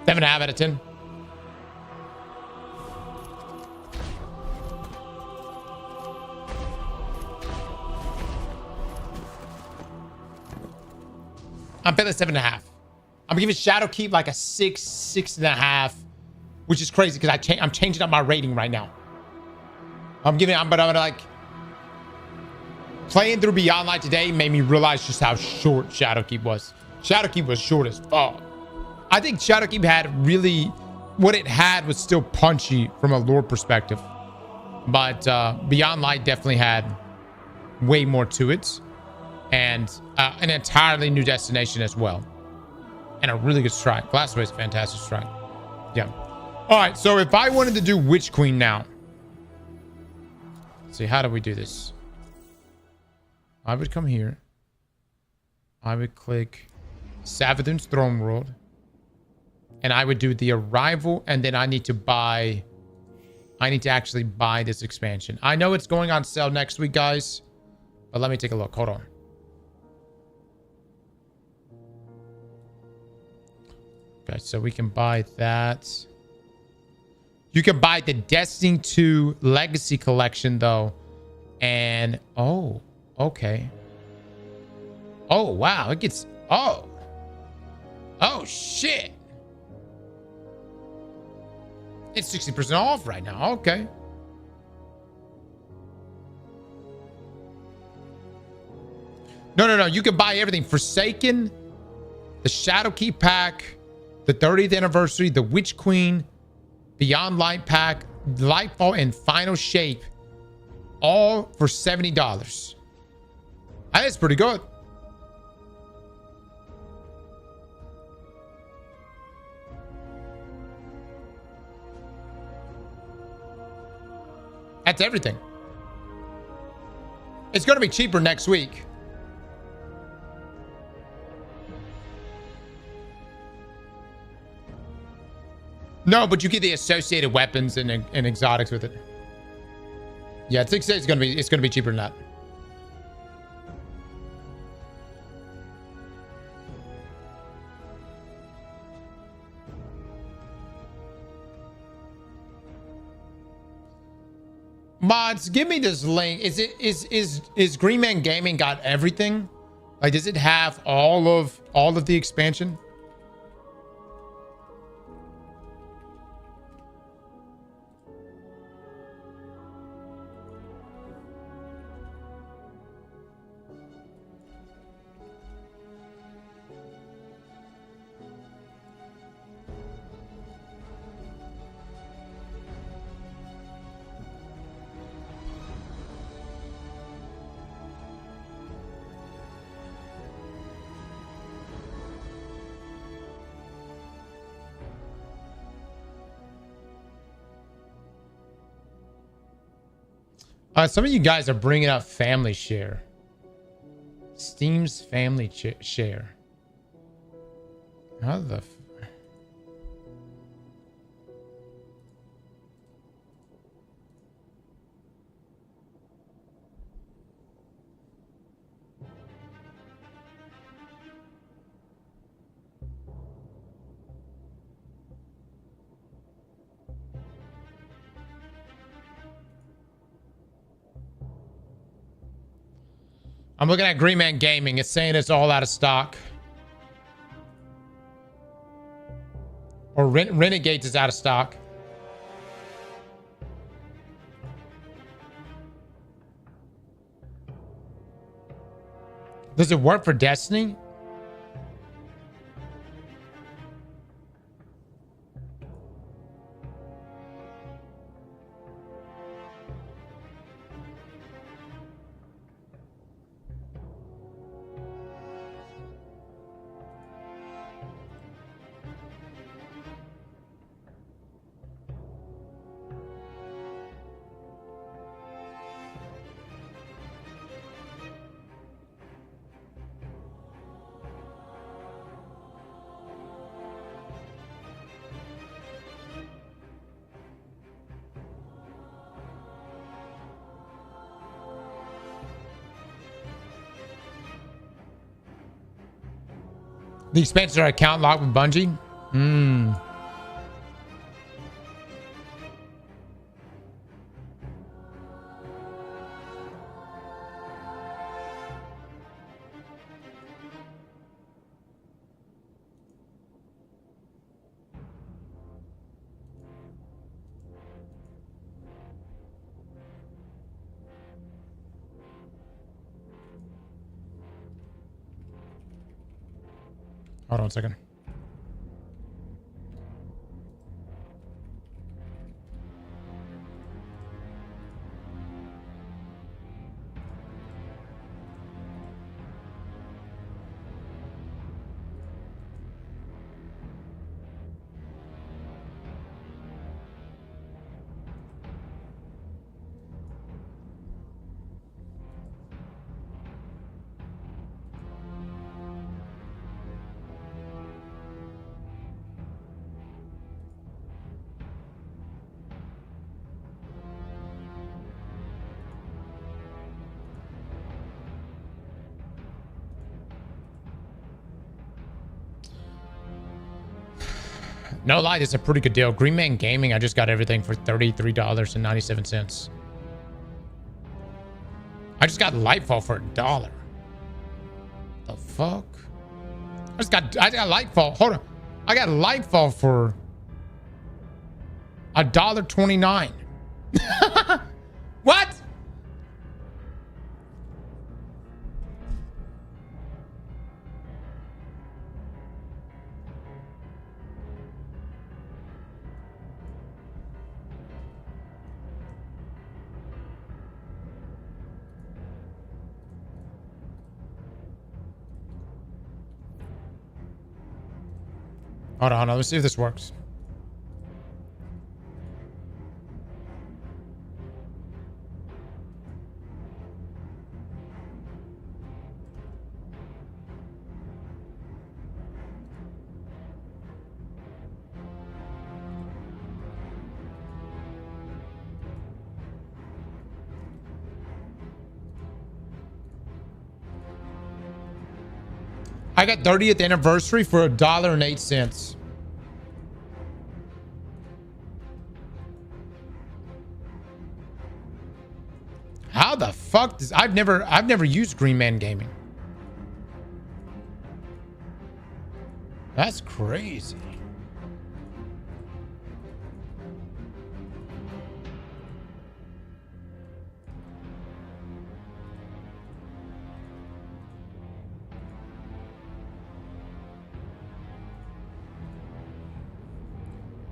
Seven and a half out of 10. I'm feeling 7.5. I'm giving Shadowkeep like a 6, 6.5, which is crazy because I'm changing up my rating right now. I'm like playing through Beyond Light today made me realize just how short Shadowkeep was. Shadowkeep was short as fuck. I think Shadowkeep had really what it had was still punchy from a lore perspective, but Beyond Light definitely had way more to it, and an entirely new destination as well, and a really good strike. Glassway's a fantastic strike. Yeah. All right. So if I wanted to do Witch Queen now. See, how do we do this? I would come here. I would click Savathun's Throne World. And I would do the arrival. And then I need to actually buy this expansion. I know it's going on sale next week, guys. But let me take a look. Hold on. Okay, so we can buy that. You can buy the Destiny 2 Legacy Collection, though. And, oh, okay. Oh, wow. It gets, oh, shit. It's 60% off right now. Okay. No. You can buy everything. Forsaken, the Shadowkeep pack, the 30th anniversary, the Witch Queen, Beyond Light pack, Lightfall, and Final Shape, all for $70. That is pretty good. That's everything. It's going to be cheaper next week. No, but you get the associated weapons and exotics with it. Yeah, it's going to be cheaper than that. Mods, give me this link. Is Green Man Gaming got everything? Like, does it have all of the expansion? Some of you guys are bringing up family share. Steam's family share. How the... I'm looking at Green Man Gaming. It's saying it's all out of stock. Or Renegades is out of stock. Does it work for Destiny? The expansions are account locked with Bungie? Hold on a second. No lie, it's a pretty good deal. Green Man Gaming, I just got everything for $33.97. I just got Lightfall for $1. The fuck? I got Lightfall. Hold on. I got Lightfall for $1.29. What? Hold on, let me see if this works. I got 30th anniversary for $1.08. How the fuck does I've never used Green Man Gaming. That's crazy.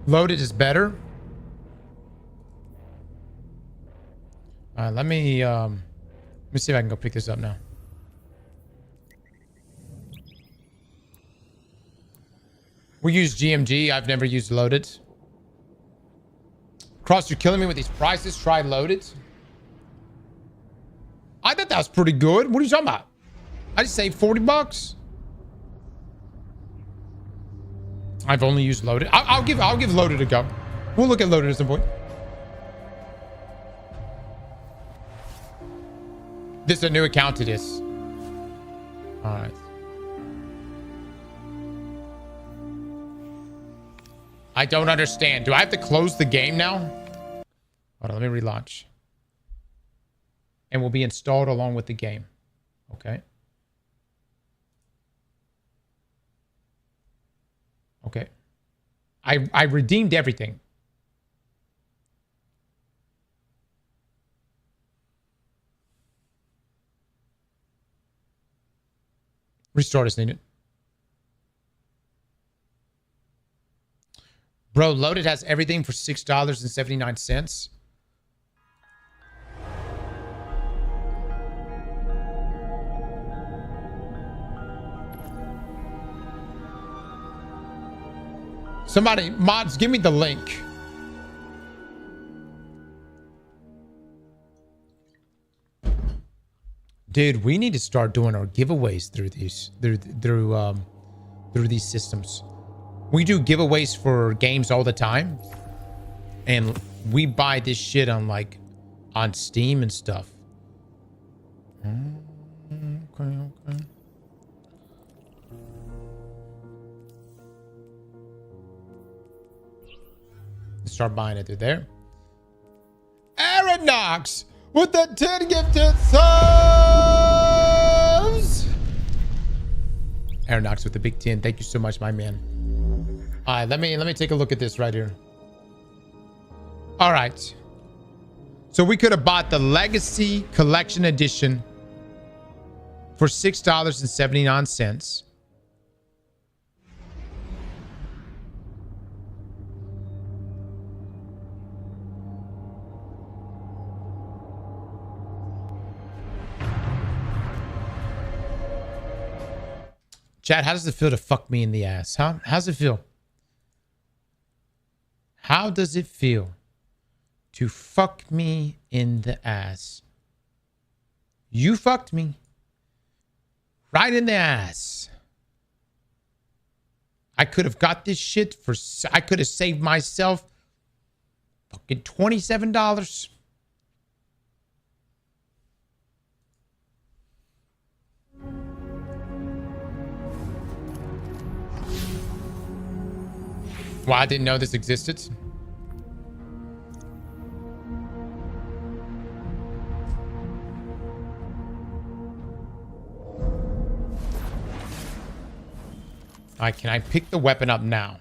Loaded is better. Let me see if I can go pick this up now. We use GMG. I've never used Loaded. Cross, you're killing me with these prices. Try Loaded. I thought that was pretty good. What are you talking about? I just saved $40. I've only used Loaded. I'll give Loaded a go. We'll look at Loaded at some point. This is a new account to this. All right. I don't understand. Do I have to close the game now? Hold on, let me relaunch. And will be installed along with the game. Okay. Okay. I redeemed everything. Restart is needed. Bro, Loaded has everything for $6.79. Somebody, mods, give me the link. Dude, we need to start doing our giveaways through these systems. We do giveaways for games all the time, and we buy this shit on Steam and stuff. Okay. Start buying it through there. Aaron Knox with the 10 gifted subs. Aaron Knox with the big 10. Thank you so much, my man. All right, let me take a look at this right here. All right. So we could have bought the Legacy Collection Edition for $6.79. Chad, how does it feel to fuck me in the ass? Huh? How's it feel? How does it feel to fuck me in the ass? You fucked me right in the ass. I could have got this shit for... I could have saved myself fucking $27. Well, I didn't know this existed. All right, can I pick the weapon up now?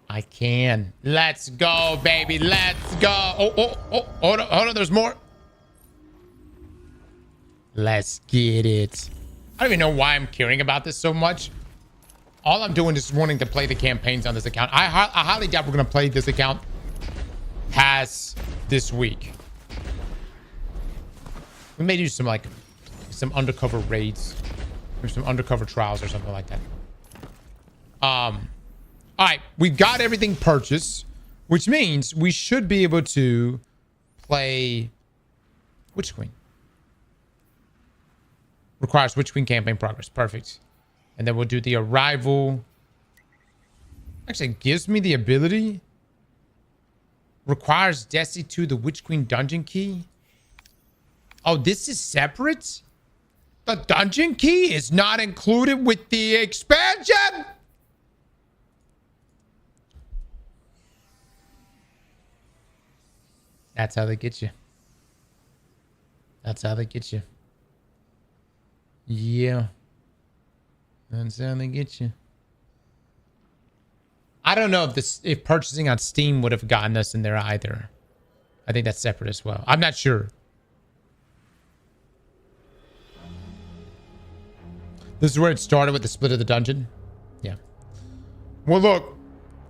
I can. Let's go, baby. Let's go. Oh, hold on. There's more. Let's get it. I don't even know why I'm caring about this so much. All I'm doing is wanting to play the campaigns on this account. I highly doubt we're going to play this account past this week. We may do some undercover raids or some undercover trials or something like that. All right, we've got everything purchased, which means we should be able to play Witch Queen. Requires Witch Queen campaign progress. Perfect. And then we'll do the arrival. Actually, it gives me the ability. Requires Desi 2, the Witch Queen dungeon key. Oh, this is separate? The dungeon key is not included with the expansion? That's how they get you. That's how they get you. Yeah. That's how they get you. I don't know if purchasing on Steam would have gotten us in there either. I think that's separate as well. I'm not sure. This is where it started with the split of the dungeon. Yeah. Well, look.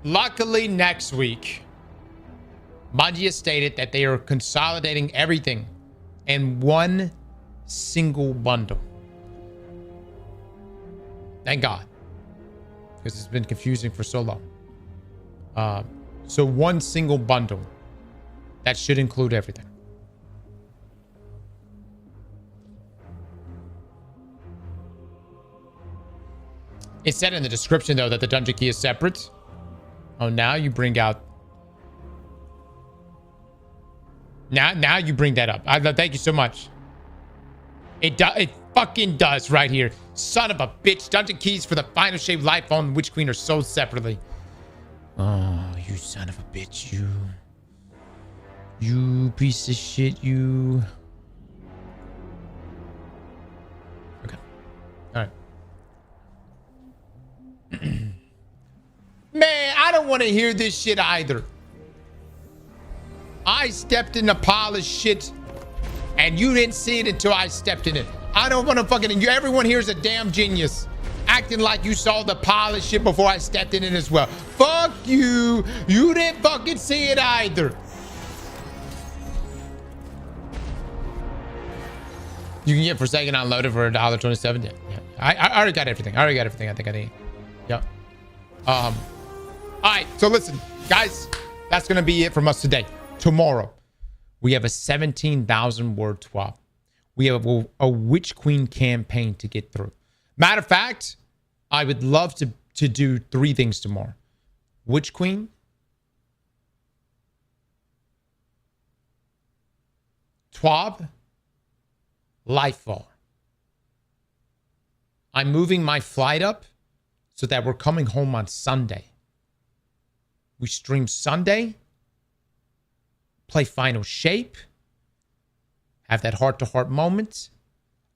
Luckily, next week, Bungie has stated that they are consolidating everything in one single bundle. Thank God. Because it's been confusing for so long. So one single bundle. That should include everything. It said in the description, though, that the dungeon key is separate. Oh, now you bring out... Now you bring that up. Thank you so much. It fucking does right here. Son of a bitch. Dungeon keys for the final shape life on Witch Queen are sold separately. Oh, you son of a bitch. You piece of shit, you. All right. Man, I don't want to hear this shit either. I stepped in a pile of shit and you didn't see it until I stepped in it. I don't want to fucking... Everyone here is a damn genius. Acting like you saw the pile of shit before I stepped in it as well. Fuck you. You didn't fucking see it either. You can get Forsaken unloaded for $1.27. Yeah. I already got everything. I think I need. Yep. All right. So listen, guys, that's going to be it from us today. Tomorrow, we have a 17,000 word TWAB. We have a Witch Queen campaign to get through. Matter of fact, I would love to do 3 things tomorrow. Witch Queen, TWAB, Lightfall. I'm moving my flight up so that we're coming home on Sunday. We stream Sunday, play Final Shape, have that heart-to-heart moment,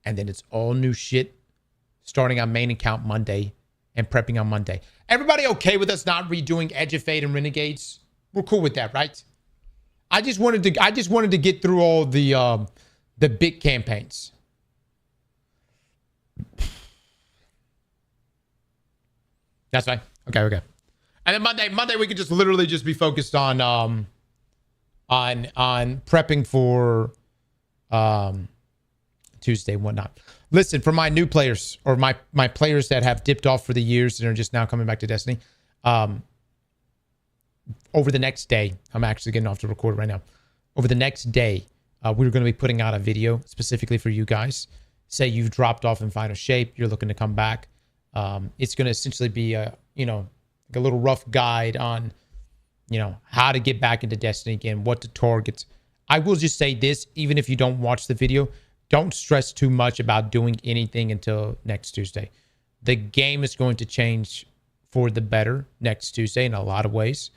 and then it's all new shit starting on main account Monday and prepping on Monday. Everybody okay with us not redoing Edge of Fate and Renegades? We're cool with that, right? I just wanted to get through all the big campaigns. That's fine. Okay. And then Monday we could just literally just be focused on prepping for Tuesday and whatnot. Listen, for my new players or my players that have dipped off for the years and are just now coming back to Destiny, over the next day, I'm actually getting off to record right now. Over the next day, we're going to be putting out a video specifically for you guys. Say you've dropped off in Final Shape, you're looking to come back. It's going to essentially be a little rough guide on, how to get back into Destiny again, what to target. I will just say this, even if you don't watch the video, don't stress too much about doing anything until next Tuesday. The game is going to change for the better next Tuesday in a lot of ways.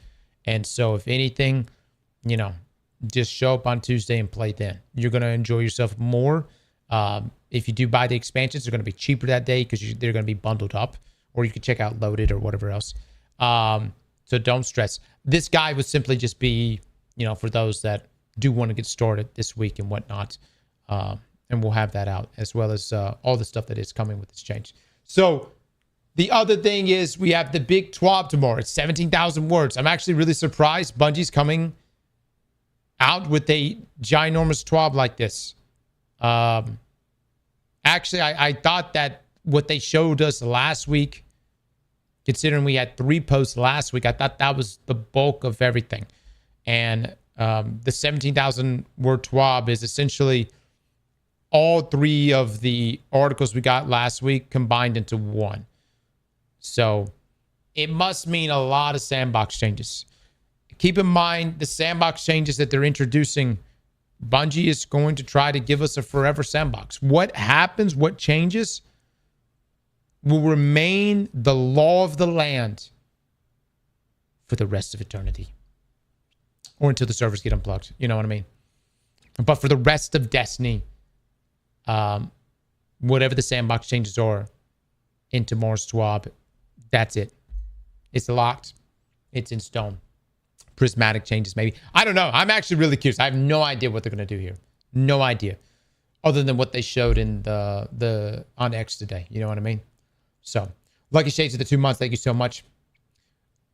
And so if anything, just show up on Tuesday and play then. You're going to enjoy yourself more. If you do buy the expansions, they're going to be cheaper that day because they're going to be bundled up. Or you can check out Loaded or whatever else. So don't stress. This guide would simply just be, for those that do want to get started this week and whatnot. And we'll have that out as well as all the stuff that is coming with this change. So the other thing is we have the big TWAB tomorrow. It's 17,000 words. I'm actually really surprised Bungie's coming out with a ginormous TWAB like this. Actually, I thought that what they showed us last week, considering we had 3 posts last week, I thought that was the bulk of everything. And the 17,000 word TWAB is essentially all 3 of the articles we got last week combined into one. So it must mean a lot of sandbox changes. Keep in mind the sandbox changes that they're introducing. Bungie is going to try to give us a forever sandbox. What happens, what changes, will remain the law of the land for the rest of eternity. Or until the servers get unplugged. You know what I mean? But for the rest of Destiny, whatever the sandbox changes are in tomorrow's TWAB, that's it. It's locked. It's in stone. Prismatic changes, maybe. I don't know. I'm actually really curious. I have no idea what they're going to do here. No idea. Other than what they showed in the on X today. You know what I mean? So, Lucky Shades of the 2 months. Thank you so much.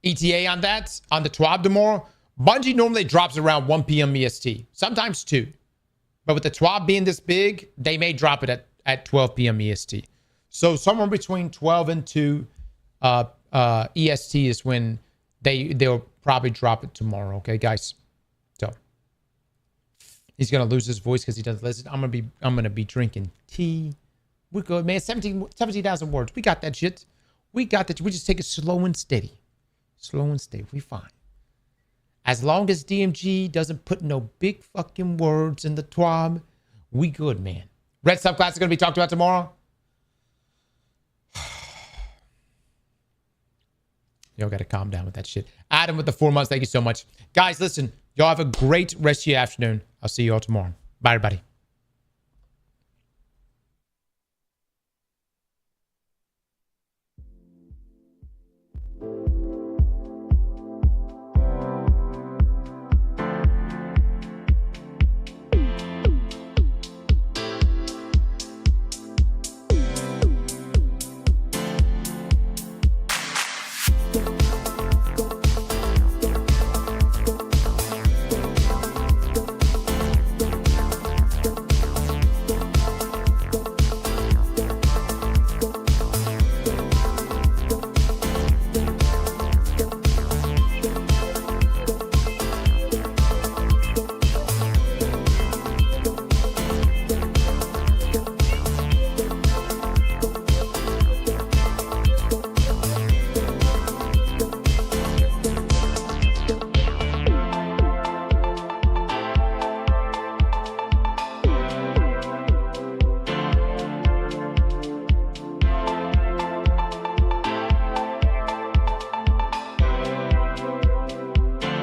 ETA on that, on the TWAB tomorrow. Bungie normally drops around 1 p.m. EST. Sometimes 2. But with the TWAB being this big, they may drop it at 12 p.m. EST. So somewhere between 12 and 2 EST is when they'll probably drop it tomorrow. Okay, guys? So he's gonna lose his voice because he doesn't listen. I'm gonna be drinking tea. We're good, man. 17,000 words. We got that shit. We got that. We just take it slow and steady. Slow and steady. We fine. As long as DMG doesn't put no big fucking words in the TWAB, we good, man. Red subclass is going to be talked about tomorrow. Y'all got to calm down with that shit. Adam with the 4 months. Thank you so much. Guys, listen. Y'all have a great rest of your afternoon. I'll see you all tomorrow. Bye, everybody.